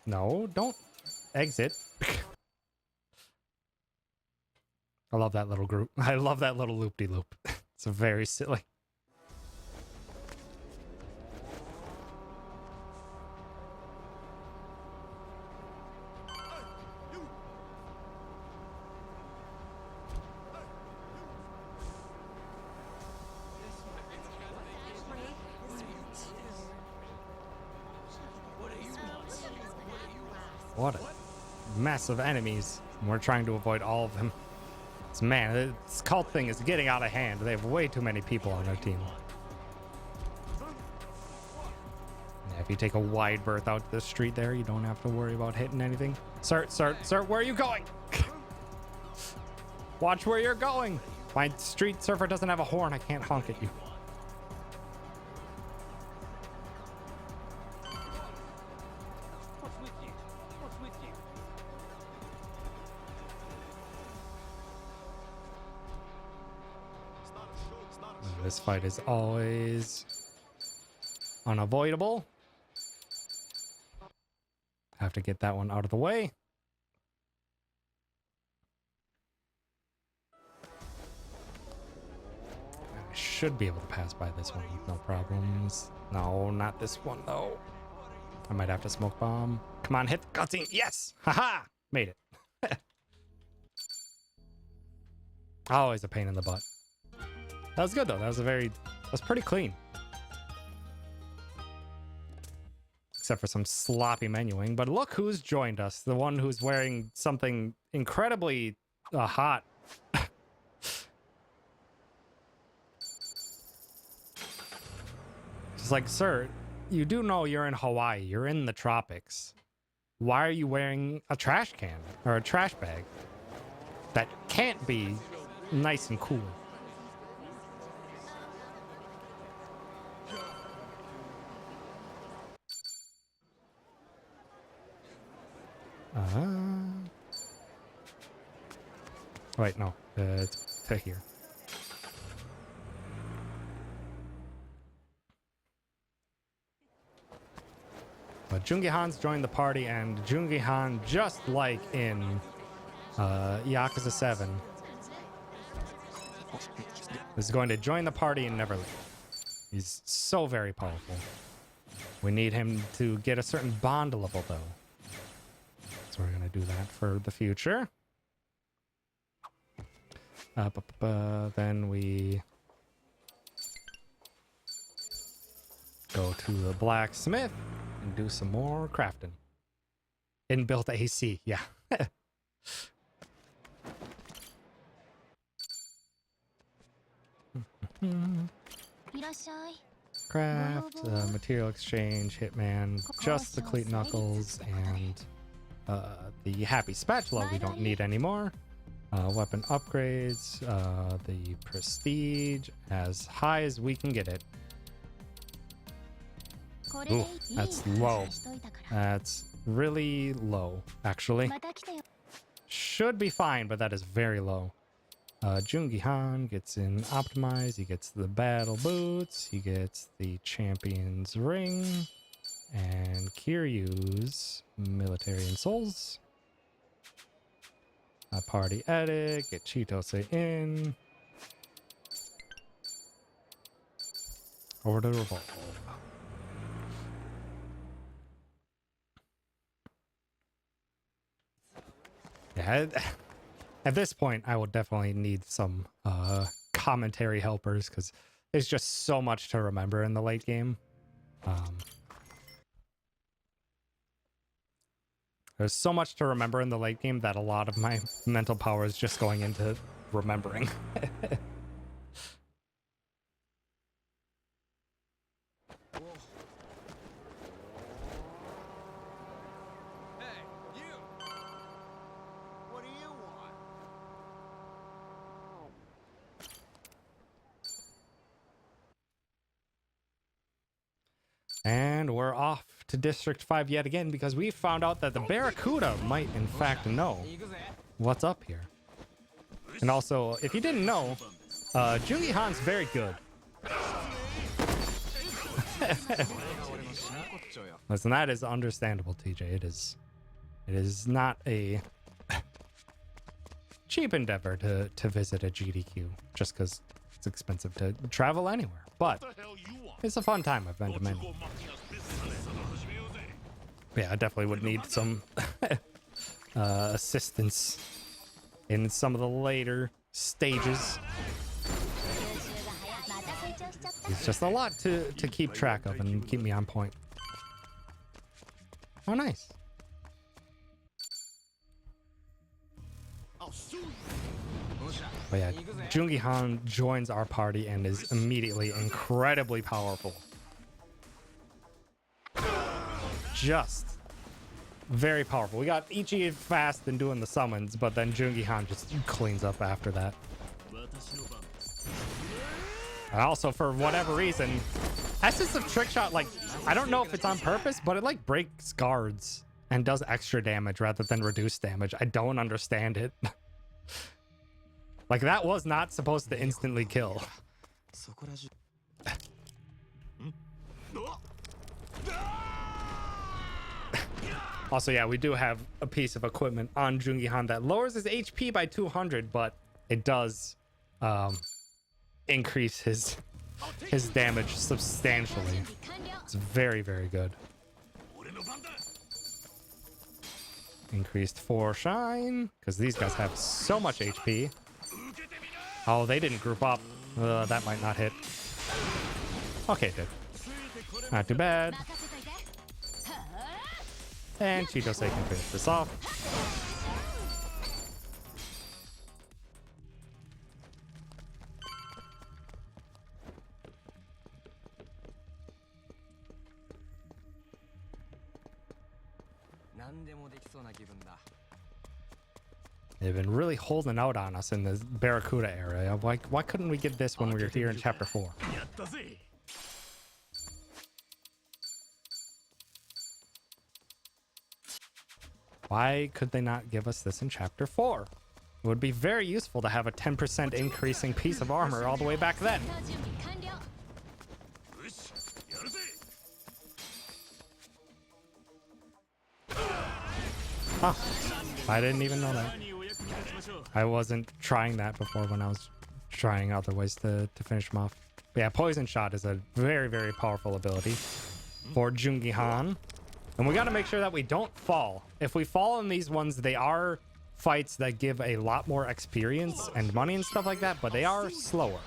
No, don't exit. I love that little group. I love that little loop-de-loop. It's very silly. What a mess of enemies. We're trying to avoid all of them. Man, this cult thing is getting out of hand. They have way too many people on their team. Yeah, if you take a wide berth out the street there, you don't have to worry about hitting anything. Sir, where are you going? Watch where you're going. My street surfer doesn't have a horn. I can't honk at you. This fight is always unavoidable. Have to get that one out of the way. I should be able to pass by this one with no problems. No, not this one though. I might have to smoke bomb. Come on, hit the cutscene. Yes! Haha! Made it. Always a pain in the butt. That was good though. That was pretty clean. Except for some sloppy menuing. But look who's joined us. The one who's wearing something incredibly hot. It's like, sir, you do know you're in Hawaii. You're in the tropics. Why are you wearing a trash can or a trash bag? That can't be nice and cool. Wait, no. It's to here. But Jungi-han's joined the party, and Jungi-han, just like in Yakuza 7, is going to join the party and never leave. He's so very powerful. We need him to get a certain bond level, though. So we're going to do that for the future. Then we go to the blacksmith and do some more crafting. Inbuilt AC, yeah. Craft, material exchange, hitman, just the cleat knuckles, and the happy spatula we don't need anymore. Weapon upgrades, the prestige, as high as we can get it. Ooh, that's low. That's really low, actually. Should be fine, but that is very low. Jungi-han gets in optimize, he gets the battle boots, he gets the champion's ring, and Kiryu's military and souls. Party edit, get Chitose in. Over to revolve. Yeah, Yeah, at this point, I will definitely need some commentary helpers because there's just so much to remember in the late game. There's so much to remember in the late game that a lot of my mental power is just going into remembering. Hey, you! What do you want? And we're off to District 5 yet again because we found out that the Barracuda might in fact know what's up here. And also, if you didn't know, Jungi Han's very good. Listen, that is understandable, TJ. It is not a cheap endeavor to visit a GDQ just because it's expensive to travel anywhere. But it's a fun time. I've been to many. Yeah, I definitely would need some assistance in some of the later stages. It's just a lot to keep track of and keep me on point. Oh, nice. But yeah, Jungi Han joins our party and is immediately incredibly powerful. Just very powerful. We got Ichi fast and doing the summons, but then Jungi Han just cleans up after that. And also, for whatever reason, Essence of Trick Shot, like, I don't know if it's on purpose, but it like breaks guards and does extra damage rather than reduce damage. I don't understand it. Like, that was not supposed to instantly kill. Also, yeah, we do have a piece of equipment on Jungi Han that lowers his HP by 200, but it does increase his damage substantially. It's very, very good. Increased 4 shine, because these guys have so much HP. Oh, they didn't group up. That might not hit. Okay, it did. Not too bad. And Chitose can finish this off. They've been really holding out on us in the Barracuda area. Why couldn't we get this when we were here in Chapter 4? Why could they not give us this in Chapter 4? It would be very useful to have a 10% increasing piece of armor all the way back then. Huh. I didn't even know that. I wasn't trying that before when I was trying other ways to finish him off. But yeah, Poison Shot is a very, very powerful ability for Jungi Han. And we got to make sure that we don't fall. If we fall in these ones, they are fights that give a lot more experience and money and stuff like that, but they are slower.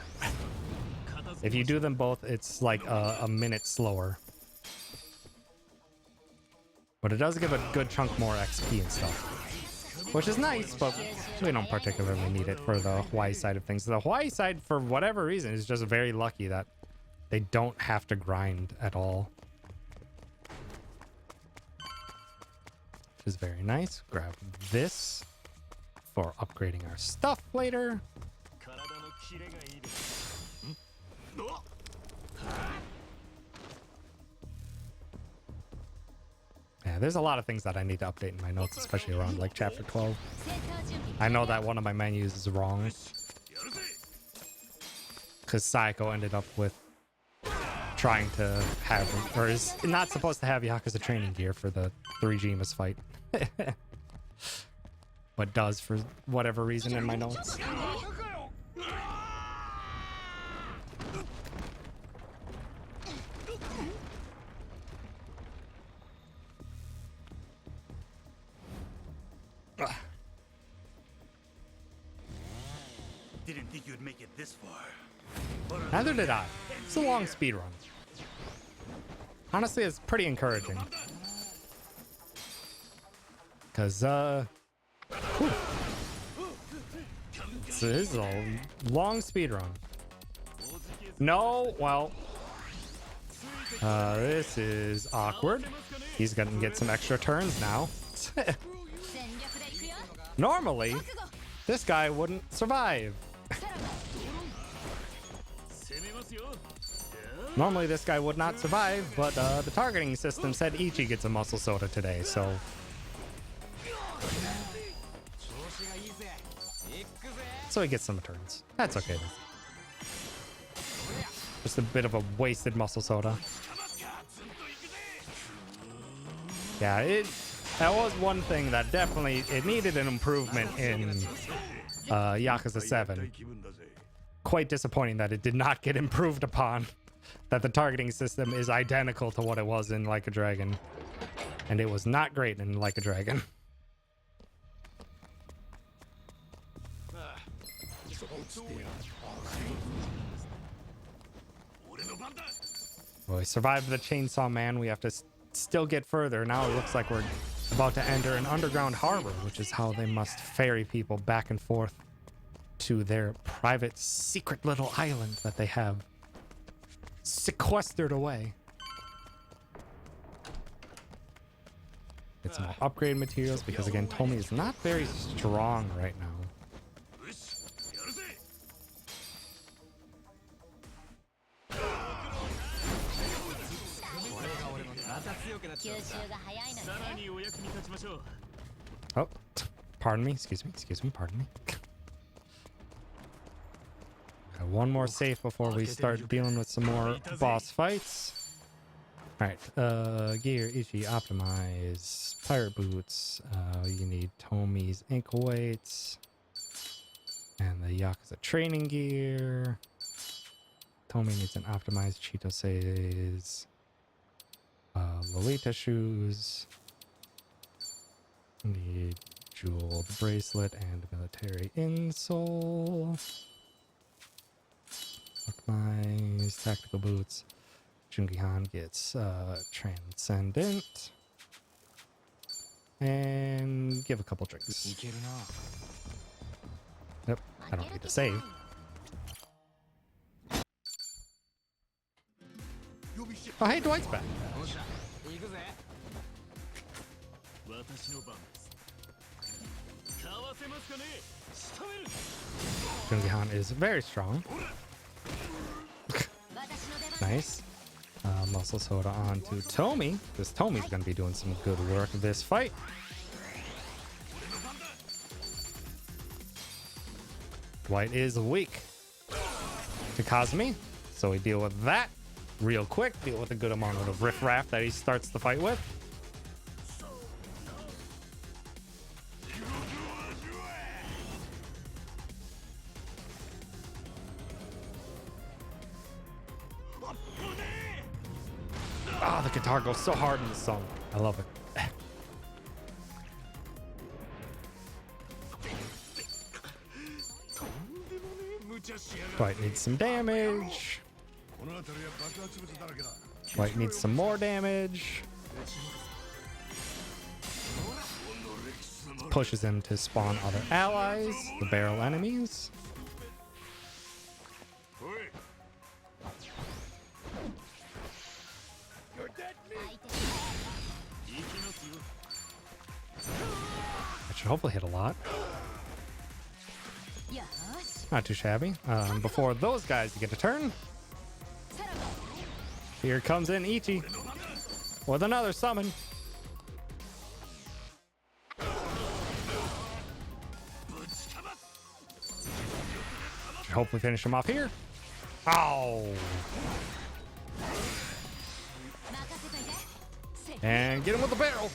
If you do them both, it's like a minute slower. But it does give a good chunk more XP and stuff, which is nice, but we don't particularly need it for the Hawaii side of things. The Hawaii side, for whatever reason, is just very lucky that they don't have to grind at all. Which is very nice. Grab this for upgrading our stuff later. Yeah, there's a lot of things that I need to update in my notes, especially around like Chapter 12. I know that one of my menus is wrong because Saiko ended up with trying to have, or is not supposed to have Yakuza training gear for the 3 Jimas fight. But does for whatever reason in my notes. didn't think you'd make it this far. Neither did I. It's a long speed run. Honestly, it's pretty encouraging. Because, whew. So this is a long speed run. No, well, this is awkward. He's gonna get some extra turns now. Normally, this guy wouldn't survive. Normally, this guy would not survive, but the targeting system said Ichi gets a muscle soda today, so. So he gets some turns. That's okay then. Just a bit of a wasted muscle soda. Yeah, that was one thing that definitely, it needed an improvement in Yakuza 7. Quite disappointing that it did not get improved upon. That the targeting system is identical to what it was in Like a Dragon. And it was not great in Like a Dragon. Well, we survived the Chainsaw Man. We have to still get further. Now it looks like we're about to enter an underground harbor, which is how they must ferry people back and forth to their private secret little island that they have sequestered away. Get some more upgrade materials because, again, Tomi is not very strong right now. Oh, pardon me, excuse me, pardon me. Got one more safe before we start dealing with some more boss fights. Alright, gear, Ichi, optimize, pirate boots, you need Tomi's ankle weights, and the Yakuza training gear. Tomi needs an optimized Cheeto says. Lolita shoes. Need jeweled bracelet and military insole. Optimize tactical boots. Jungi-han gets transcendent. And give a couple drinks. Yep, I don't need to save. Oh, hey, Dwight's back. Jungi-han is very strong. Nice. Muscle soda on to Tomi, because Tomi's going to be doing some good work this fight. Dwight is weak to Kazumi, so we deal with that real quick. Deal with a good amount of riffraff that he starts the fight with. Oh, the guitar goes so hard in this song. I love it. Dwight needs some damage. Dwight needs some more damage. Pushes him to spawn other allies, the barrel enemies. That should hopefully hit a lot. Not too shabby. Before those guys get a turn, here comes in Ichi with another summon. Should hopefully finish him off here. Oh! And get him with the barrel.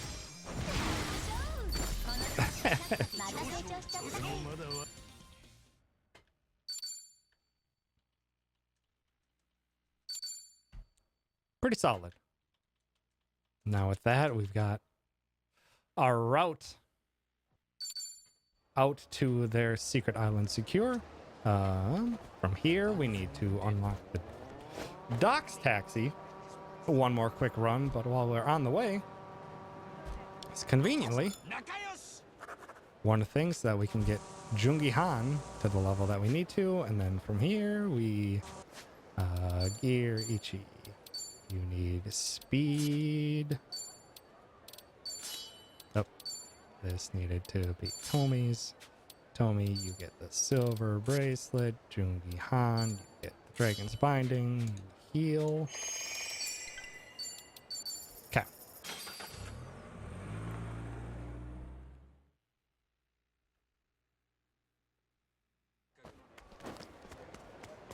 Pretty solid. Now with that, we've got our route out to their secret island secure. From here, we need to unlock the docks taxi. One more quick run, but while we're on the way, it's conveniently one of the things that we can get Jungi Han to the level that we need to, and then from here we gear Ichi. You need speed. Oh, this needed to be Tomi's. Tomi, you get the silver bracelet. Jungi Han, you get the dragon's binding. You heal. Okay.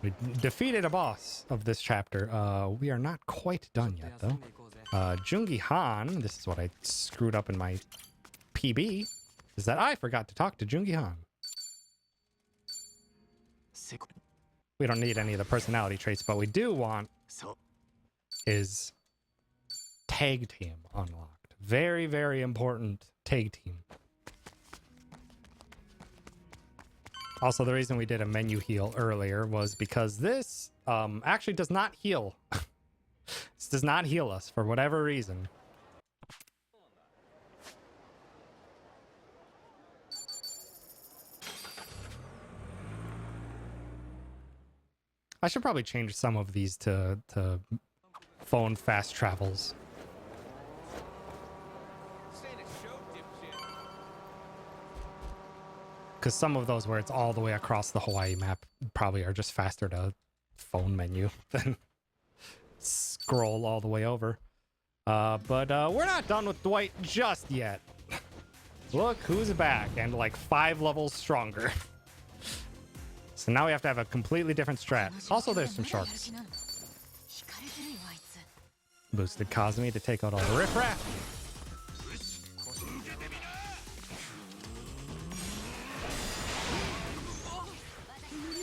We defeated a boss of this chapter. We are not quite done yet, though. Jungi Han, this is what I screwed up in my PB, is that I forgot to talk to Jungi Han. We don't need any of the personality traits, but we do want is tag team unlocked. Very, very important tag team. Also, the reason we did a menu heal earlier was because this actually does not heal. This does not heal us for whatever reason. I should probably change some of these to phone fast travels. Because some of those where it's all the way across the Hawaii map probably are just faster to phone menu than scroll all the way over. But we're not done with Dwight just yet. Look who's back and like 5 levels stronger. So now we have to have a completely different strat. Also, there's some sharks. Boosted Kazumi to take out all the riffraff.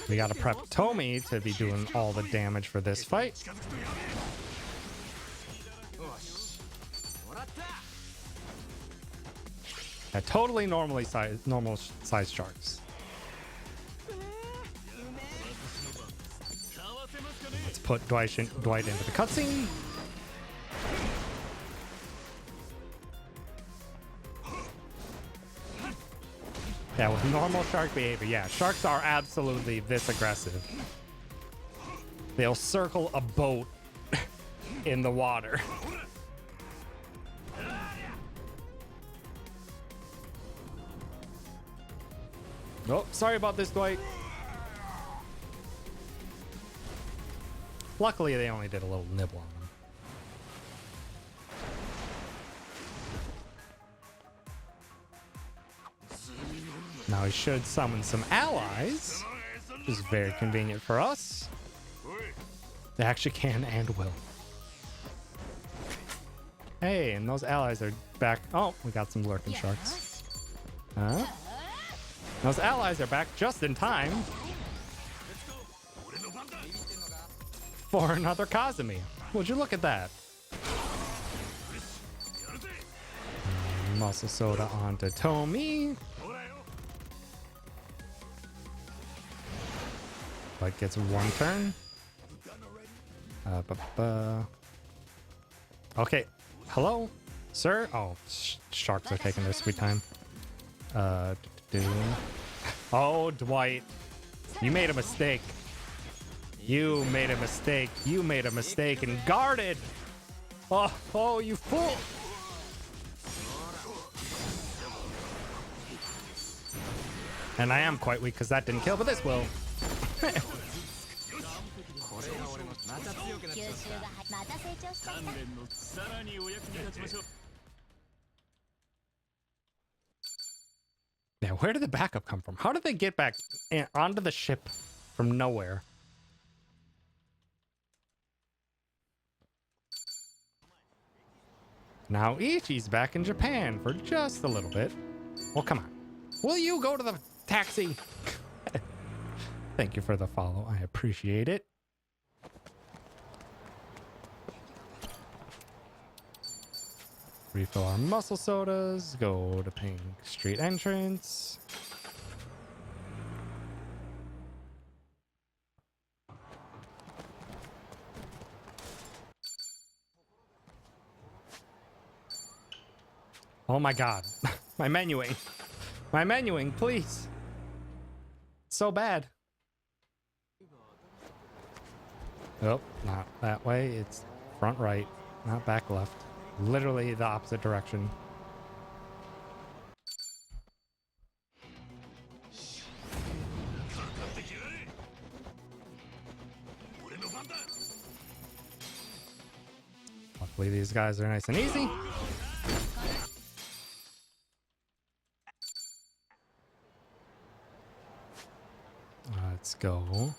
We gotta prep Tomi to be doing all the damage for this fight. Totally normal size sharks. Let's put Dwight into the cutscene. Yeah, with normal shark behavior, yeah, sharks are absolutely this aggressive. They'll circle a boat in the water. Oh, sorry about this, Dwight. Luckily, they only did a little nibble on him. Now he should summon some allies, which is very convenient for us. They actually can and will. Hey, and those allies are back. Oh, we got some lurking sharks. Huh? Those allies are back just in time for another Kazumi. Would you look at that? Muscle soda onto Tomi. Like gets one turn. Okay. Hello, sir. Oh, sharks are taking their sweet time. Oh, Dwight, you made a mistake. You made a mistake. You made a mistake and guarded. Oh, you fool. And I am quite weak because that didn't kill, but this will. Yeah, where did the backup come from? How did they get back onto the ship from nowhere? Now Ichi's back in Japan for just a little bit. Well, come on. Will you go to the taxi? Thank you for the follow. I appreciate it. Refill our muscle sodas. Go to Pink Street entrance. Oh my god. My menuing. My menuing, please. So bad. Oh, not that way. It's front right, not back left. Literally the opposite direction. Hopefully these guys are nice and easy. Let's go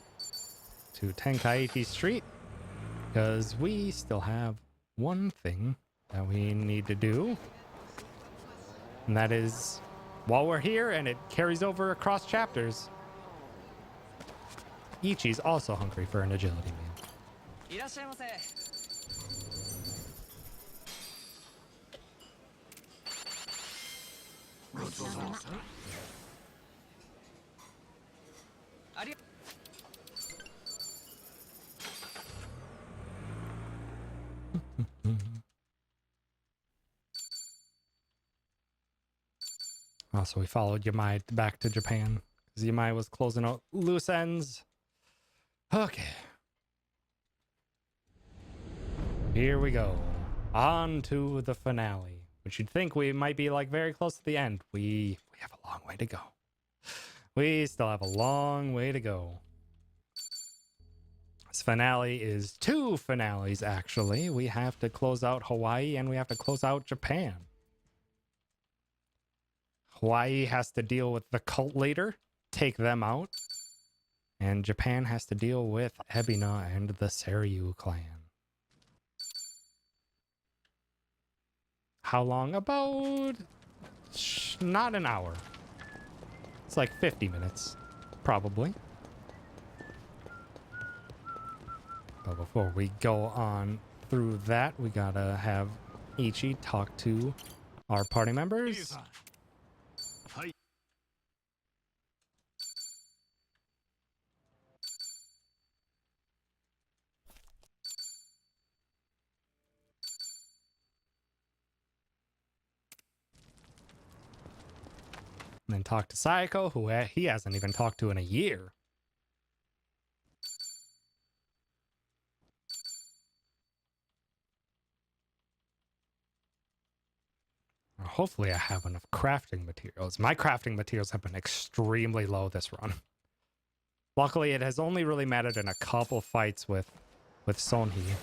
to Tenkaichi Street because we still have one thing that we need to do. And that is, while we're here and it carries over across chapters, Ichi's also hungry for an agility meal. Also, we followed Yamai back to Japan because Yamai was closing out loose ends. Okay. Here we go. On to the finale, which you'd think we might be like very close to the end. We have a long way to go. We still have a long way to go. This finale is two finales, actually. We have to close out Hawaii and we have to close out Japan. Hawaii has to deal with the cult leader, take them out. And Japan has to deal with Ebina and the Seiryu clan. How long? About not an hour. It's like 50 minutes, probably. But before we go on through that, we gotta have Ichi talk to our party members. And then talk to Sayako, who he hasn't even talked to in a year. Hopefully I have enough crafting materials. My crafting materials have been extremely low this run. Luckily, it has only really mattered in a couple fights with Sonhee.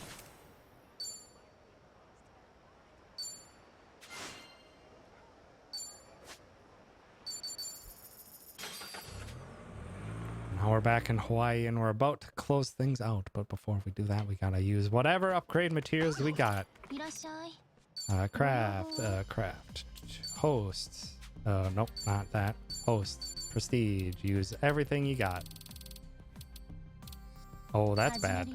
Now we're back in Hawaii and we're about to close things out. But before we do that, we gotta use whatever upgrade materials we got. Craft, host, nope, not that, host, prestige, use everything you got. Oh, that's bad.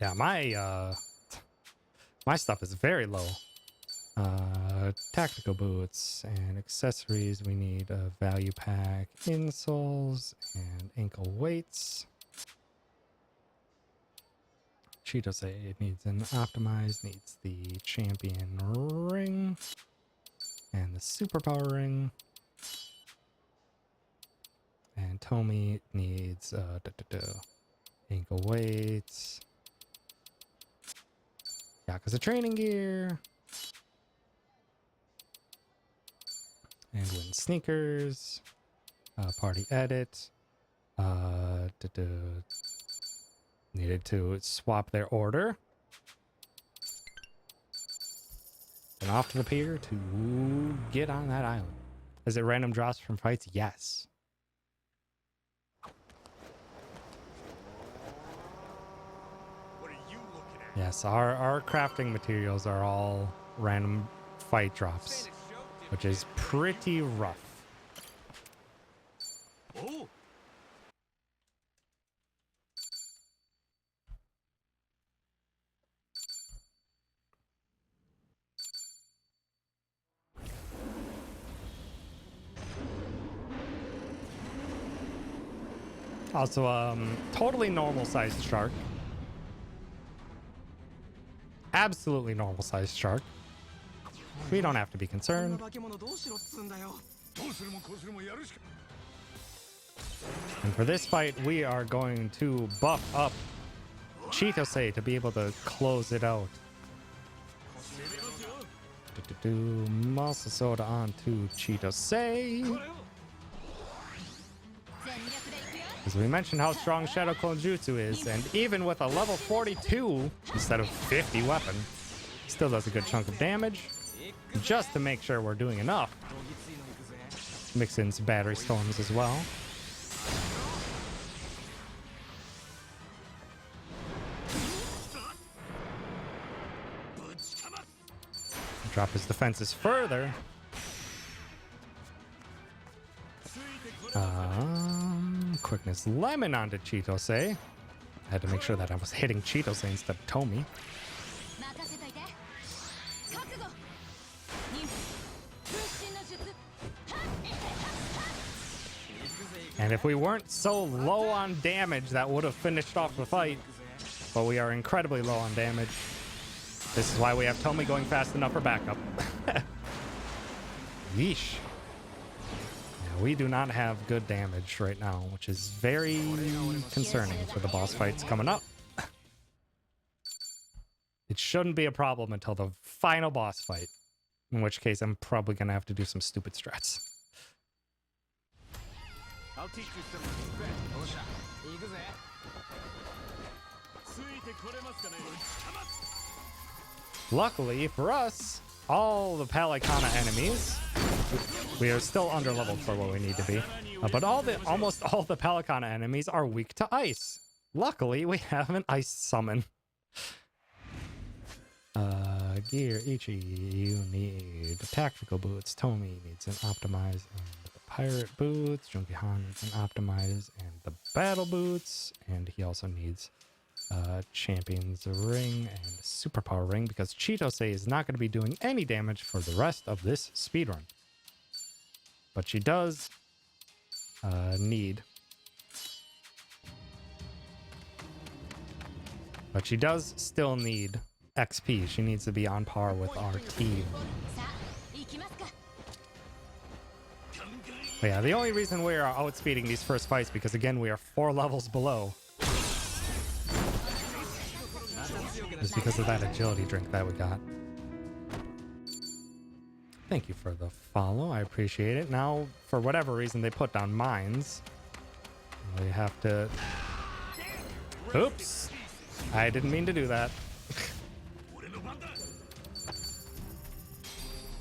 Yeah, my stuff is very low. Tactical boots and accessories, we need a value pack, insoles, and ankle weights. Cheetos it needs an optimized, needs the champion ring and the superpower ring. And Tomi needs ankle weights. Yakuza training gear. And win sneakers. Party edit. Needed to swap their order. And off to the pier to get on that island. Is it random drops from fights? Yes. What are you looking at? Yes, our crafting materials are all random fight drops, which is pretty rough. Oh. Also, totally normal sized shark. absolutely normal sized shark. We don't have to be concerned. どうしろっつうんだよ。どうするもこうするもやるしか。 And for this fight, we are going to buff up Chitose to be able to close it out. Muscle Soda onto Chitose. As we mentioned how strong Shadow Clone Jutsu is, and even with a level 42 instead of 50 weapon, still does a good chunk of damage. Just to make sure we're doing enough. Mix in some battery storms as well. Drop his defenses further. Quickness Lemon onto Chitose. I had to make sure that I was hitting Chitose instead of Tomi. And if we weren't so low on damage, that would have finished off the fight. But we are incredibly low on damage. This is why we have Tomi going fast enough for backup. Yeesh. Yeah, we do not have good damage right now, which is very concerning for the boss fights coming up. It shouldn't be a problem until the final boss fight, in which case I'm probably going to have to do some stupid strats. I'll teach you some respect. Luckily for us, all the Palicana enemies, we are still under leveled for what we need to be. But almost all the Palicana enemies are weak to ice. Luckily, we have an ice summon. Gear Ichi, you need tactical boots. Tomi needs an optimize and the pirate boots. Junkihan needs an optimize and the battle boots. And he also needs Champion's Ring and Superpower Ring because Chitose is not going to be doing any damage for the rest of this speedrun. But she does need... But she does still need XP. She needs to be on par with our team. But yeah, the only reason we are outspeeding these first fights because again we are 4 levels below is because of that agility drink that we got. Thank you for the follow. I appreciate it. Now, for whatever reason, they put down mines. We have to... Oops! I didn't mean to do that.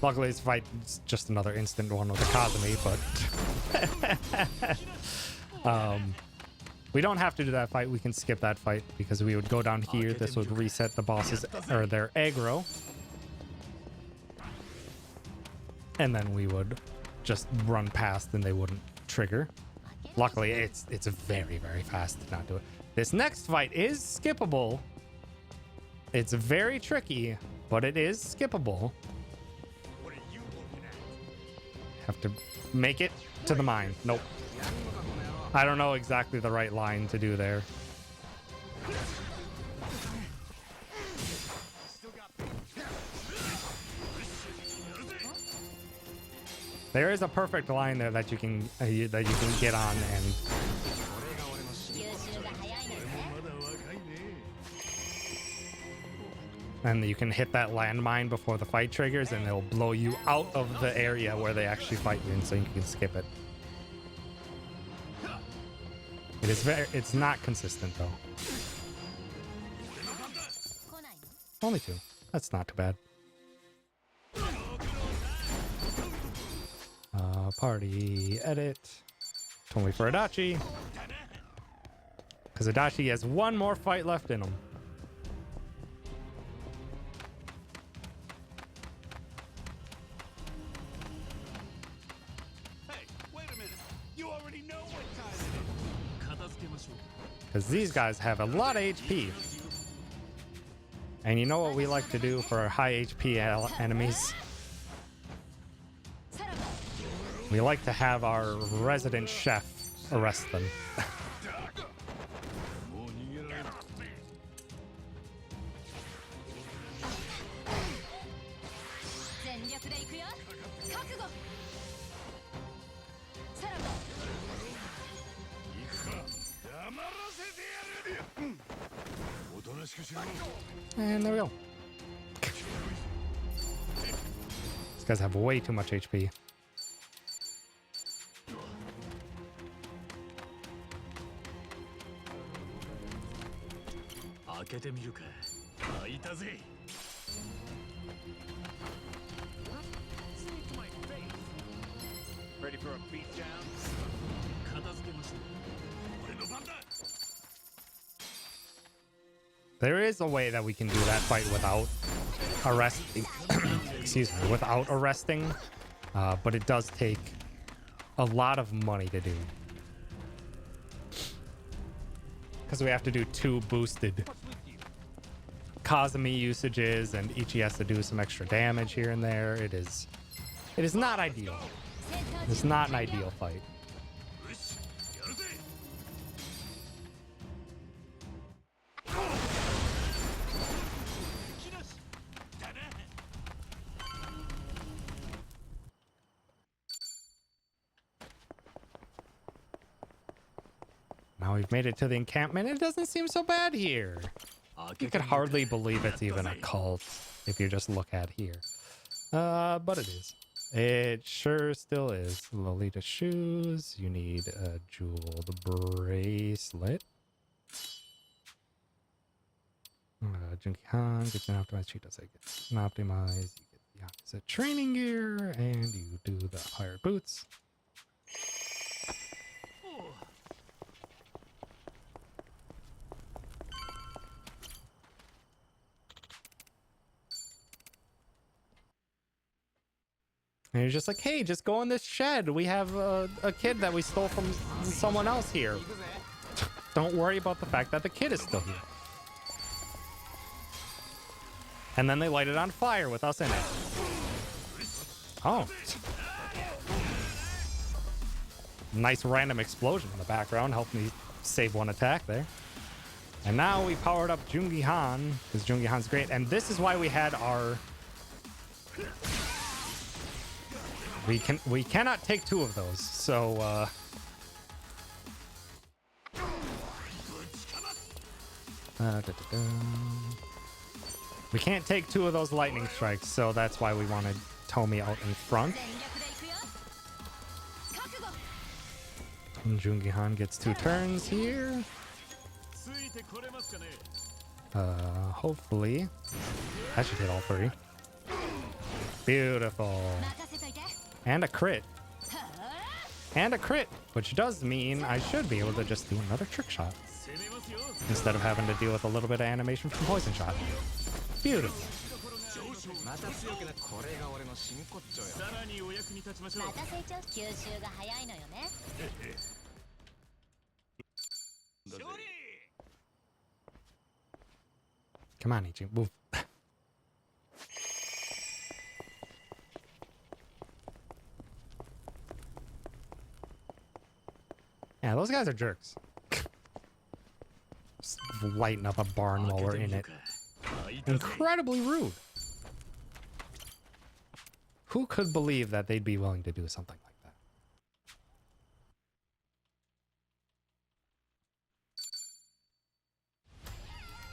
Luckily, this fight is just another instant one with the Kazumi, but... we don't have to do that fight. We can skip that fight because we would go down here. This would reset the bosses, or their aggro. And then we would just run past and they wouldn't trigger. Luckily, it's very, very fast to not do it. This next fight is skippable. It's very tricky, but it is skippable. What are you looking at? Have to make it to the mine. Nope. I don't know exactly the right line to do there. There is a perfect line there that you can get on and you can hit that landmine before the fight triggers and it'll blow you out of the area where they actually fight you in so you can skip it. It's not consistent though. Only 2. That's not too bad. Party edit. Tomi for Adachi. Because Adachi has 1 more fight left in him. Hey, wait a minute. You already know what time it is. Because these guys have a lot of HP. And you know what we like to do for our high HP enemies? We like to have our resident chef arrest them. And there we go. These guys have way too much HP. 開けてみるか。開いたぜ。 Ready for a beatdown? 片付けました。俺の番だ。 There is a way that we can do that fight without arresting. Excuse me, without arresting. But it does take a lot of money to do. Because we have to do 2 boosted Kazumi usages, and Ichi has to do some extra damage here and there. It is not ideal. It's not an ideal fight. Now we've made it to the encampment. It doesn't seem so bad here. You could hardly believe it's even a cult if you just look at here. But it is. It sure still is. Lolita shoes. You need a jeweled bracelet. Junki Han gets an optimized. She does it. Gets an optimized. You get the opposite training gear, and you do the higher boots. And you're just like, hey, just go in this shed. We have a kid that we stole from someone else here. Don't worry about the fact that the kid is still here. And then they light it on fire with us in it. Oh. Nice random explosion in the background. Helped me save one attack there. And now we powered up Jungi Han, because Jungi Han's great. And this is why we had our... We cannot take 2 of those, so we can't take 2 of those lightning strikes, so that's why we wanted Tomi out in front. And Jungi Han gets 2 turns here. Hopefully that should hit all 3. Beautiful. And a crit. And a crit, which does mean I should be able to just do another trick shot instead of having to deal with a little bit of animation from poison shot. Beautiful. Come on, Ichi, move. Yeah, those guys are jerks. Just lighting up a barn while we're in it. Incredibly rude. Who could believe that they'd be willing to do something like that?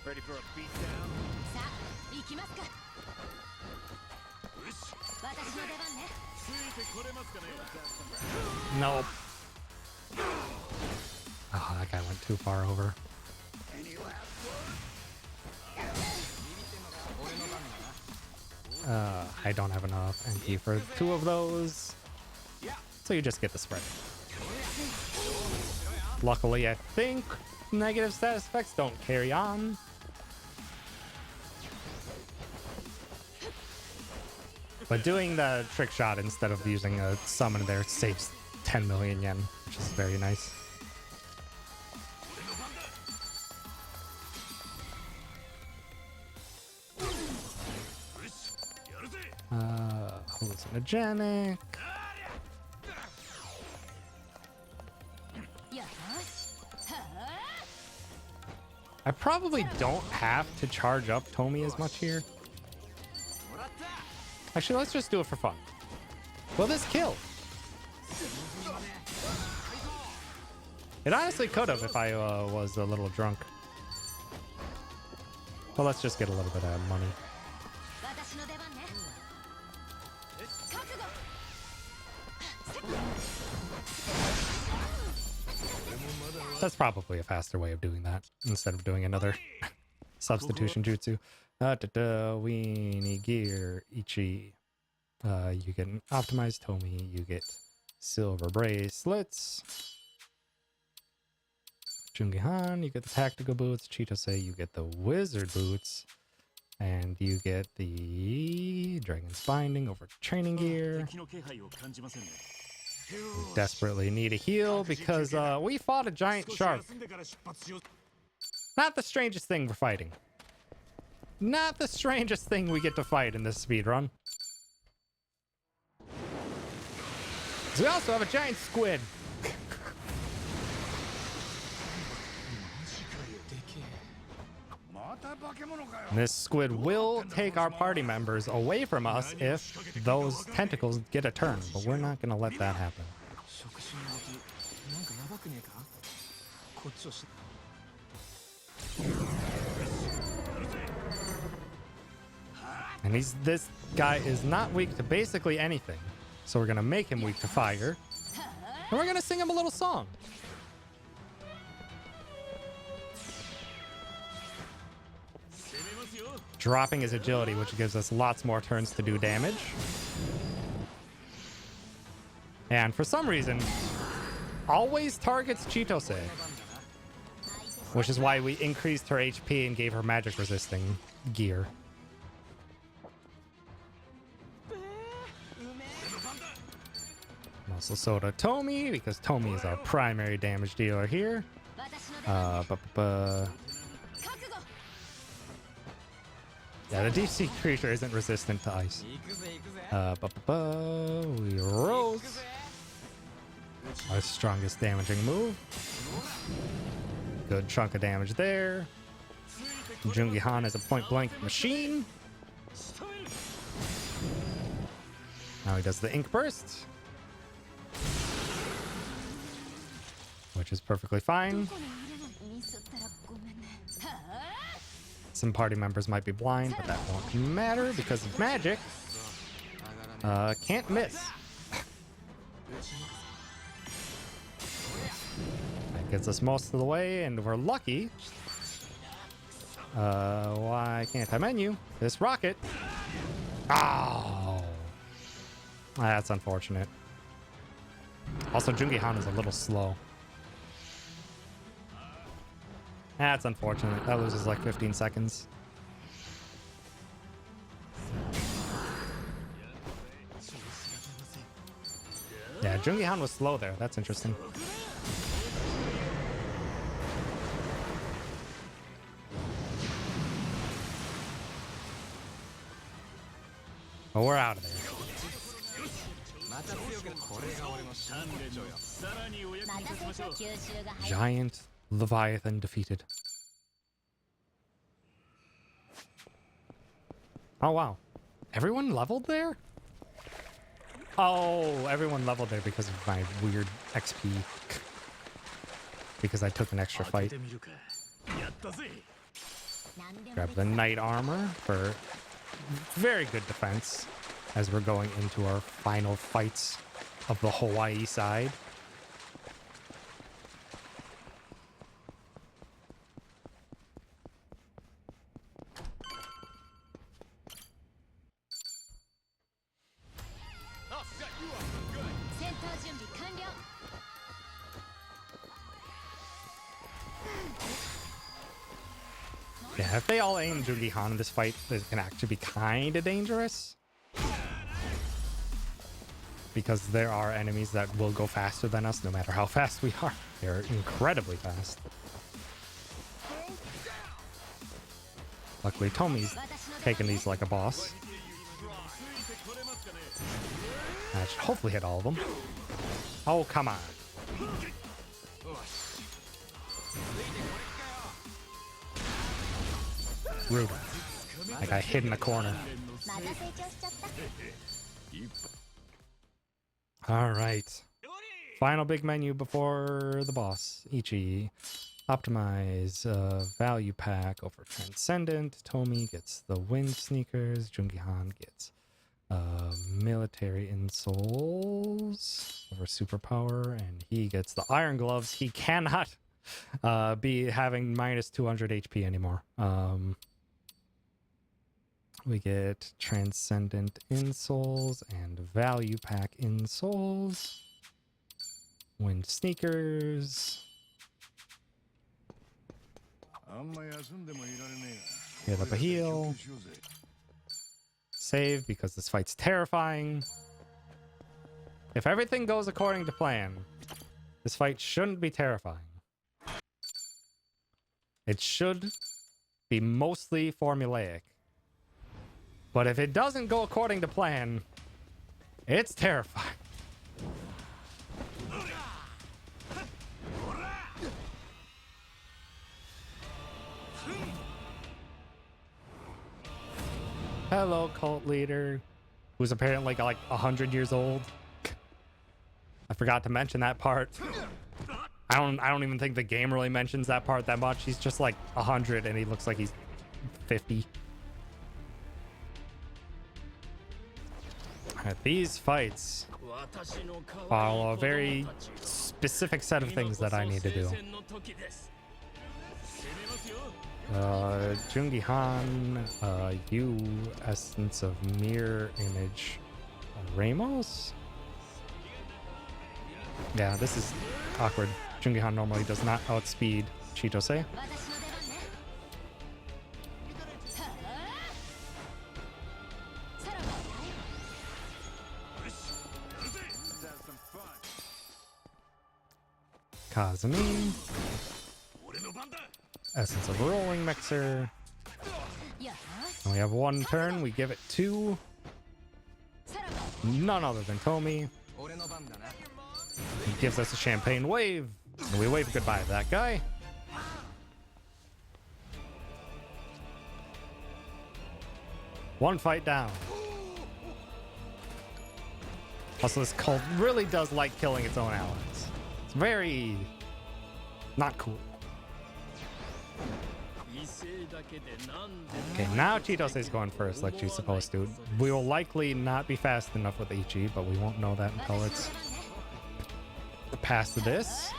Ready for a beatdown? Nope. Oh, that guy went too far over. I don't have enough MP for 2 of those. So you just get the spread. Luckily, I think negative status effects don't carry on. But doing the trick shot instead of using a summon there saves 10 million yen, which is very nice. Hallucinogenic. I probably don't have to charge up Tomi as much here. Actually, let's just do it for fun. Will this kill? It honestly could have if I was a little drunk. Well, let's just get a little bit of money. 私の出番ね覚悟 That's probably a faster way of doing that instead of doing another substitution jutsu. We need gear, Ichi. You get an optimized Tomi. You get silver bracelets. Jungihan, you get the tactical boots. Chitose, you get the wizard boots. And you get the dragon's binding over training gear. We desperately need a heal because we fought a giant shark. Not the strangest thing we're fighting. Not the strangest thing we get to fight in this speedrun. So we also have a giant squid. And this squid will take our party members away from us if those tentacles get a turn, but we're not going to let that happen. And this guy is not weak to basically anything. So we're going to make him weak to fire. And we're going to sing him a little song. Dropping his agility, which gives us lots more turns to do damage. And for some reason, always targets Chitose. Which is why we increased her HP and gave her magic resisting gear. Also Soda Tomi, because Tomi is our primary damage dealer here. Yeah, the deep sea creature isn't resistant to ice. We rose. Our strongest damaging move. Good chunk of damage there. Jungihan is a point blank machine. Now he does the ink burst, which is perfectly fine. Some party members might be blind, but that won't matter because it's magic. Can't miss. That gets us most of the way, and we're lucky. Why can't I menu this rocket? Oh, that's unfortunate. Also, Jungihan is a little slow. That's unfortunate. That loses like 15 seconds. Yeah, Jungihan was slow there. That's interesting. Well, we're out of there. Giant Leviathan defeated. Oh, wow. Everyone leveled there? Oh, everyone leveled there because of my weird XP. Because I took an extra fight. Grab the knight armor for very good defense as we're going into our final fights of the Hawaii side. Yeah, if they all aim Jungihan in this fight, it can actually be kind of dangerous. Because there are enemies that will go faster than us, no matter how fast we are. They're incredibly fast. Luckily, Tomi's taking these like a boss. I should hopefully hit all of them. Oh, come on. Rude. I got hid in the corner. All right. final big menu before the boss. Ichi. Optimize value pack over Transcendent. Tomi gets the Wind Sneakers. Jungihan gets military insoles over superpower, and he gets the Iron Gloves. He cannot be having minus 200 HP anymore. We get Transcendent insoles and value pack insoles. Wind Sneakers. Hit up a heal. Save because this fight's terrifying. If everything goes according to plan, this fight shouldn't be terrifying. It should be mostly formulaic. But if it doesn't go according to plan, it's terrifying. Hello, cult leader, who's apparently like 100 years old. I forgot to mention that part. I don't even think the game really mentions that part that much. He's just like 100 and he looks like he's 50. These fights follow a very specific set of things that I need to do. Jungihan, you, Essence of Mirror Image, Ramos? Yeah, this is awkward. Jungihan normally does not outspeed Chitose. Kazumi. Essence of Rolling Mixer. And we have one turn. We give it to none other than Tomi. He gives us a champagne wave. And we wave goodbye to that guy. One fight down. Also, this cult really does like killing its own allies. It's very not cool. Okay, now Chitose is going first like she's supposed to. We will likely not be fast enough with Ichi, but we won't know that until it's past this.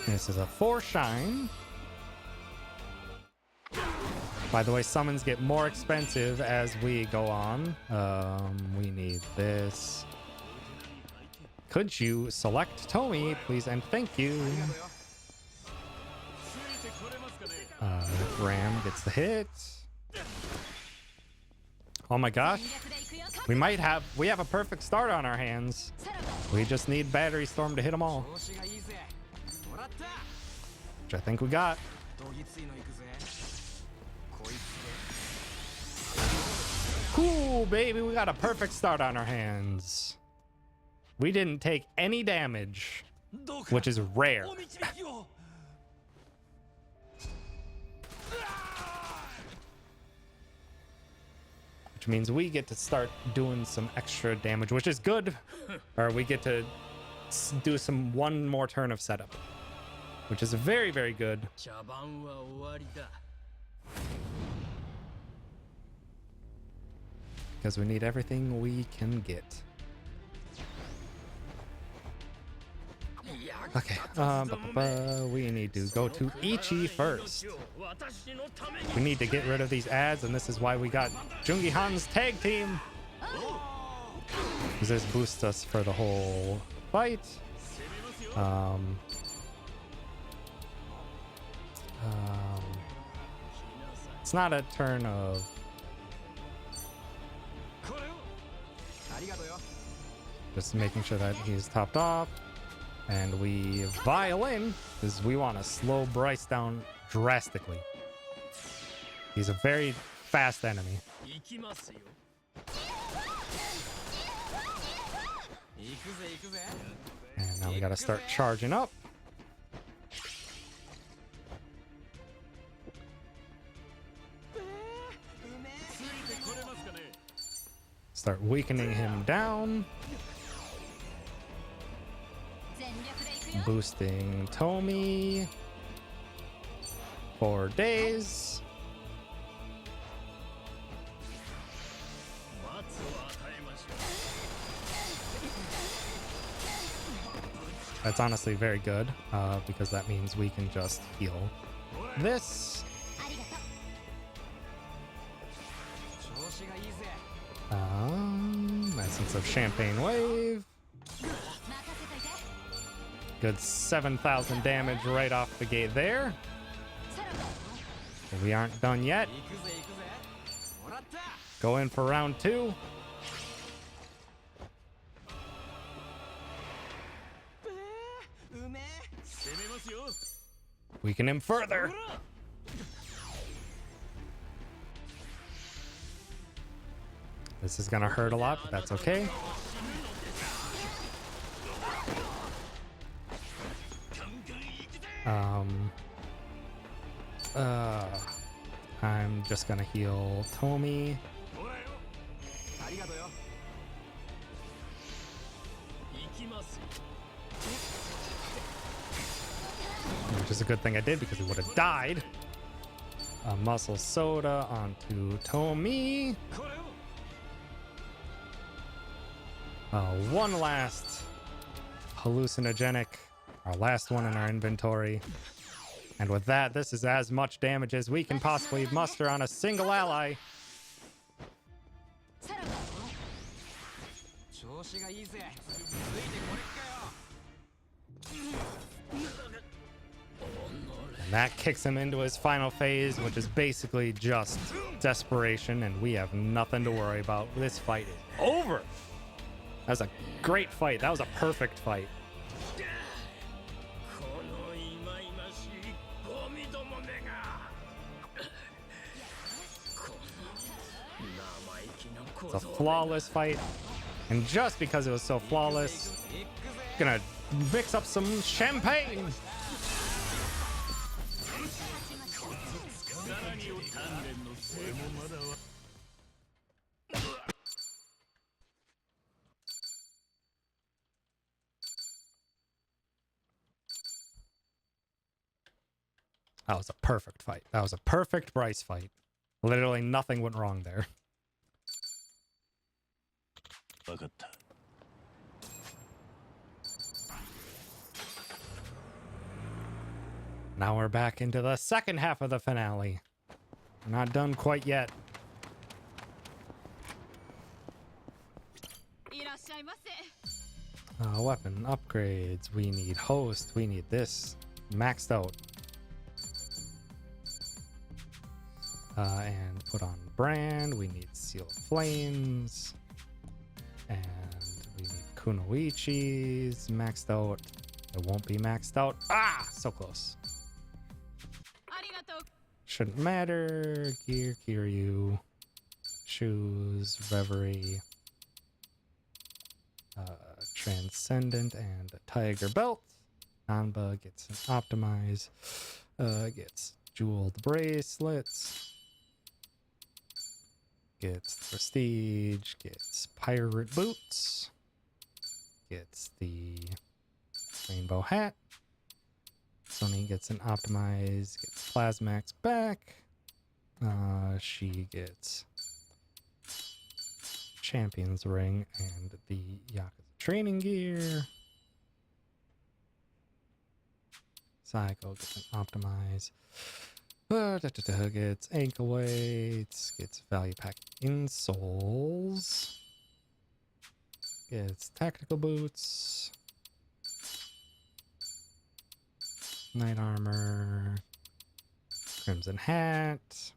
This is a 4 shine. By the way, summons get more expensive as we go on. We need this. Could you select Tomi, please, and thank you. Ram gets the hit. Oh my gosh. We have a perfect start on our hands. We just need Battery Storm to hit them all. Which I think we got. Cool, baby. We got a perfect start on our hands. We didn't take any damage, which is rare. Which means we get to start doing some extra damage, which is good. Or we get to do one more turn of setup, which is very, very good. Because we need everything we can get. Okay, we need to go to Ichi first. We need to get rid of these ads, and this is why we got Jungihan's tag team. Because this boosts us for the whole fight. It's not a turn of... Just making sure that he's topped off. And we violin, because we want to slow Bryce down drastically. He's a very fast enemy. And now we got to start charging up. Start weakening him down. Boosting Tomi. 4 days. That's honestly very good, because that means we can just heal this. Essence of Champagne Wave. Good 7,000 damage right off the gate there. But we aren't done yet. Go in for round 2. Weaken him further. This is gonna hurt a lot, but that's okay. I'm just gonna heal Tomi. Which is a good thing I did because he would have died. Muscle Soda onto Tomi. One last hallucinogenic, our last one in our inventory. And with that, this is as much damage as we can possibly muster on a single ally. And that kicks him into his final phase, which is basically just desperation, and we have nothing to worry about. This fight is over. That was a great fight. That was a perfect fight. It's a flawless fight. And just because it was so flawless, gonna mix up some champagne. That was a perfect fight. That was a perfect Bryce fight. Literally nothing went wrong there. Now we're back into the second half of the finale. We're not done quite yet. Weapon upgrades. We need host. We need this maxed out. And put on brand. We need sealed flames. And we need kunoichis maxed out. It won't be maxed out. Ah, so close. Shouldn't matter. Gear, Kiryu. Shoes, Reverie. Transcendent and a Tiger Belt. Nanba gets an Optimize. Gets jeweled bracelets. Gets Prestige. Gets Pirate Boots. Gets the Rainbow Hat. Sony gets an Optimize, gets Plasmax back. She gets Champion's Ring and the Yakuza training gear. Psycho gets an Optimize. Gets ankle weights. Gets value pack insoles. Gets tactical boots. Knight armor. Crimson hat.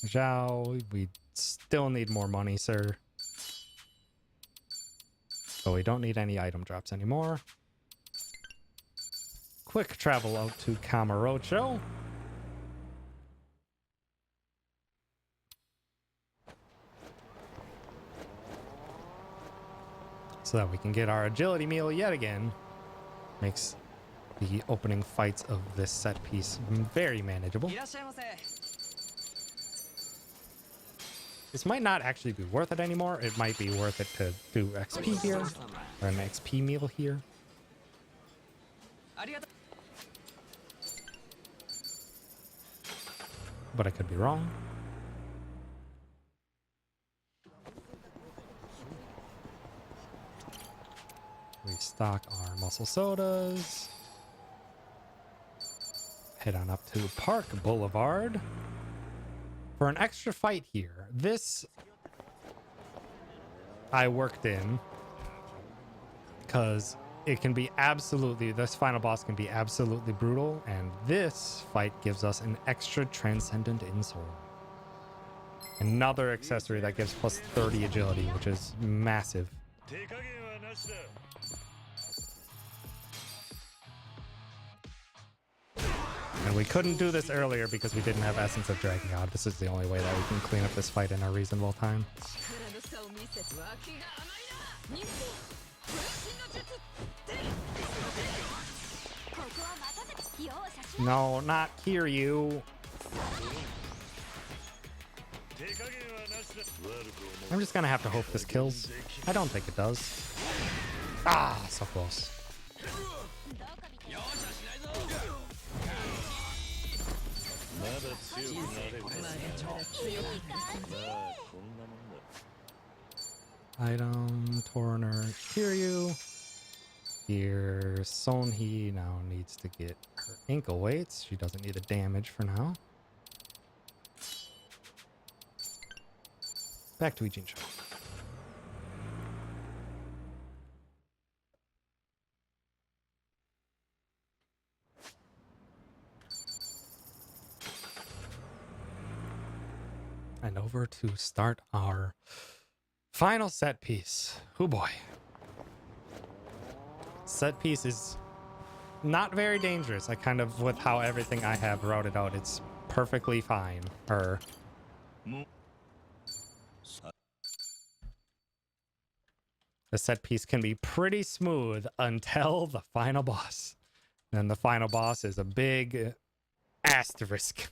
Zhao, we still need more money, sir. But we don't need any item drops anymore. Quick travel out to Kamurocho. So that we can get our agility meal yet again. Makes the opening fights of this set piece very manageable. This might not actually be worth it anymore. It might be worth it to do XP here, or an XP meal here. But I could be wrong. Restock our muscle sodas. Head on up to Park Boulevard for an extra fight here. This I worked in because it can be absolutely, this final boss can be absolutely brutal, and this fight gives us an extra transcendent insole. Another accessory that gives plus 30 agility, which is massive. And we couldn't do this earlier because we didn't have Essence of Dragon God. This is the only way that we can clean up this fight in a reasonable time. No, not Kiryu. I'm just gonna have to hope this kills. I don't think it does. Ah, so close. Item, Torner, Kiryu. Here, Sonhee now needs to get her ankle weights. She doesn't need the damage for now. Back to Ijincho. And over to start our final set piece. Oh boy. Set piece is not very dangerous. I kind of, with how everything I have routed out, it's perfectly fine. The set piece can be pretty smooth until the final boss. And the final boss is a big asterisk.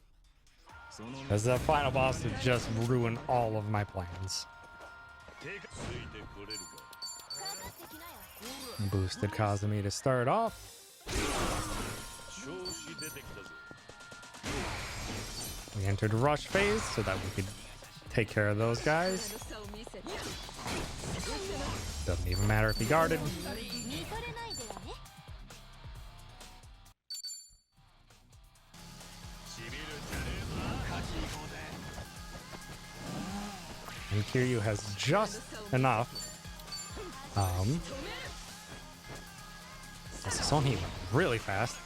As the final boss would just ruin all of my plans. Boosted Kazumi to start off. We entered rush phase so that we could take care of those guys. Doesn't even matter if he guarded. And Kiryu has just enough. Sonhee went really fast.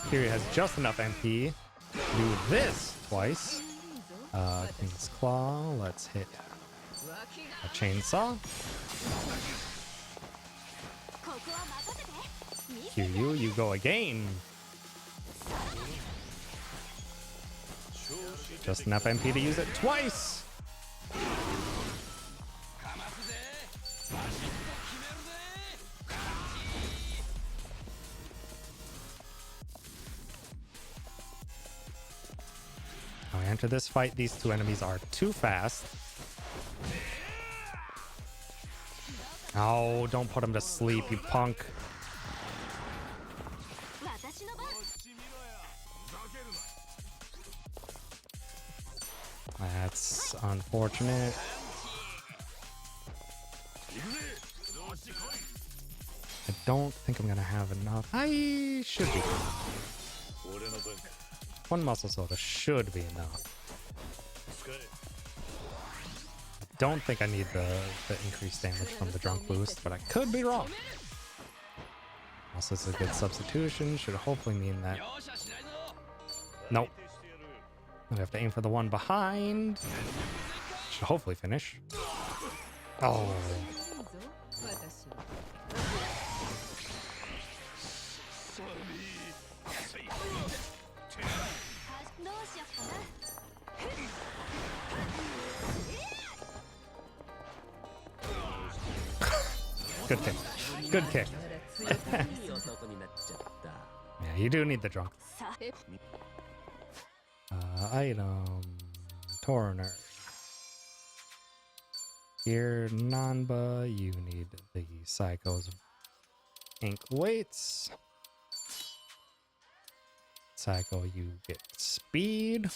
Kiryu has just enough MP to do this twice. King's Claw. Let's hit a chainsaw. Kiryu, you go again. Just enough MP to use it twice. Now we enter this fight. These two enemies are too fast. Oh, don't put him to sleep, you punk. That's unfortunate. I don't think I'm gonna have enough. I should be. One muscle soda should be enough. I don't think I need the increased damage from the drunk boost, but I could be wrong. Also, it's a good substitution. Should hopefully mean that. Nope. I have to aim for the one behind. Should hopefully finish. Oh. Good kick. Good kick. Yeah, you do need the drunk. Item Torner. Here, Nanba, you need the Psycho's ink weights. Psycho, you get speed.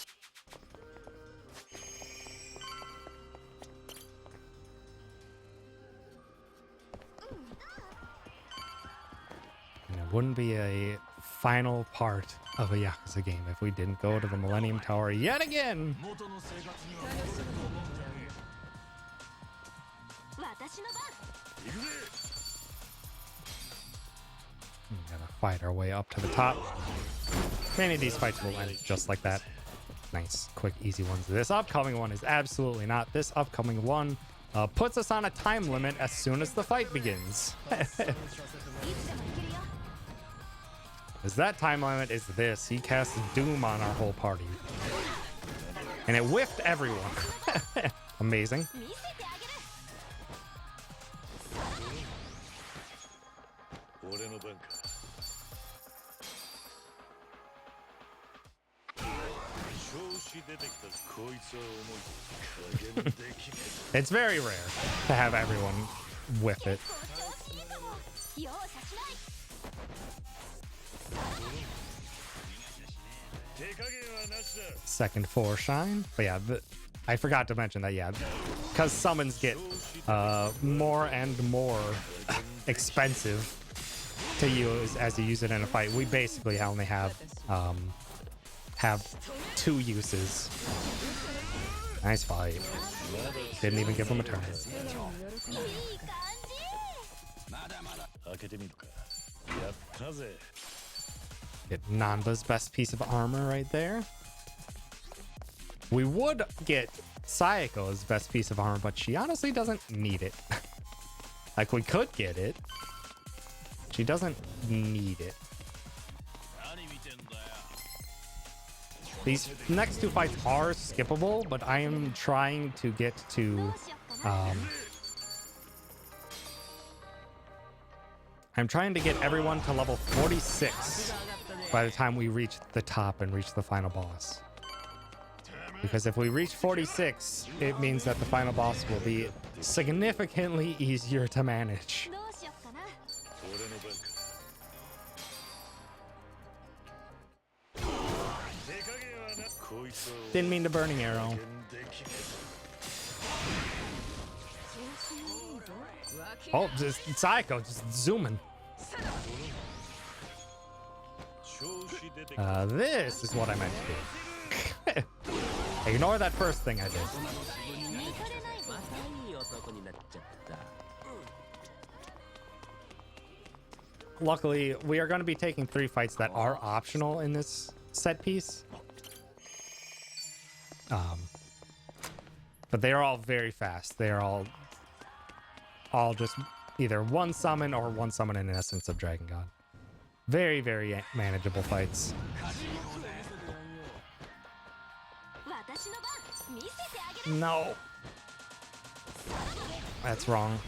And it wouldn't be a final part of a Yakuza game if we didn't go to the Millennium Tower yet again. 私の番 We gotta fight our way up to the top. Many of these fights will end just like that. Nice, quick, easy ones. This upcoming one is absolutely not. This upcoming one puts us on a time limit as soon as the fight begins. Because that time limit is this. He casts Doom on our whole party. And it whiffed everyone. Amazing. 見せてあげる 俺の番か。調子出てきたこいつは重い。加減できねえ。 It's very rare to have everyone whiff it. 調子いいかも容赦しない 手加減はなしだ。 Second 4 shine. But yeah, I forgot to mention that, yeah. Because summons get more and more expensive to use as you use it in a fight. We basically only have 2 uses. Nice fight. Didn't even give him a turn. いい感じ 開けてみるか。やったぜ。 Get Nanba's best piece of armor right there. We would get Sayako's best piece of armor, but she honestly doesn't need it. Like, we could get it. She doesn't need it. These next 2 fights are skippable, but I am trying to get to I'm trying to get everyone to level 46 by the time we reach the top and reach the final boss. Because if we reach 46, it means that the final boss will be significantly easier to manage. どうしよっかな 俺の番か。手加減はな。こいつは Didn't mean the burning arrow. 加減できね Oh, just Psycho, just zooming. え。調子出てきた。 This is what I meant to do. Ignore that first thing I did. 見とれないぞ いい男になっちゃった。 Luckily, we are going to be taking 3 fights that are optional in this set piece. But they are all very fast. They are all just either one summon or one summon in essence of Dragon God. Very, very manageable fights. 私の番見せてあげる No. That's wrong.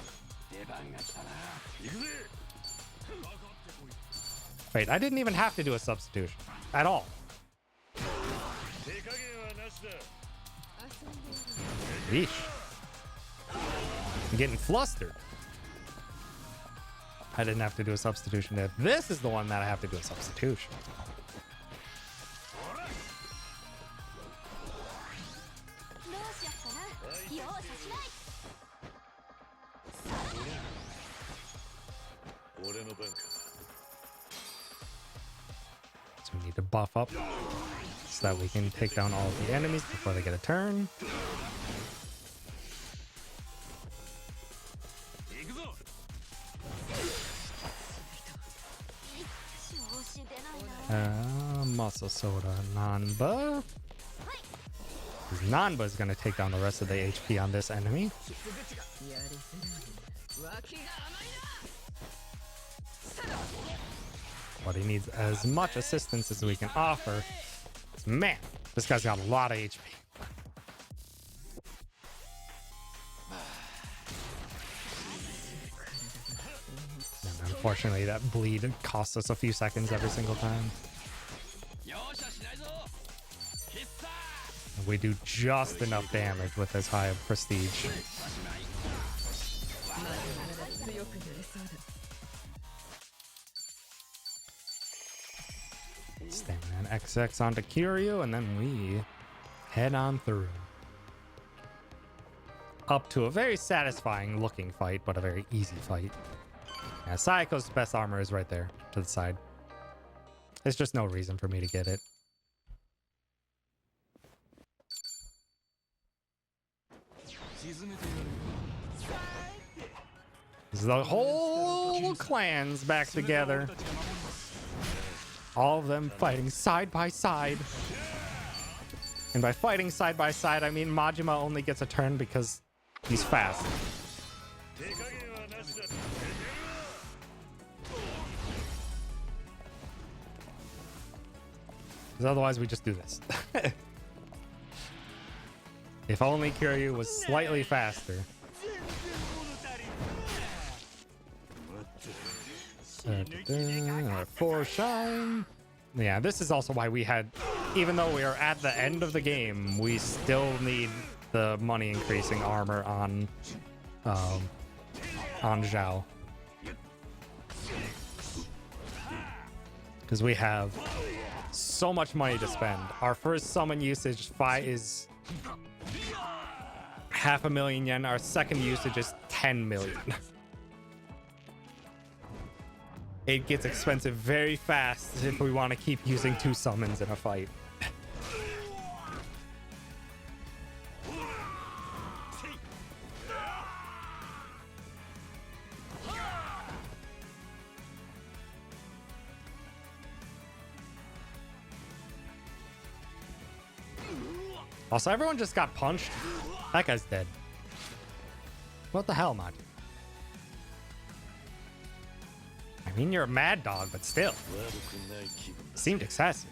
行くぜ。 Wait, I didn't even have to do a substitution at all. 手加減はなしだ。 Yeesh. I'm getting flustered. I didn't have to do a substitution there. This is the one that I have to do a substitution. どうしよっかな容赦しない 俺の番か。 So we need to buff up so that we can take down all of the enemies before they get a turn. 行くぞ。 調子出ないな Muscle Soda Nanba. Nanba is going to take down the rest of the HP on this enemy. やりづらい脇が甘いな But he needs as much assistance as we can offer. Man, this guy's got a lot of HP. And unfortunately, that bleed costs us a few seconds every single time. we do just enough damage with this high of prestige. Stamina and XX onto Kiryu, and then we head on through. Up to a very satisfying looking fight, but a very easy fight. Yeah, Saiko's best armor is right there to the side. There's just no reason for me to get it. The whole clan's back together. All of them fighting side by side. And by fighting side by side, I mean Majima only gets a turn because he's fast. Because otherwise we just do this. If only Kiryu was slightly faster. For shine. Yeah, this is also why we had, even though we are at the end of the game, we still need the money increasing armor on Zhao. Because we have so much money to spend. Our first summon usage is 500,000 yen. Our second usage is 10 million. It gets expensive very fast if we want to keep using 2 summons in a fight. Also, everyone just got punched. That guy's dead. What the hell, Maji? I mean, you're a mad dog, but still. Seemed excessive.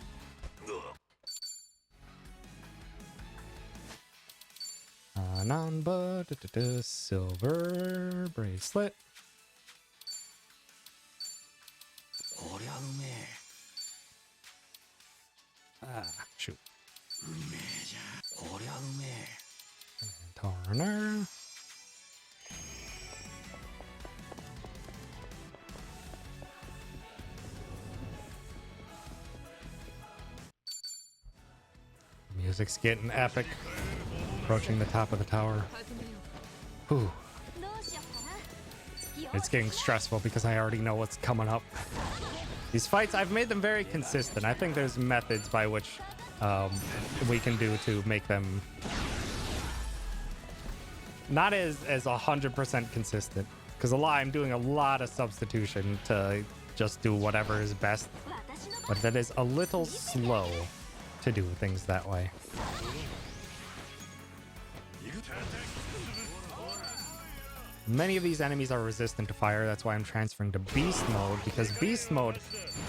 Nanba, silver bracelet. Ah, shoot. Turner. Music's getting epic. Approaching the top of the tower. Whew. It's getting stressful because I already know what's coming up. These fights, I've made them very consistent. I think there's methods by which we can do to make them not as 100% consistent. Because I'm doing a lot of substitution to just do whatever is best. But that is a little slow to do things that way. Many of these enemies are resistant to fire. That's why I'm transferring to beast mode, because beast mode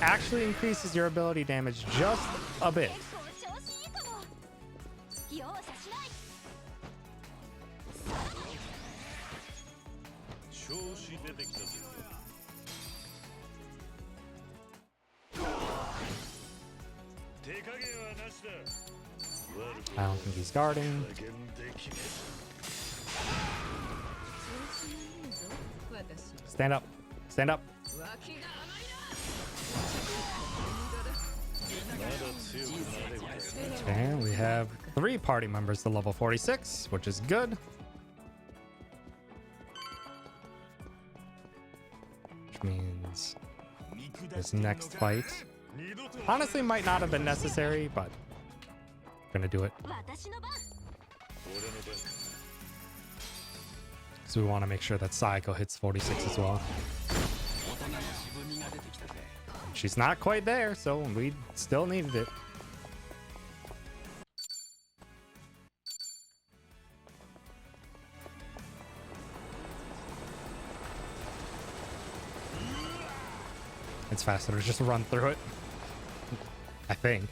actually increases your ability damage just a bit. I don't think he's guarding. Stand up. Stand up. And we have 3 party members to level 46, which is good. Which means this next fight honestly might not have been necessary, but I'm gonna do it. So we want to make sure that Saiko hits 46 as well. She's not quite there, so we still needed it. It's faster to just run through it, I think.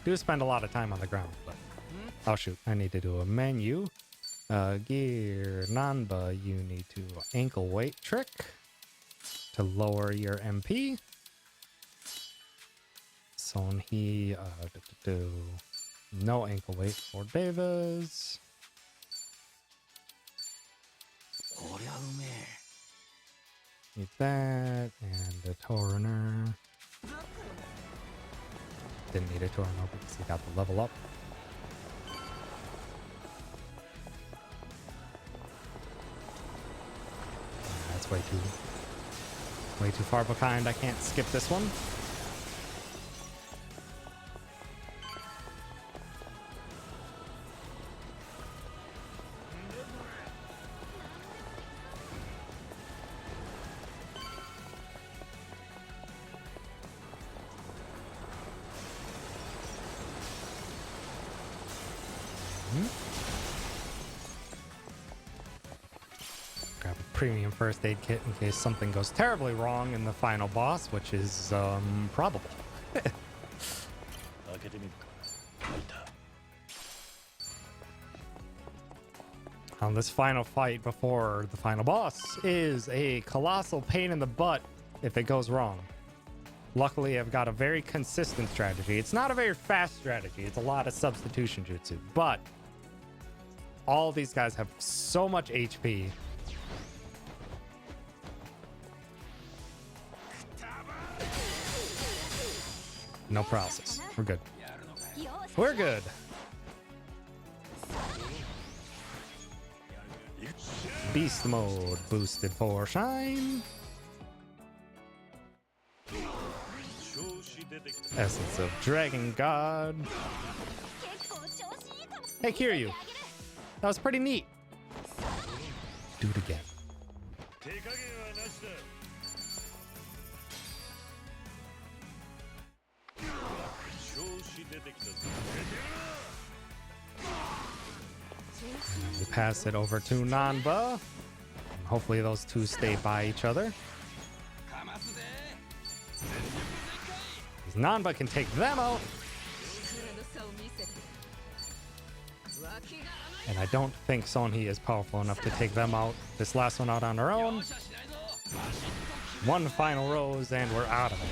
Do spend a lot of time on the ground, but oh shoot, I need to do a menu. Gear Nanba, you need to ankle weight trick to lower your MP. Sonhi, No ankle weight for Davis. こりゃうめえ Need that, and a Torrenter. Didn't need a Torrenter because he got the level up. That's way too far behind. I can't skip this one. Grab a premium first aid kit in case something goes terribly wrong in the final boss, which is probable. 開けてみるか。開いた。 On this final fight before the final boss is a colossal pain in the butt if it goes wrong. Luckily, I've got a very consistent strategy. It's not a very fast strategy. It's a lot of substitution jutsu, but all these guys have so much HP. No process. We're good. We're good. Beast mode boosted for shine. Essence of Dragon God. Hey, Kiryu. That was pretty neat. Do it again. 手加減はなしだ。調子出てきたぞ。 We pass it over to Nanba. And hopefully those two stay by each other. Because Nanba can take them out. And I don't think Sonhee is powerful enough to take them out. This last one out on her own. One final rose and we're out of it.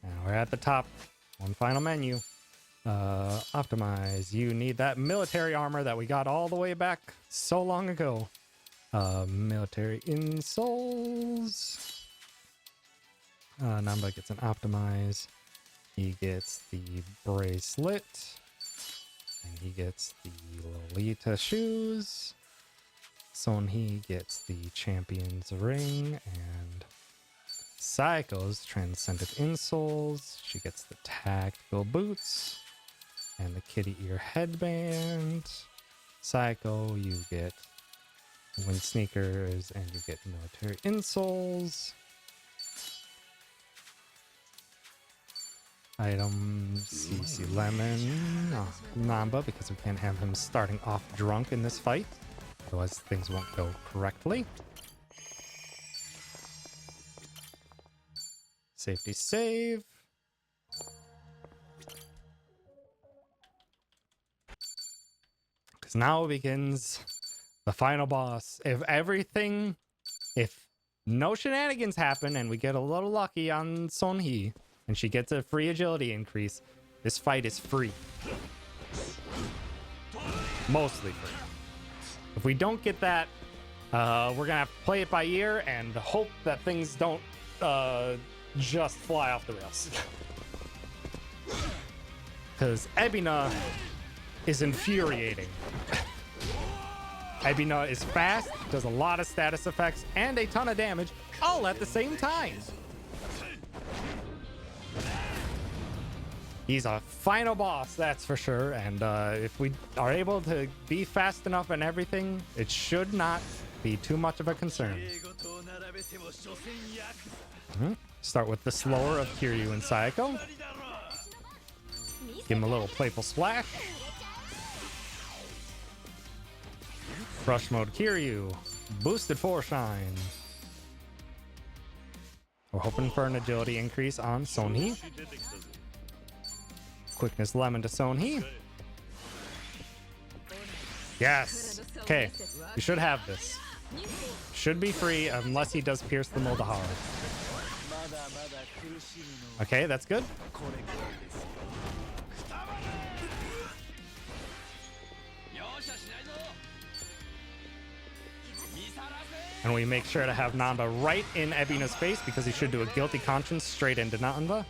And we're at the top. One final menu. Optimize. You need that military armor that we got all the way back so long ago. Military insoles. Namba gets an optimize. He gets the bracelet. And he gets the Lolita shoes. Sonhee gets the champion's ring. And Saiko's transcendent insoles. She gets the tactical boots. And the kitty ear headband. Saiko, you get wind sneakers. And you get military insoles. Item CC Lemon. Oh, Namba, because we can't have him starting off drunk in this fight. Otherwise things won't go correctly. Safety save. Because now begins the final boss. If no shenanigans happen and we get a little lucky on Sonhee, and she gets a free agility increase, this fight is free. Mostly free. If we don't get that, we're gonna have to play it by ear and hope that things don't just fly off the rails. Because Ebina is infuriating. Ebina is fast, does a lot of status effects, and a ton of damage, all at the same time. He's a final boss, that's for sure, and if we are able to be fast enough and everything, it should not be too much of a concern. Start with the slower of Kiryu and Saiko. Give him a little playful splash. Rush mode Kiryu. Boosted for shine. We're hoping for an agility increase on Sonhee. Quickness Lemon to Sonhee. Yes. Okay. We should have this. Should be free unless he does pierce the Muldahara. Okay, that's good. And we make sure to have Nanda right in Ebina's face because he should do a guilty conscience straight into Nanda.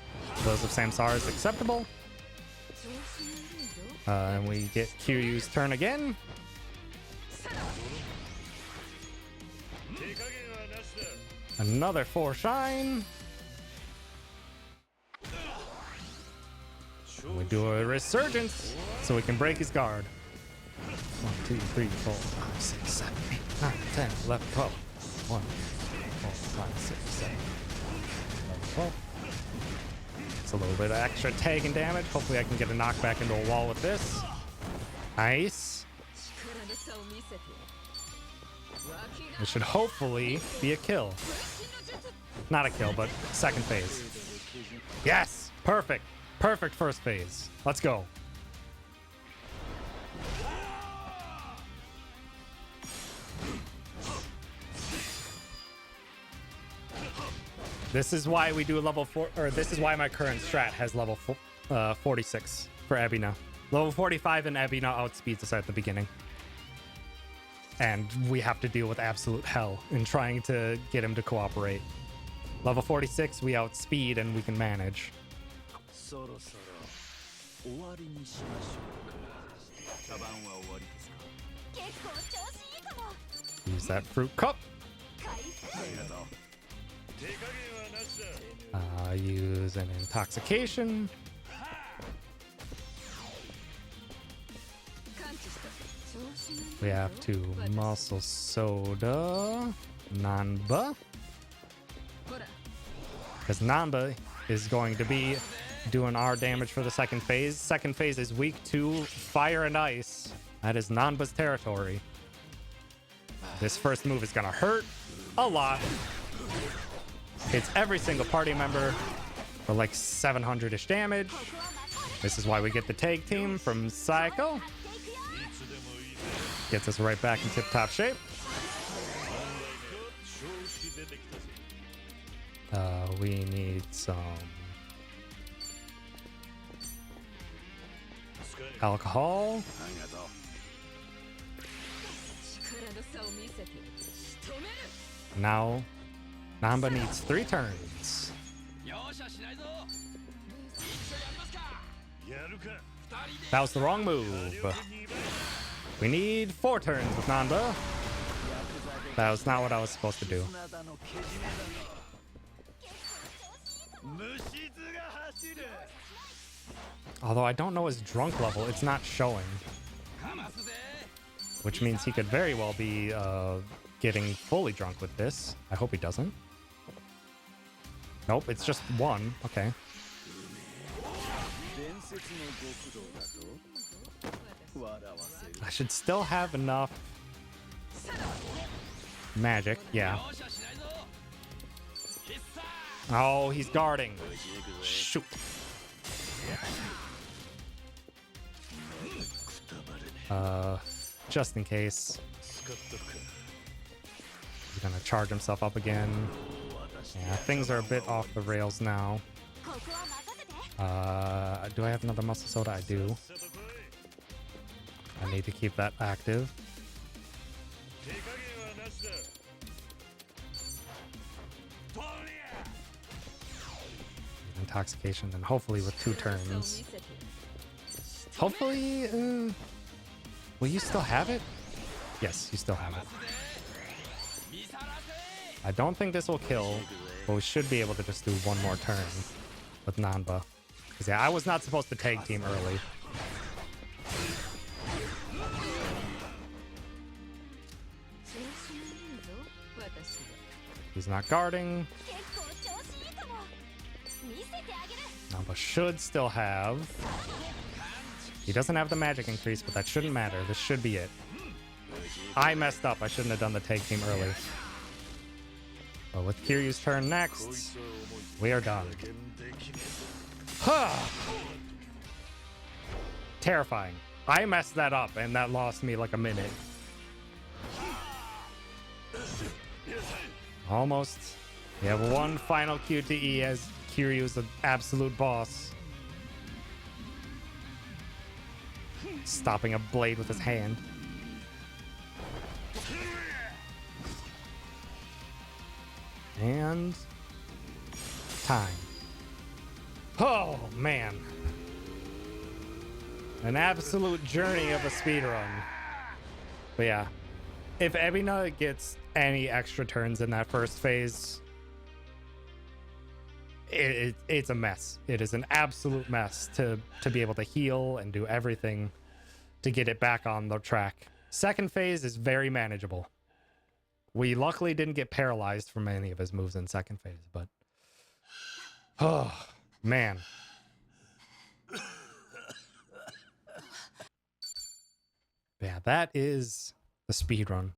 Those of Samsara is acceptable. And we get Kiryu's turn again. Another 4 shine. And we do a resurgence so we can break his guard. 1, 2, 3, 4, 5, 6, 7, 8, 9, 10, 11, 12. 1, 4, 5, 6, 7, 11, 12. It's a little bit of extra tagging damage. Hopefully I can get a knockback into a wall with this. Nice. This should hopefully be a kill. Not a kill, but second phase. Yes! Perfect. Perfect first phase. Let's go. This is why we do a level 4, or this is why my current strat has level 46 for Ebina. Level 45 and Ebina outspeeds us at the beginning. And we have to deal with absolute hell in trying to get him to cooperate. Level 46, we outspeed and we can manage. Use that fruit cup. Use an intoxication. We have to muscle soda Nanba, because Nanba is going to be doing our damage for the second phase. Second phase is weak to fire and ice. That is Nanba's territory. This first move is gonna hurt a lot. Hits every single party member for like 700-ish damage. This is why we get the tag team from Psycho. Gets us right back in tip-top shape. We need some alcohol. Now Namba needs 3 turns. That was the wrong move. We need 4 turns with Namba. That was not what I was supposed to do. Although I don't know his drunk level, it's not showing. Which means he could very well be getting fully drunk with this. I hope he doesn't. Nope, it's just 1. Okay. I should still have enough magic. Yeah. Oh, he's guarding. Shoot. Just in case. He's gonna charge himself up again. Yeah, things are a bit off the rails now. Do I have another muscle soda? I do. I need to keep that active. Intoxication, and hopefully with 2 turns. Hopefully, will you still have it? Yes, you still have it. I don't think this will kill, but we should be able to just do 1 more turn with Nanba. Because yeah, I was not supposed to tag team early. He's not guarding. Nanba should still have. He doesn't have the magic increase, but that shouldn't matter. This should be it. I messed up. I shouldn't have done the tag team early. But with Kiryu's turn next, we are done. Terrifying. I messed that up, and that lost me like a minute. Almost We have one final QTE as Kiryu's the absolute boss. Stopping a blade with his hand. And time. Oh, man. An absolute journey of a speedrun. But yeah, if Ebina gets any extra turns in that first phase, it's a mess. It is an absolute mess to be able to heal and do everything to get it back on the track. Second phase is very manageable. We luckily didn't get paralyzed from any of his moves in second phase, but oh, man. Yeah, that is the speedrun.